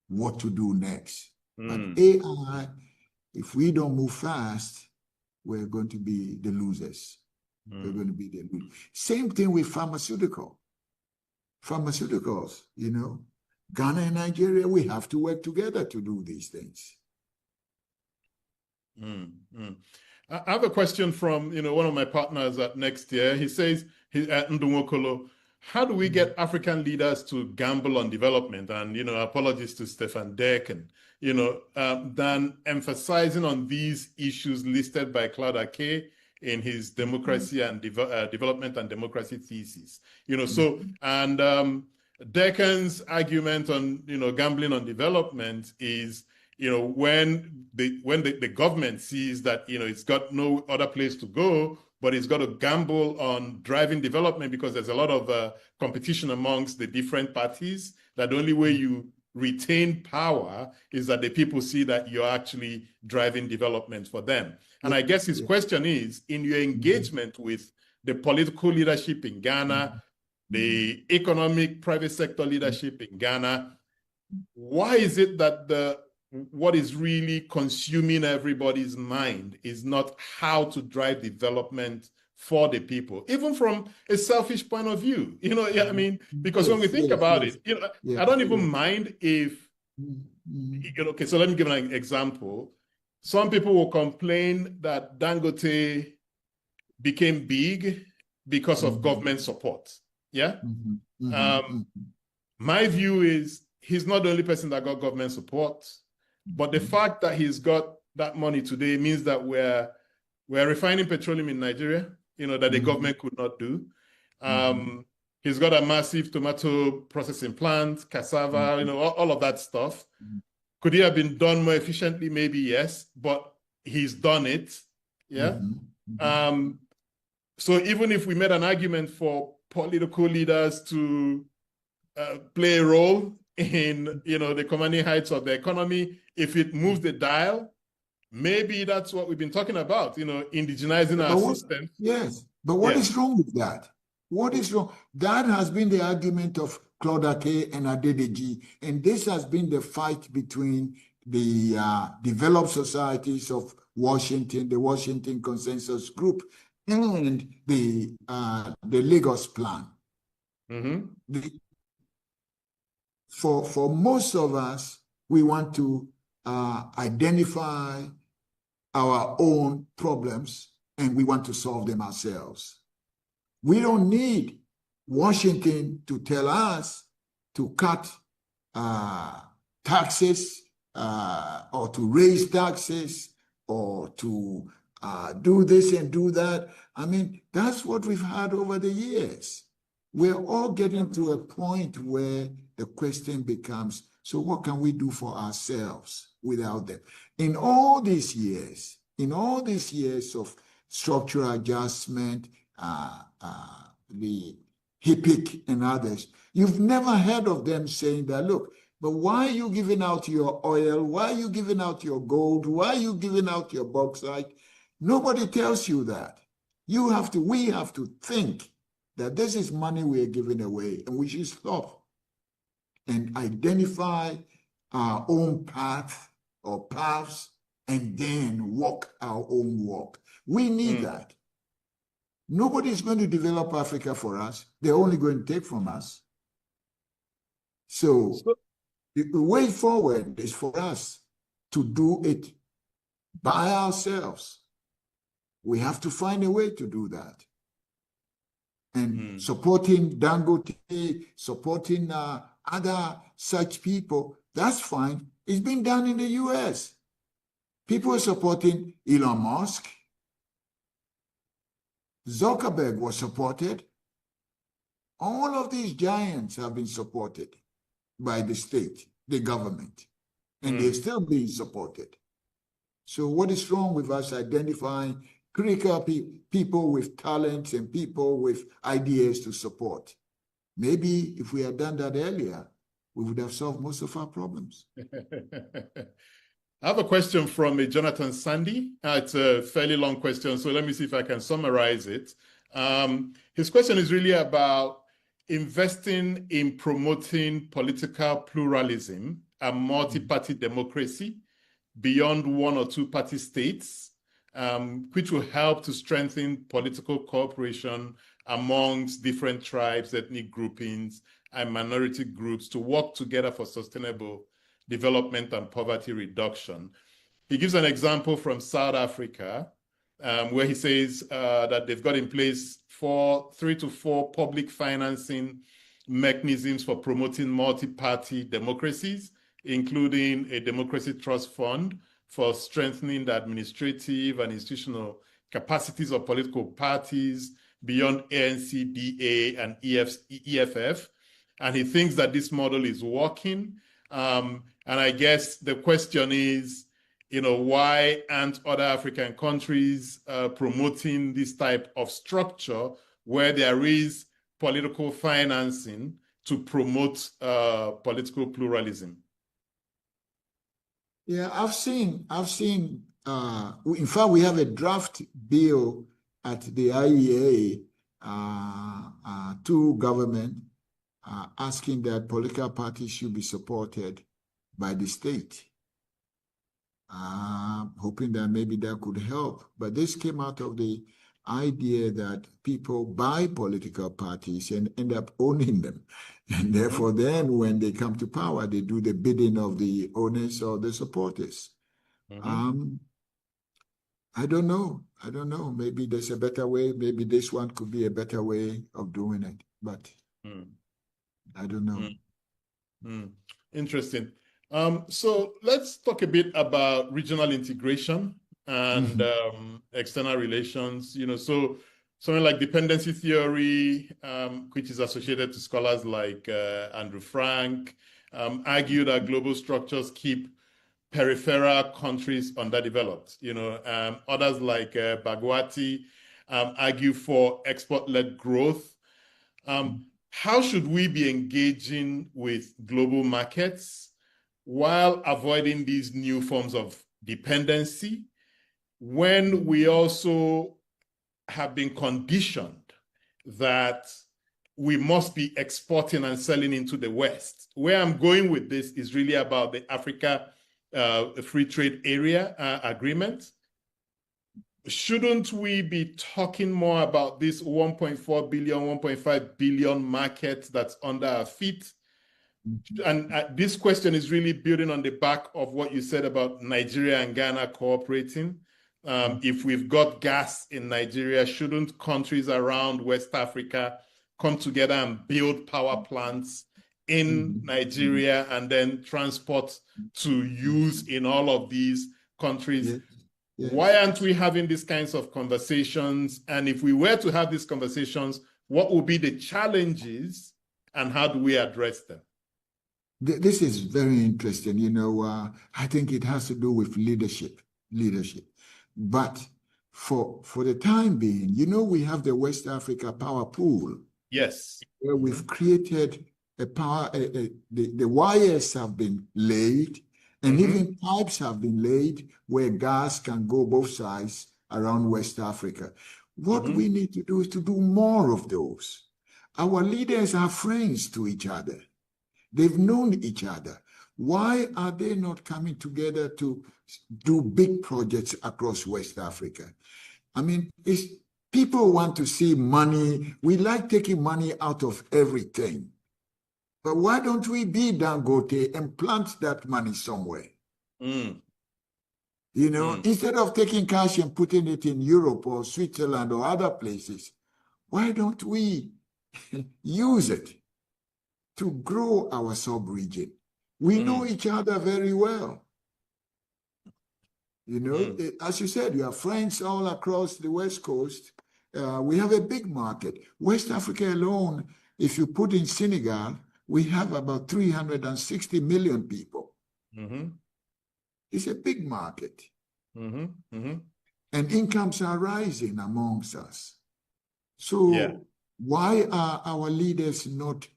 what to do next. But AI, if we don't move fast, we're going to be the losers. We're going to be the losers. Same thing with pharmaceuticals, you know. Ghana and Nigeria, we have to work together to do these things. I have a question from, one of my partners at Next Year. He says, Ndumokolo, how do we get African leaders to gamble on development? And, apologies to Stefan Deck and, than emphasizing on these issues listed by Claude Ake in his democracy and development and democracy thesis. Deccan's argument on, gambling on development is, when the government sees that, it's got no other place to go, but it's got to gamble on driving development because there's a lot of competition amongst the different parties, that the only way you retain power is that the people see that you're actually driving development for them. And I guess his question is, in your engagement with the political leadership in Ghana, the economic private sector leadership in Ghana, why is it that what is really consuming everybody's mind is not how to drive development for the people, even from a selfish point of view? Because when we think about it, I don't even mind if, okay, so let me give an example. Some people will complain that Dangote became big because of government support. Yeah. My view is he's not the only person that got government support, but the fact that he's got that money today means that we're refining petroleum in Nigeria, that the government could not do. He's got a massive tomato processing plant, cassava, all of that stuff. Could it have been done more efficiently? Maybe yes, but he's done it. Yeah. So even if we made an argument for political leaders to play a role in, the commanding heights of the economy, if it moves the dial, maybe that's what we've been talking about, indigenizing our system. Yes, but what is wrong with that? What is wrong? That has been the argument of Claude Ake and Adedeji, and this has been the fight between the developed societies of Washington, the Washington Consensus Group, and the Lagos Plan. For most of us, we want to identify our own problems and we want to solve them ourselves. We don't need Washington to tell us to cut taxes or to raise taxes or to do this and do that. I mean, that's what we've had over the years. We're all getting to a point where the question becomes, so what can we do for ourselves without them? In all these years of structural adjustment, the HIPIC and others, you've never heard of them saying that, look, but why are you giving out your oil? Why are you giving out your gold? Why are you giving out your bauxite? Nobody tells you that. We have to think that this is money we are giving away and we should stop and identify our own path or paths and then walk our own walk. We need that. Nobody is going to develop Africa for us. They're only going to take from us. So the way forward is for us to do it by ourselves. We have to find a way to do that. And supporting Dangote, supporting other such people, that's fine. It's been done in the US. People are supporting Elon Musk. Zuckerberg was supported. All of these giants have been supported by the state, the government, and they're still being supported. So what is wrong with us identifying critical people with talents and people with ideas to support? Maybe if we had done that earlier, we would have solved most of our problems. I have a question from Jonathan Sandy. It's a fairly long question, so let me see if I can summarize it. His question is really about investing in promoting political pluralism and multi-party democracy beyond one or two party states, which will help to strengthen political cooperation amongst different tribes, ethnic groupings, and minority groups to work together for sustainable development and poverty reduction. He gives an example from South Africa, where he says that they've got in place 3 to 4 public financing mechanisms for promoting multi-party democracies, including a democracy trust fund for strengthening the administrative and institutional capacities of political parties beyond ANC, DA, and EFF. And he thinks that this model is working. And I guess the question is, why aren't other African countries promoting this type of structure where there is political financing to promote political pluralism? Yeah, I've seen, in fact, we have a draft bill at the IEA to government asking that political parties should be supported by the state. Hoping that maybe that could help. But this came out of the idea that people buy political parties and end up owning them. And therefore, then when they come to power, they do the bidding of the owners or the supporters. I don't know. Maybe there's a better way. Maybe this one could be a better way of doing it. But I don't know. Interesting. So let's talk a bit about regional integration and external relations. So something like dependency theory, which is associated to scholars like Andrew Frank, argue that global structures keep peripheral countries underdeveloped. Others like Bagwati argue for export-led growth. How should we be engaging with global markets while avoiding these new forms of dependency when we also have been conditioned that we must be exporting and selling into the West? Where I'm going with this is really about the Africa Free Trade Area Agreement. Shouldn't we be talking more about this 1.4 billion, 1.5 billion market that's under our feet? And this question is really building on the back of what you said about Nigeria and Ghana cooperating. If we've got gas in Nigeria, shouldn't countries around West Africa come together and build power plants in Nigeria and then transport to use in all of these countries? Yes. Why aren't we having these kinds of conversations? And if we were to have these conversations, what would be the challenges and how do we address them? This is very interesting. I think it has to do with leadership. But for the time being, we have the West Africa Power Pool. Yes. Where we've created a power, the wires have been laid, and even pipes have been laid where gas can go both sides around West Africa. What we need to do is to do more of those. Our leaders are friends to each other. They've known each other. Why are they not coming together to do big projects across West Africa? I mean, people want to see money. We like taking money out of everything. But why don't we be Dangote and plant that money somewhere? You know, instead of taking cash and putting it in Europe or Switzerland or other places, why don't we use it to grow our sub-region? We know each other very well. You know, as you said, you have friends all across the West Coast. We have a big market. West Africa alone, if you put in Senegal, we have about 360 million people. It's a big market. And incomes are rising amongst us. So why are our leaders not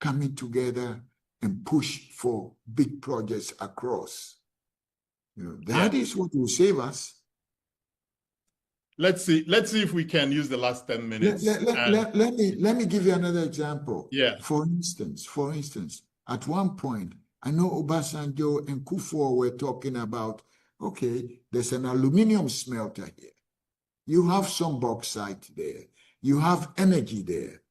coming together and push for big projects across? You know, that is what will save us. Let's see if we can use the last 10 minutes. Let me give you another example. Yeah. For instance, at one point, I know Obasanjo and Kufuor were talking about, okay, there's an aluminum smelter here. You have some bauxite there. You have energy there.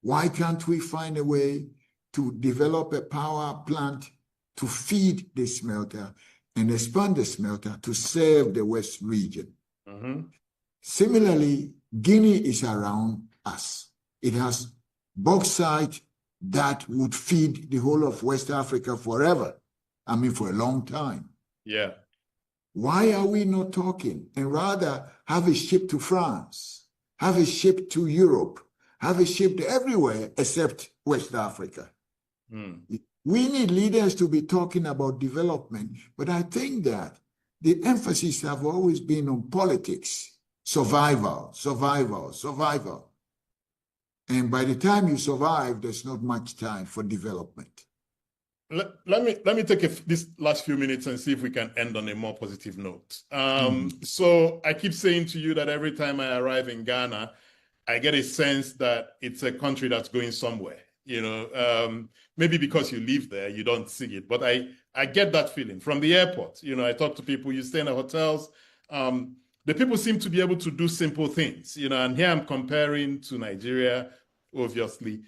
Why can't we find a way to develop a power plant to feed the smelter and expand the smelter to serve the West region? Similarly, Guinea is around us. It has bauxite that would feed the whole of West Africa forever. I mean, for a long time. Yeah. Why are we not talking and rather have it shipped to France, have it shipped to Europe, have it shipped everywhere except West Africa? We need leaders to be talking about development, but I think that the emphasis have always been on politics. Survival. And by the time you survive, there's not much time for development. Let me take this last few minutes and see if we can end on a more positive note. So I keep saying to you that every time I arrive in Ghana, I get a sense that it's a country that's going somewhere. You know, maybe because you live there, you don't see it, but I get that feeling from the airport. You know, I talk to people, you stay in the hotels. The people seem to be able to do simple things, you know, and here I'm comparing to Nigeria, obviously.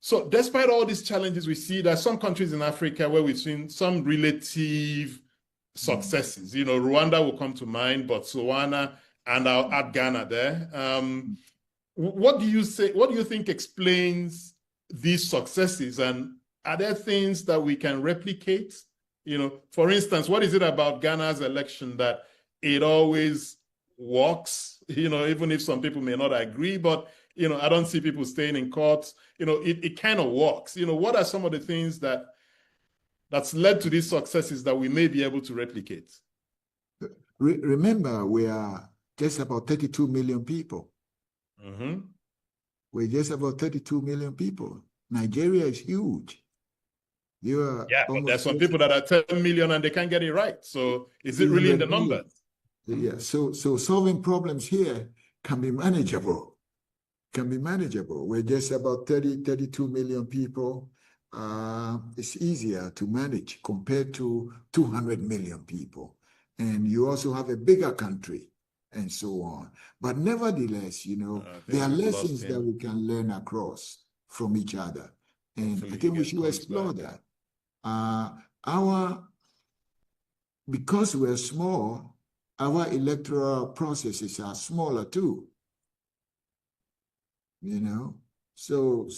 So despite all these challenges, we see that some countries in Africa where we've seen some relative successes, you know, Rwanda will come to mind, Botswana, and I'll add Ghana there. What do you think explains these successes, and are there things that we can replicate? You know, for instance, what is it about Ghana's election that it always works, you know, even if some people may not agree, but, you know, I don't see people staying in courts, you know, it kind of works. You know, what are some of the things that's led to these successes that we may be able to replicate? Remember, we are just about 32 million people. We're just about 32 million people. Nigeria is huge. But there's some people that are 10 million and they can't get it right. So is it really in the numbers? Yeah, so solving problems here can be manageable. We're just about 32 million people. It's easier to manage compared to 200 million people. And you also have a bigger country and so on. But nevertheless, you know, there are lessons that we can learn across from each other. And I think we should explore that. Because we're small, our electoral processes are smaller too. You know, so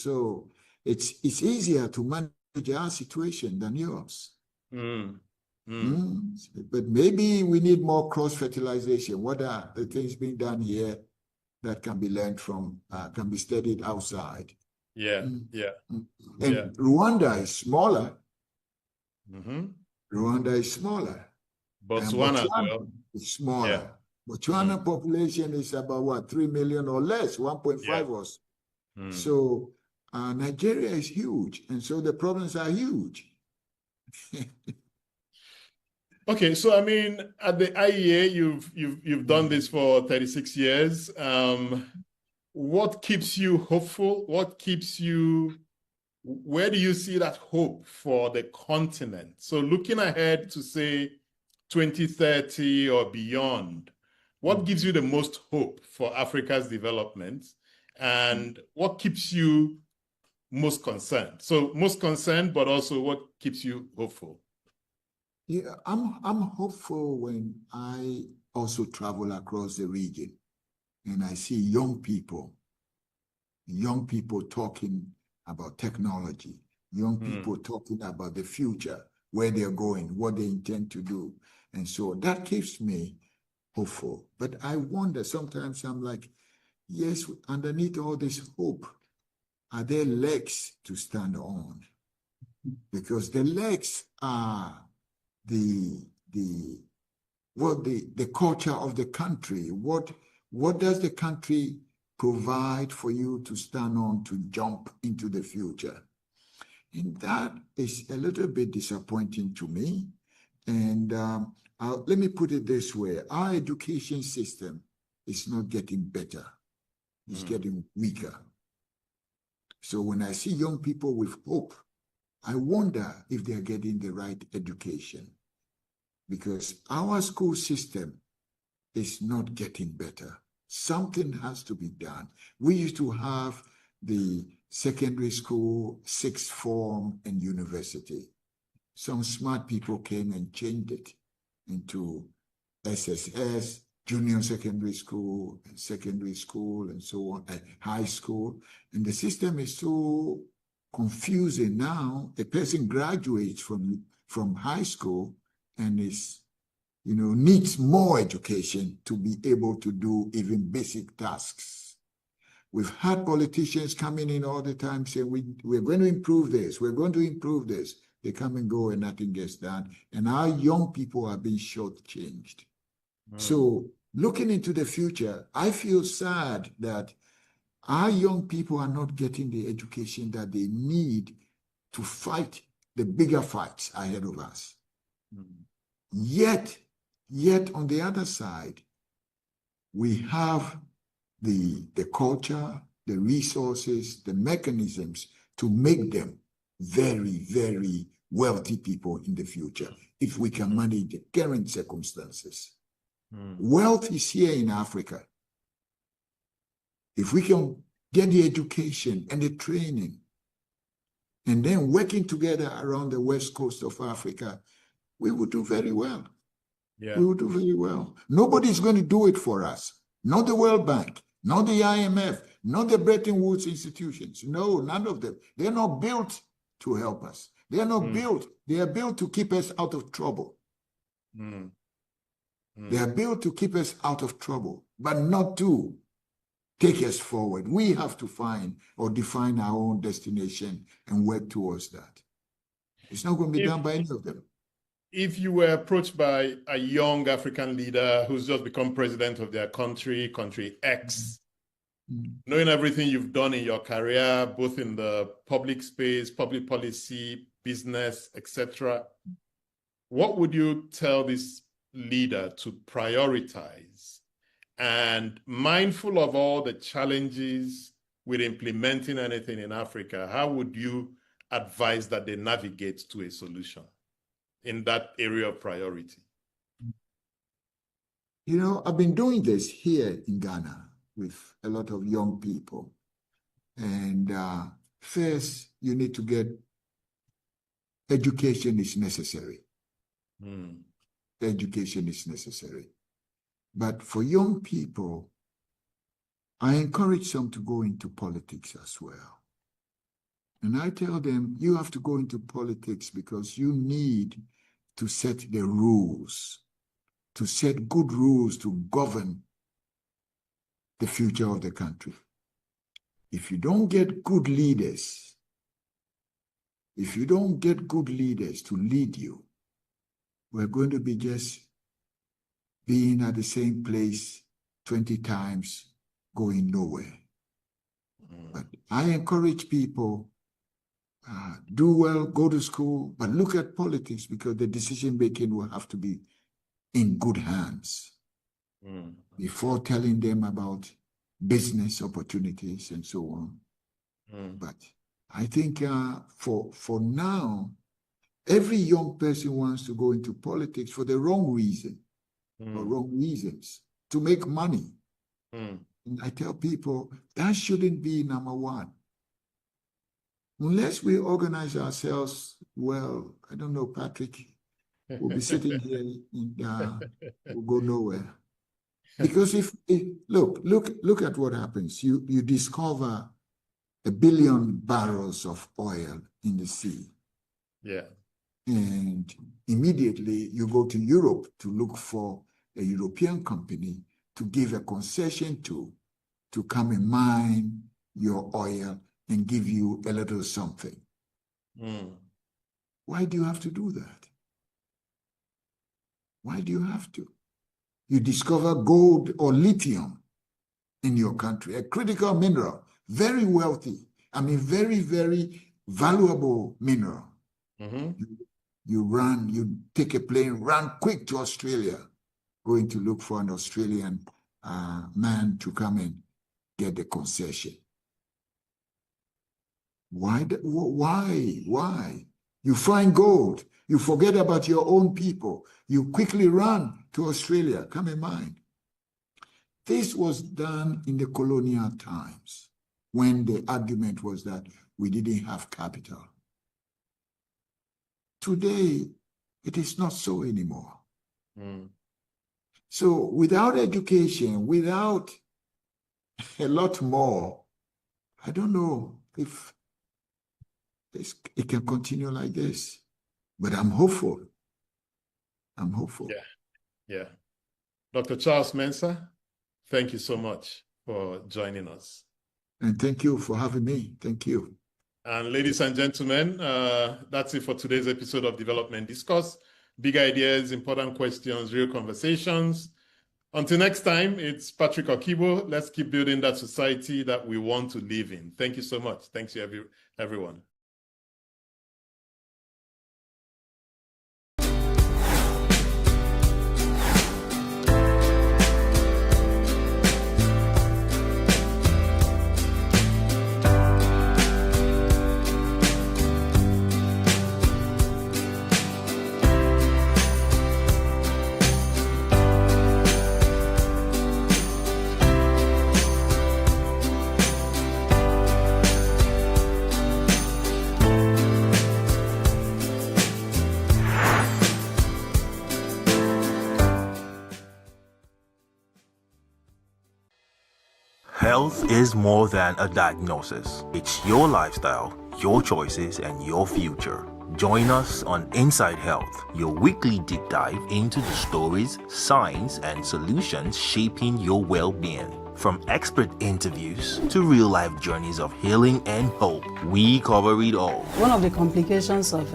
it's easier to manage our situation than yours. But maybe we need more cross-fertilization. What are the things being done here that can be learned from, can be studied outside? And Rwanda is smaller. Rwanda is smaller. Botswana as well. Is smaller. Botswana population is about what, 3 million or less, 1.5 or so. So Nigeria is huge, and so the problems are huge. Okay, so I mean, at the IEA, you've done this for 36 years. What keeps you hopeful? What keeps you where do you see that hope for the continent? So looking ahead to say 2030 or beyond, what gives you the most hope for Africa's development, and what keeps you most concerned? So most concerned, but also what keeps you hopeful? Yeah, I'm hopeful when I also travel across the region and I see young people talking about technology, young people talking about the future, where they're going, what they intend to do. And so that keeps me hopeful. But I wonder, sometimes I'm like, yes, underneath all this hope, are there legs to stand on? Because the legs are the culture of the country. What does the country provide for you to stand on to jump into the future? And that is a little bit disappointing to me. And let me put it this way. Our education system is not getting better. It's getting weaker. So when I see young people with hope, I wonder if they're getting the right education, because our school system is not getting better. Something has to be done. We used to have the secondary school, sixth form, and university. Some smart people came and changed it into SSS, junior secondary school, and so on, high school. And the system is so confusing now. A person graduates from high school and needs more education to be able to do even basic tasks. We've had politicians coming in all the time saying, we're going to improve this, we're going to improve this. They come and go and nothing gets done. And our young people are being shortchanged. So looking into the future, I feel sad that our young people are not getting the education that they need to fight the bigger fights ahead of us. Yet on the other side, we have the culture, the resources, the mechanisms to make them very, very wealthy people in the future, if we can manage the current circumstances. Wealth is here in Africa. If we can get the education and the training, and then working together around the west coast of Africa, we will do very well. Yeah. We will do very well. Nobody's going to do it for us. Not the World Bank, not the IMF, not the Bretton Woods institutions. No, none of them. They're not built to help us. They are not built. They are built to keep us out of trouble. They are built to keep us out of trouble, but not to take us forward. We have to find or define our own destination and work towards that. It's not going to be done by any of them. If you were approached by a young African leader who's just become president of their country X, knowing everything you've done in your career, both in the public space, public policy, business, etc., what would you tell this leader to prioritize? And mindful of all the challenges with implementing anything in Africa, how would you advise that they navigate to a solution in that area of priority? I've been doing this here in Ghana with a lot of young people. And first, you need to get education is necessary. Education is necessary. But for young people, I encourage them to go into politics as well. And I tell them, you have to go into politics because you need to set the rules, to set good rules to govern the future of the country. If you don't get good leaders, to lead you, we're going to be just being at the same place 20 times, going nowhere. But I encourage people, do well, go to school, but look at politics, because the decision-making will have to be in good hands before telling them about business opportunities and so on. But I think for now, every young person wants to go into politics for the wrong reason or wrong reasons, to make money. And I tell people that shouldn't be number one. Unless we organize ourselves well, I don't know, Patrick, we'll be sitting here and we'll go nowhere. Because if look at what happens. You discover 1 billion barrels of oil in the sea. Yeah. And immediately you go to Europe to look for a European company to give a concession to come and mine your oil and give you a little something. Why do you have to do that? Why do you have to? You discover gold or lithium in your country, a critical mineral, very wealthy, very, very valuable mineral. You take a plane, run quick to Australia, going to look for an Australian man to come and get the concession. Why? You find gold, you forget about your own people, you quickly run to Australia, come in mind. This was done in the colonial times, when the argument was that we didn't have capital. Today, it is not so anymore. So without education, without a lot more, I don't know if it can continue like this. But I'm hopeful. I'm hopeful. Yeah. Dr. Charles Mensah, thank you so much for joining us. And thank you for having me. Thank you. And ladies and gentlemen, that's it for today's episode of Development Discourse. Big ideas, important questions, real conversations. Until next time, it's Patrick Okibo. Let's keep building that society that we want to live in. Thank you so much. Thanks to everyone. Health is more than a diagnosis. It's your lifestyle, your choices, and your future. Join us on Inside Health, your weekly deep dive into the stories, science, and solutions shaping your well-being. From expert interviews to real-life journeys of healing and hope, we cover it all. One of the complications of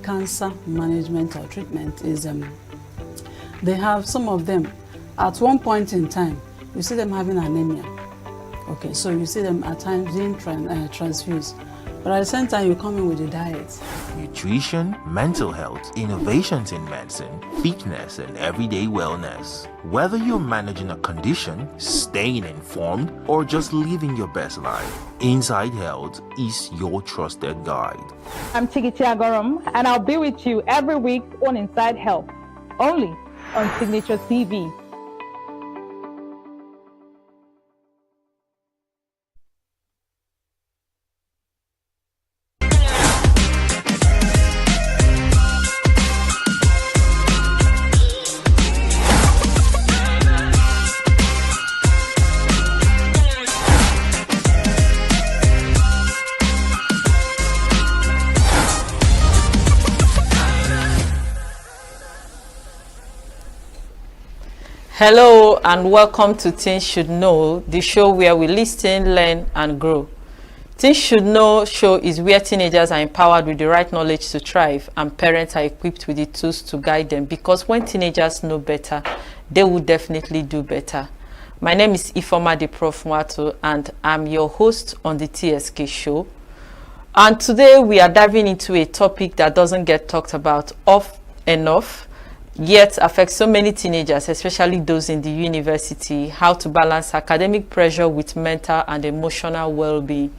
cancer management or treatment is they have, some of them, at one point in time, you see them having anemia. Okay, so you see them at times being transfused. But at the same time, you come in with a diet. Nutrition, mental health, innovations in medicine, fitness, and everyday wellness. Whether you're managing a condition, staying informed, or just living your best life, Inside Health is your trusted guide. I'm Tigiti Agorum, and I'll be with you every week on Inside Health, only on Signature TV. Hello and welcome to Teens Should Know, the show where we listen, learn and grow. Teens Should Know show is where teenagers are empowered with the right knowledge to thrive and parents are equipped with the tools to guide them, because when teenagers know better, they will definitely do better. My name is Ifoma de Prof Mwato and I'm your host on the TSK show. And today we are diving into a topic that doesn't get talked about enough, yet affects so many teenagers, especially those in the university: how to balance academic pressure with mental and emotional well-being.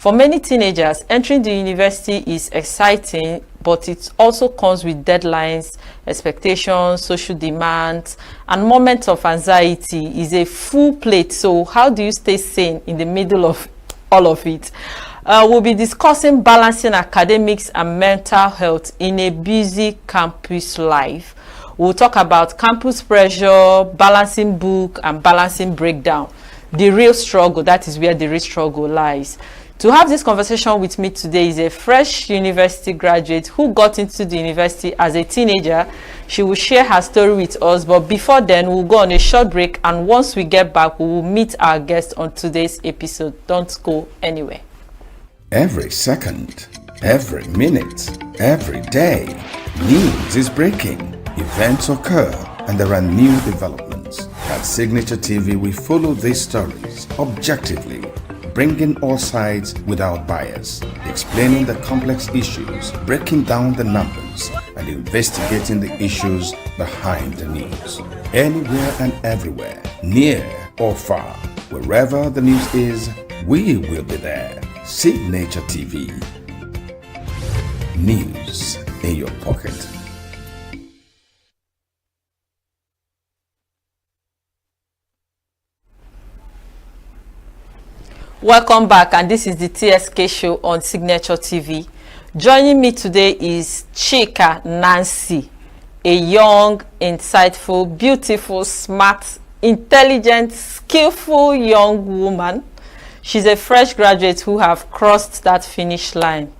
For many teenagers, entering the university is exciting, but it also comes with deadlines, expectations, social demands, and moments of anxiety. Is a full plate. So how do you stay sane in the middle of all of it? We'll be discussing balancing academics and mental health in a busy campus life. We'll talk about campus pressure, balancing book, and balancing breakdown. The real struggle, that is where the real struggle lies. To have this conversation with me today is a fresh university graduate who got into the university as a teenager. She will share her story with us, but before then, we'll go on a short break, and once we get back, we will meet our guest on today's episode. Don't go anywhere. Every second, every minute, every day, news is breaking, events occur, and there are new developments. At Signature TV, we follow these stories objectively, bringing all sides without bias, explaining the complex issues, breaking down the numbers, and investigating the issues behind the news. Anywhere and everywhere, near or far, wherever the news is, we will be there. Signature TV. News in your pocket. Welcome back, and this is the TSK show on Signature TV. Joining me today is Chika Nancy, a young, insightful, beautiful, smart, intelligent, skillful young woman. She's a fresh graduate who have crossed that finish line,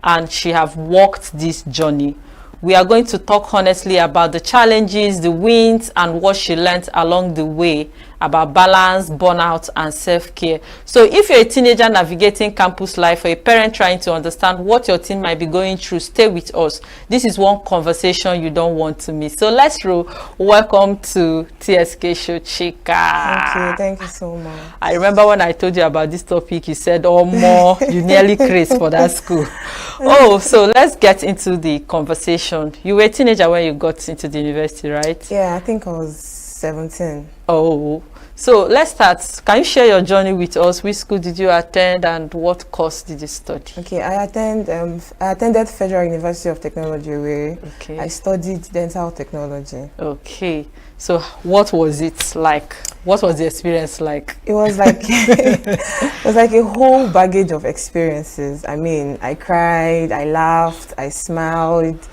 and she have walked this journey. We are going to talk honestly about the challenges, the wins, and what she learned along the way about balance, burnout, and self-care. So if you're a teenager navigating campus life, or a parent trying to understand what your teen might be going through, stay with us. This is one conversation you don't want to miss. So let's roll. Welcome to TSK show, Chika. Thank you so much. I remember when I told you about this topic, you said, oh, more, you nearly crazy for that school. Oh, so let's get into the conversation. You were a teenager when you got into the university, right? Yeah, I think I was 17. Oh, so let's start. Can you share your journey with us? Which school did you attend and what course did you study? Okay, I attended Federal University of Technology, where I studied dental technology. Okay, so what was it like? What was the experience like? It was like it was like a whole baggage of experiences. I mean, I cried, I laughed, I smiled.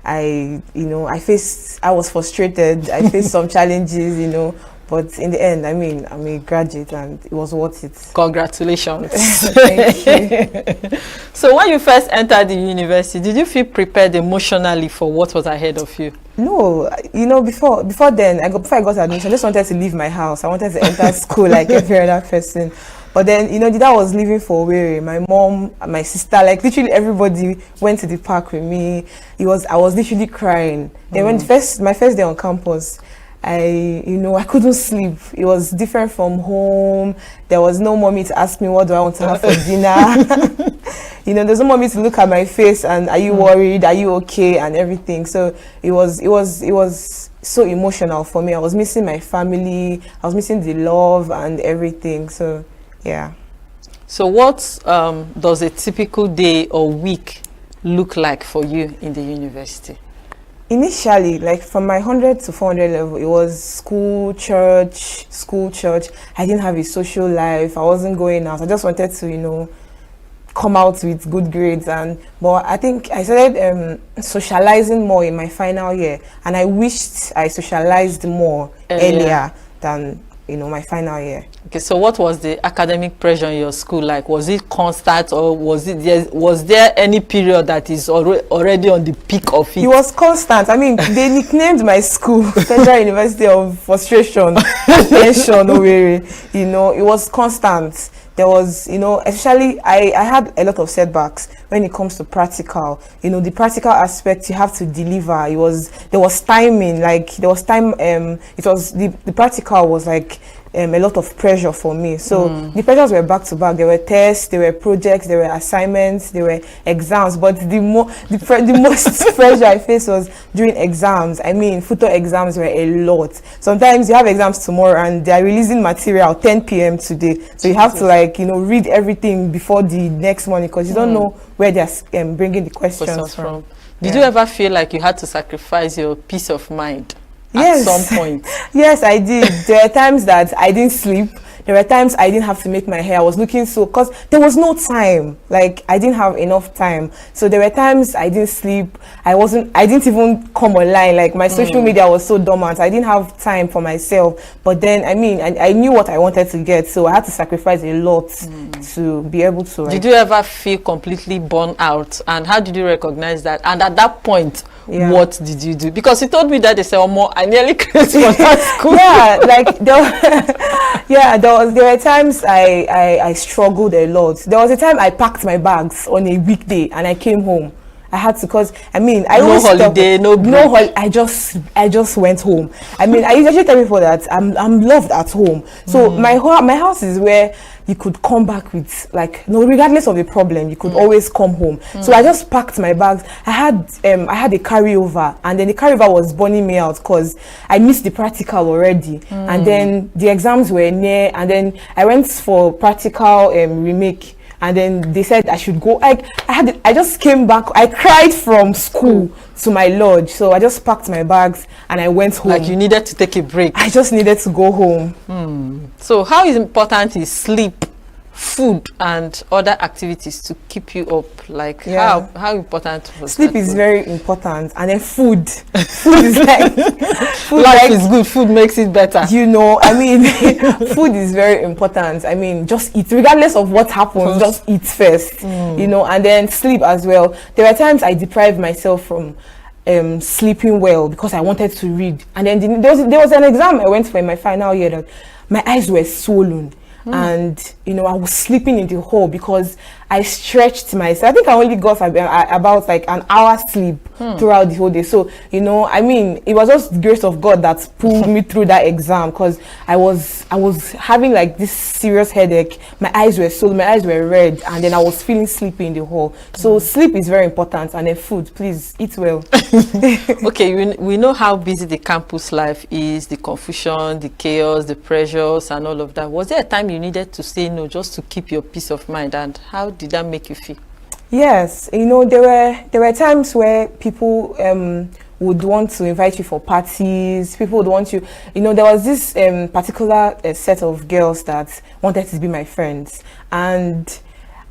I was frustrated. I faced some challenges, but in the end, I mean, I'm a graduate and it was worth it. Congratulations. Thank you. So when you first entered the university, did you feel prepared emotionally for what was ahead of you? No, before then, before I got admission, I just wanted to leave my house. I wanted to enter school like every other person. But then, the dad was leaving for Owerri. My mom, my sister, like literally everybody went to the park with me. I was literally crying. Then when my first day on campus, I couldn't sleep. It was different from home. There was no mommy to ask me what do I want to have for dinner. There's no mommy to look at my face and are you worried? Are you okay? And everything. So it was so emotional for me. I was missing my family. I was missing the love and everything. So yeah. So what does a typical day or week look like for you in the university? Initially, like from my 100 to 400 level, it was school, church. I didn't have a social life. I wasn't going out. I just wanted to, come out with good grades. But I think I started socializing more in my final year, and I wished I socialized more earlier than my final year. Okay, so what was the academic pressure in your school like? Was it constant, or was there any period that is already on the peak of it? It was constant. I mean, they nicknamed my school Federal University of Frustration, Tension, Owerri. It was constant. There was, especially I had a lot of setbacks when it comes to practical, you know, the practical aspect, you have to deliver. There was timing, like there was time. It was the practical was like a lot of pressure for me. So the pressures were back to back. There were tests, there were projects, there were assignments, there were exams. But the most pressure I faced was during exams. I mean, photo exams were a lot. Sometimes you have exams tomorrow and they are releasing material 10 p.m. today. So you have to, like, you know, read everything before the next morning, because you don't know where they're bringing the questions from. Did you ever feel like you had to sacrifice your peace of mind? Yes. At some point. Yes, I did. There were times that I didn't sleep. There were times I didn't have to make my hair. I was looking so, because there was no time. Like, I didn't have enough time. So there were times I didn't sleep. I didn't even come online. Like, my social media was so dormant. I didn't have time for myself. But then, I mean, I knew what I wanted to get. So I had to sacrifice a lot to be able to. Like, did you ever feel completely burnt out? And how did you recognize that? And at that point, what did you do? Because you told me that they said, "Oh, more, I nearly quit for that school." Yeah, like there were times I struggled a lot. There was a time I packed my bags on a weekday and I came home. I had to, because I mean, I no holiday, no break. I just went home. I mean, I usually tell people that I'm loved at home. So my house is where you could come back with, like, no, regardless of the problem, you could always come home. So I just packed my bags. I had a carryover, and then the carryover was burning me out because I missed the practical already, and then the exams were near, and then I went for practical remake. And then they said I should go. I just came back. I cried from school to my lodge. So I just packed my bags and I went home. Like, you needed to take a break. I just needed to go home. So how important is sleep, food, and other activities to keep you up? Like, how important was sleep is very important, and then food is like life is good, food makes it better, you know. I mean, food is very important. I mean, just eat regardless of what happens, just eat first, you know. And then sleep as well. There were times I deprived myself from sleeping well because I wanted to read, and then there was an exam I went for in my final year that my eyes were swollen. And you know, I was sleeping in the hall because I stretched myself. I think I only got about like an hour sleep throughout the whole day. So, you know, I mean, it was just the grace of God that pulled me through that exam, because I was having like this serious headache. My eyes were swollen, my eyes were red, and then I was feeling sleepy in the hall. So sleep is very important, and then food, please eat well. Okay, we know how busy the campus life is, the confusion, the chaos, the pressures, and all of that. Was there a time you needed to say no just to keep your peace of mind, and how did that make you feel? Yes, you know, there were times where people would want to invite you for parties. People would want you, you know, there was this particular set of girls that wanted to be my friends, and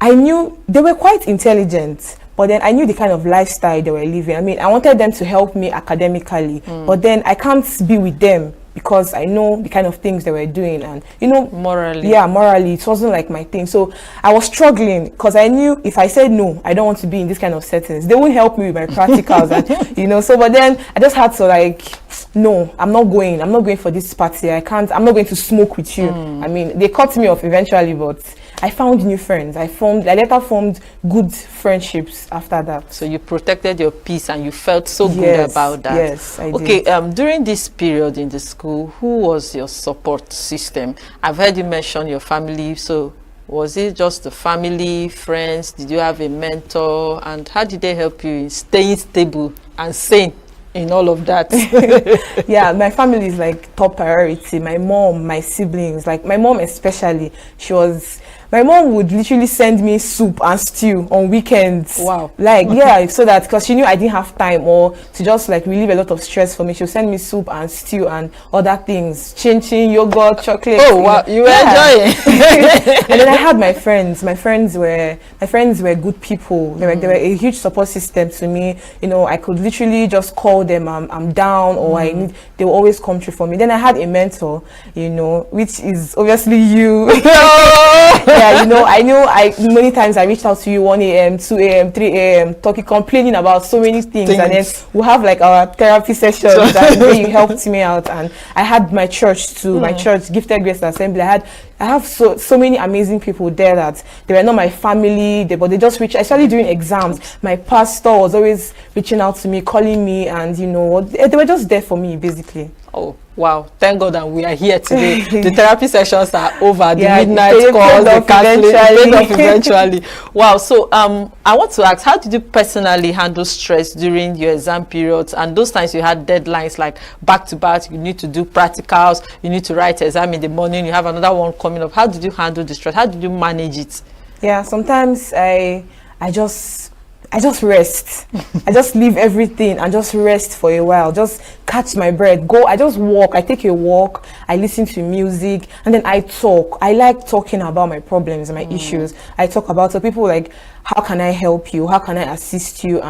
I knew they were quite intelligent, but then I knew the kind of lifestyle they were living. I mean, I wanted them to help me academically, but then I can't be with them because I know the kind of things they were doing, and you know, morally it wasn't like my thing. So I was struggling because I knew if I said no, I don't want to be in this kind of settings, they won't help me with my practicals. And you know, so but then I just had to like, no, I'm not going for this party. I'm not going to smoke with you. I mean, they cut me off eventually, but I found new friends. I later formed good friendships after that. So you protected your peace and you felt so good about that. Yes, I did. Okay, during this period in the school, who was your support system? I've heard you mention your family. So was it just the family, friends? Did you have a mentor? And how did they help you in staying stable and sane in all of that? Yeah, my family is like top priority. My mom, my siblings, like my mom especially, my mom would literally send me soup and stew on weekends. Wow. Like, yeah, so that, because she knew I didn't have time or to just like relieve a lot of stress for me, she would send me soup and stew and other things. Chin-chin, yogurt, chocolate. Oh, wow, you were enjoying. And then I had my friends. My friends were good people. They were a huge support system to me. You know, I could literally just call them, I'm down, or they will always come through for me. Then I had a mentor, you know, which is obviously you. Yeah, you know, many times I reached out to you 1 a.m., 2 a.m., 3 a.m., complaining about so many things. And then we'll have like our therapy sessions and where you helped me out. And I had my church too, my church, Gifted Grace Assembly. I I have so many amazing people there that they were not my family, but they just reached, especially during exams. My pastor was always reaching out to me, calling me, and you know, they were just there for me, basically. Oh, wow. Thank God that we are here today. The therapy sessions are over. The Yeah, midnight they calls, the paid counseling, eventually. Wow. So I want to ask, how did you personally handle stress during your exam periods and those times you had deadlines like back to back, you need to do practicals, you need to write exam in the morning, you have another one coming up. How did you handle the stress? How did you manage it? Yeah, sometimes I just rest. I just leave everything and just rest for a while. Just catch my breath. I just walk. I take a walk. I listen to music, and then I talk. I like talking about my problems, my issues. I talk about, so people like, how can I help you? How can I assist you?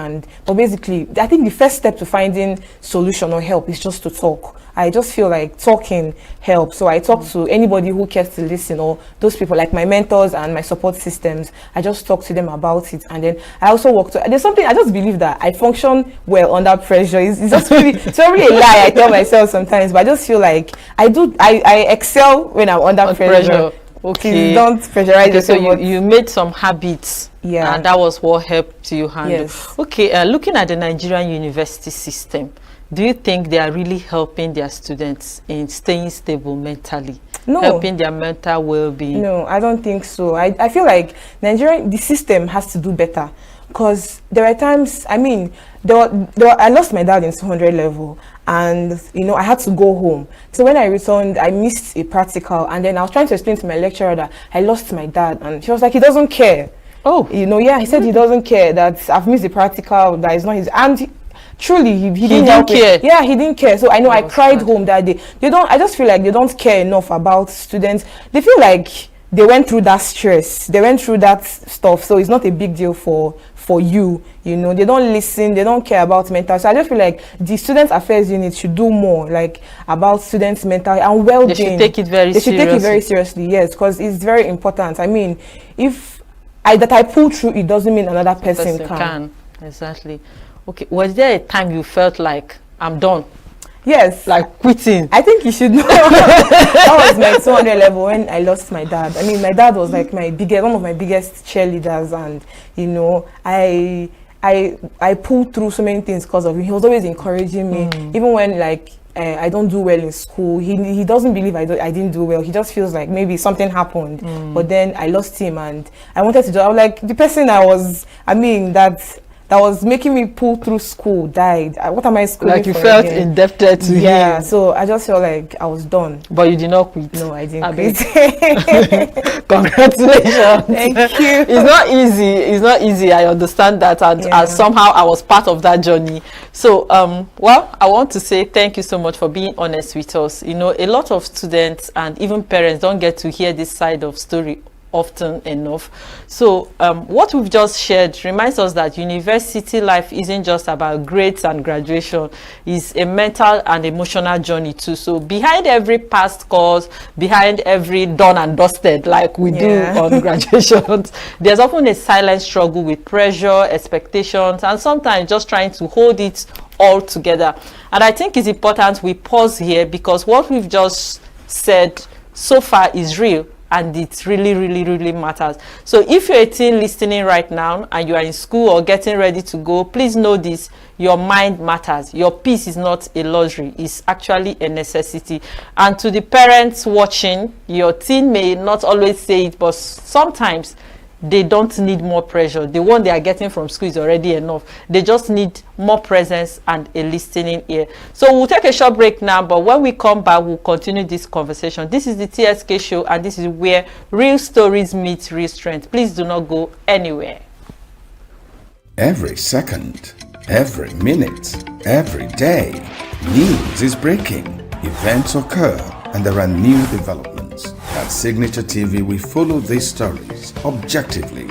But basically, I think the first step to finding solution or help is just to talk. I just feel like talking helps. So I talk to anybody who cares to listen, or those people like my mentors and my support systems. I just talk to them about it. And then I also there's something, I just believe that I function well under pressure. It's just really, it's not really a lie I tell myself sometimes, but I just feel like I excel when I'm under pressure. Okay. Please don't pressurize yourself. So you made some habits. Yeah. And that was what helped you handle. Yes. Okay, looking at the Nigerian university system, do you think they are really helping their students in staying stable mentally? No. Helping their mental well-being? No, I don't think so. I feel like the system has to do better, because there are times, I mean, I lost my dad in 200 level, and you know, I had to go home. So when I returned, I missed a practical, and then I was trying to explain to my lecturer that I lost my dad, and she was like, he doesn't care. Oh, you know, yeah, he said he doesn't care, that I've missed the practical, that is not his, and truly he didn't care. Yeah, he didn't care. So I know I cried home that day. I just feel like they don't care enough about students. They feel like they went through that stress, they went through that stuff, so it's not a big deal for you. You know, they don't listen, they don't care about mental. So I just feel like the student affairs unit should do more, like, about students' mental and well-being. They should take it very seriously. They should take it very seriously, yes, because it's very important. I mean, if I pull through, it doesn't mean another person can. Exactly. Okay, was there a time you felt like, I'm done? Yes. Like quitting? I think you should know. That was my 200 level when I lost my dad. I mean, my dad was like one of my biggest cheerleaders, and you know, I pulled through so many things because of him. He was always encouraging me, even when like I don't do well in school. He doesn't believe I didn't do well. He just feels like maybe something happened. But then I lost him, and I wanted to do. I was like, the person that was making me pull through school died. What am I schooling like you for felt again? indebted to him? Yeah, so I just felt like I was done. But you did not quit? No, I didn't quit. Congratulations. Thank you. It's not easy. I understand that, and somehow I was part of that journey. So well, I want to say thank you so much for being honest with us. You know, a lot of students and even parents don't get to hear this side of story often enough. So what we've just shared reminds us that university life isn't just about grades and graduation. It's a mental and emotional journey too. So behind every past course, behind every done and dusted like we do on graduations, there's often a silent struggle with pressure, expectations, and sometimes just trying to hold it all together. And I think it's important we pause here, because what we've just said so far is real, and it really, really, really matters. So if you're a teen listening right now and you are in school or getting ready to go, please know this: your mind matters. Your peace is not a luxury, it's actually a necessity. And to the parents watching, your teen may not always say it, but sometimes they don't need more pressure. The one they are getting from school is already enough. They just need more presence and a listening ear. So we'll take a short break now, but when we come back, we'll continue this conversation. This is the TSK show, and this is where real stories meet real strength. Please do not go anywhere. Every second, every minute, every day, news is breaking, events occur, and there are new developments. At Signature TV, we follow these stories objectively,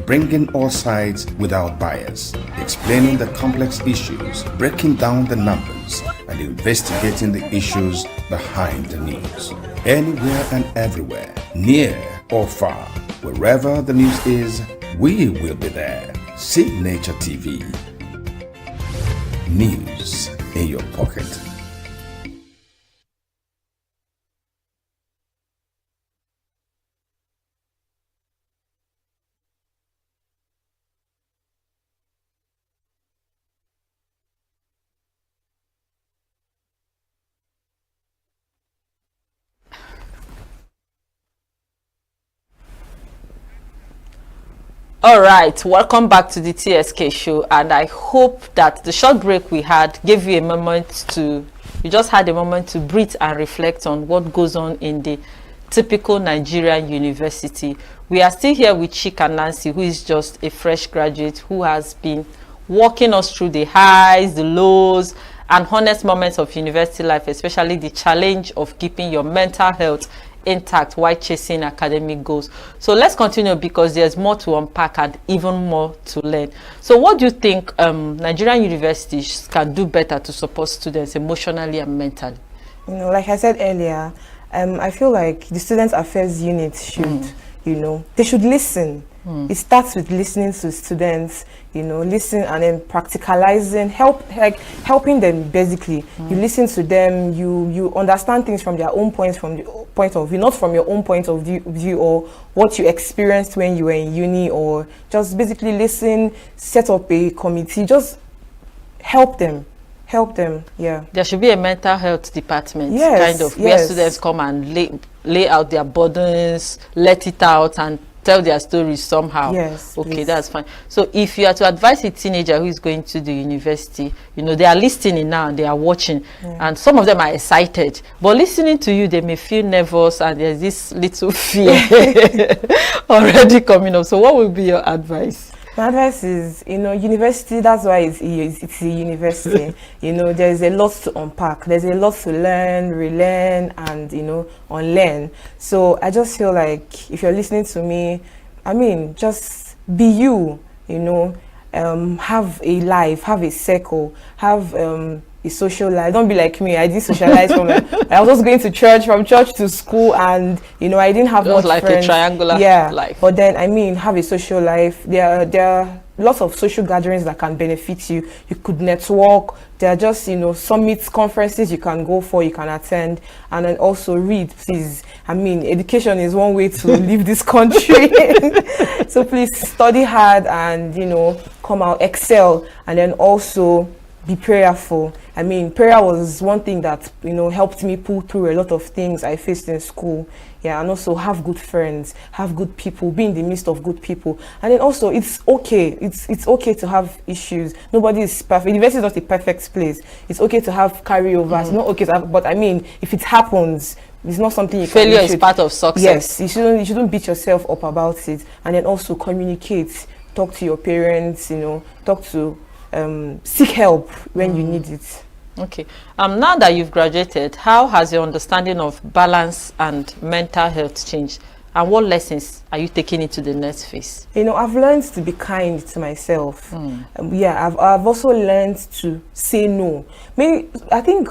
bringing all sides without bias, explaining the complex issues, breaking down the numbers, and investigating the issues behind the news. Anywhere and everywhere, near or far, wherever the news is, we will be there. Signature TV. News in your pocket. All right, welcome back to the TSK show, and I hope that the short break we had gave you a moment to, you just had a moment to breathe and reflect on what goes on in the typical Nigerian university. We are still here with Chika Nancy, who is just a fresh graduate who has been walking us through the highs, the lows, and honest moments of university life, especially the challenge of keeping your mental health intact while chasing academic goals. So let's continue, because there's more to unpack and even more to learn. So what do you think Nigerian universities can do better to support students emotionally and mentally? You know, like I said earlier, I feel like the student affairs unit should, you know, they should listen. It starts with listening to students, you know, listen and then practicalizing, helping them basically. You listen to them, you understand things from their own point of view, not from your own point of view or what you experienced when you were in uni, or just basically listen, set up a committee, just help them. Yeah, there should be a mental health department, yes, kind of, where students come and lay out their burdens, let it out, and tell their stories somehow. Yes, okay, please. That's fine. So if you are to advise a teenager who is going to the university, you know, they are listening now, they are watching, and some of them are excited, but listening to you, they may feel nervous, and there's this little fear already coming up. So what would be your advice? My advice is, you know, university, that's why it's a university. You know, there's a lot to unpack. There's a lot to learn, relearn, and, you know, unlearn. So I just feel like if you're listening to me, I mean, just be you, you know, have a life, have a circle, have a social life. Don't be like me. I didn't socialize from I was just going to church, from church to school, and you know, I didn't have much like friends. a triangular life. But then I mean, have a social life. There are lots of social gatherings that can benefit you. You could network. There are just, you know, summits, conferences you can go for, you can attend, and then also read, please. I mean, education is one way to leave this country. So please study hard and, you know, come out, excel, and then also be prayerful. I mean, prayer was one thing that, you know, helped me pull through a lot of things I faced in school. Yeah, and also have good friends, have good people, be in the midst of good people. And then also, it's okay. It's okay to have issues. Nobody is perfect. University is not a perfect place. It's okay to have carryovers. It's not okay to have, but I mean, if it happens, it's not something you failure is part of success. Yes, you shouldn't beat yourself up about it. And then also communicate, talk to your parents, you know, seek help when you need it. Okay. Now that you've graduated, how has your understanding of balance and mental health changed? And what lessons are you taking into the next phase? You know, I've learned to be kind to myself. Yeah, I've also learned to say no. Maybe I think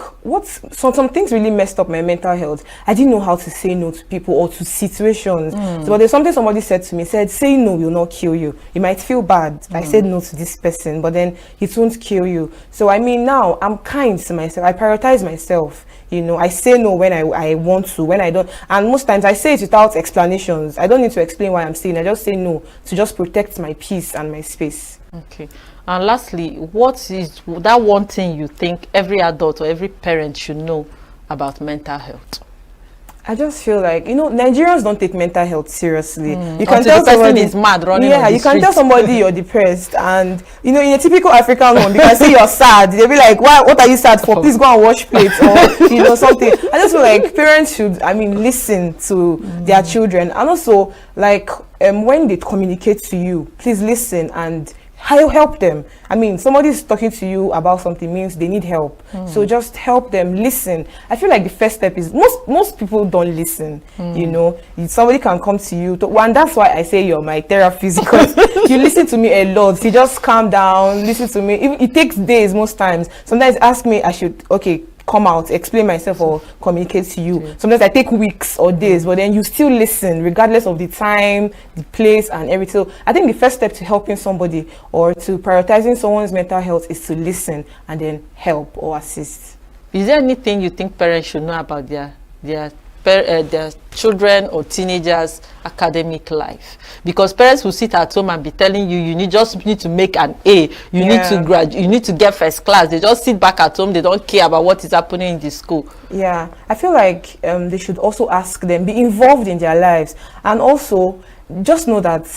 some things really messed up my mental health. I didn't know how to say no to people or to situations. So there's something somebody said to me, said, say no will not kill you. You might feel bad. I said no to this person, but then it won't kill you. So I mean, now I'm kind to myself. I prioritize myself. You know, I say no when I want to, when I don't. And most times I say it without explanations. I don't need to explain why I'm saying. I just say no to just protect my peace and my space. Okay. And lastly, what is that one thing you think every adult or every parent should know about mental health? I just feel like, you know, Nigerians don't take mental health seriously. You can tell somebody is mad running on the you can street. tell somebody you're depressed, and you know, in a typical African home, you can say you're sad. They'll be like, what are you sad for? Please go and wash plates, or you know, something. I just feel like parents should, I mean, listen to their children, and also like when they communicate to you, please listen and help them. I mean, somebody's talking to you about something means they need help. So just help them, listen. I feel like the first step is most people don't listen. You know, somebody can come to you and that's why I say you're my therapist, because you listen to me a lot. You just calm down, listen to me. It takes days most times. Sometimes ask me, I should come out, explain myself, or communicate to you. Sometimes I take weeks or days, but then you still listen regardless of the time, the place, and everything. So I think the first step to helping somebody or to prioritizing someone's mental health is to listen and then help or assist. Is there anything you think parents should know about their children or teenagers' academic life? Because parents will sit at home and be telling you just need to make an A, you need to graduate, you need to get first class. They just sit back at home, they don't care about what is happening in the school. Yeah, I feel like they should also ask them, be involved in their lives, and also just know that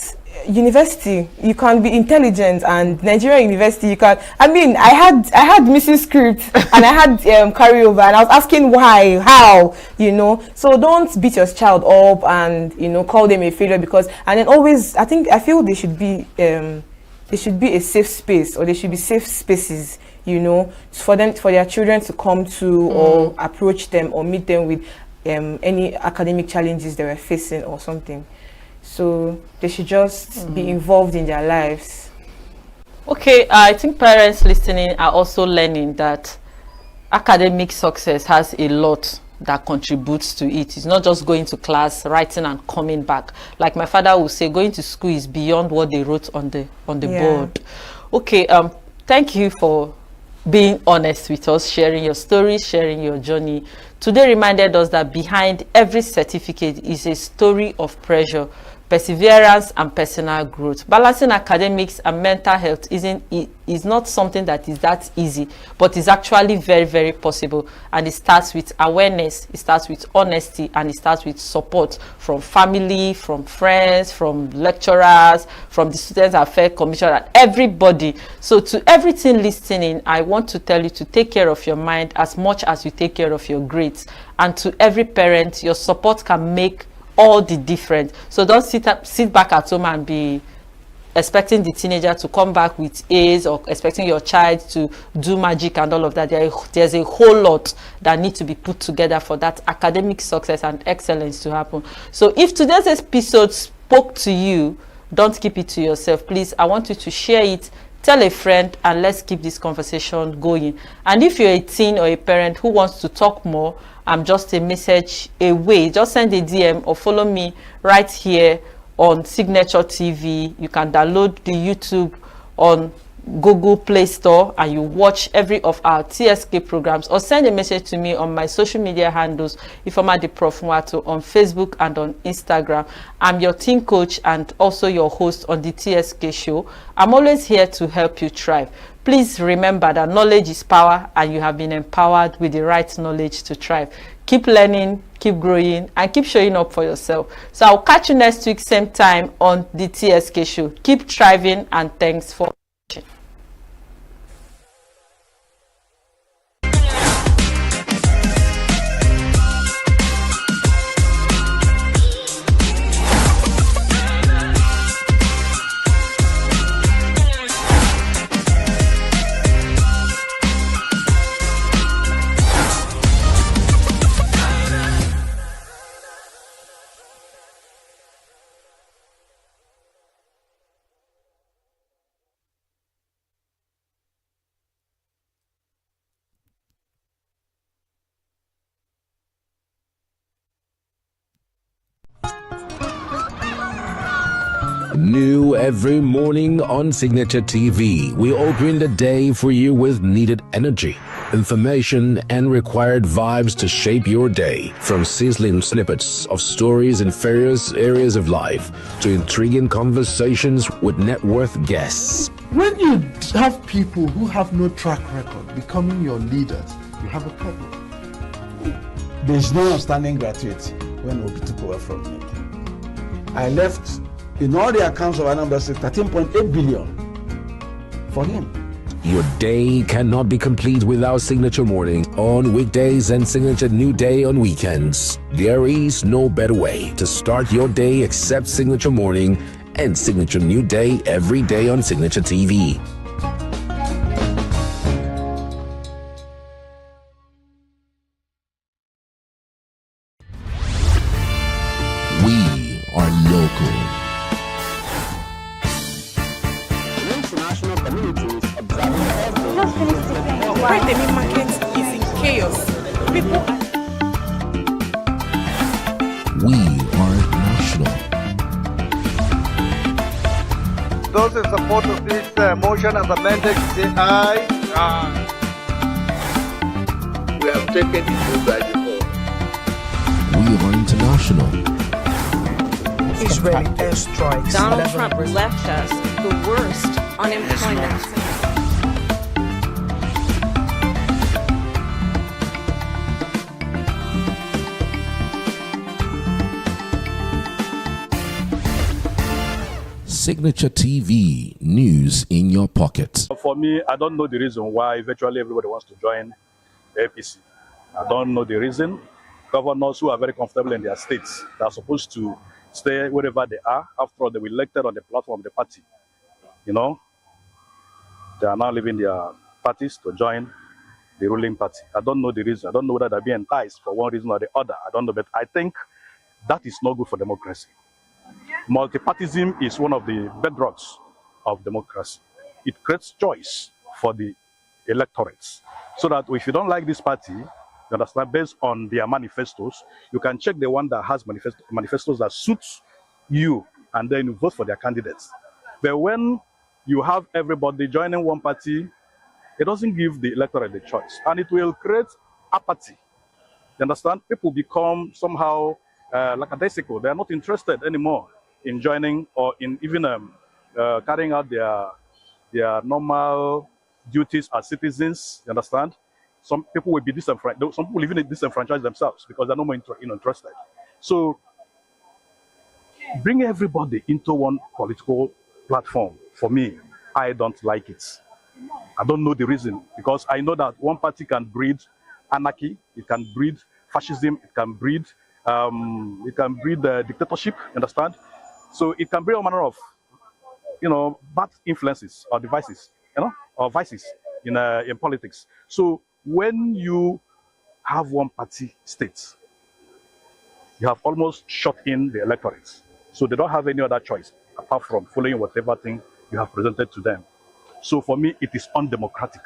university, you can be intelligent, and Nigeria university, you can. I mean, I had missing script and I had carryover, and I was asking why, how, you know. So don't beat your child up and, you know, call them a failure, because, and then always, I feel there should be a safe space, or there should be safe spaces, you know, for their children to come to or approach them or meet them with any academic challenges they were facing or something. So they should just be involved in their lives. Okay, I think parents listening are also learning that academic success has a lot that contributes to it. It's not just going to class, writing and coming back. Like my father would say, going to school is beyond what they wrote on the board. Okay, thank you for being honest with us, sharing your story, sharing your journey. Today reminded us that behind every certificate is a story of pressure, perseverance and personal growth. Balancing academics and mental health is not something that is that easy, but is actually very, very possible. And it starts with awareness, it starts with honesty, and it starts with support from family, from friends, from lecturers, from the Students Affairs Commission, and everybody. So to everything listening, I want to tell you to take care of your mind as much as you take care of your grades. And to every parent, your support can make all the difference. So don't sit back at home and be expecting the teenager to come back with A's, or expecting your child to do magic and all of that. There's a whole lot that needs to be put together for that academic success and excellence to happen. So if today's episode spoke to you, don't keep it to yourself. Please, I want you to share it, tell a friend, and let's keep this conversation going. And if you're a teen or a parent who wants to talk more, I'm just a message away. Just send a DM or follow me right here on Signature TV. You can download the YouTube on Google Play Store and you watch every of our TSK programs, or send a message to me on my social media handles, Ifeoma the Prof Nwato, on Facebook and on Instagram. I'm your teen coach and also your host on the TSK show. I'm always here to help you thrive. Please remember that knowledge is power, and you have been empowered with the right knowledge to thrive. Keep learning, keep growing, and keep showing up for yourself. So I'll catch you next week, same time on the TSK show. Keep thriving, and thanks for watching. New every morning on Signature TV, we open the day for you with needed energy, information, and required vibes to shape your day. From sizzling snippets of stories in various areas of life to intriguing conversations with net worth guests. When you have people who have no track record becoming your leaders, you have a problem. There is no outstanding graduate when Obi took over from me. I left, in all the accounts of Anambra State, 13.8 billion for him. Your day cannot be complete without Signature Morning on weekdays and Signature New Day on weekends. There is no better way to start your day except Signature Morning and Signature New Day every day on Signature TV. We are local. International communities observing just finished the Why the meat market is in chaos. People We are national. Those in support of this motion as amended, say aye. Aye. We have taken it to by default. We are international. Israeli airstrikes. Donald Trump left us the worst unemployment. Signature TV, news in your pocket. For me, I don't know the reason why virtually everybody wants to join APC. I don't know the reason. Governors who are very comfortable in their states, they are supposed to stay wherever they are. After all, they were elected on the platform of the party. You know, they are now leaving their parties to join the ruling party. I don't know the reason. I don't know whether they're being enticed for one reason or the other. I don't know, but I think that is not good for democracy. Multipartism is one of the bedrocks of democracy. It creates choice for the electorates. So that if you don't like this party, you understand, based on their manifestos, you can check the one that has manifestos that suits you, and then you vote for their candidates. But when you have everybody joining one party, it doesn't give the electorate the choice, and it will create apathy. You understand? People become somehow lackadaisical. They are not interested anymore in joining or in even carrying out their normal duties as citizens. You understand? Some people will be disenfranchised. Some people even disenfranchise themselves because they're no more interested. So, bring everybody into one political platform. For me, I don't like it. I don't know the reason, because I know that one party can breed anarchy, it can breed fascism, it can breed dictatorship. You understand? So it can bring all manner of, bad influences or devices, or vices in politics. So when you have one party state, you have almost shut in the electorate. So they don't have any other choice apart from following whatever thing you have presented to them. So for me, it is undemocratic.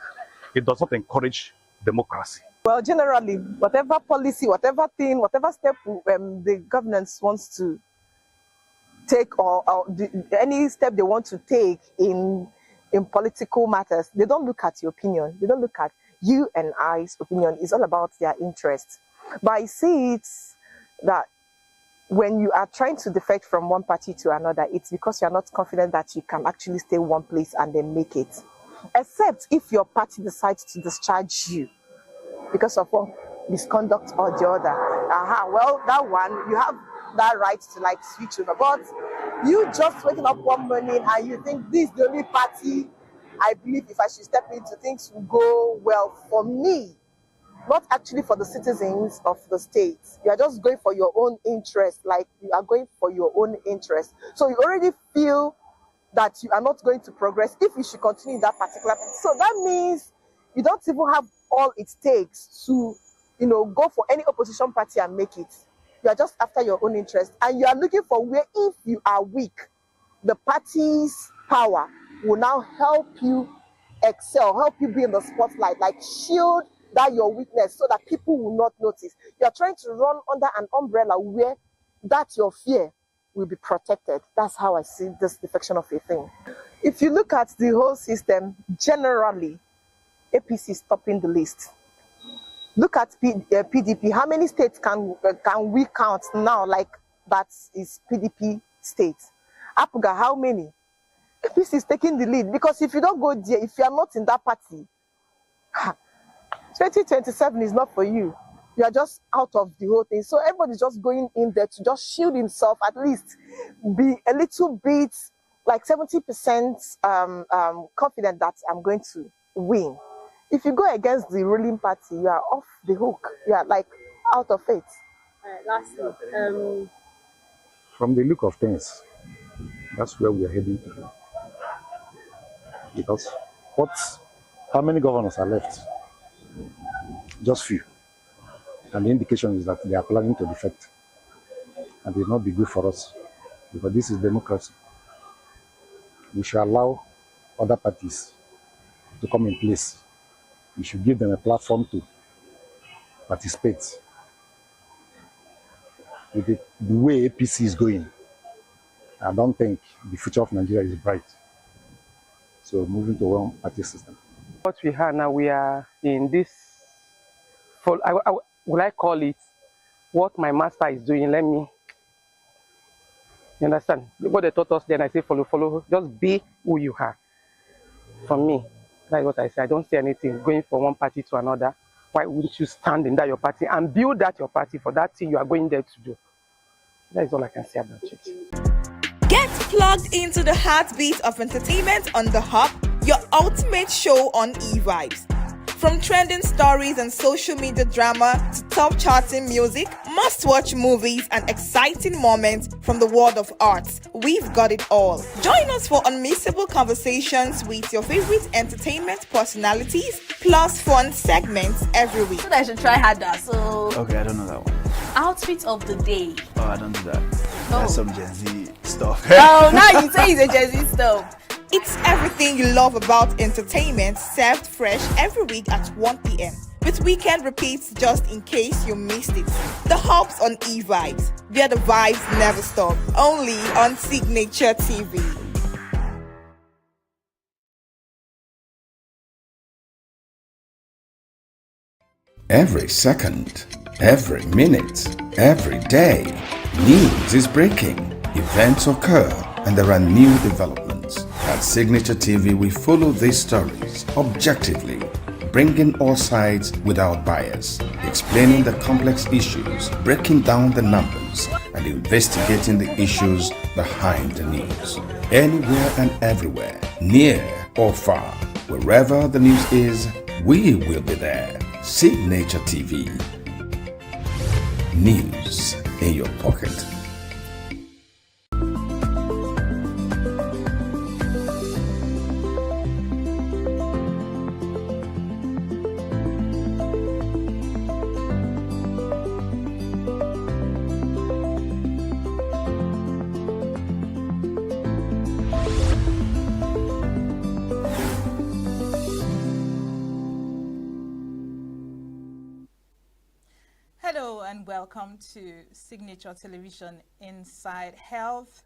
It does not encourage democracy. Well, generally, whatever policy, whatever thing, whatever step the governance wants to take, or any step they want to take in political matters, they don't look at your opinion. They don't look at you and I's opinion. It's all about their interest. But I see it that when you are trying to defect from one party to another, it's because you are not confident that you can actually stay one place and then make it. Except if your party decides to discharge you because of one misconduct or the other. Well, that one, you have that right to switch over. But you just waking up one morning and you think this is the only party I believe if I should step into, things will go well for me. Not actually for the citizens of the state. You are just going for your own interest, you are going for your own interest. So you already feel that you are not going to progress if you should continue in that particular place. So that means you don't even have all it takes to, go for any opposition party and make it. You are just after your own interest, and you are looking for where, if you are weak, the party's power will now help you excel, help you be in the spotlight, shield that your weakness so that people will not notice. You are trying to run under an umbrella where that your fear will be protected. That's how I see this defection of a thing. If you look at the whole system, generally, APC is topping the list. Look at PDP. How many states can we count now that is PDP states? APGA, how many? APC is taking the lead, because if you don't go there, if you are not in that party, 2027 is not for you. You are just out of the whole thing. So everybody's just going in there to just shield himself, at least be a little bit, 70% confident that I'm going to win. If you go against the ruling party, you are off the hook. You are out of it. Lastly, from the look of things, that's where we are heading to. Because how many governors are left? Just few. And the indication is that they are planning to defect. And it will not be good for us, because this is democracy. We should allow other parties to come in place. We should give them a platform to participate. With the way APC is going, I don't think the future of Nigeria is bright. So moving to one party system. What we have now, we are in this, will I call it what my master is doing? Let me, you understand? What they taught us then, I say follow, just be who you are. For me, that's what I say. I don't see anything going from one party to another. Why wouldn't you stand in that your party and build that your party for that thing you are going there to do? That is all I can say about it. Get Plugged into the heartbeat of entertainment on The Hub, your ultimate show on E-Vibes. From trending stories and social media drama to top charting music, must-watch movies and exciting moments from the world of arts, we've got it all. Join us for unmissable conversations with your favorite entertainment personalities, plus fun segments every week. So I should try harder. So Okay, I don't know that one. outfit of the day. Oh, I don't do that. That's some Gen Z stuff. Oh, now you say it's a Gen Z stuff. It's everything you love about entertainment served fresh every week at 1 p.m. with weekend repeats just in case you missed it. The Hubs on E-Vibes, where the vibes never stop. Only on Signature TV. Every second, every minute, every day, news is breaking, events occur, and there are new developments. At Signature TV, we follow these stories objectively, bringing all sides without bias, explaining the complex issues, breaking down the numbers, and investigating the issues behind the news. Anywhere and everywhere, near or far, wherever the news is, we will be there. Signature TV. News in your pocket. Hello and welcome to Signature Television Inside Health,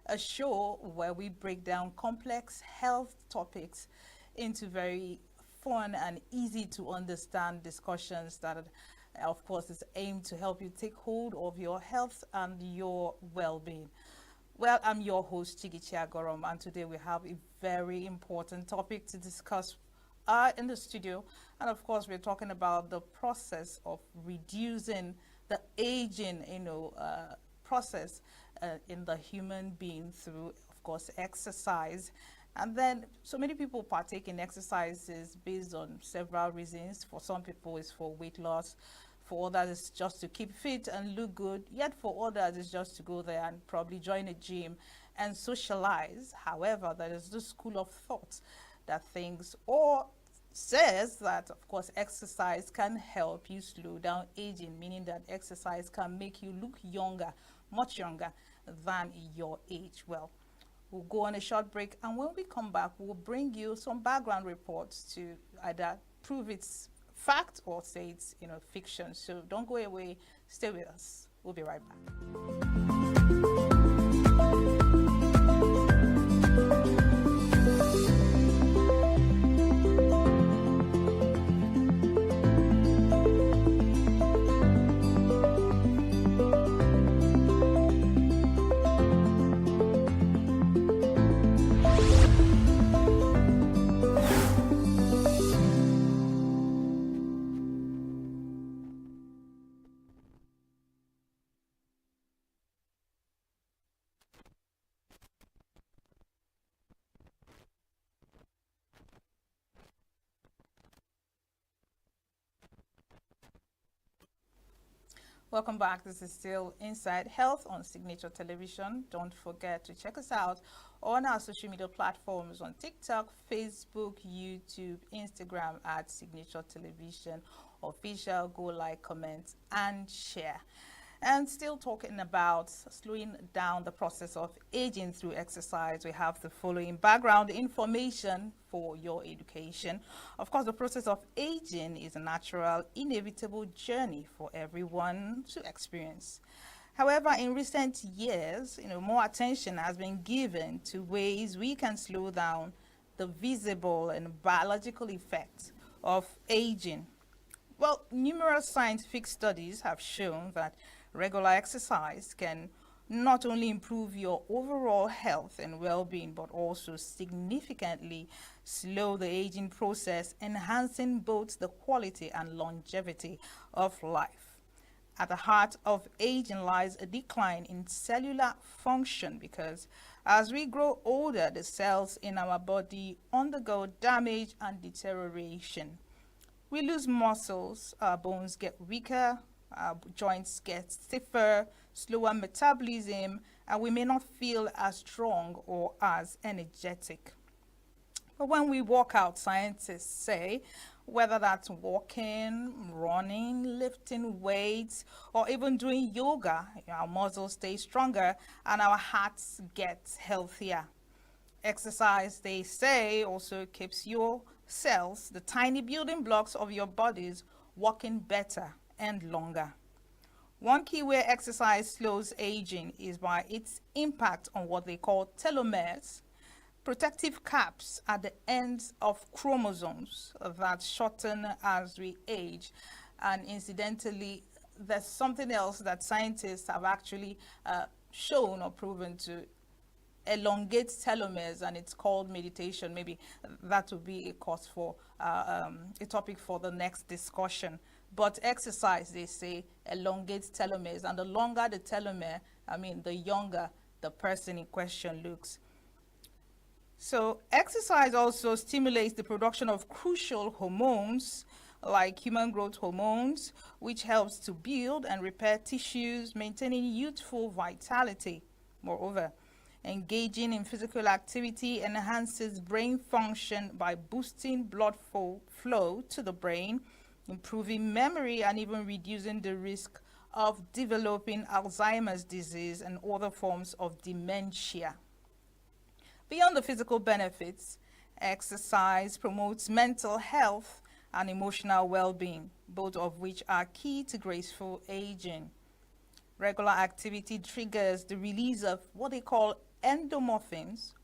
a show where we break down complex health topics into very fun and easy to understand discussions that, of course, is aimed to help you take hold of your health and your well-being. Well, I'm your host, Chigichi Agorom, and today we have a very important topic to discuss in the studio. And of course, we're talking about the process of reducing the aging, process in the human being through, of course, exercise. And then so many people partake in exercises based on several reasons. For some people, it's for weight loss. For others, it's just to keep fit and look good. Yet for others, it's just to go there and probably join a gym and socialize. However, there is this school of thought that thinks or says that, of course, exercise can help you slow down aging, meaning that exercise can make you look younger, much younger than your age. Well, we'll go on a short break, and when we come back, we'll bring you some background reports to either prove it's fact or say it's fiction. So don't go away, stay with us. We'll be right back. Welcome back. This is still Inside Health on Signature Television. Don't forget to check us out on our social media platforms on TikTok, Facebook, YouTube, Instagram at Signature Television Official. Go like, comment, and share. And still talking about slowing down the process of aging through exercise, we have the following background information for your education. Of course, the process of aging is a natural, inevitable journey for everyone to experience. However, in recent years, more attention has been given to ways we can slow down the visible and biological effects of aging. Well, numerous scientific studies have shown that regular exercise can not only improve your overall health and well-being, but also significantly slow the aging process, enhancing both the quality and longevity of life. At the heart of aging lies a decline in cellular function because As we grow older, the cells in our body undergo damage and deterioration. We lose muscles, our bones get weaker, our joints get stiffer, slower metabolism, and we may not feel as strong or as energetic. But when we walk out, scientists say, whether that's walking, running, lifting weights, or even doing yoga, our muscles stay stronger and our hearts get healthier. Exercise, they say, also keeps your cells, the tiny building blocks of your bodies, working better and longer. One key way exercise slows aging is by its impact on what they call telomeres, protective caps at the ends of chromosomes that shorten as we age. And incidentally, there's something else that scientists have actually shown or proven to elongate telomeres, and it's called meditation. Maybe that would be a cause for a topic for the next discussion. But exercise, they say, elongates telomeres, and the longer the telomere, the younger the person in question looks. So exercise also stimulates the production of crucial hormones like human growth hormones, which helps to build and repair tissues, maintaining youthful vitality. Moreover, engaging in physical activity enhances brain function by boosting blood flow to the brain, improving memory, and even reducing the risk of developing Alzheimer's disease and other forms of dementia. Beyond the physical benefits, exercise promotes mental health and emotional well-being, both of which are key to graceful aging. Regular activity triggers the release of what they call endorphins,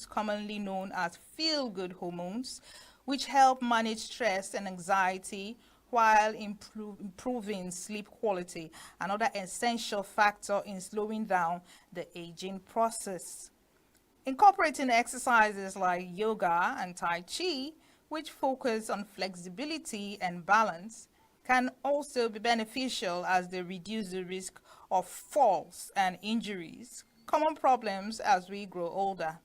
commonly known as feel-good hormones, which help manage stress and anxiety while improving sleep quality, another essential factor in slowing down the aging process. Incorporating exercises like yoga and Tai Chi, which focus on flexibility and balance, can also be beneficial as they reduce the risk of falls and injuries, common problems as we grow older.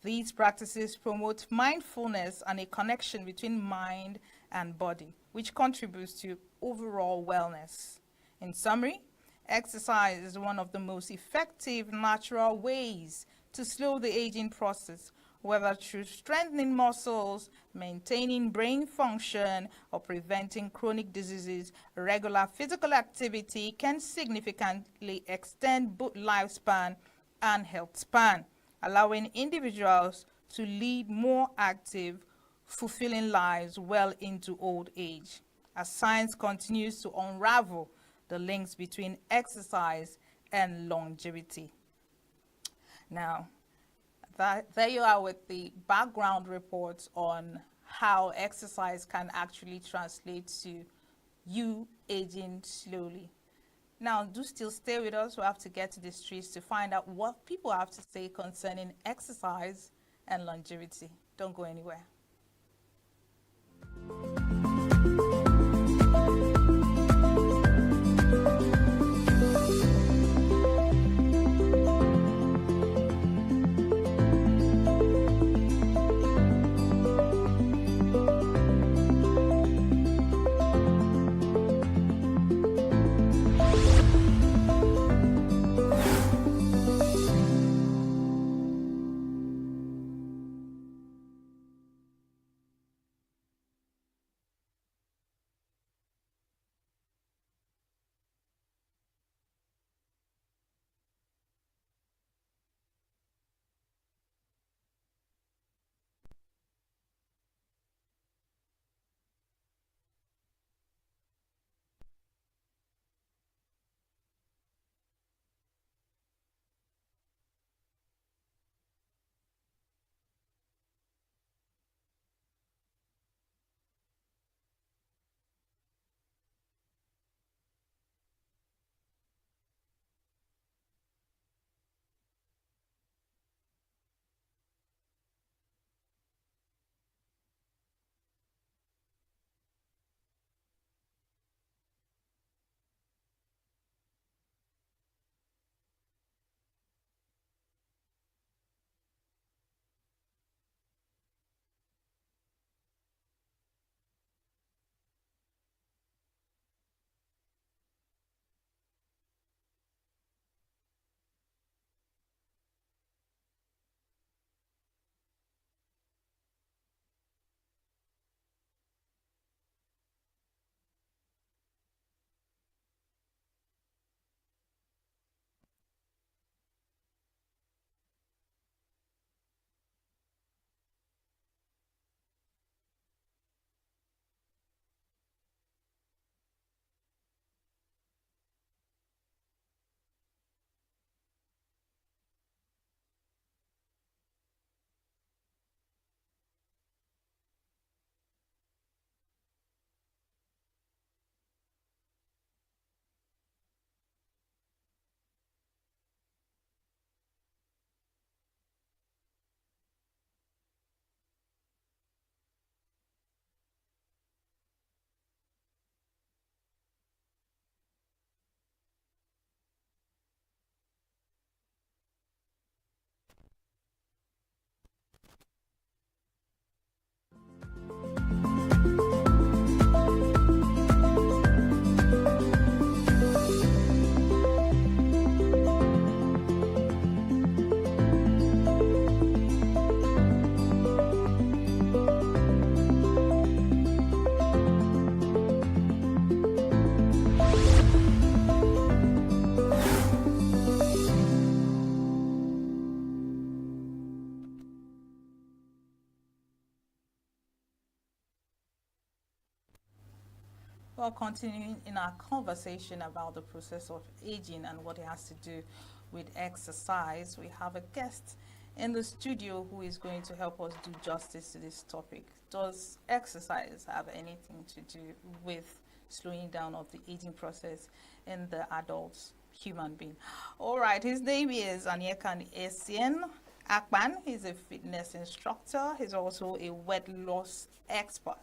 These practices promote mindfulness and a connection between mind and body, which contributes to overall wellness. In summary, exercise is one of the most effective natural ways to slow the aging process, whether through strengthening muscles, maintaining brain function, or preventing chronic diseases. Regular physical activity can significantly extend both lifespan and health span, allowing individuals to lead more active, fulfilling lives well into old age. As science continues to unravel the links between exercise and longevity. Now, there you are with the background reports on how exercise can actually translate to you aging slowly. Now, do still stay with us. We have to get to the streets to find out what people have to say concerning exercise and longevity. Don't go anywhere. Well, continuing in our conversation about the process of aging and what it has to do with exercise, we have a guest in the studio who is going to help us do justice to this topic. Does exercise have anything to do with slowing down of the aging process in the adult human being? All right, his name is Anyekan Essien Akpan. He's a fitness instructor. He's also a weight loss expert,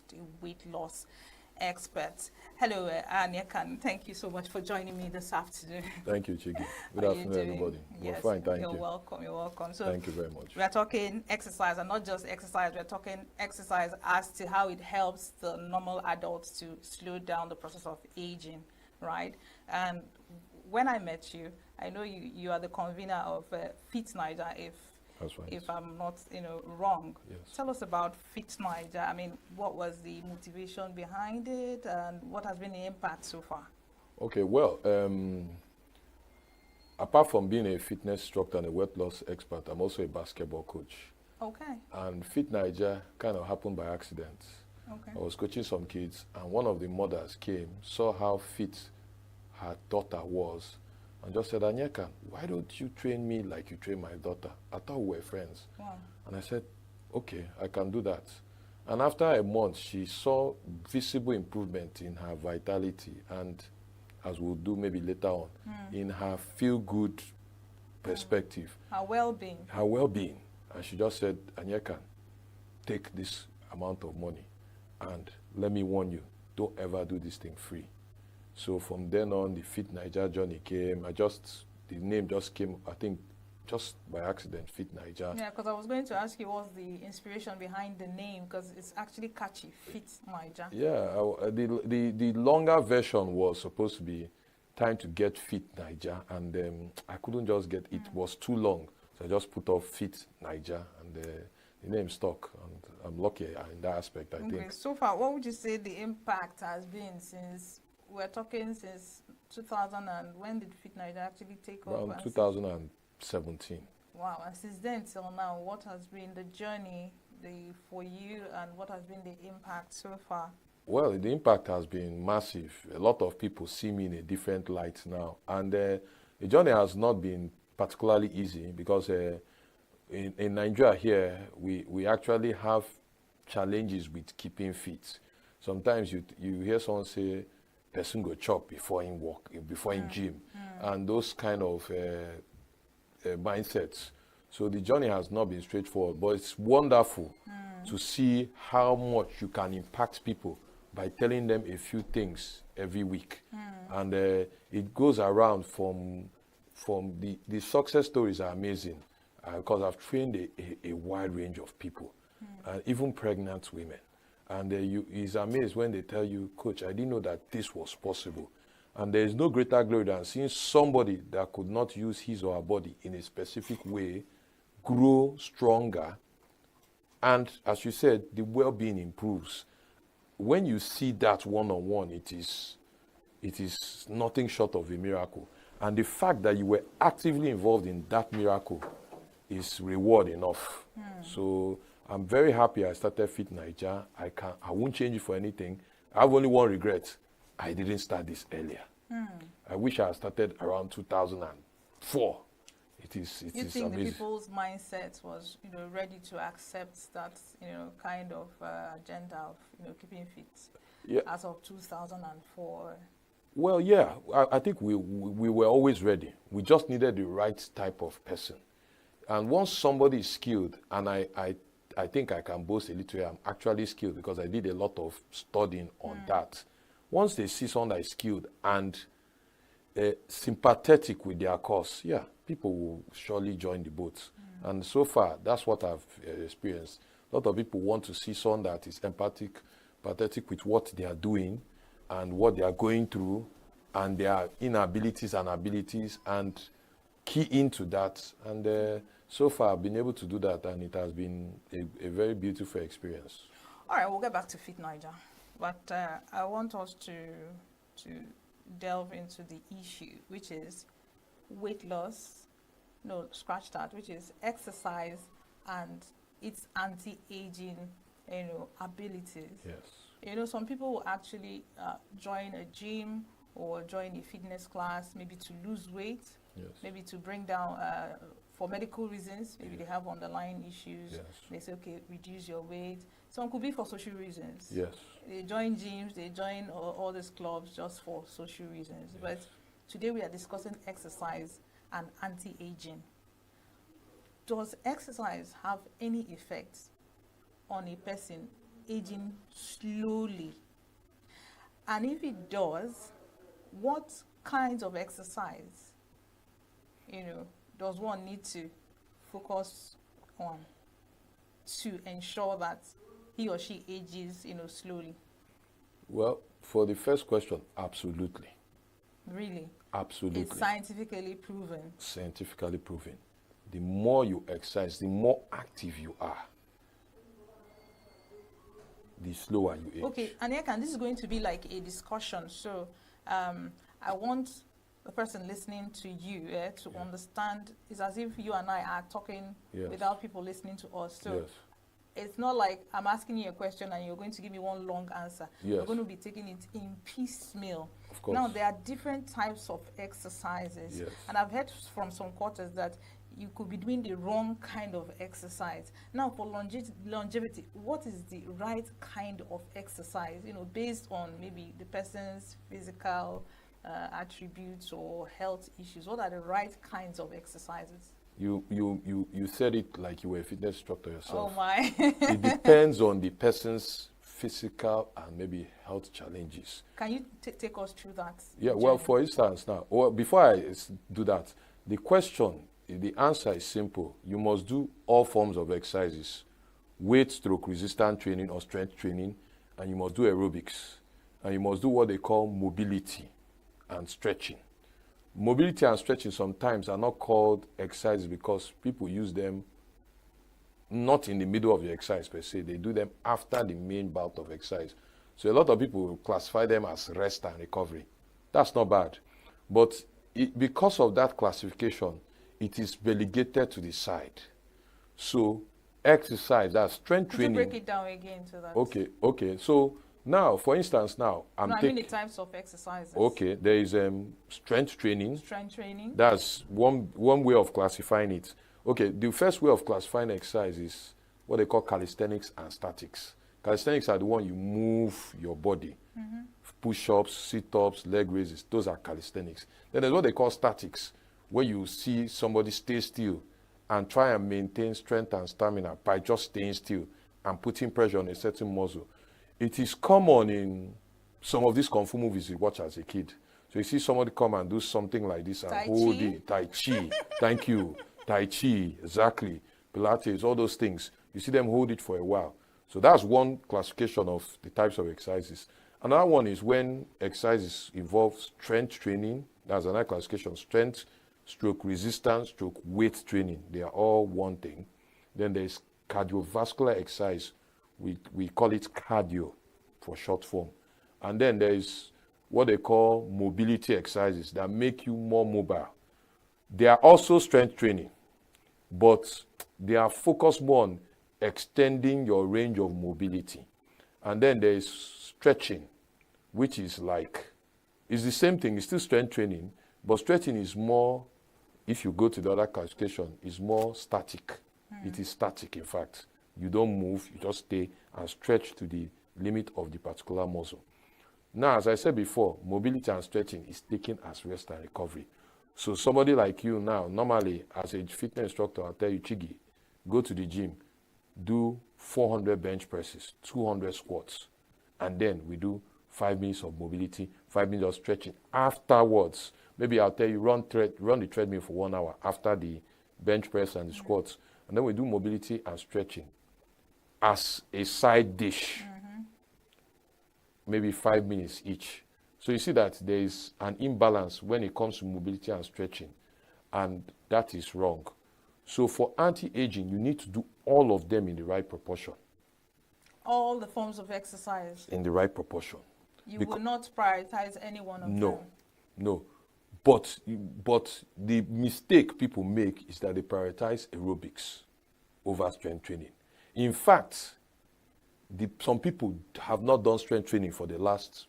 Hello, Anyekan. Thank you so much for joining me this afternoon. Thank you, Chigi. Good afternoon, everybody. Yes, We're fine, thank you're you. welcome, you're welcome. So thank you very much. We are talking exercise, and not just exercise, we're talking exercise as to how it helps the normal adults to slow down the process of aging, right? And when I met you, I know you are the convener of Fit Niger, if I'm not wrong. Yes. Tell us about Fit Niger. I mean, what was the motivation behind it, and what has been the impact so far? Okay, well, apart from being a fitness instructor and a weight loss expert, I'm also a basketball coach. Okay. And Fit Niger kind of happened by accident. Okay. I was coaching some kids, and one of the mothers came, saw how fit her daughter was, and just said, Anyeka, why don't you train me like you train my daughter? I thought we were friends. Wow. And I said, okay, I can do that. And after a month, she saw visible improvement in her vitality and, as we'll do maybe later on, in her feel-good perspective. Her well-being. Her well-being. And she just said, Anyeka, take this amount of money and let me warn you, don't ever do this thing free. So from then on, the Fit Niger journey came. The name just came, I think, just by accident, Fit Niger. Yeah, because I was going to ask you what's the inspiration behind the name, because it's actually catchy, Fit Niger. Yeah, the longer version was supposed to be Time to Get Fit Niger, and I couldn't just get it. Was too long, so I just put off Fit Niger, and the name stuck, and I'm lucky in that aspect, I think. So far, what would you say the impact has been since, we're talking since 2000, and when did Fit Niger actually take off? Around 2017. Wow, and since then till now, what has been the journey for you, and what has been the impact so far? Well, the impact has been massive. A lot of people see me in a different light now, and the journey has not been particularly easy, because in Nigeria here, we actually have challenges with keeping fit. Sometimes you hear someone say, person go chop before him walk, before him gym, and those kind of mindsets. So the journey has not been straightforward, but it's wonderful to see how much you can impact people by telling them a few things every week. And it goes around from the success stories are amazing, because I've trained a wide range of people, even pregnant women. And he's amazed when they tell you, Coach, I didn't know that this was possible. And there is no greater glory than seeing somebody that could not use his or her body in a specific way grow stronger. And as you said, the well-being improves. When you see that one-on-one, it is nothing short of a miracle. And the fact that you were actively involved in that miracle is reward enough. So I'm very happy I started Fit Niger. I won't change it for anything. I have only one regret. I didn't start this earlier. I wish I had started around 2004. It is you think amazing. The people's mindset was, ready to accept that, kind of agenda of, keeping fit as of 2004? Well, yeah, I think we were always ready. We just needed the right type of person. And once somebody is skilled, and I think I can boast a little, I'm actually skilled because I did a lot of studying on that. Once they see someone that is skilled and sympathetic with their cause, yeah, people will surely join the boat. And so far, that's what I've experienced. A lot of people want to see someone that is empathetic with what they are doing and what they are going through and their inabilities and abilities, and key into that. And so far, I've been able to do that, and it has been a very beautiful experience. All right, we'll get back to Fit Niger. But I want us to delve into the issue, which is weight loss, no, scratch that, which is exercise and its anti-aging, abilities. Yes. You know, some people will actually join a gym or join a fitness class, maybe to lose weight, maybe to bring down, for medical reasons, maybe they have underlying issues. They say, okay, reduce your weight. Some could be for social reasons. They join gyms, they join all these clubs just for social reasons. But today we are discussing exercise and anti-aging. Does exercise have any effect on a person aging slowly? And if it does, what kinds of exercise, you know, does one need to focus on to ensure that he or she ages, you know, slowly? Well, for the first question, absolutely. Really? Absolutely. It's scientifically proven. Scientifically proven. The more you exercise, the more active you are, the slower you age. Okay, Anyeka, this is going to be like a discussion. So I want the person listening to you to understand. It's as if you and I are talking without people listening to us. So it's not like I'm asking you a question and you're going to give me one long answer. You're going to be taking it in piecemeal. Of course. Now, there are different types of exercises. And I've heard from some quarters that you could be doing the wrong kind of exercise. Now, for longevity, what is the right kind of exercise, you know, based on maybe the person's physical attributes or health issues? What are the right kinds of exercises? You said it like you were a fitness instructor yourself. Oh my. It depends on the person's physical and maybe health challenges. Can you take us through that? Yeah, well, for instance now, or before I do that, the answer is simple. You must do all forms of exercises, weight stroke resistance training or strength training, and you must do aerobics. And you must do what they call mobility and stretching. Mobility and stretching sometimes are not called exercises because people use them not in the middle of the exercise per se. They do them after the main bout of exercise. So a lot of people will classify them as rest and recovery. That's not bad. But because of that classification, it is relegated to the side. So exercise, that's strength training. Could you break it down again to that? Okay. So now, for instance, now I mean the types of exercises. Okay, there is strength training. Strength training. That's one way of classifying it. Okay, the first way of classifying exercise is what they call calisthenics and statics. Calisthenics are the one you move your body. Push-ups, sit-ups, leg raises, those are calisthenics. Then there's what they call statics, where you see somebody stay still and try and maintain strength and stamina by just staying still and putting pressure on a certain muscle. It is common in some of these Kung Fu movies you watch as a kid. So you see somebody come and do something like this and hold it. Tai Chi, thank you. Tai Chi, exactly. Pilates, all those things. You see them hold it for a while. So that's one classification of the types of exercises. Another one is when exercises involve strength training. That's another classification. Strength, stroke resistance, stroke weight training. They are all one thing. Then there's cardiovascular exercise. We call it cardio for short form. And then there's what they call mobility exercises that make you more mobile. They are also strength training, but they are focused more on extending your range of mobility. And then there is stretching, which is it's the same thing. It's still strength training, but stretching is more, if you go to the other classification, is more static. It is static, in fact. You don't move, you just stay and stretch to the limit of the particular muscle. Now, as I said before, mobility and stretching is taken as rest and recovery. So somebody like you now, normally as a fitness instructor, I'll tell you, Chigi, go to the gym, do 400 bench presses, 200 squats, and then we do 5 minutes of mobility, 5 minutes of stretching. Afterwards, maybe I'll tell you, run the treadmill for 1 hour after the bench press and the squats, and then we do mobility and stretching as a side dish, maybe 5 minutes each. So you see that there is an imbalance when it comes to mobility and stretching, and that is wrong. So for anti-aging, you need to do all of them in the right proportion. All the forms of exercise? In the right proportion. You will not prioritize any one of them? No. But the mistake people make is that they prioritize aerobics over strength training. In fact, some people have not done strength training for the last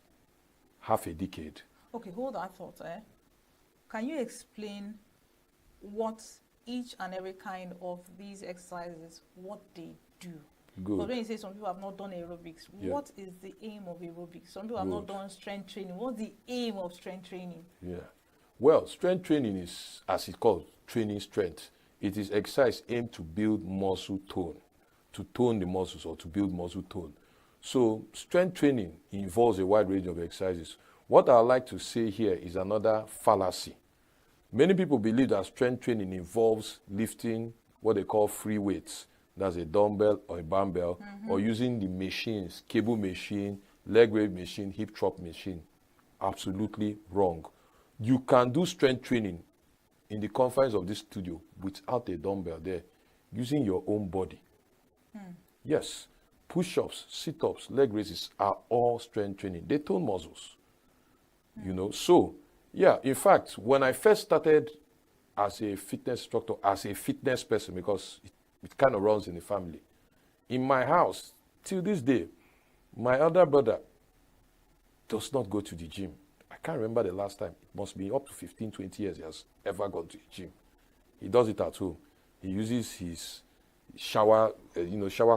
half a decade. Okay, hold that thought. Can you explain what each and every kind of these exercises, what they do? Good. But when you say some people have not done aerobics, what is the aim of aerobics? Some people have not done strength training. What's the aim of strength training? Yeah. Well, strength training is, as it's called, training strength. It is exercise aimed to build muscle tone, to tone the muscles or to build muscle tone. So strength training involves a wide range of exercises. What I like to say here is another fallacy. Many people believe that strength training involves lifting what they call free weights. That's a dumbbell or a barbell, or using the machines, cable machine, leg raise machine, hip thrust machine. Absolutely wrong. You can do strength training in the confines of this studio without a dumbbell there, using your own body. Yes, push-ups, sit-ups, leg raises are all strength training. They tone muscles, you know. So, yeah, in fact, when I first started as a fitness instructor, as a fitness person, because it kind of runs in the family, in my house, till this day, my elder brother does not go to the gym. I can't remember the last time. It must be up to 15, 20 years he has ever gone to the gym. He does it at home. He uses his shower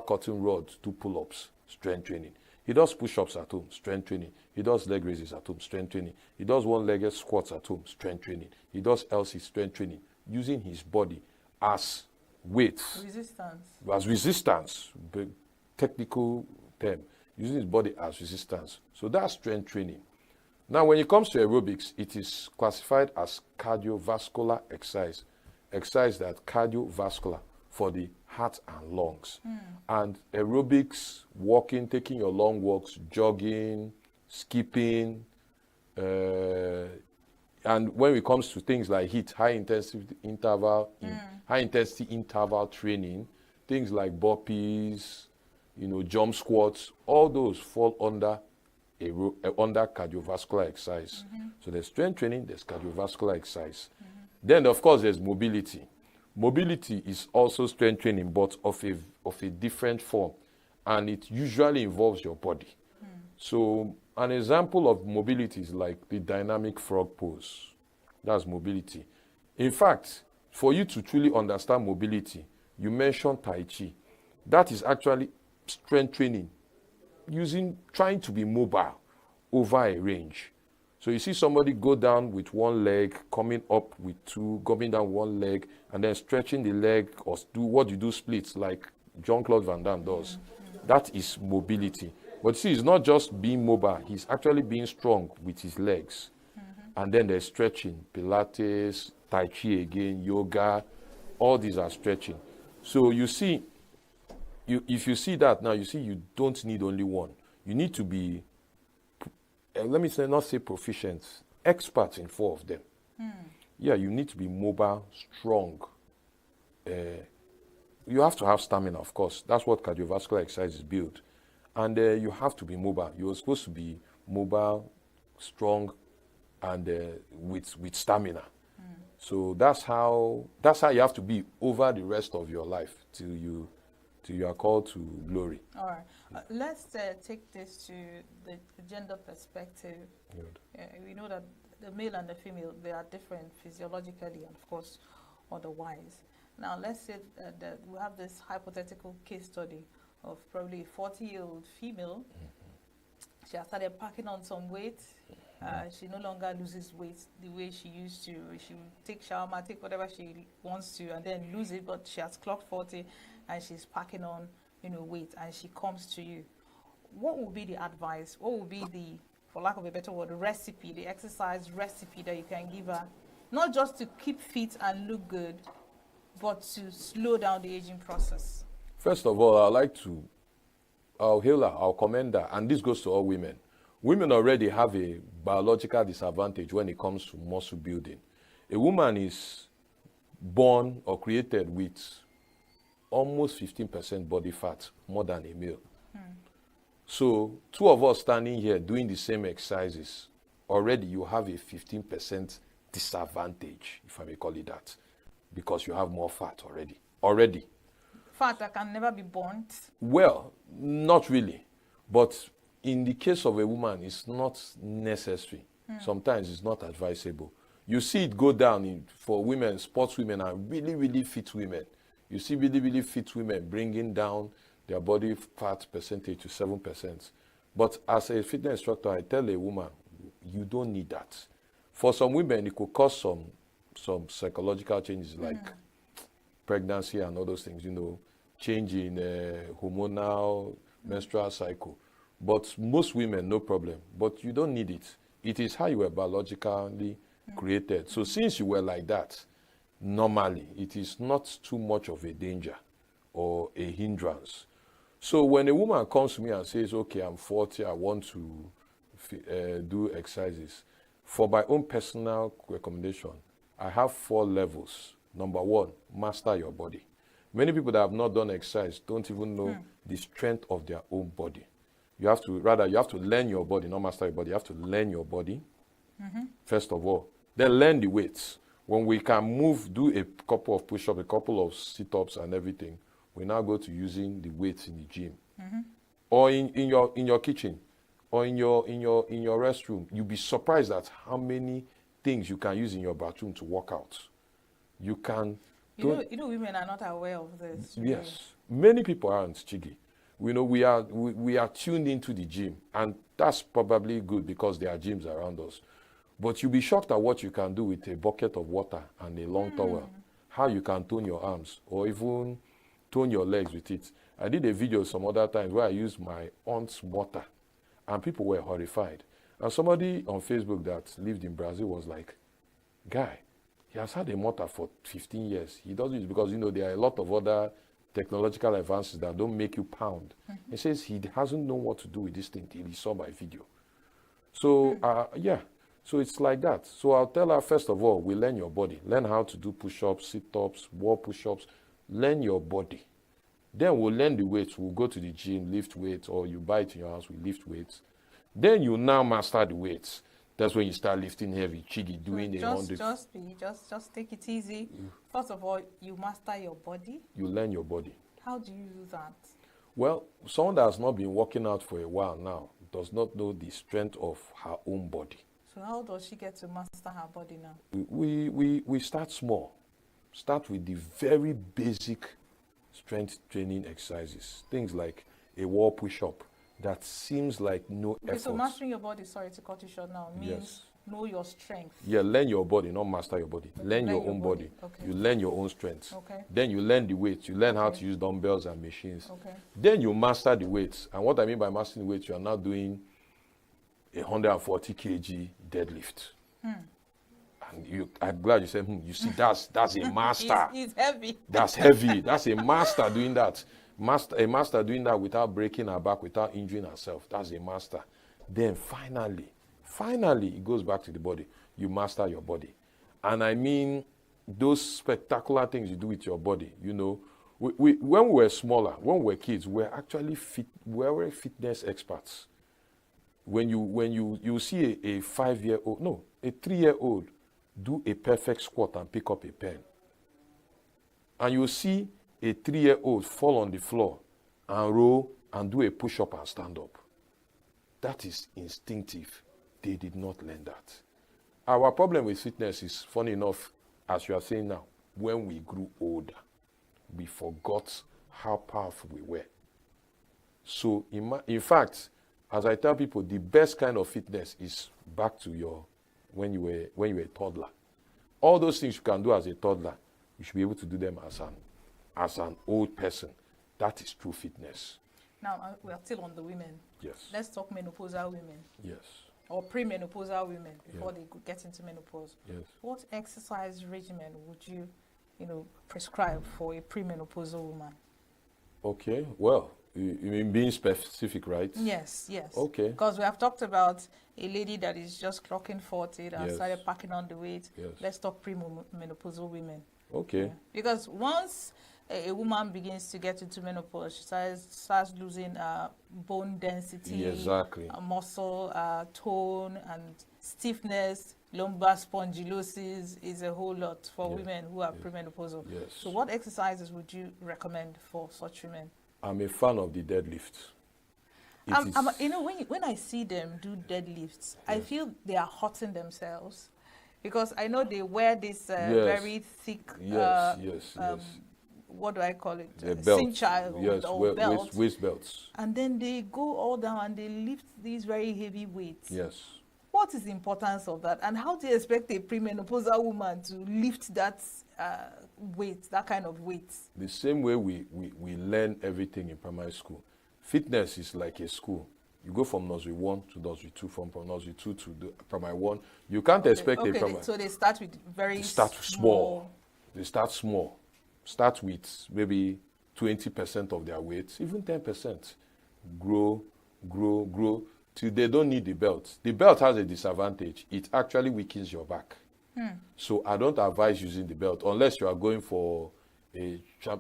curtain rod to do pull-ups, strength training. He does push-ups at home, strength training. He does leg raises at home, strength training. He does one-legged squats at home, strength training. He does LC, strength training, using his body as weights. Resistance. As resistance, technical term. Using his body as resistance. So that's strength training. Now, when it comes to aerobics, it is classified as cardiovascular exercise. Exercise that cardiovascular for the heart and lungs. And aerobics, walking, taking your long walks, jogging, skipping, and when it comes to things like HIIT, high intensity interval training, things like burpees, jump squats, all those fall under cardiovascular exercise. So there's strength training, there's cardiovascular exercise. Then, of course, there's mobility. Mobility is also strength training, but of a different form, and it usually involves your body. So an example of mobility is like the dynamic frog pose. That's mobility. In fact, for you to truly understand mobility, you mentioned Tai Chi. That is actually strength training, trying to be mobile over a range. So you see somebody go down with one leg, coming up with two, coming down one leg, and then stretching the leg, or do what you do splits like Jean-Claude Van Damme does. That is mobility. But see, it's not just being mobile. He's actually being strong with his legs. And then there's stretching, Pilates, Tai Chi again, yoga. All these are stretching. So you see, if you see that now, you see you don't need only one. You need to be, not say proficient, expert in 4 of them. Yeah, you need to be mobile, strong. You have to have stamina, of course. That's what cardiovascular exercise is built. And you have to be mobile. You're supposed to be mobile, strong, and with stamina. So that's how you have to be over the rest of your life till you are called to glory. All right. Let's take this to the gender perspective. We know that the male and the female, they are different physiologically and, of course, otherwise. Now, let's say that we have this hypothetical case study of probably a 40-year-old female. She has started packing on some weight. She no longer loses weight the way she used to. She will take shawarma, take whatever she wants to, and then lose it, but she has clocked 40 and she's packing on, weight, and she comes to you. What would be the advice? What would be the, for lack of a better word, recipe, the exercise recipe that you can give her? Not just to keep fit and look good, but to slow down the aging process. First of all, I'll hail her, I'll commend her, and this goes to all women. Women already have a biological disadvantage when it comes to muscle building. A woman is born or created with almost 15% body fat, more than a male. So 2 of us standing here doing the same exercises, already you have a 15% disadvantage, if I may call it that, because you have more fat already. Fat that can never be burnt. Well, not really. But in the case of a woman, it's not necessary. Sometimes it's not advisable. You see it go down for women, sports women and really, really fit women. You see really, really fit women bringing down their body fat percentage to 7%. But as a fitness instructor, I tell a woman, you don't need that. For some women, it could cause some psychological changes like pregnancy and all those things, change in hormonal menstrual cycle. But most women, no problem. But you don't need it. It is how you were biologically created. So since you were like that, normally, it is not too much of a danger or a hindrance. So when a woman comes to me and says, okay, I'm 40, I want to do exercises, for my own personal recommendation, I have 4 levels. Number 1, master your body. Many people that have not done exercise don't even know the strength of their own body. You have to learn your body, not master your body. You have to learn your body, first of all. Then learn the weights. When we can move, do a couple of push-ups, a couple of sit-ups and everything, we now go to using the weights in the gym. Or in your kitchen, or in your restroom. You'll be surprised at how many things you can use in your bathroom to work out. You can... You know, women are not aware of this. Really. Yes. Many people aren't, Chigi. We are tuned into the gym, and that's probably good because there are gyms around us. But you'll be shocked at what you can do with a bucket of water and a long towel. How you can tone your arms or even tone your legs with it. I did a video some other times where I used my aunt's water, and people were horrified. And somebody on Facebook that lived in Brazil was like, guy, he has had a motor for 15 years. He does it because, there are a lot of other technological advances that don't make you pound. He says he hasn't known what to do with this thing till he saw my video. So, so it's like that. So I'll tell her, first of all, we learn your body. Learn how to do push-ups, sit-ups, wall push-ups. Learn your body. Then we'll learn the weights. We'll go to the gym, lift weights, or you buy it in your house, we lift weights. Then you now master the weights. That's when you start lifting heavy, Chigi, doing the 100. Just take it easy. First of all, you master your body. You learn your body. How do you do that? Well, someone that has not been working out for a while now does not know the strength of her own body. So how does she get to master her body now? We start small. Start with the very basic strength training exercises. Things like a wall push-up that seems like no effort. So mastering your body, sorry to cut you short now, means know your strength. Yeah, learn your body, not master your body. Learn your own body. Okay. You learn your own strength. Okay. Then you learn the weights. You learn how to use dumbbells and machines. Okay. Then you master the weights. And what I mean by mastering the weights, you are now doing 140 kg deadlift. And I'm glad you said, you see, that's a master. It's heavy. That's heavy. That's a master doing that. A master doing that without breaking her back, without injuring herself. That's a master. Then finally, it goes back to the body. You master your body. And I mean, those spectacular things you do with your body, when we were smaller, when we were kids, we were actually we were fitness experts. When you see a 3-year-old do a perfect squat and pick up a pen, and you see a 3-year-old fall on the floor and roll and do a push-up and stand up, that is instinctive. They did not learn that. Our problem with fitness is, funny enough, as you are saying now, when we grew older, we forgot how powerful we were. So, in fact, as I tell people, the best kind of fitness is back to when you were a toddler. All those things you can do as a toddler, you should be able to do them as an old person. That is true fitness. Now, we are still on the women. Yes. Let's talk menopausal women. Yes. Or premenopausal women before they get into menopause. Yes. What exercise regimen would you, prescribe for a premenopausal woman? Okay. Well, you mean being specific, right? Yes. Okay. Because we have talked about a lady that is just clocking 40 and started packing on the weight. Yes. Let's talk premenopausal women. Okay. Yeah. Because once a woman begins to get into menopause, she starts losing bone density, exactly. Muscle tone, and stiffness, lumbar spondylosis is a whole lot for women who are premenopausal. Yes. So what exercises would you recommend for such women? I'm a fan of the deadlift. You know, when I see them do deadlifts, I feel they are hurting themselves because I know they wear this very thick, what do I call it? Cincha or belt. Waist belts. And then they go all down and they lift these very heavy weights. Yes. What is the importance of that? And how do you expect a premenopausal woman to lift that weight, that kind of weight? The same way we learn everything in primary school. Fitness is like a school. You go from nursery 1 to nursery 2, from nursery 2 to the primary 1. You can't expect a primary. So they start with They start small. They start small. Start with maybe 20% of their weight, even 10%. Grow, grow, grow, till they don't need the belt. The belt has a disadvantage. It actually weakens your back. So I don't advise using the belt unless you are going for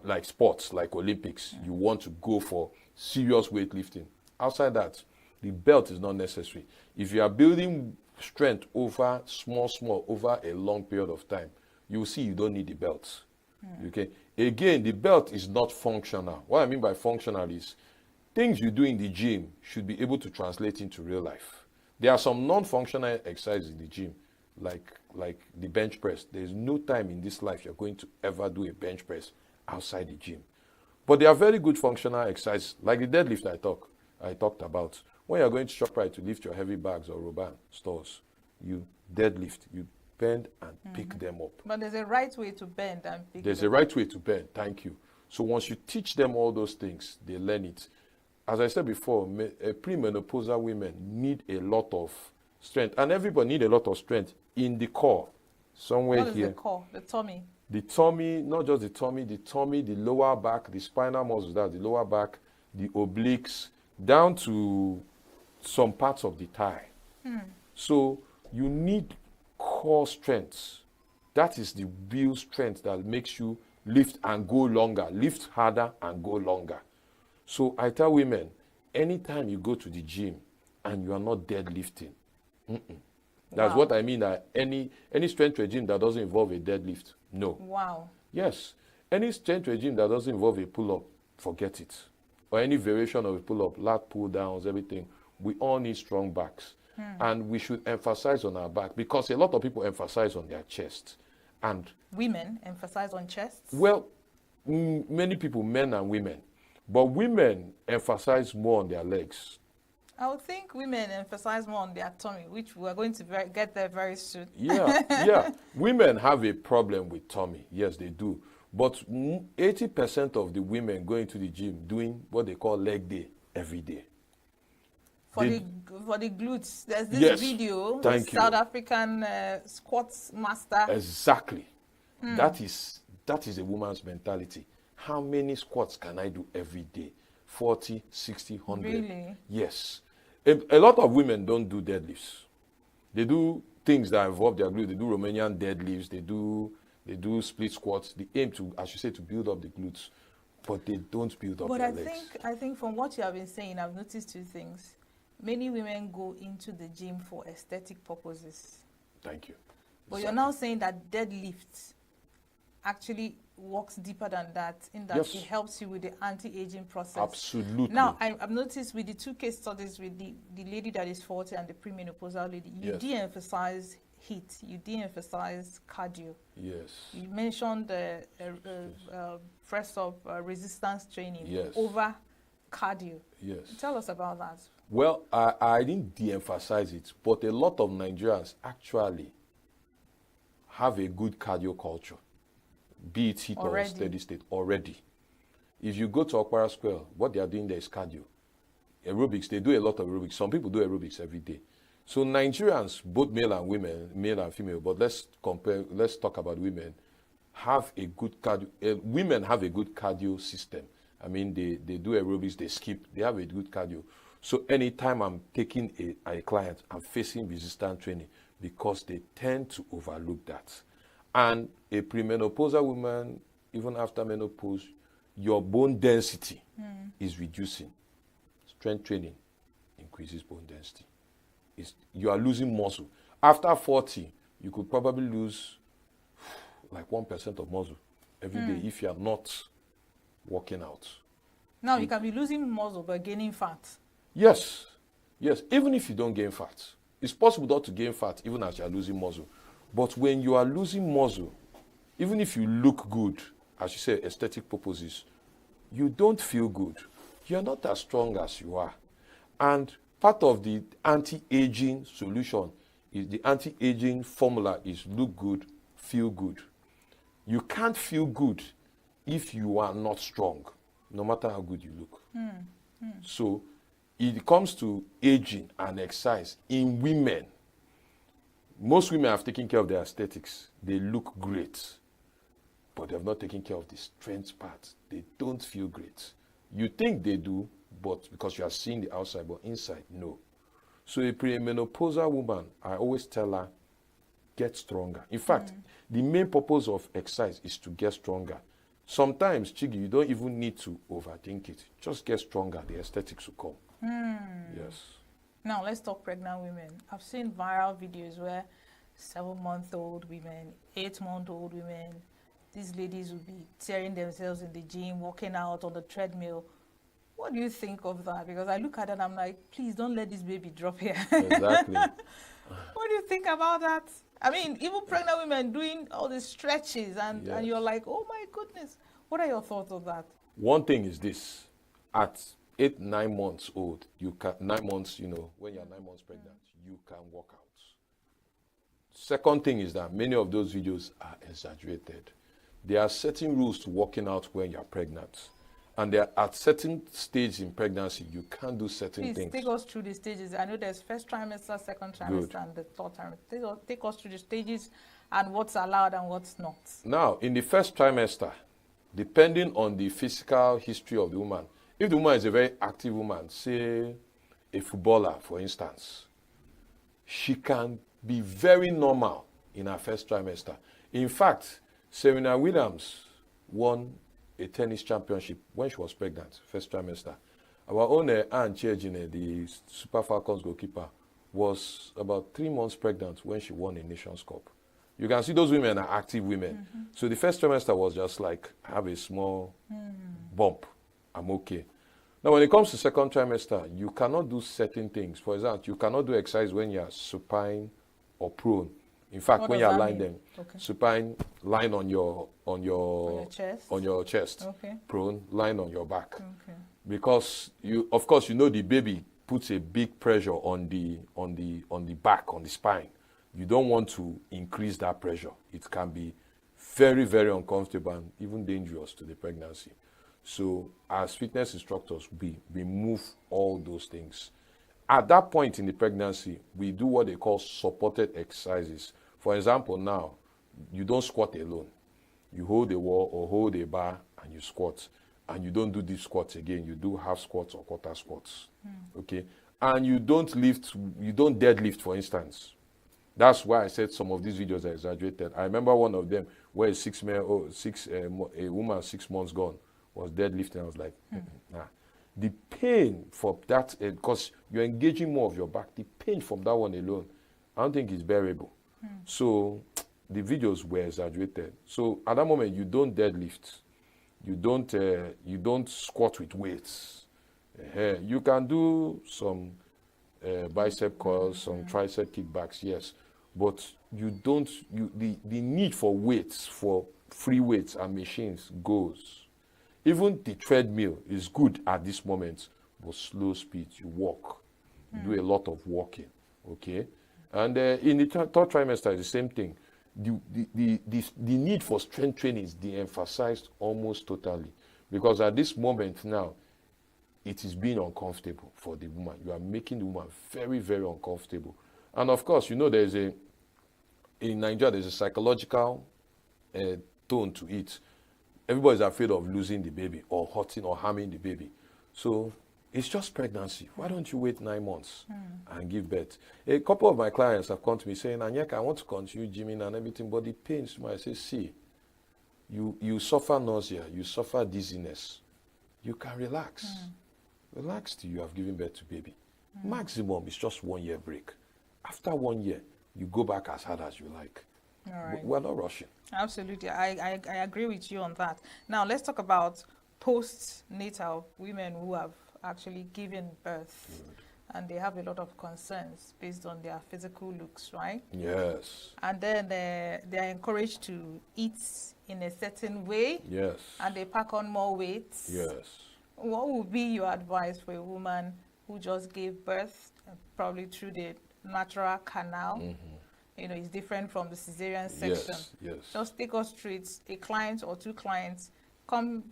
like sports, like Olympics. You want to go for serious weightlifting. Outside that, the belt is not necessary. If you are building strength over small, over a long period of time, you will see you don't need the belt. Okay. Again, the belt is not functional. What I mean by functional is things you do in the gym should be able to translate into real life. There are some non-functional exercises in the gym, like the bench press. There's no time in this life you're going to ever do a bench press outside the gym. But there are very good functional exercises, like the deadlift I talked about. When you're going to ShopRite to lift your heavy bags or Roban stores, you deadlift, you bend and pick them up. But there's a right way to bend and pick There's them a right way to bend, thank you. So once you teach them all those things, they learn it. As I said before, premenopausal women need a lot of strength, and everybody need a lot of strength in the core, somewhere What is here. the core? The tummy? The tummy, not just the tummy, the lower back, the spinal muscles, that's the lower back, the obliques, down to some parts of the thigh. So you need core strength. That is the real strength that makes you lift and go longer, lift harder and go longer. So I tell women, anytime you go to the gym and you are not deadlifting, that's what I mean. That any strength regime that doesn't involve a deadlift, no. Wow. Yes. Any strength regime that doesn't involve a pull-up, forget it. Or any variation of a pull-up, lat pull-downs, everything. We all need strong backs. And we should emphasize on our back because a lot of people emphasize on their chest. And women emphasize on chests? Well, many people, men and women. But women emphasize more on their legs. I would think women emphasize more on their tummy, which we're going to get there very soon. Yeah. Women have a problem with tummy. Yes, they do. But 80% of the women going to the gym doing what they call leg day every day. For the glutes, there's this video, South African squats master. Exactly. That is a woman's mentality. How many squats can I do every day? 40, 60, 100. Really? Yes. A lot of women don't do deadlifts. They do things that involve their glutes. They do Romanian deadlifts. They do split squats. They aim to, as you say, to build up the glutes, but they don't build up their legs. But I think from what you have been saying, I've noticed two things. Many women go into the gym for aesthetic purposes. Thank you. But you're now saying that deadlift actually works deeper than that, in that it helps you with the anti-aging process. Absolutely. Now, I've noticed with the two case studies with the lady that is 40 and the premenopausal lady, you de-emphasize HIIT, you de-emphasize cardio. Yes. You mentioned the press-up resistance training yes. over cardio. Yes. Tell us about that. Well, I didn't de-emphasize it, but a lot of Nigerians actually have a good cardio culture, be it HIIT or steady state already. If you go to Okpara Square, what they are doing there is cardio. Aerobics, they do a lot of aerobics. Some people do aerobics every day. So Nigerians, both male and women, male and female, but let's talk about women, have a good cardio. Women have a good cardio system. I mean, they do aerobics, they skip, they have a good cardio. So anytime I'm taking a client, I'm facing resistance training because they tend to overlook that. And a premenopausal woman, even after menopause, your bone density is reducing. Strength training increases bone density. You are losing muscle. After 40, you could probably lose like 1% of muscle every day if you are not working out. Now you can be losing muscle but gaining fat. Yes, yes. Even if you don't gain fat, it's possible not to gain fat even as you are losing muscle. But when you are losing muscle, even if you look good, as you say, aesthetic purposes, you don't feel good. You're not as strong as you are. And part of the anti-aging solution is the anti-aging formula is look good, feel good. You can't feel good if you are not strong, no matter how good you look. So it comes to aging and exercise in women. Most women have taken care of their aesthetics. They look great, but they have not taken care of the strength part. They don't feel great. You think they do, but because you are seeing the outside, but inside, no. So a premenopausal woman, I always tell her, get stronger. In fact, the main purpose of exercise is to get stronger. Sometimes, Chigi, you don't even need to overthink it. Just get stronger. The aesthetics will come. Yes. Now, let's talk pregnant women. I've seen viral videos where 7-month-old women, 8-month-old women, these ladies will be tearing themselves in the gym, working out on the treadmill. What do you think of that? Because I look at it and I'm like, please don't let this baby drop here. Exactly. What do you think about that? I mean, even pregnant women doing all these stretches and you're like, oh my goodness. What are your thoughts on that? One thing is this. At 8, 9 months old, you can, 9 months, you know, when you're 9 months pregnant, you can work out. Second thing is that many of those videos are exaggerated. There are certain rules to working out when you're pregnant. And there are at certain stages in pregnancy, you can't do certain things. Please take us through the stages. I know there's first trimester, second trimester, and the third trimester. Take us through the stages and what's allowed and what's not. Now, in the first trimester, depending on the physical history of the woman, if the woman is a very active woman, say a footballer, for instance, she can be very normal in her first trimester. In fact, Serena Williams won a tennis championship when she was pregnant, first trimester. Our own Anne Chejine, the Super Falcons goalkeeper, was about 3 months pregnant when she won a Nations Cup. You can see those women are active women. So the first trimester was just like, have a small bump, I'm okay. Now when it comes to second trimester, you cannot do certain things. For example, you cannot do exercise when you are supine or prone. In fact, What when does you are that lying mean? them, supine, lying on your chest? on your chest. Okay. Prone, lying on your back. Okay. Because you, of course, you know the baby puts a big pressure on the back, on the spine. You don't want to increase that pressure. It can be very, very uncomfortable and even dangerous to the pregnancy. So as fitness instructors, we remove all those things. At that point in the pregnancy, we do what they call supported exercises. For example, now, you don't squat alone. You hold a wall or hold a bar and you squat. And you don't do deep squats again. You do half squats or quarter squats. Okay? And you don't deadlift, for instance. That's why I said some of these videos are exaggerated. I remember one of them where a woman 6 months gone was deadlifting. I was like, nah. The pain for that, because you're engaging more of your back, the pain from that one alone, I don't think is bearable. So the videos were exaggerated. So at that moment, you don't deadlift. You don't squat with weights. You can do some bicep curls, some tricep kickbacks, yes. But the need for weights, for free weights and machines goes. Even the treadmill is good at this moment, but slow speed, you walk. You do a lot of walking, okay? And in the third trimester, the same thing. The need for strength training is de-emphasized almost totally. Because at this moment now, it is being uncomfortable for the woman. You are making the woman very, very uncomfortable. And of course, you know, in Nigeria, there's a psychological tone to it. Everybody's afraid of losing the baby or hurting or harming the baby. So it's just pregnancy. Why don't you wait 9 months and give birth? A couple of my clients have come to me saying, Anyeka, I want to continue gymming and everything, but the pains, I say, see, you suffer nausea, you suffer dizziness. You can relax. Relax till you have given birth to baby. Maximum is just 1 year break. After 1 year, you go back as hard as you like. All right. We're not rushing. Absolutely. I agree with you on that. Now, let's talk about postnatal women who have actually given birth. And they have a lot of concerns based on their physical looks, right? Yes. And then they are encouraged to eat in a certain way. Yes. And they pack on more weight. Yes. What would be your advice for a woman who just gave birth, probably through the natural canal? You know, it's different from the cesarean section. Yes, yes. Just take us through it. A client or two clients come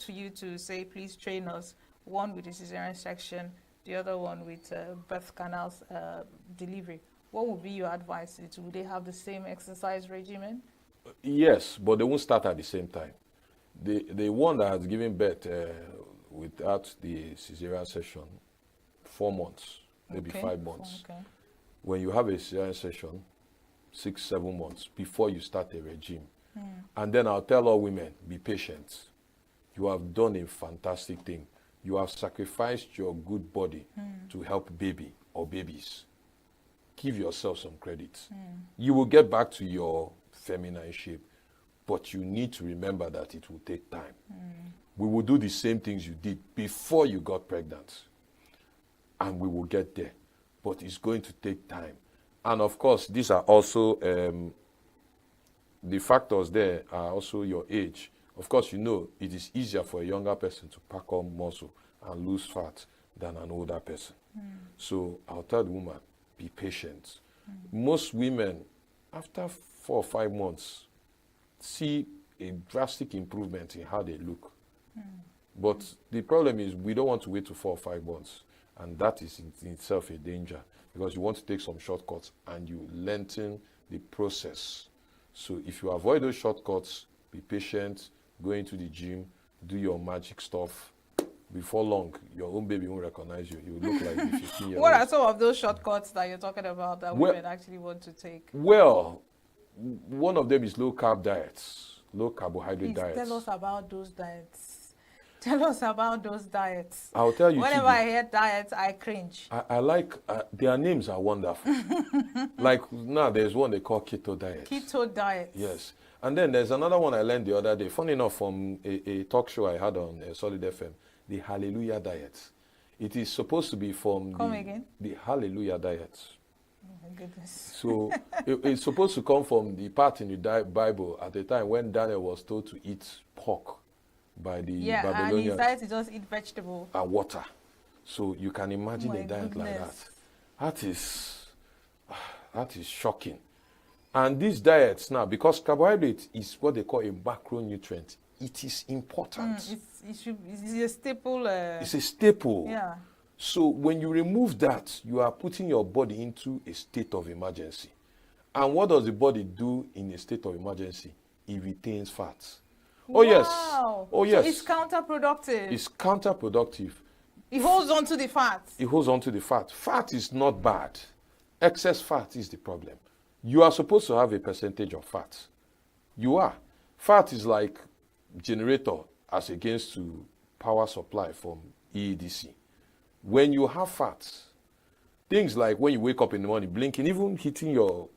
to you to say, please train us. One with the cesarean section, the other one with birth canals delivery. What would be your advice? Would they have the same exercise regimen? Yes, but they won't start at the same time. The one that has given birth without the cesarean section, 4 months, maybe 5 months. Okay. When you have a cesarean section, 6, 7 months before you start a regime. And then I'll tell all women, be patient. You have done a fantastic thing. You have sacrificed your good body to help baby or babies. Give yourself some credit. You will get back to your feminine shape, but you need to remember that it will take time. We will do the same things you did before you got pregnant, and we will get there, but it's going to take time. And of course, these are also, the factors there are also your age. Of course, you know, it is easier for a younger person to pack on muscle and lose fat than an older person. So I'll tell the woman, be patient. Most women, after 4 or 5 months, see a drastic improvement in how they look. But the problem is we don't want to wait to 4 or 5 months. And that is in itself a danger, because you want to take some shortcuts and you lengthen the process. So if you avoid those shortcuts, be patient, go into the gym, do your magic stuff. Before long, your own baby won't recognize you. You look like a 15-year-old. What are some of those shortcuts that you're talking about that women actually want to take? Well, one of them is low-carb diets, low-carbohydrate diets. Tell us about those diets. Tell us about those diets. I'll tell you. Whenever I hear diets, I cringe. I like, their names are wonderful. Like now, there's one they call keto diet. Keto diet. Yes. And then there's another one I learned the other day, funny enough, from a talk show I had on Solid FM, the Hallelujah diet. It is supposed to be from the Hallelujah diet. Oh my goodness. So it's supposed to come from the part in the Bible at the time when Daniel was told to eat pork by the Babylonians. And he decided to just eat vegetable. And water. So you can imagine a diet like that. That is shocking. And these diets now, because carbohydrate is what they call a macronutrient, it is important. It's a staple. It's a staple. Yeah. So when you remove that, you are putting your body into a state of emergency. And what does the body do in a state of emergency? It retains fats. Oh, yes. Oh, yes. So it's counterproductive. It's counterproductive. It holds on to the fat. It holds on to the fat. Fat is not bad. Excess fat is the problem. You are supposed to have a percentage of fat. You are. Fat is like generator as against to power supply from EEDC. When you have fats, things like when you wake up in the morning, blinking, even hitting your,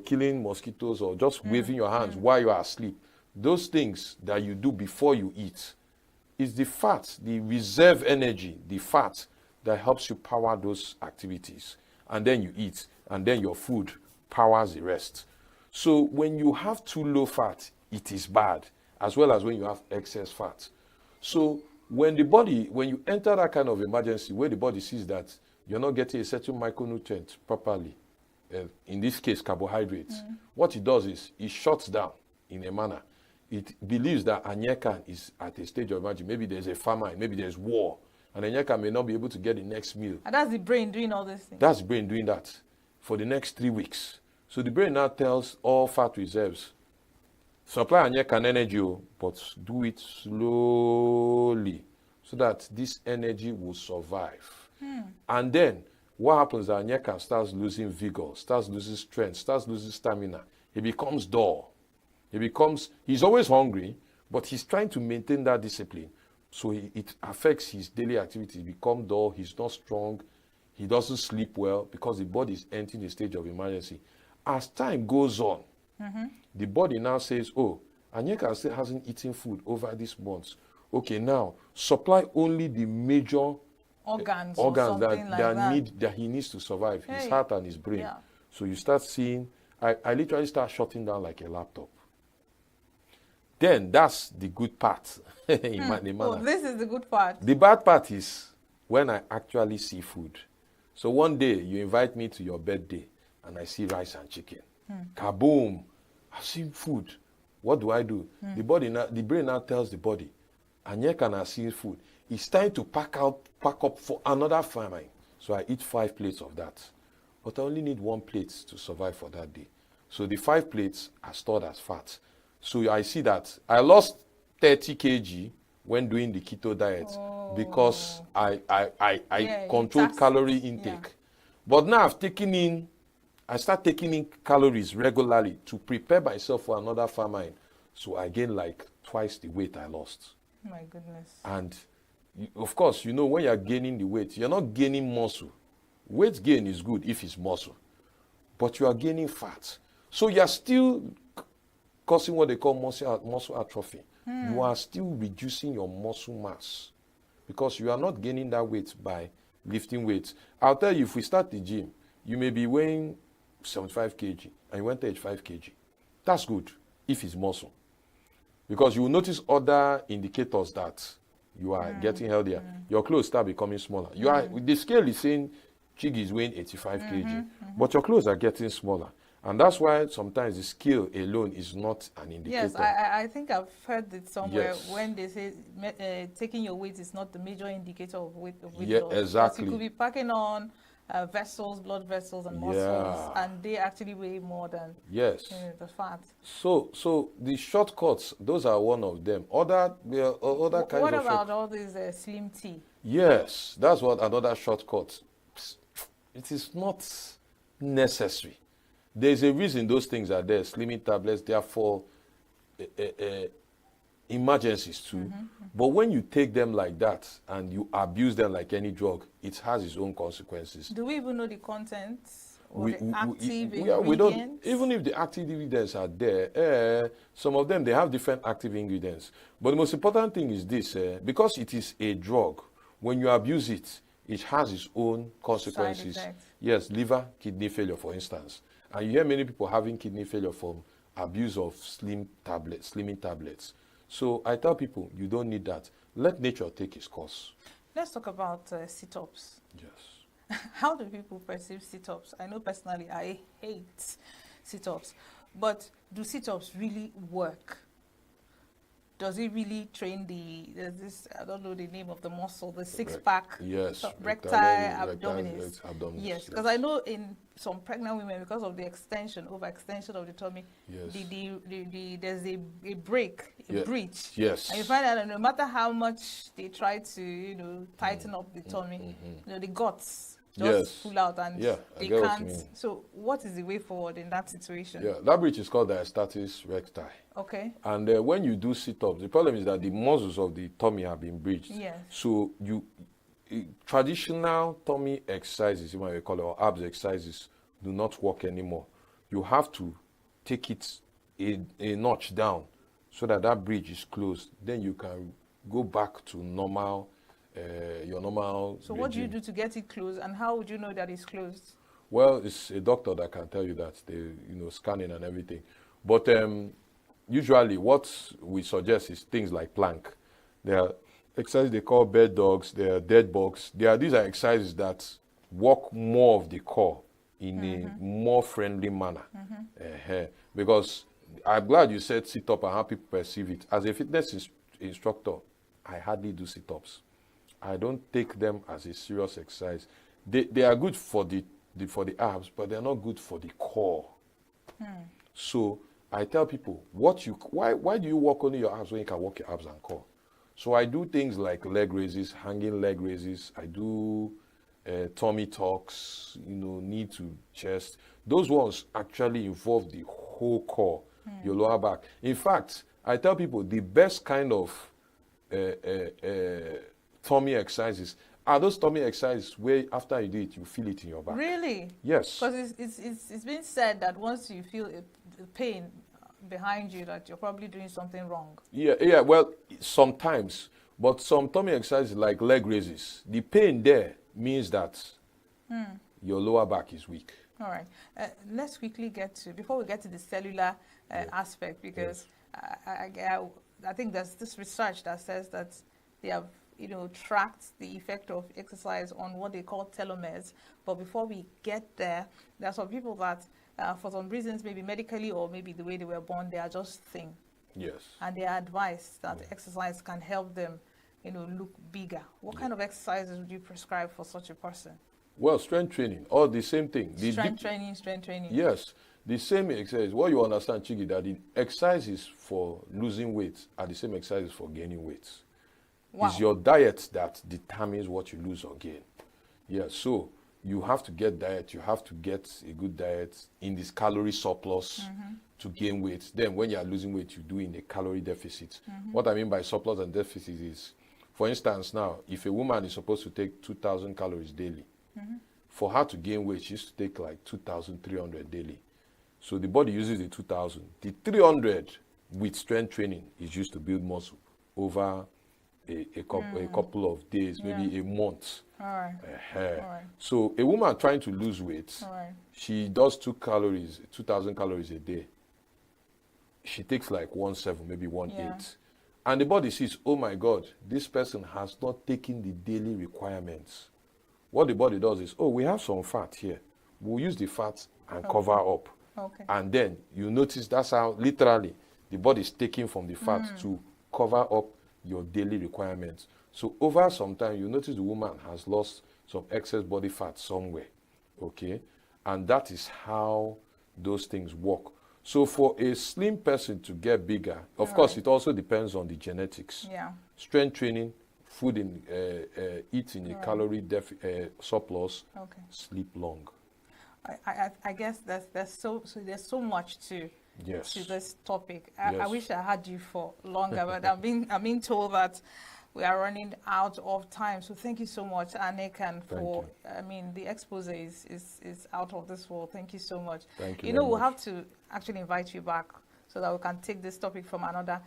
killing mosquitoes or just waving your hands while you are asleep, those things that you do before you eat, is the fat, the reserve energy, the fat that helps you power those activities. And then you eat, and then your food powers the rest. So when you have too low fat, it is bad, as well as when you have excess fat. So when you enter that kind of emergency where the body sees that you're not getting a certain micronutrient properly, in this case carbohydrates, what it does is it shuts down in a manner. It believes that Anyeka is at a stage of emergency. Maybe there's a famine, maybe there's war, and Anyeka may not be able to get the next meal. And that's the brain doing all this thing. That's the brain doing that for the next 3 weeks. So the brain now tells all fat reserves, supply Anyeka and energy, but do it slowly so that this energy will survive. And then what happens is that Anyeka starts losing vigor, starts losing strength, starts losing stamina. He becomes dull. He's always hungry, but he's trying to maintain that discipline. So it affects his daily activities. He becomes dull, he's not strong, He doesn't sleep well because the body is entering the stage of emergency. As time goes on, the body now says, oh, Anyeka still hasn't eaten food over this month. Okay, now supply only the major organs that he needs to survive, his heart and his brain. Yeah. So you start seeing, I literally start shutting down like a laptop. Then that's the good part. The manner. This is the good part. The bad part is when I actually see food. So one day you invite me to your birthday and I see rice and chicken. Kaboom! I've seen food. What do I do? The brain now tells the body, Anyeka has seen food. It's time to pack up for another famine. So I eat 5 plates of that. But I only need 1 plate to survive for that day. So the 5 plates are stored as fat. So I see that I lost 30 kg when doing the keto diet because I controlled calorie intake. Yeah. But now I start taking in calories regularly to prepare myself for another famine. So I gain like twice the weight I lost. My goodness. And of course, you know, when you're gaining the weight, you're not gaining muscle. Weight gain is good if it's muscle, but you are gaining fat. So you're still causing what they call muscle atrophy. You are still reducing your muscle mass because you are not gaining that weight by lifting weights. I'll tell you, if we start the gym, you may be weighing 75 kg and you went to 85 kg. That's good if it's muscle, because you will notice other indicators that you are getting healthier. Your clothes start becoming smaller. You are the scale is saying Chigi is weighing 85 kg, but your clothes are getting smaller. And that's why sometimes the scale alone is not an indicator. Yes, I think I've heard it somewhere when they say taking your weight is not the major indicator of weight loss. Exactly. You could be packing on vessels, blood vessels and muscles, and they actually weigh more than the fat. So the shortcuts, those are one of them. Other kinds of. What about all these slim tea? Yes, that's what another shortcut. It is not necessary. There's a reason those things are there. Slimming tablets, they are for emergencies too. But when you take them like that and you abuse them like any drug, it has its own consequences. Do we even know the contents or the active ingredients? We don't. Even if the active ingredients are there, some of them, they have different active ingredients. But the most important thing is this, because it is a drug, when you abuse it, it has its own consequences. Yes, liver, kidney failure, for instance. And you hear many people having kidney failure from abuse of slimming tablets. So I tell people, you don't need that. Let nature take its course. Let's talk about sit-ups. Yes. How do people perceive sit-ups? I know personally I hate sit-ups. But do sit-ups really work? Does it really train there's this, I don't know the name of the muscle, the six-pack, recti abdominis. Yes, because I know in some pregnant women, because of the overextension of the tummy, there's a break, a breach. Yes. And you find that no matter how much they try to, tighten up the tummy, the guts just pull out and they can't. So what is the way forward in that situation? Yeah, that breach is called diastasis recti. Okay. And when you do sit-ups, the problem is that the muscles of the tummy have been breached. Yes. So traditional tummy exercises, you might call it, or abs exercises, do not work anymore. You have to take it a notch down so that breach is closed. Then you can go back to normal. Your normal. So what do you do to get it closed, and how would you know that it's closed? Well, it's a doctor that can tell you that. They, scanning and everything. But usually, what we suggest is things like plank. There are exercises they call bed dogs. There are dead bugs. These are exercises that work more of the core in a more friendly manner. Because I'm glad you said sit up and how people perceive it. As a fitness instructor, I hardly do sit-ups. I don't take them as a serious exercise. They are good for the abs, but they're not good for the core. So I tell people, why do you work only your abs when you can work your abs and core? So I do things like leg raises, hanging leg raises. I do tummy tucks, knee to chest. Those ones actually involve the whole core, your lower back. In fact, I tell people the best kind of tummy exercises Are those tummy exercises where after you do it, you feel it in your back? Really? Yes. Because it's been said that once you feel a pain behind you, that you're probably doing something wrong. Yeah, well, sometimes. But some tummy exercises like leg raises, the pain there means that your lower back is weak. All right. Let's quickly get to, before we get to the cellular aspect, because I think there's this research that says that they have, tracked the effect of exercise on what they call telomeres. But before we get there, there are some people that, for some reasons, maybe medically or maybe the way they were born, they are just thin. Yes. And they are advised that exercise can help them, look bigger. What kind of exercises would you prescribe for such a person? Well, strength training, all the same thing. Strength training. Yes, the same exercise. What you understand, Chigi, that the exercises for losing weight are the same exercises for gaining weight. Wow. It's your diet that determines what you lose or gain. Yeah, so you have to get diet. You have to get a good diet in this calorie surplus to gain weight. Then when you are losing weight, you do in a calorie deficit. What I mean by surplus and deficit is, for instance, now, if a woman is supposed to take 2,000 calories daily, for her to gain weight, she used to take like 2,300 daily. So the body uses the 2,000. The 300 with strength training is used to build muscle over a couple of days, maybe a month. All right. All right. So a woman trying to lose weight, she does 2,000 calories a day. She takes like 1.7, maybe 1.8. And the body sees, oh my God, this person has not taken the daily requirements. What the body does is, oh, we have some fat here. We'll use the fat and cover up. Okay. And then you notice that's how literally the body is taking from the fat to cover up your daily requirements. So over some time, you notice the woman has lost some excess body fat somewhere, okay? And that is how those things work. So for a slim person to get bigger, of course, it also depends on the genetics. Yeah. Strength training, food in, eat in a calorie surplus, sleep long. I guess there's so much to this topic. I Yes. wish I had you for longer, but I'm being told that we are running out of time. So thank you so much, Anekan, for the expose is out of this world. Thank you so much. Thank you. We'll have to actually invite you back so that we can take this topic from another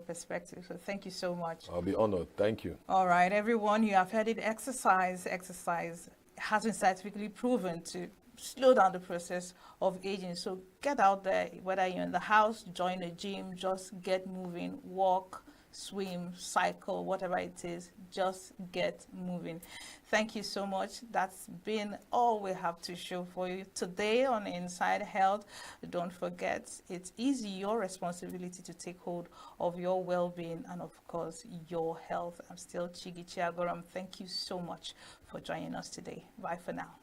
perspective. So thank you so much. I'll be honored. Thank you. All right, everyone, you have heard it. Exercise has been scientifically proven to slow down the process of aging. So get out there, whether you're in the house, join a gym, just get moving, walk, swim, cycle, whatever it is, just get moving. Thank you so much. That's been all we have to show for you today on Inside Health. Don't forget, it is your responsibility to take hold of your well-being and, of course, your health. I'm still Chigi Chiagoram. Thank you so much for joining us today. Bye for now.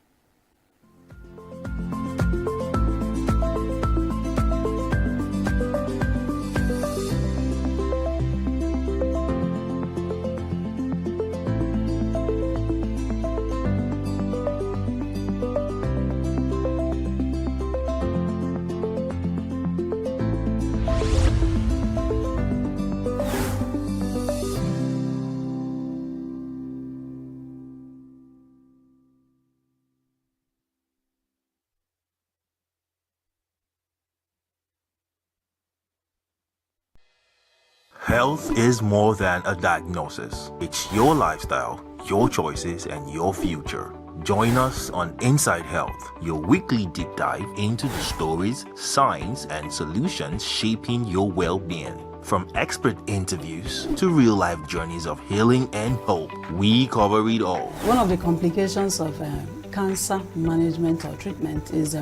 Health is more than a diagnosis. It's your lifestyle, your choices, and your future. Join us on Inside Health, your weekly deep dive into the stories, science, and solutions shaping your well-being. From expert interviews to real-life journeys of healing and hope, we cover it all. One of the complications of cancer management or treatment is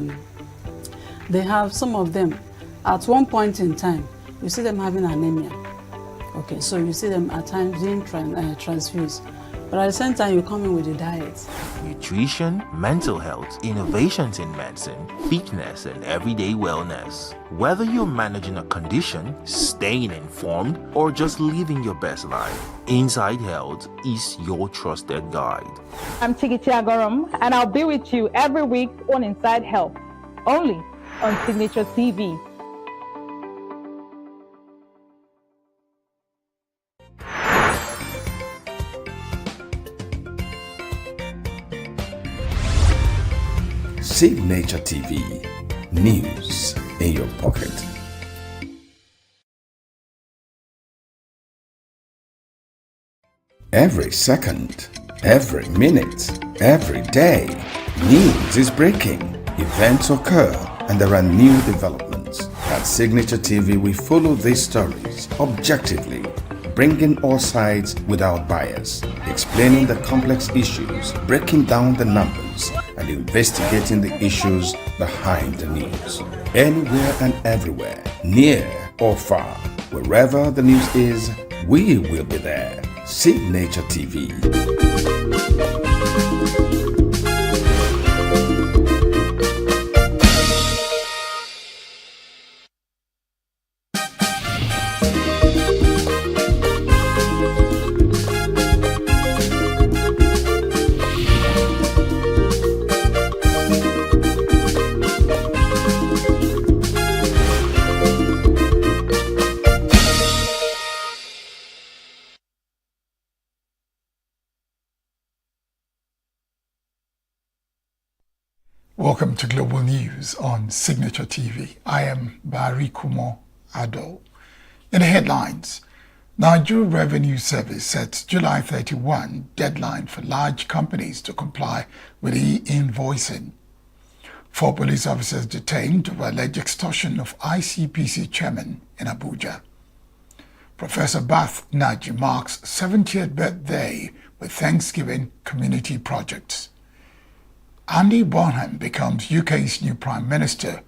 they have some of them, at one point in time, you see them having anemia. Okay, so you see them at times being transfused. But at the same time, you come in with a diet. Nutrition, mental health, innovations in medicine, fitness, and everyday wellness. Whether you're managing a condition, staying informed, or just living your best life, Inside Health is your trusted guide. I'm Chigi Chiagoram, and I'll be with you every week on Inside Health, only on Signature TV. Signature TV. News in your pocket. Every second, every minute, every day, news is breaking. Events occur and there are new developments. At Signature TV, we follow these stories objectively, bringing all sides without bias, explaining the complex issues, breaking down the numbers, and investigating the issues behind the news. Anywhere and everywhere, near or far, wherever the news is, we will be there. Signature TV. Welcome to Global News on Signature TV. I am Barry Kumo Ado. In the headlines, Nigeria Revenue Service sets July 31 deadline for large companies to comply with e-invoicing. 4 police officers detained over alleged extortion of ICPC chairman in Abuja. Professor Bath Naji marks 70th birthday with Thanksgiving community projects. Andy Bonham becomes UK's new Prime Minister,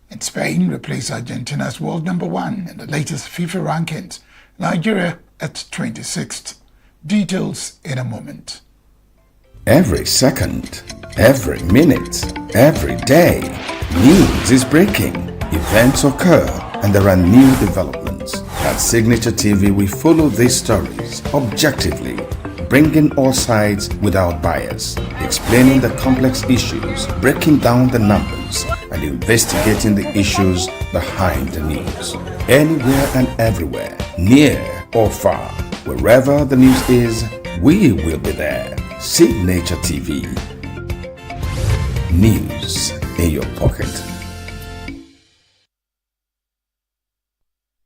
and Spain replaces Argentina as world number 1 in the latest FIFA rankings, Nigeria at 26th. Details in a moment. Every second, every minute, every day, news is breaking. Events occur and there are new developments. At Signature TV, we follow these stories objectively, bringing all sides without bias, explaining the complex issues, breaking down the numbers, and investigating the issues behind the news. Anywhere and everywhere, near or far, wherever the news is, we will be there. Signature TV. News in your pocket.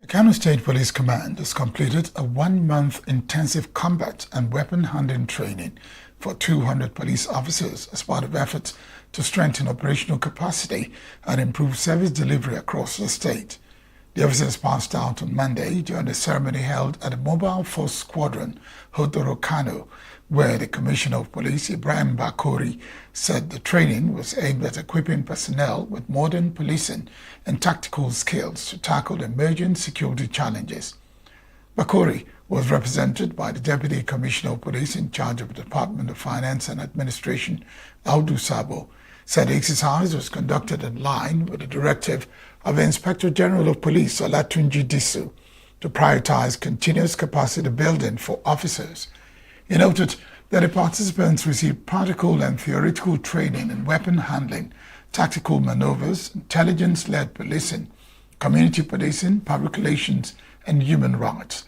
The Kano State Police Command has completed a 1-month intensive combat and weapon handling training for 200 police officers as part of efforts to strengthen operational capacity and improve service delivery across the state. The officers passed out on Monday during a ceremony held at the Mobile Force Squadron, Hotoro Kano, where the Commissioner of Police, Ibrahim Bakori, said the training was aimed at equipping personnel with modern policing and tactical skills to tackle emerging security challenges. Bakori was represented by the Deputy Commissioner of Police in charge of the Department of Finance and Administration, Audu Sabo, said the exercise was conducted in line with the directive of the Inspector General of Police, Olatunji Disu, to prioritize continuous capacity building for officers. He noted that the participants received practical and theoretical training in weapon handling, tactical maneuvers, intelligence-led policing, community policing, public relations, and human rights.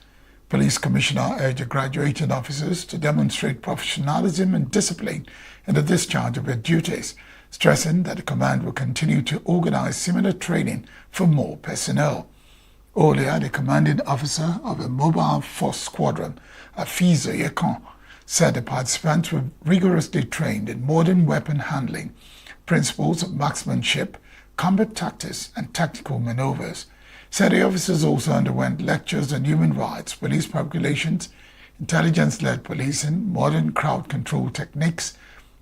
Police Commissioner urged graduating officers to demonstrate professionalism and discipline in the discharge of their duties, stressing that the command will continue to organize similar training for more personnel. Earlier, the commanding officer of a Mobile Force Squadron, Afizo Yekon, said the participants were rigorously trained in modern weapon handling, principles of marksmanship, combat tactics, and tactical maneuvers. Said the officers also underwent lectures on human rights, police public relations, intelligence-led policing, modern crowd control techniques,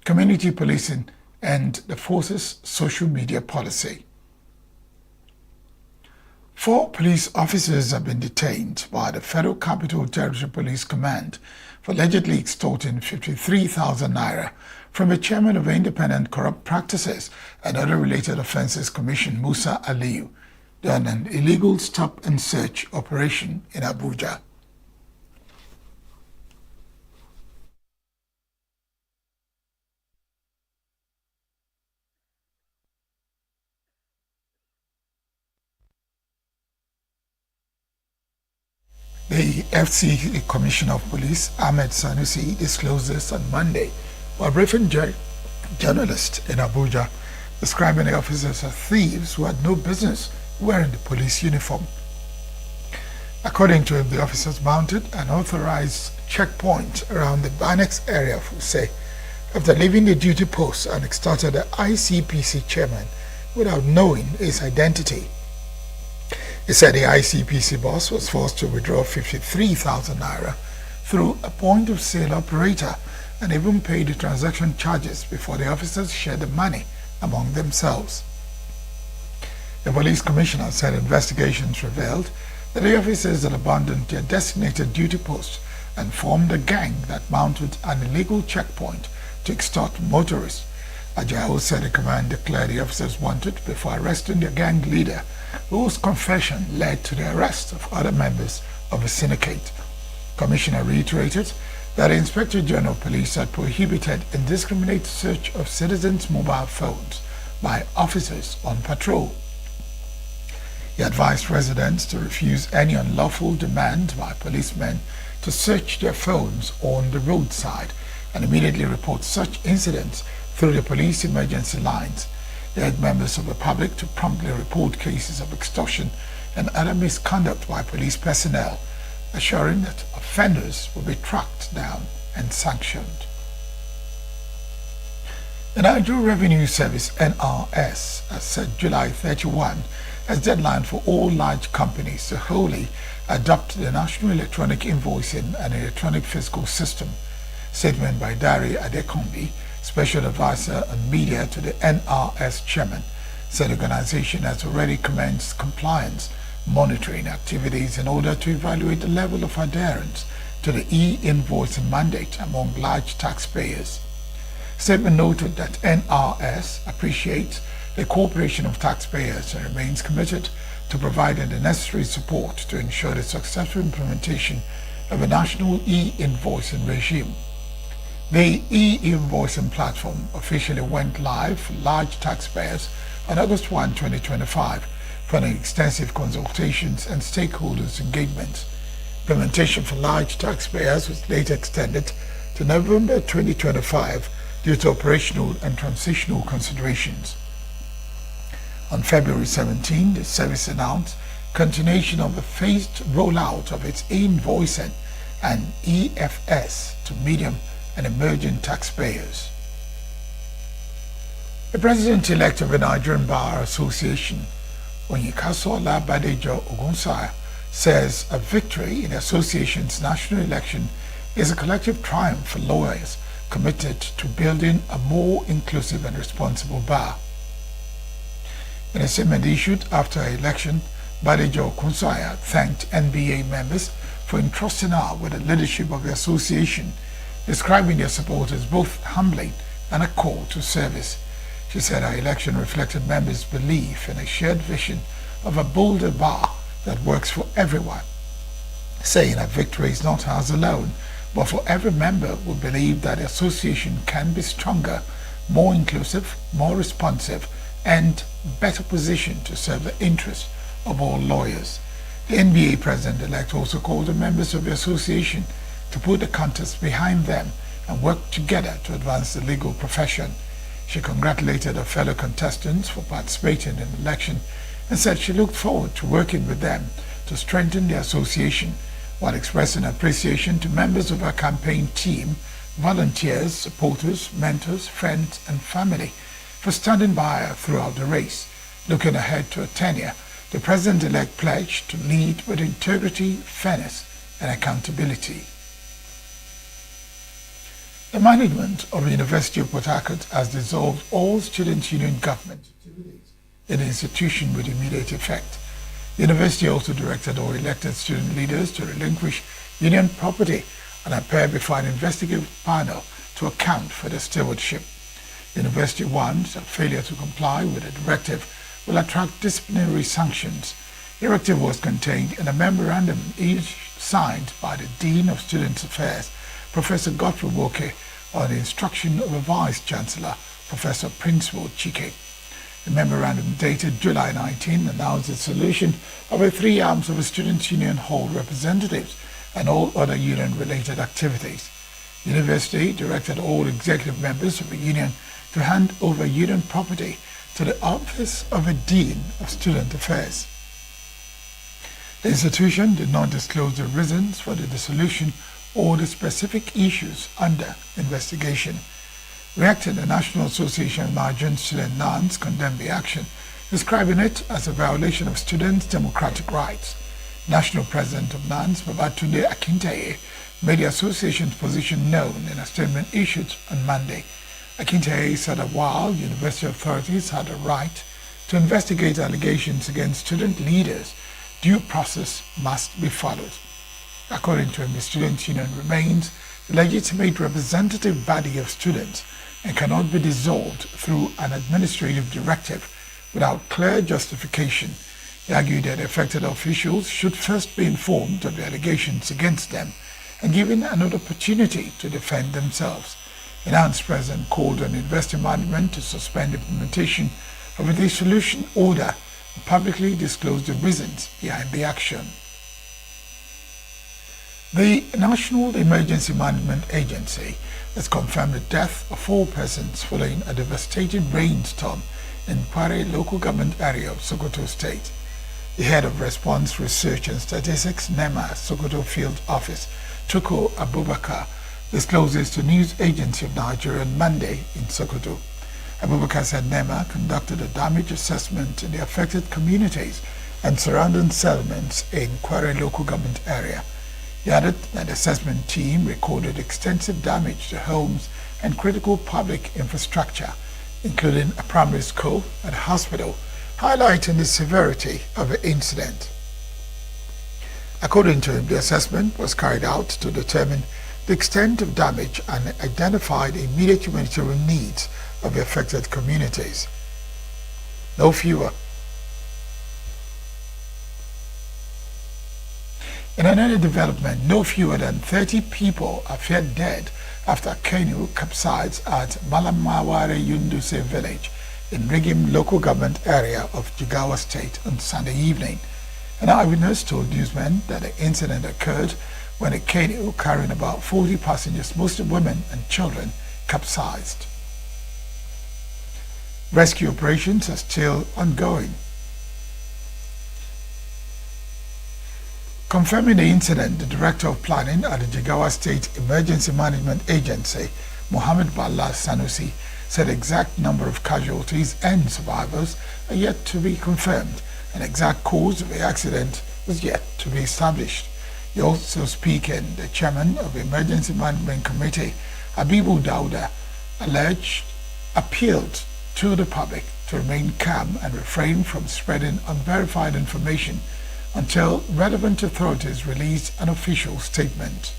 community policing, and the force's social media policy. 4 police officers have been detained by the Federal Capital Territory Police Command for allegedly extorting 53,000 naira from the chairman of the Independent Corrupt Practices and Other Related Offences Commission, Musa Aliyu, during an illegal stop and search operation in Abuja. The FC Commissioner of Police, Ahmed Sanusi, disclosed this on Monday while briefing journalists in Abuja. The describing the officers as thieves who had no business wearing the police uniform. According to him, the officers mounted an authorized checkpoint around the Banex area of Use after leaving the duty post and extorted the ICPC chairman without knowing his identity. He said the ICPC boss was forced to withdraw 53,000 naira through a point-of-sale operator and even paid the transaction charges before the officers shared the money among themselves. The police commissioner said investigations revealed that the officers had abandoned their designated duty posts and formed a gang that mounted an illegal checkpoint to extort motorists. Ajayo said the command declared the officers wanted before arresting their gang leader, whose confession led to the arrest of other members of the syndicate. Commissioner reiterated that the Inspector General of Police had prohibited indiscriminate search of citizens' mobile phones by officers on patrol. He advised residents to refuse any unlawful demand by policemen to search their phones on the roadside and immediately report such incidents through the police emergency lines. They urged members of the public to promptly report cases of extortion and other misconduct by police personnel, assuring that offenders will be tracked down and sanctioned. The Nigeria Revenue Service (NRS) has set July 31 as deadline for all large companies to wholly adopt the National Electronic Invoicing and Electronic Fiscal System. Statement by Dari Adekombi, Special Advisor on Media to the NRS Chairman, said the organization has already commenced compliance monitoring activities in order to evaluate the level of adherence to the e-invoicing mandate among large taxpayers. Statement noted that NRS appreciates the cooperation of taxpayers and remains committed to providing the necessary support to ensure the successful implementation of a national e-invoicing regime. The e-invoicing platform officially went live for large taxpayers on August 1, 2025, following extensive consultations and stakeholders' engagements. Implementation for large taxpayers was later extended to November 2025 due to operational and transitional considerations. On February 17, the service announced continuation of the phased rollout of its e-invoicing and EFS to medium and emerging taxpayers. The president-elect of the Nigerian Bar Association, Onyekasola Badejo Ogunsaya, says a victory in the association's national election is a collective triumph for lawyers committed to building a more inclusive and responsible bar. In a statement issued after her election, Badejo Ogunsaya thanked NBA members for entrusting her with the leadership of the association, describing their support as both humbling and a call to service. She said her election reflected members' belief in a shared vision of a bolder bar that works for everyone, saying her victory is not hers alone, but for every member who believes that the association can be stronger, more inclusive, more responsive, and better positioned to serve the interests of all lawyers. The NBA president-elect also called the members of the association to put the contest behind them and work together to advance the legal profession. She congratulated her fellow contestants for participating in the election and said she looked forward to working with them to strengthen the association, while expressing appreciation to members of her campaign team, volunteers, supporters, mentors, friends, and family for standing by her throughout the race. Looking ahead to her tenure, the president-elect pledged to lead with integrity, fairness, and accountability. The management of the University of Port Harcourt has dissolved all student union government activities in the institution with immediate effect. The university also directed all elected student leaders to relinquish union property and appear before an investigative panel to account for their stewardship. The university warns that failure to comply with the directive will attract disciplinary sanctions. The directive was contained in a memorandum signed by the Dean of Student Affairs, Professor Godfrey Woke, on the instruction of a Vice-Chancellor, Professor Principal Chike. The memorandum dated July 19 announced the solution of the three arms of the Students' Union Hall representatives and all other union-related activities. The university directed all executive members of the union to hand over union property to the Office of the Dean of Student Affairs. The institution did not disclose the reasons for the dissolution or the specific issues under investigation. Reacting, the National Association of Nigerian Student NANS condemned the action, describing it as a violation of students' democratic rights. National President of NANS, Babatunde Akintaye, made the association's position known in a statement issued on Monday. Akintaye said that while university authorities had a right to investigate allegations against student leaders, due process must be followed. According to him, the student union remains the legitimate representative body of students and cannot be dissolved through an administrative directive without clear justification. He argued that affected officials should first be informed of the allegations against them and given an opportunity to defend themselves. The NANS president called on university management to suspend implementation of a dissolution order and publicly disclose the reasons behind the action. The National Emergency Management Agency has confirmed the death of 4 persons following a devastating rainstorm in Kware local government area of Sokoto State. The head of Response Research and Statistics NEMA Sokoto Field Office, Chuko Abubakar, discloses to News Agency of Nigeria on Monday in Sokoto. Abubakar said NEMA conducted a damage assessment in the affected communities and surrounding settlements in Kware local government area. He added that the assessment team recorded extensive damage to homes and critical public infrastructure, including a primary school and a hospital, highlighting the severity of the incident. According to him, the assessment was carried out to determine the extent of damage and identify the immediate humanitarian needs of the affected communities. In another development, no fewer than 30 people are feared dead after a canoe capsized at Malamaware Yunduse village in Rigim local government area of Jigawa State on Sunday evening. An eyewitness told newsmen that the incident occurred when a canoe carrying about 40 passengers, mostly women and children, capsized. Rescue operations are still ongoing. Confirming the incident, the Director of Planning at the Jigawa State Emergency Management Agency, Mohammed Bala Sanusi, said the exact number of casualties and survivors are yet to be confirmed. An exact cause of the accident was yet to be established. He also speaking, the chairman of the Emergency Management Committee, Abibu Dauda, appealed to the public to remain calm and refrain from spreading unverified information until relevant authorities release an official statement.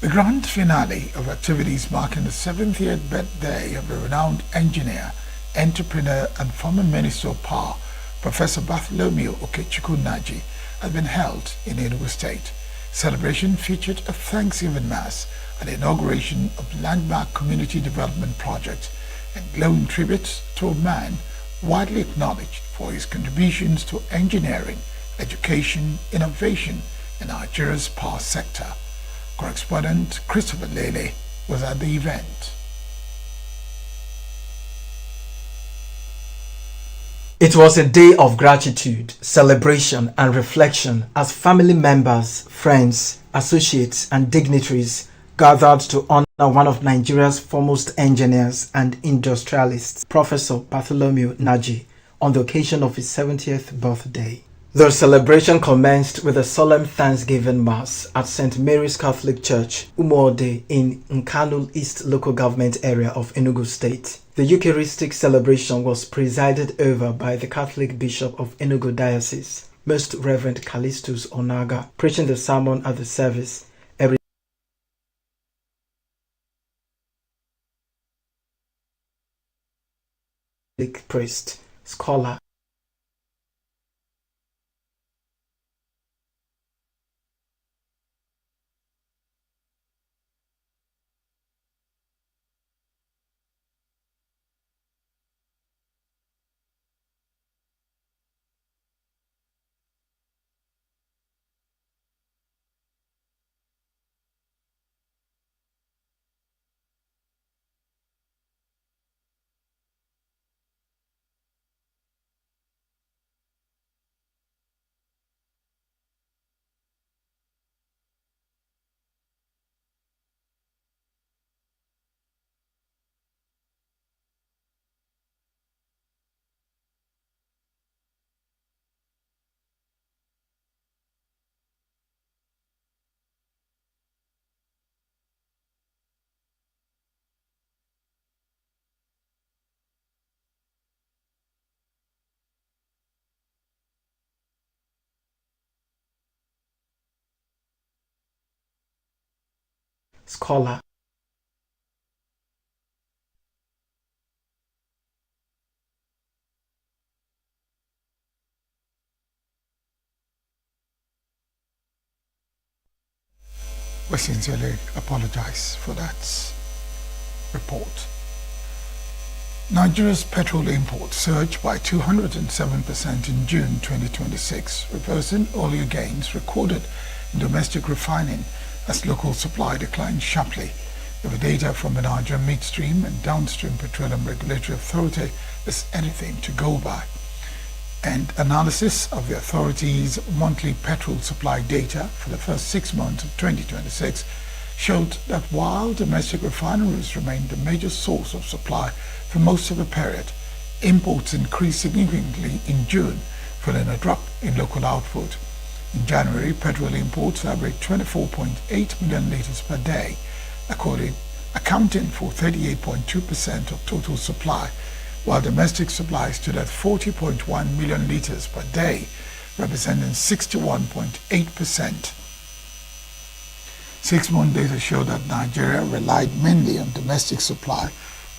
The grand finale of activities marking the 70th birthday of the renowned engineer, entrepreneur and former Minister of Power, Professor Bartholomew Okechukwu Naji, has been held in Enugu State. Celebration featured a Thanksgiving Mass at the inauguration of landmark community development project and glowing tributes to a man widely acknowledged for his contributions to engineering, education, innovation, in Nigeria's power sector. Correspondent Christopher Lele was at the event. It was a day of gratitude, celebration, and reflection as family members, friends, associates, and dignitaries gathered to honor one of Nigeria's foremost engineers and industrialists, Professor Bartholomew Naji, on the occasion of his 70th birthday. The celebration commenced with a solemn Thanksgiving Mass at St. Mary's Catholic Church, Umuode, in Nkanu East local government area of Enugu State. The Eucharistic celebration was presided over by the Catholic Bishop of Enugu Diocese, Most Reverend Callistus Onaga, preaching the sermon at the service. Every priest, scholar, scholar. We sincerely apologize for that report. Nigeria's petrol imports surged by 207% in June 2026, reversing earlier gains recorded in domestic refining as local supply declined sharply. If the data from the Nigerian Midstream and Downstream Petroleum Regulatory Authority is anything to go by, and analysis of the authority's monthly petrol supply data for the first 6 months of 2026 showed that while domestic refineries remained the major source of supply for most of the period, imports increased significantly in June, following a drop in local output. In January, petrol imports averaged 24.8 million litres per day, accounting for 38.2% of total supply, while domestic supply stood at 40.1 million litres per day, representing 61.8%. 6-month data show that Nigeria relied mainly on domestic supply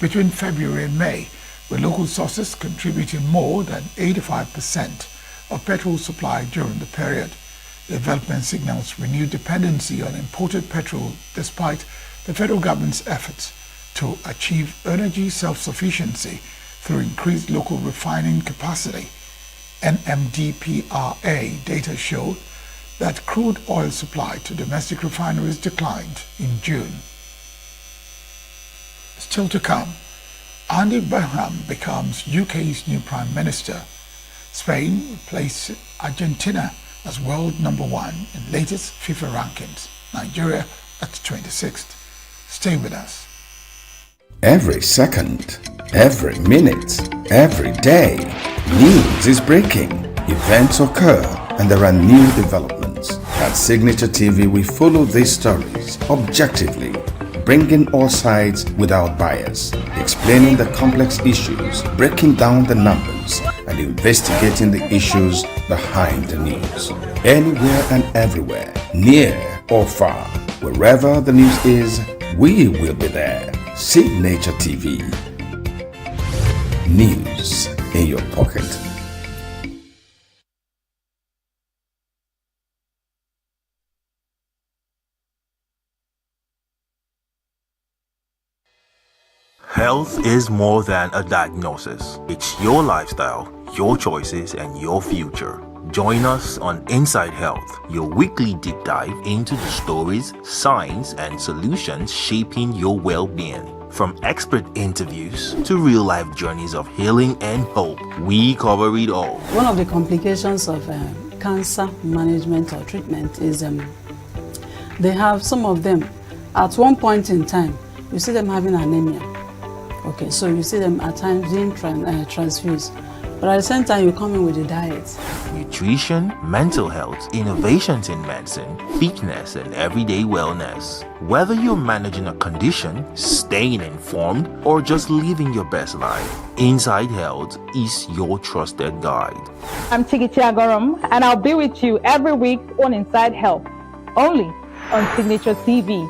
between February and May, with local sources contributing more than 85% of petrol supply during the period. The development signals renewed dependency on imported petrol despite the federal government's efforts to achieve energy self-sufficiency through increased local refining capacity. NMDPRA data showed that crude oil supply to domestic refineries declined in June. Still to come, Andy Burnham becomes UK's new Prime Minister. Spain replaced Argentina as world #1 in latest FIFA rankings. Nigeria at 26th. Stay with us. Every second, every minute, every day, news is breaking, events occur, and there are new developments. At Signature TV, we follow these stories objectively, bringing all sides without bias, explaining the complex issues, breaking down the numbers, and investigating the issues behind the news. Anywhere and everywhere, near or far, wherever the news is, we will be there. Signature TV. News in your pocket. Health is more than a diagnosis. It's your lifestyle, your choices, and your future. Join us on Inside Health, your weekly deep dive into the stories, science, and solutions shaping your well-being. From expert interviews to real-life journeys of healing and hope, we cover it all. One of the complications of cancer management or treatment is they have some of them at one point in time, you see them having anemia. Okay, so you see them at times being transfused. But at the same time, you come in with a diet. Nutrition, mental health, innovations in medicine, fitness, and everyday wellness. Whether you're managing a condition, staying informed, or just living your best life, Inside Health is your trusted guide. I'm Chigiti Agorom, and I'll be with you every week on Inside Health, only on Signature TV.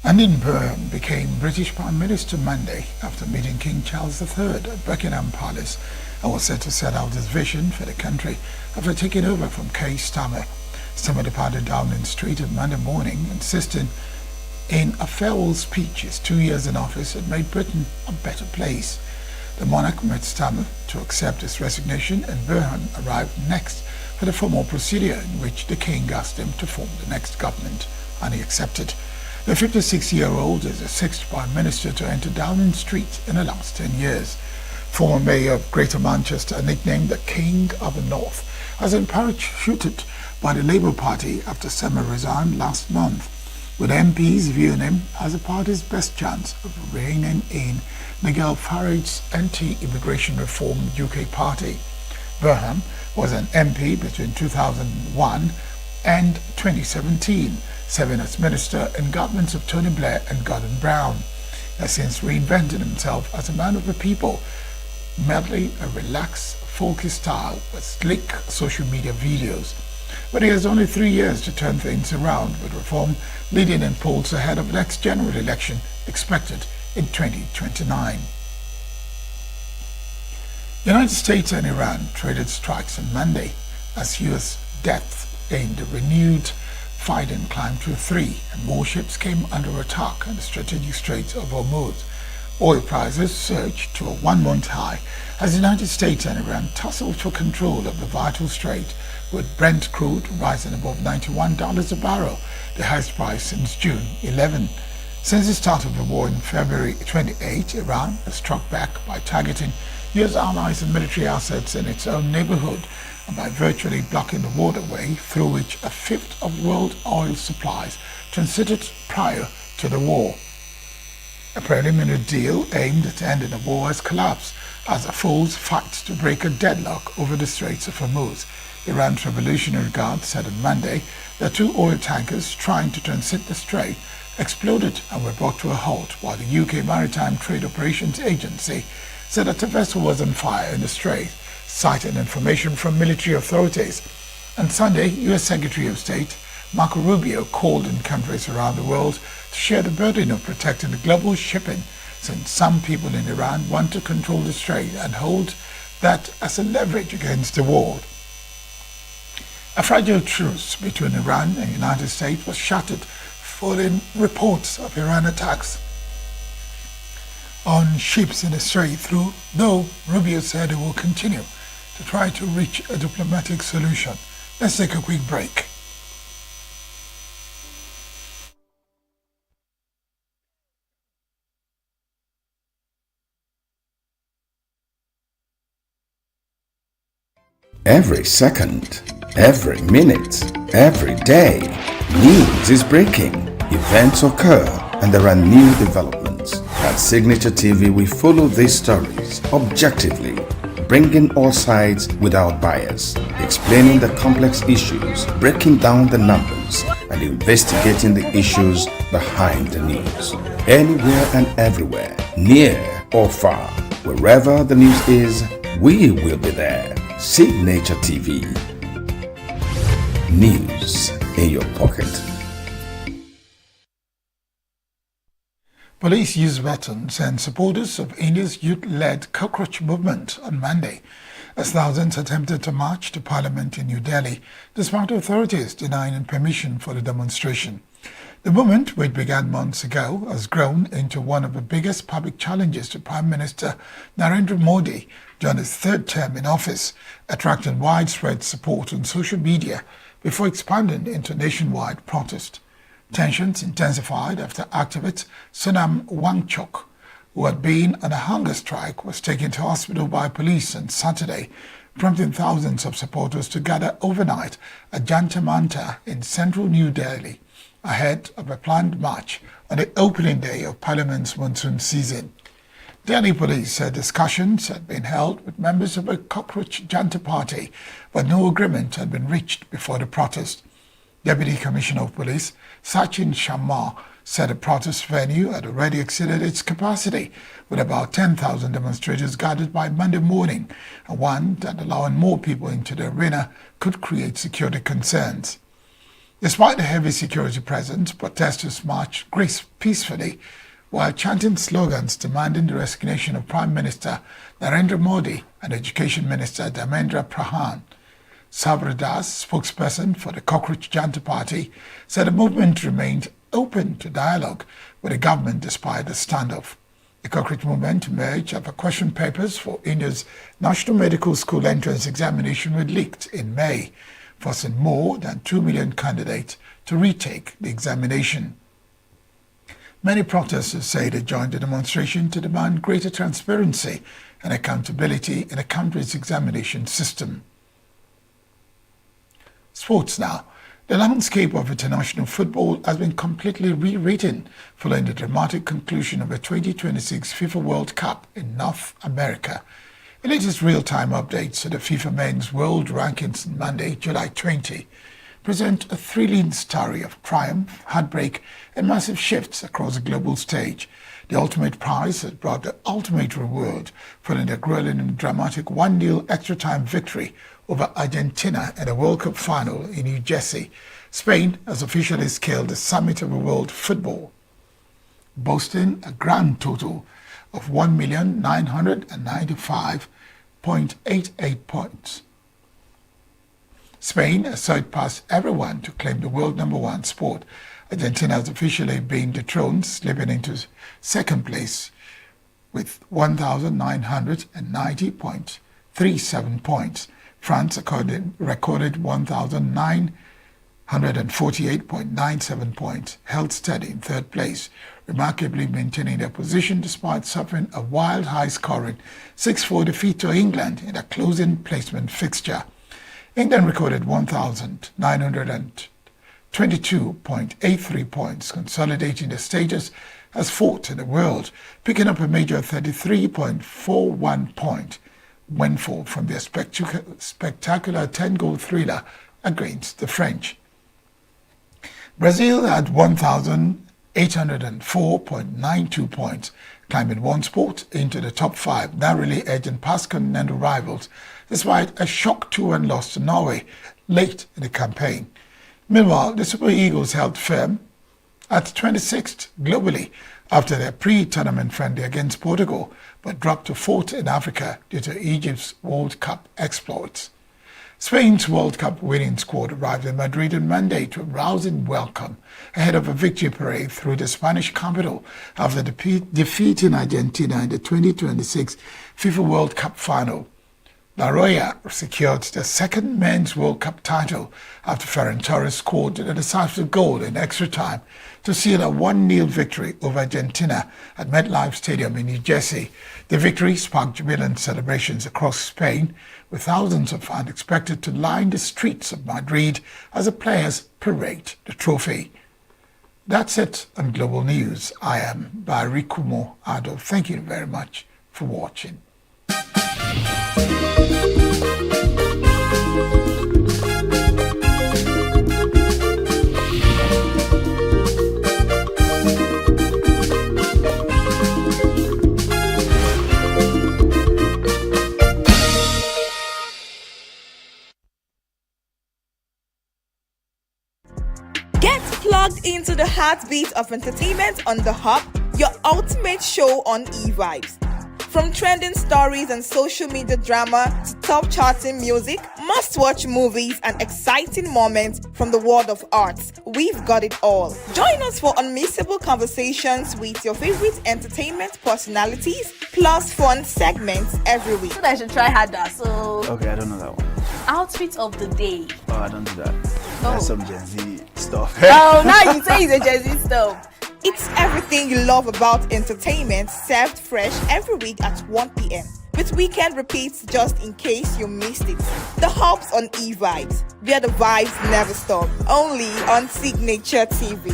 Andy Burnham became British Prime Minister Monday after meeting King Charles III at Buckingham Palace and was set to set out his vision for the country after taking over from Keir Starmer. Starmer departed Downing Street on Monday morning, insisting in a farewell speech his 2 years in office had made Britain a better place. The monarch met Starmer to accept his resignation, and Burnham arrived next for the formal procedure in which the King asked him to form the next government, and he accepted. The 56-year-old is the 6th Prime Minister to enter Downing Street in the last 10 years. Former Mayor of Greater Manchester, nicknamed the King of the North, has been parachuted by the Labour Party after Starmer resigned last month, with MPs viewing him as the party's best chance of reigning in Nigel Farage's anti-immigration reform UK party. Burnham was an MP between 2001 and 2017, serving as minister in governments of Tony Blair and Gordon Brown. He has since reinvented himself as a man of the people, merely a relaxed, folky style with slick social media videos. But he has only 3 years to turn things around, with reform leading in polls ahead of the next general election expected in 2029. The United States and Iran traded strikes on Monday as U.S. depth aimed a renewed fighting climbed to 3 and more ships came under attack in the strategic Strait of Hormuz. Oil prices surged to a 1-month high as the United States and Iran tussled for control of the vital strait, with Brent crude rising above $91 a barrel, the highest price since June 11. Since the start of the war in February 28, Iran has struck back by targeting U.S. allies and military assets in its own neighborhood and by virtually blocking the waterway through which a fifth of world oil supplies transited prior to the war. A preliminary deal aimed at ending the war has collapsed as the foes fight to break a deadlock over the Straits of Hormuz. Iran's Revolutionary Guard said on Monday that 2 oil tankers trying to transit the strait exploded and were brought to a halt, while the UK Maritime Trade Operations Agency said that a vessel was on fire in the strait, citing information from military authorities. On Sunday, U.S. Secretary of State Marco Rubio called on countries around the world to share the burden of protecting the global shipping, since some people in Iran want to control the strait and hold that as a leverage against the war. A fragile truce between Iran and the United States was shattered following reports of Iran attacks on ships in the strait, though Rubio said it will continue to try to reach a diplomatic solution. Let's take a quick break. Every second, every minute, every day, news is breaking, events occur, and there are new developments. At Signature TV, we follow these stories objectively, bringing all sides without bias, explaining the complex issues, breaking down the numbers, and investigating the issues behind the news. Anywhere and everywhere, near or far, wherever the news is, we will be there. Signature TV. News in your pocket. Police used veterans and supporters of India's youth-led cockroach movement on Monday as thousands attempted to march to Parliament in New Delhi, despite authorities denying permission for the demonstration. The movement, which began months ago, has grown into one of the biggest public challenges to Prime Minister Narendra Modi during his 3rd term in office, attracting widespread support on social media before expanding into nationwide protest. Tensions intensified after activist Sonam Wangchuk, who had been on a hunger strike, was taken to hospital by police on Saturday, prompting thousands of supporters to gather overnight at Jantar Mantar in central New Delhi, ahead of a planned march on the opening day of Parliament's monsoon season. Delhi police said discussions had been held with members of a cockroach Jantar party, but no agreement had been reached before the protest. Deputy Commissioner of Police Sachin Sharma said the protest venue had already exceeded its capacity, with about 10,000 demonstrators gathered by Monday morning, and warned that allowing more people into the arena could create security concerns. Despite the heavy security presence, protesters marched peacefully while chanting slogans demanding the resignation of Prime Minister Narendra Modi and Education Minister Dharmendra Pradhan. Sabra Das, spokesperson for the Cockroach Jantar Party, said the movement remained open to dialogue with the government despite the standoff. The Cockroach movement emerged after question papers for India's National Medical School entrance examination were leaked in May, forcing more than 2 million candidates to retake the examination. Many protesters say they joined the demonstration to demand greater transparency and accountability in the country's examination system. Sports now. The landscape of international football has been completely rewritten following the dramatic conclusion of the 2026 FIFA World Cup in North America. The latest real-time updates to the FIFA Men's World Rankings on Monday, July 20, present a thrilling story of triumph, heartbreak, and massive shifts across the global stage. The ultimate prize has brought the ultimate reward following the grueling and dramatic 1-0 extra-time victory over Argentina in the World Cup final in New Jersey. Spain has officially scaled the summit of world football, boasting a grand total of 1,995,088 points. Spain has surpassed everyone to claim the world #1 sport. Argentina has officially been dethroned, slipping into second place with 1,990.37 points. France recorded 1,948.97 points, held steady in third place, remarkably maintaining their position despite suffering a wild high-scoring 6-4 defeat to England in a closing placement fixture. England recorded 1,922.83 points, consolidating the status as fourth in the world, picking up a major 33.41 point windfall from their spectacular 10-goal thriller against the French. Brazil had 1,804.92 points, climbing one spot into the top 5, narrowly edging past continental rivals, despite a shock 2-1 loss to Norway late in the campaign. Meanwhile, the Super Eagles held firm at 26th globally after their pre-tournament friendly against Portugal, but dropped to 4th in Africa due to Egypt's World Cup exploits. Spain's World Cup winning squad arrived in Madrid on Monday to a rousing welcome ahead of a victory parade through the Spanish capital after defeating Argentina in the 2026 FIFA World Cup final. La Roya secured the second men's World Cup title after Ferran Torres scored the decisive goal in extra time to seal a 1-0 victory over Argentina at MetLife Stadium in New Jersey. The victory sparked jubilant celebrations across Spain, with thousands of fans expected to line the streets of Madrid as the players parade the trophy. That's it on Global News. I am Barikumo Ado. Thank you very much for watching. Get plugged into the heartbeat of entertainment on The Hub, your ultimate show on eVibes. From trending stories and social media drama to top charting music, must-watch movies and exciting moments from the world of arts, we've got it all. Join us for unmissable conversations with your favorite entertainment personalities, plus fun segments every week. I should try harder, so... Okay, I don't know that one. Outfit of the day. Oh, I don't do that. That's some Gen Z stuff. Oh, now you say it's a Gen Z stuff. It's everything you love about entertainment, served fresh every week at 1 p.m. with weekend repeats just in case you missed it. The Hub's on eVibes, where the vibes never stop. Only on Signature TV.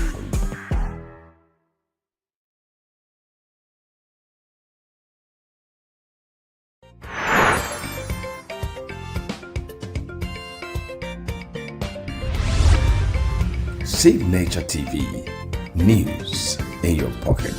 Signature TV. News in your pocket.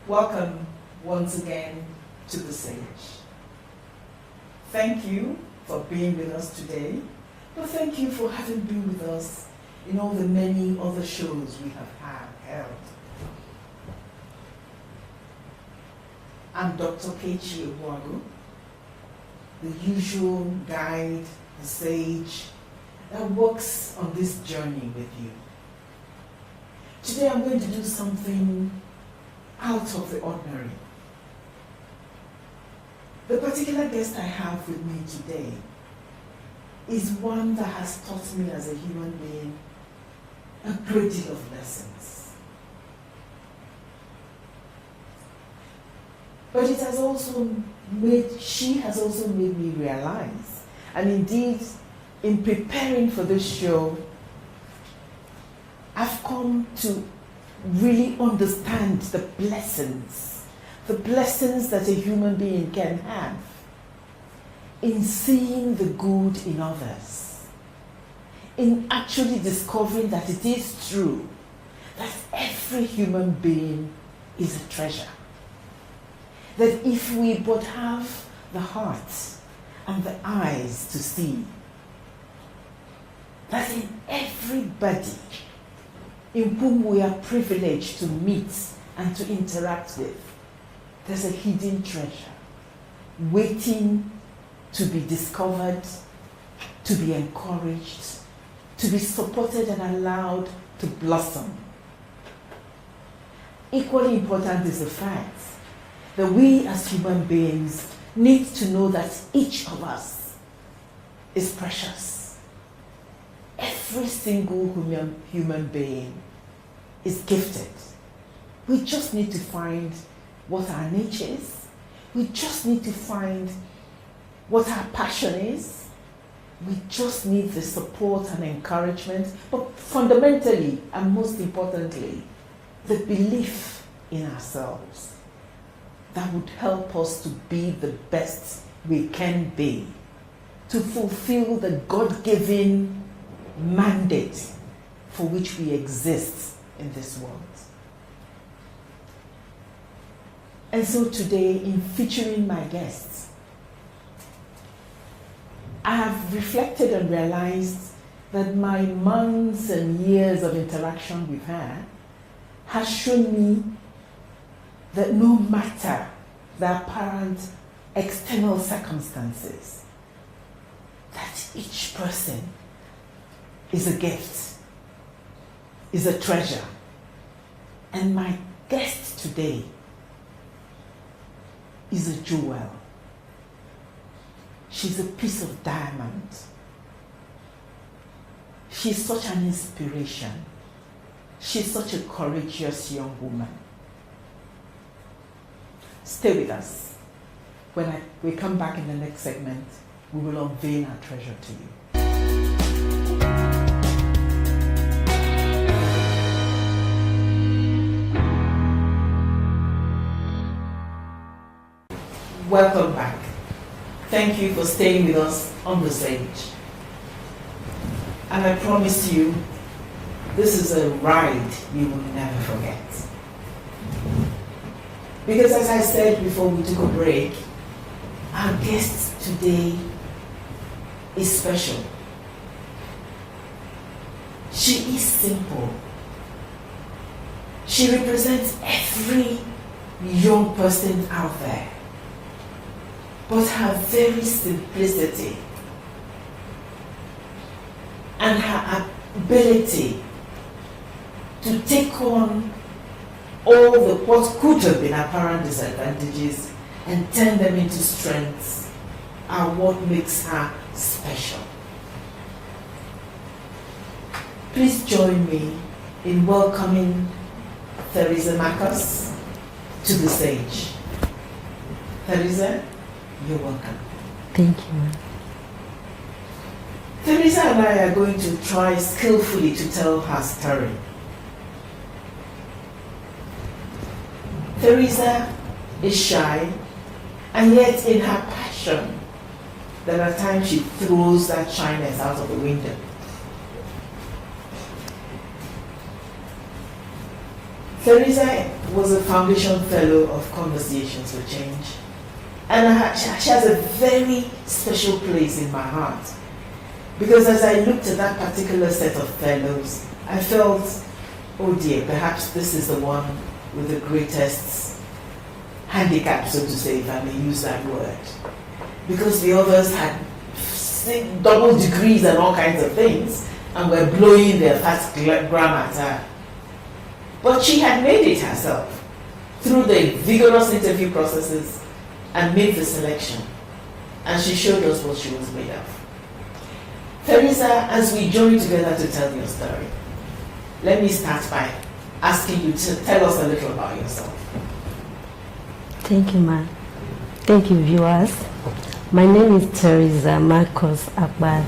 Welcome once again to the stage. Thank you for being with us today, but thank you for having been with us in all the many other shows we have held. I'm Dr. Kechi Ebuagu, the usual guide, the sage, that works on this journey with you. Today I'm going to do something out of the ordinary. The particular guest I have with me today is one that has taught me as a human being a great deal of lessons. But it has also she has also made me realize, and indeed, in preparing for this show, I've come to really understand the blessings that a human being can have in seeing the good in others, in actually discovering that it is true that every human being is a treasure. That if we but have the heart and the eyes to see, that in everybody in whom we are privileged to meet and to interact with, there's a hidden treasure waiting to be discovered, to be encouraged, to be supported and allowed to blossom. Equally important is the fact that we as human beings need to know that each of us is precious. Every single human being is gifted. We just need to find what our nature is. We just need to find what our passion is. We just need the support and encouragement, but fundamentally and most importantly, the belief in ourselves that would help us to be the best we can be, to fulfill the God-given mandate for which we exist in this world. And so today, in featuring my guests, I have reflected and realized that my months and years of interaction with her has shown me that no matter the apparent external circumstances, that each person is a gift, is a treasure. And my guest today is a jewel. She's a piece of diamond. She's such an inspiration. She's such a courageous young woman. Stay with us. When we come back in the next segment, we will unveil our treasure to you. Welcome back. Thank you for staying with us on the stage. And I promise you, this is a ride you will never forget. Because as I said before we took a break, our guest today is special. She is simple. She represents every young person out there. But her very simplicity and her ability to take on all the what could have been apparent disadvantages and turn them into strengths are what makes her special. Please join me in welcoming Theresa Marcus to the stage. Theresa, you're welcome. Thank you. Theresa and I are going to try skillfully to tell her story. Theresa is shy, and yet in her passion, there are times she throws that shyness out of the window. Theresa was a foundation fellow of Conversations for Change, and she has a very special place in my heart. Because as I looked at that particular set of fellows, I felt, oh dear, perhaps this is the one with the greatest handicap, so to say, if I may use that word. Because the others had double degrees and all kinds of things, and were blowing their fast grammar at her. But she had made it herself through the vigorous interview processes and made the selection. And she showed us what she was made of. Teresa, as we join together to tell your story, let me start by asking you to tell us a little about yourself. Thank you, ma. Thank you, viewers. My name is Teresa Marcos Akbar.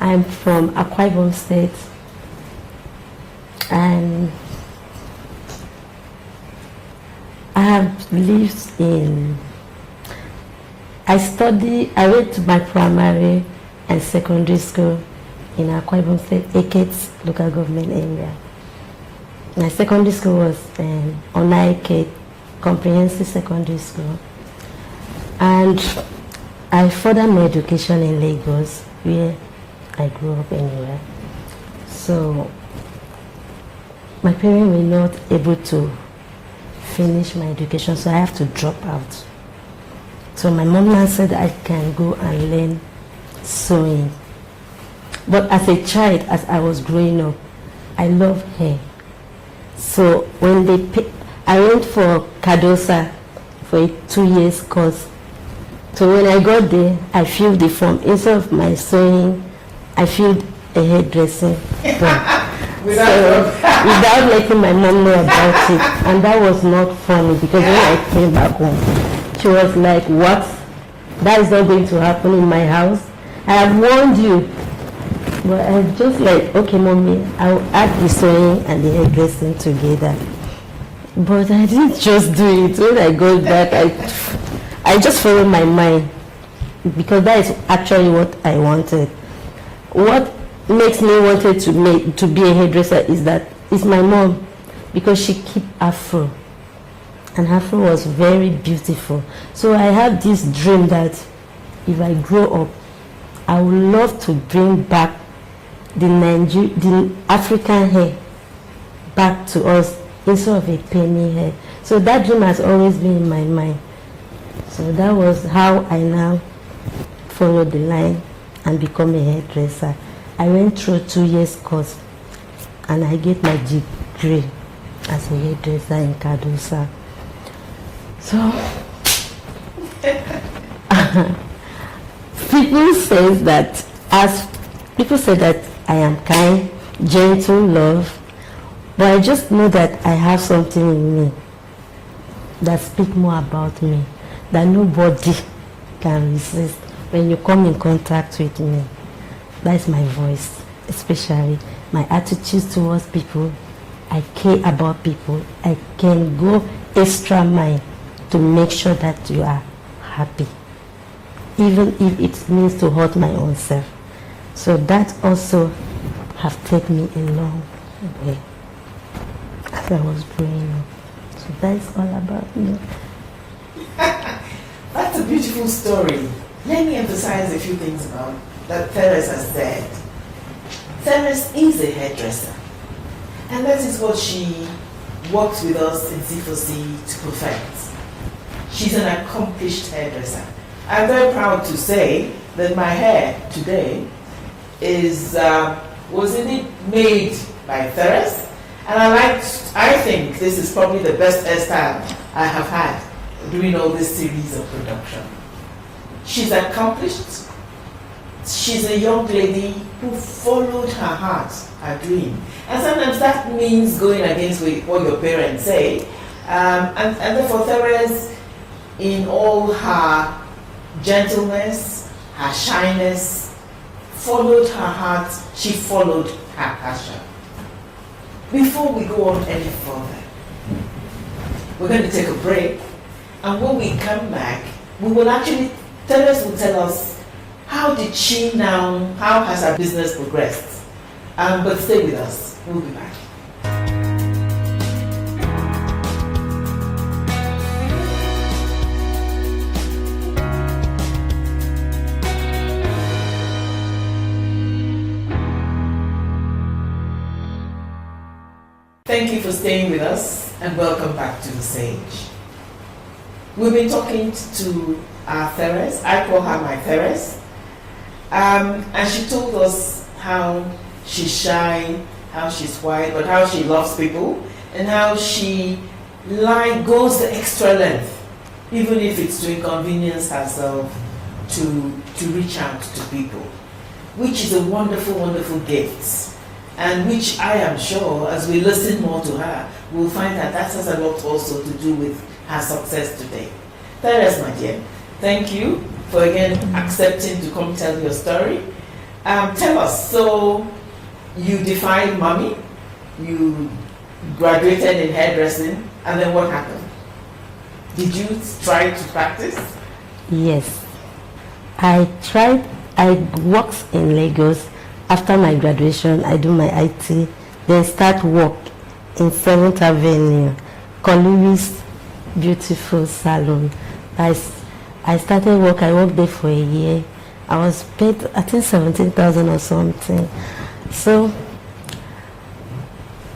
I'm from Akwa Ibom State, and I have lived in, I went to my primary and secondary school in Akwa Ibom State, Ekiti local government area. My secondary school was Onaike Comprehensive Secondary School. And I furthered my education in Lagos, where I grew up anyway. So my parents were not able to finish my education, so I have to drop out. So my mom now said I can go and learn sewing. But as a child, as I was growing up, I loved hair. So when I went for Kadosa for a 2-year course. So when I got there, I filled the form. Instead of my sewing, I filled a hairdressing form. without letting my mom know about it. And that was not funny, because when I came back home, she was like, what? That is not going to happen in my house. I have warned you. But I was just like, okay, mommy, I'll add the sewing and the hairdressing together. But I didn't just do it. When I got back, I just followed my mind, because that is actually what I wanted. What makes me wanted to be a hairdresser is my mom, because she keep afro, and afro was very beautiful. So I had this dream that if I grow up, I would love to bring back the African hair back to us instead of a penny hair. So that dream has always been in my mind. So that was how I now followed the line and become a hairdresser. I went through a 2-year course and I get my degree as a hairdresser in Kadosa. So people say that I am kind, gentle, love, but I just know that I have something in me that speaks more about me, that nobody can resist when you come in contact with me. That's my voice, especially my attitude towards people. I care about people. I can go extra mile to make sure that you are happy, even if it means to hurt my own self. So that also have taken me a long way as I was growing up. So that's all about me. That's a beautiful story. Let me emphasize a few things about that Teresa said. Teresa is a hairdresser, and that is what she works with us in C4C to perfect. She's an accomplished hairdresser. I'm very proud to say that my hair today was indeed made by Teresa, and I think this is probably the best hairstyle I have had during all this series of production. She's accomplished. She's a young lady who followed her heart, her dream. And sometimes that means going against what your parents say. And therefore, Teresa, in all her gentleness, her shyness, followed her heart. She followed her passion. Before we go on any further, we're going to take a break. And when we come back, Teresa will tell us how has her business progressed. But stay with us. We'll be back. Thank you for staying with us, and welcome back to the stage. We've been talking to our Teresa. I call her my Teresa. And she told us how she's shy, how she's quiet, but how she loves people, and how she goes the extra length, even if it's to inconvenience herself, to reach out to people, which is a wonderful, wonderful gift, and which I am sure, as we listen more to her, we'll find that has a lot also to do with her success today. Teres, my dear, thank you for again accepting to come tell your story. Tell us, so you defined mommy, you graduated in hairdressing, and then what happened? Did you try to practice? Yes, I tried. I worked in Lagos. After my graduation, I do my IT, then start work in 7th Avenue, Kolui's beautiful salon. I started work. I worked there for a year. I was paid, I think, 17,000 or something. So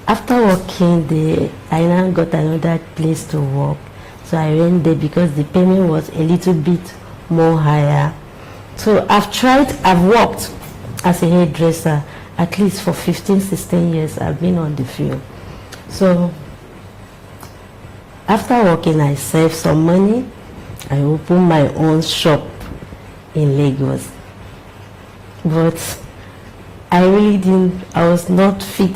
after working there, I now got another place to work. So I went there because the payment was a little bit more higher. So I've worked as a hairdresser at least for 15, 16 years. I've been on the field. So after working, I saved some money. I opened my own shop in Lagos. But I really didn't, I was not fit.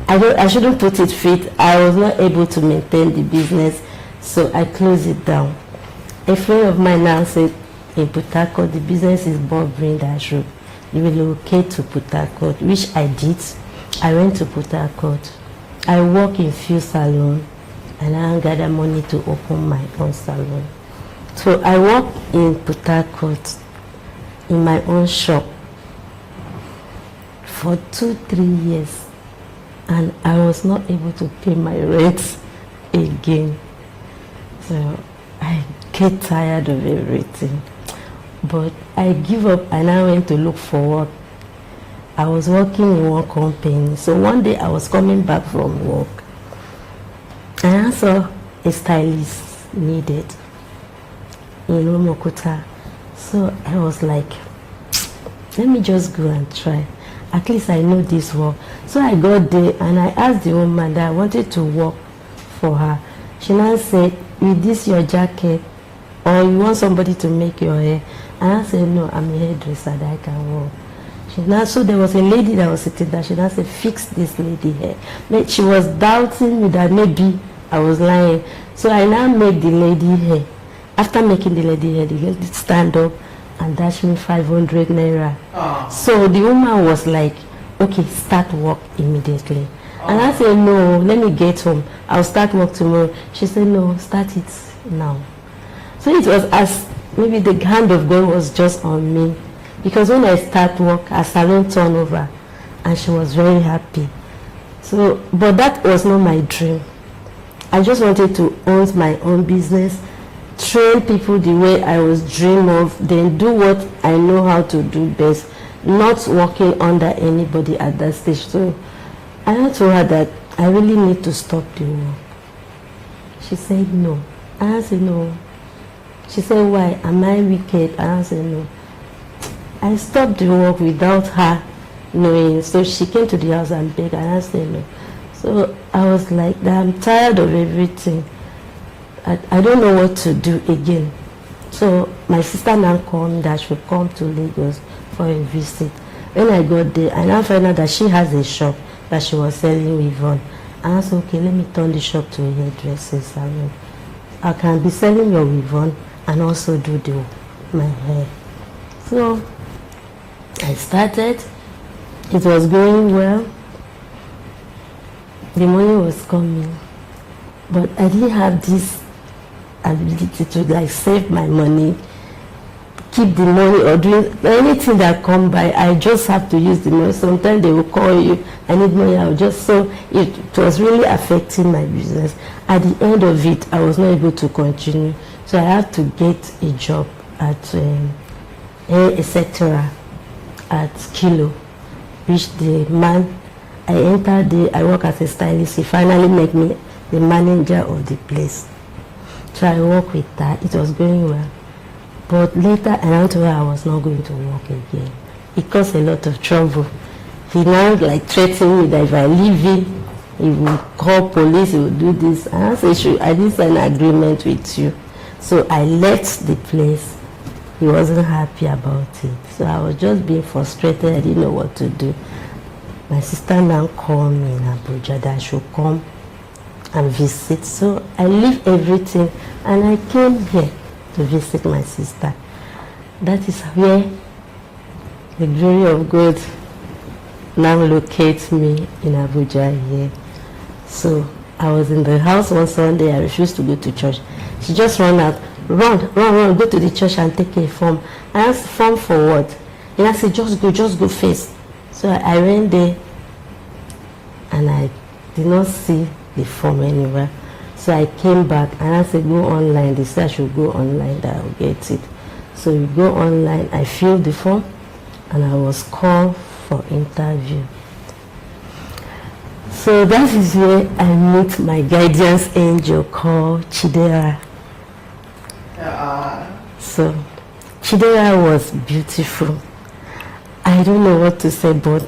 I shouldn't put it fit. I was not able to maintain the business, so I closed it down. A friend of mine now said, in Port Harcourt, the business is boring, that I should relocate to Port Harcourt, which I did. I went to Port Harcourt. I work in few salons, and I gather money to open my own salon. So I work in Port Harcourt in my own shop for 2-3 years, and I was not able to pay my rent again. So I get tired of everything. But I give up and I went to look for work. I was working in one company. So one day I was coming back from work and I saw a stylist needed in Umuokuta. So I was like, let me just go and try. At least I know this work. So I got there and I asked the woman that I wanted to work for her. She now said, with this your jacket, or you want somebody to make your hair? And I said, no, I'm a hairdresser that I can work. So there was a lady that was sitting there. She now said, fix this lady hair. But she was doubting me that maybe I was lying. So I now made the lady hair. After making the lady hair, the lady stand up and dash me 500 naira. Oh. So the woman was like, okay, start work immediately. Oh. And I said, no, let me get home. I'll start work tomorrow. She said, no, start it now. So it was as maybe the hand of God was just on me, because when I start work, a salon turnover, and she was very happy. So, but that was not my dream. I just wanted to own my own business, train people the way I was dreaming of, then do what I know how to do best, not working under anybody at that stage. So I told her that I really need to stop the work. She said no. And I said no. She said, why? Am I wicked? And I said, no. I stopped the work without her knowing. So she came to the house and begged, and I said, no. So I was like, I'm tired of everything. I don't know what to do again. So my sister now called me that she would come to Lagos for a visit. When I got there, I now found out that she has a shop that she was selling with on. And I said, okay, let me turn the shop to a hairdresser salon. I can be selling your weave-on and also do my hair. So I started. It was going well. The money was coming, but I didn't have this ability to like save my money, keep the money, or do anything that come by. I just have to use the money. Sometimes they will call you, I need money. I will just, so it was really affecting my business. At the end of it, I was not able to continue. So I had to get a job at etc. at Kilo, which the man, I entered there, I work as a stylist. He finally made me the manager of the place. So I worked with that. It was going well. But later I told her I was not going to work again it caused a lot of trouble. He now like threatened me that if I leave him, he will call police, he will do this. And I said, I didn't sign an agreement with you. So I left the place. He wasn't happy about it. So I was just being frustrated. I didn't know what to do. My sister now called me in Abuja that I should come and visit. So I leave everything and I came here to visit my sister. That is where the glory of God now locates me in Abuja here. So I was in the house one Sunday. I refused to go to church. She just ran out. Run, go to the church and take a form. I asked, form for what? And I said, just go first. So I went there and I did not see the form anywhere. So I came back and I said, go online. They said I should go online, that I will get it. So we go online, I filled the form and I was called for interview. So that is where I meet my guidance angel called Chidera. So Chidera was beautiful. I don't know what to say, but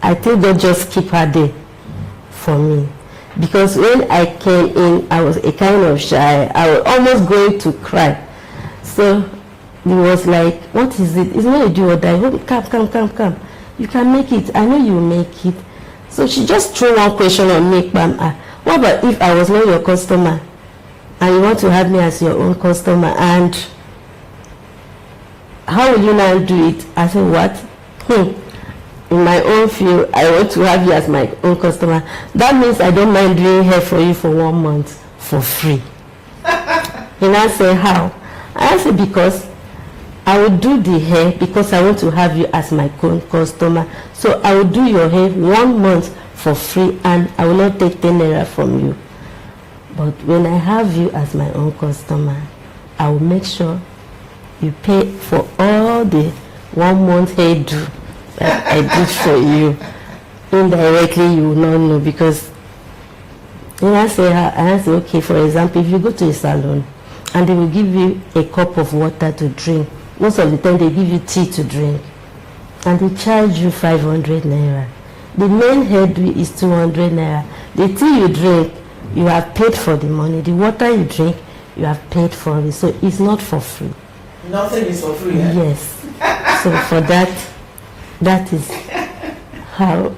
I think God just keep her there for me. Because when I came in, I was a kind of shy. I was almost going to cry. So it was like, what is it? It's not a do or die. Come. You can make it. I know you will make it. So she just threw one question on me. What about if I was not your customer and you want to have me as your own customer, and how will you now do it? I said, what? In my own field, I want to have you as my own customer. That means I don't mind doing hair for you for 1 month for free. And I said, how? I said, because I will do the hair because I want to have you as my own customer. So I will do your hair 1 month for free and I will not take 10 naira from you. But when I have you as my own customer, I will make sure you pay for all the 1 month hairdo that I did for you. Indirectly, you will not know, because when I say, okay, for example, if you go to a salon and they will give you a cup of water to drink, most of the time they give you tea to drink and they charge you 500 naira. The main hairdo is 200 naira. The tea you drink, you have paid for the money. The water you drink, you have paid for it. So it's not for free. Nothing is for free. Eh? Yes. So for that, that is how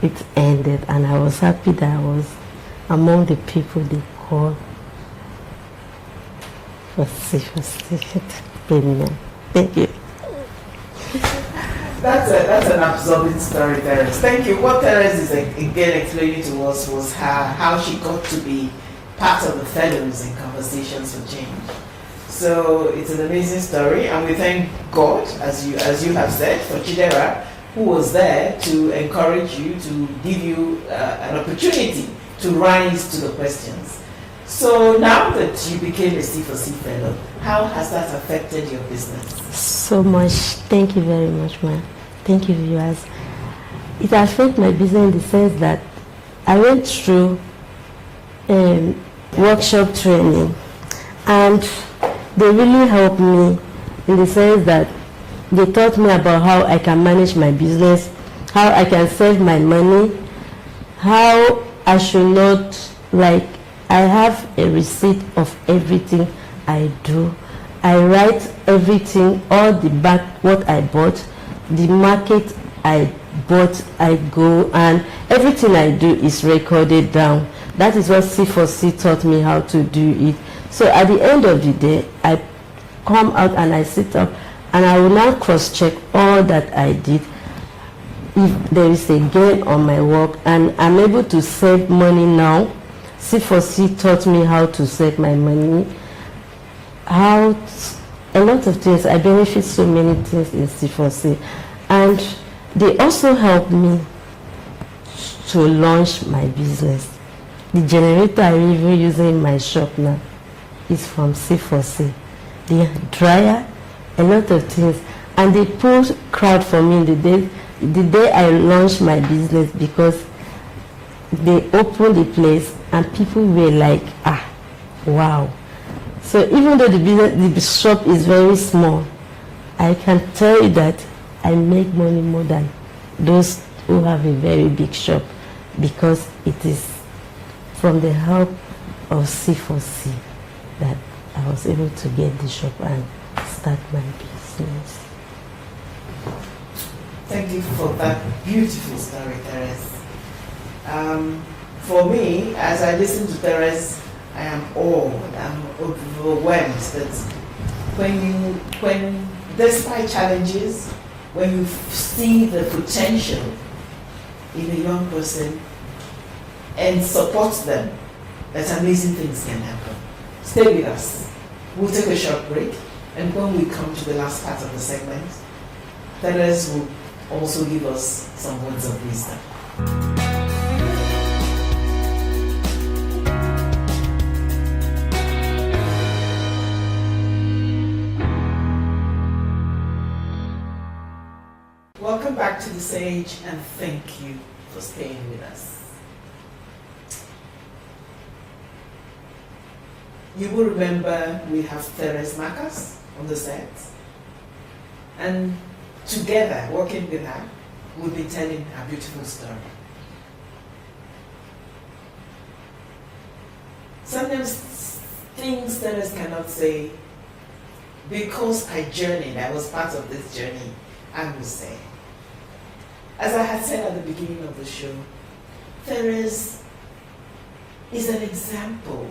it ended, and I was happy that I was among the people they called for payment. Thank you. That's an absorbing story, Terence. Thank you. What Terence is again explaining to us was how she got to be part of the fellows in Conversations for Change. So it's an amazing story, and we thank God, as you have said, for Chidera, who was there to encourage you, to give you an opportunity to rise to the questions. So now that you became a C4C fellow, how has that affected your business? So much. Thank you very much, ma'am. Thank you, viewers. It affected my business in the sense that I went through workshop training, and they really helped me in the sense that they taught me about how I can manage my business, how I can save my money, how I should not, like, I have a receipt of everything I do. I write everything, all the back, what I bought, the market I bought, I go, and everything I do is recorded down. That is what C4C taught me how to do it. So at the end of the day, I come out and I sit up and I will now cross-check all that I did. If there is a gain on my work and I'm able to save money now, C4C taught me how to save my money, a lot of things. I benefit so many things in C4C. And they also helped me to launch my business. The generator I'm even using in my shop now is from C4C. The dryer, a lot of things. And they pulled crowd for me the day I launched my business, because they opened the place and people were like, wow. So even though the shop is very small, I can tell you that I make money more than those who have a very big shop, because it is from the help of C4C that I was able to get the shop and start my business. Thank you for that beautiful story, Therese. For me, as I listen to Therese, I am awed, I'm overwhelmed that when despite challenges, when you see the potential in a young person and support them, that amazing things can happen. Stay with us. We'll take a short break, and when we come to the last part of the segment, Therese will also give us some words of wisdom. Welcome back to The Sage, and thank you for staying with us. You will remember we have Therese Marcus on the set, and together, working with her, we'll be telling her beautiful story. Sometimes things Therese cannot say, because I journeyed, I was part of this journey, I will say. As I had said at the beginning of the show, Therese is an example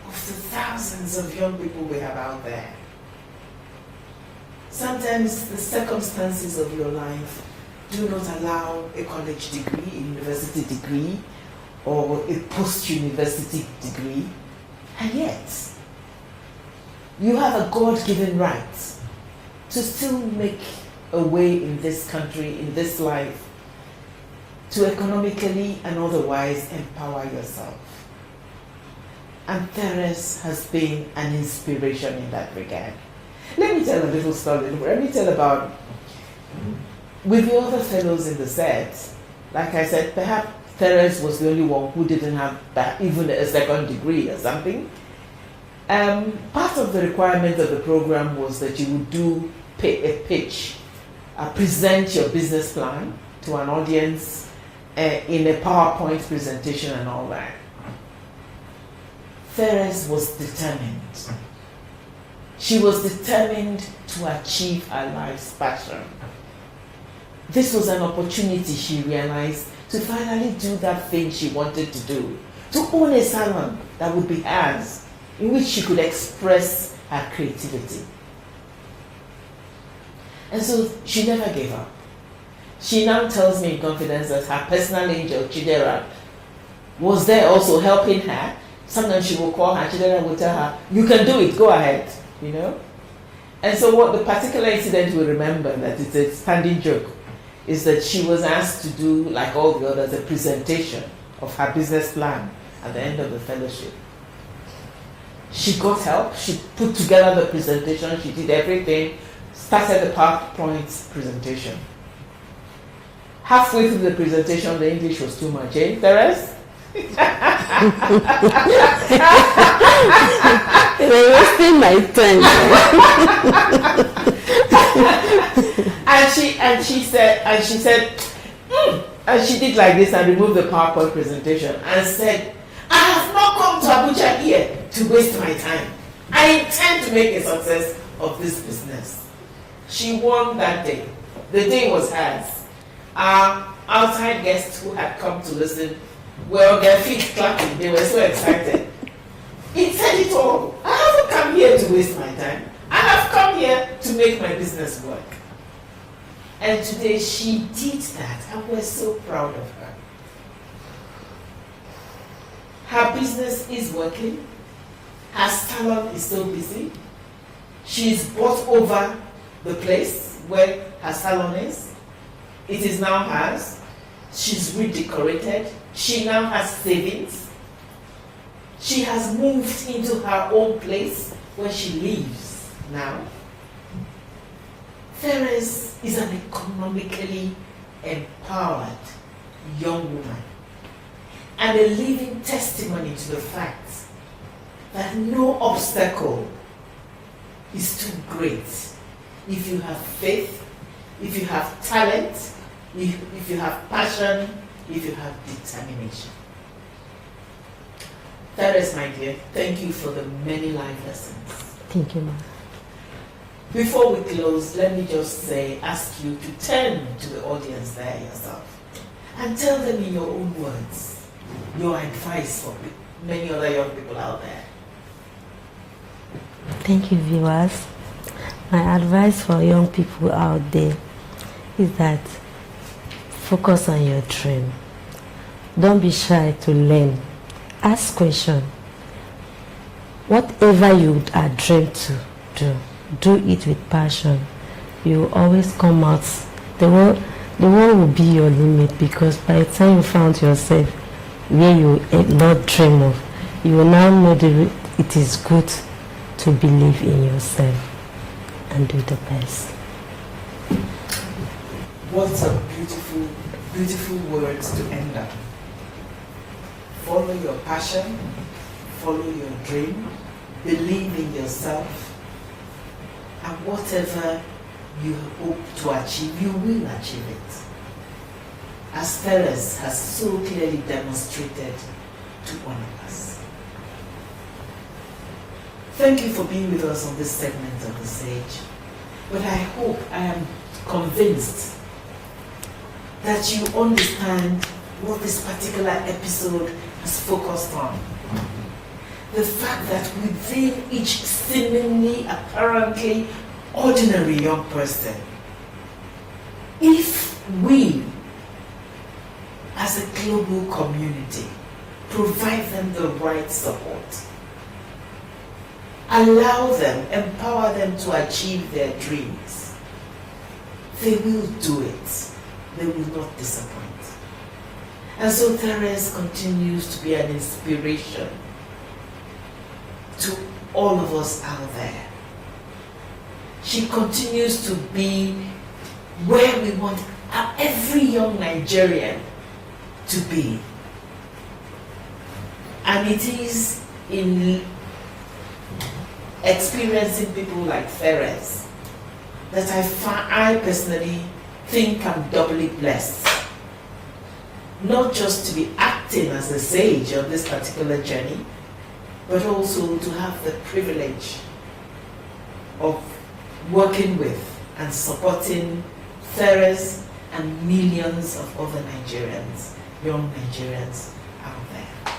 of the thousands of young people we have out there. Sometimes the circumstances of your life do not allow a college degree, a university degree, or a post-university degree, and yet you have a God-given right to still make a way in this country, in this life, to economically and otherwise empower yourself. And Therese has been an inspiration in that regard. Let me tell a little story. Let me tell about, with the other fellows in the set, like I said, perhaps Therese was the only one who didn't have even a second degree or something. Part of the requirement of the program was that you would do a pitch, present your business plan to an audience in a PowerPoint presentation and all that. Therese was determined. She was determined to achieve her life's passion. This was an opportunity, she realized, to finally do that thing she wanted to do, to own a salon that would be hers, in which she could express her creativity. And so she never gave up. She now tells me in confidence that her personal angel, Chidera, was there also helping her. Sometimes she will call her, Chidera will tell her, you can do it, go ahead, you know? And so what the particular incident we remember, that it's a standing joke, is that she was asked to do, like all the others, a presentation of her business plan at the end of the fellowship. She got help, she put together the presentation, she did everything, started the PowerPoint presentation. Halfway through the presentation, the English was too much, eh, Therese? They're wasting my time. and she said, and she did like this and removed the PowerPoint presentation and said, I have not come to Abuja here to waste my time. I intend to make a success of this business. She won that day. The day was hers. Our outside guests who had come to listen were on their feet clapping. They were so excited. It said it all. I haven't come here to waste my time. I have come here to make my business work. And today she did that, and we're so proud of her. Her business is working. Her salon is so busy. She's bought over the place where her salon is. It is now hers. She's redecorated. She now has savings. She has moved into her own place where she lives now. Therese is an economically empowered young woman and a living testimony to the fact that no obstacle is too great if you have faith, if you have talent, if you have passion, if you have determination. That is, my dear, thank you for the many life lessons. Thank you, ma'am. Before we close, let me just ask you to turn to the audience there yourself and tell them in your own words your advice for many other young people out there. Thank you, viewers. My advice for young people out there is that focus on your dream. Don't be shy to learn. Ask questions. Whatever you are dreamed to do it with passion. You will always come out. The world will be your limit, because by the time you found yourself where you not dream of, you will now know that it is good to believe in yourself and do the best. What a beautiful, beautiful words to end on. Follow your passion, follow your dream, believe in yourself, and whatever you hope to achieve, you will achieve it. As Teres has so clearly demonstrated to one of us. Thank you for being with us on this segment of The Sage. But I hope, I am convinced that you understand what this particular episode has focused on. The fact that within each seemingly, apparently ordinary young person, if we as a global community provide them the right support, allow them, empower them to achieve their dreams, they will do it. They will not disappoint. And so Therese continues to be an inspiration to all of us out there. She continues to be where we want every young Nigerian to be. And it is in experiencing people like Therese that I personally think I'm doubly blessed. Not just to be acting as a sage on this particular journey, but also to have the privilege of working with and supporting Therese and millions of other Nigerians, young Nigerians out there.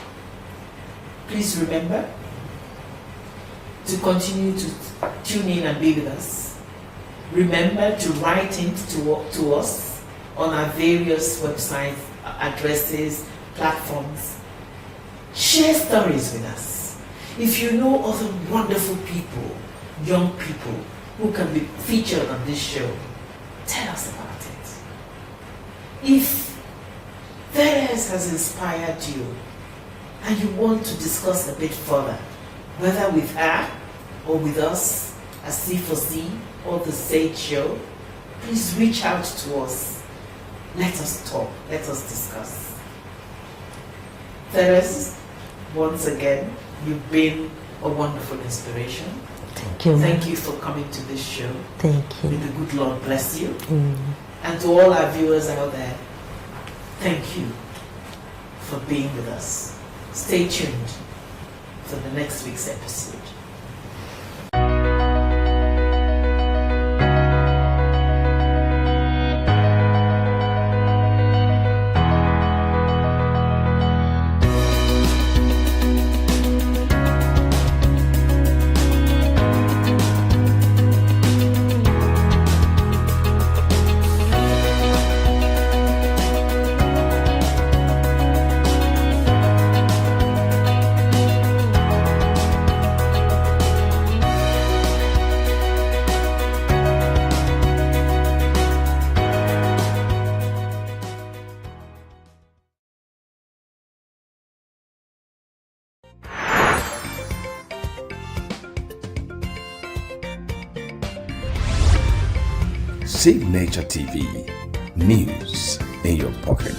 Please remember to continue to tune in and be with us. Remember to write in to us on our various website addresses, platforms. Share stories with us. If you know other wonderful people, young people, who can be featured on this show, tell us about it. If Therese has inspired you and you want to discuss a bit further, whether with her or with us as C4C or the Sage Show, please reach out to us. Let us talk, let us discuss. Therese, once again, you've been a wonderful inspiration. Thank you. Thank you for coming to this show. Thank you. May the good Lord bless you. And to all our viewers out there, thank you for being with us. Stay tuned for the next week's episode. Signature TV, news in your pocket.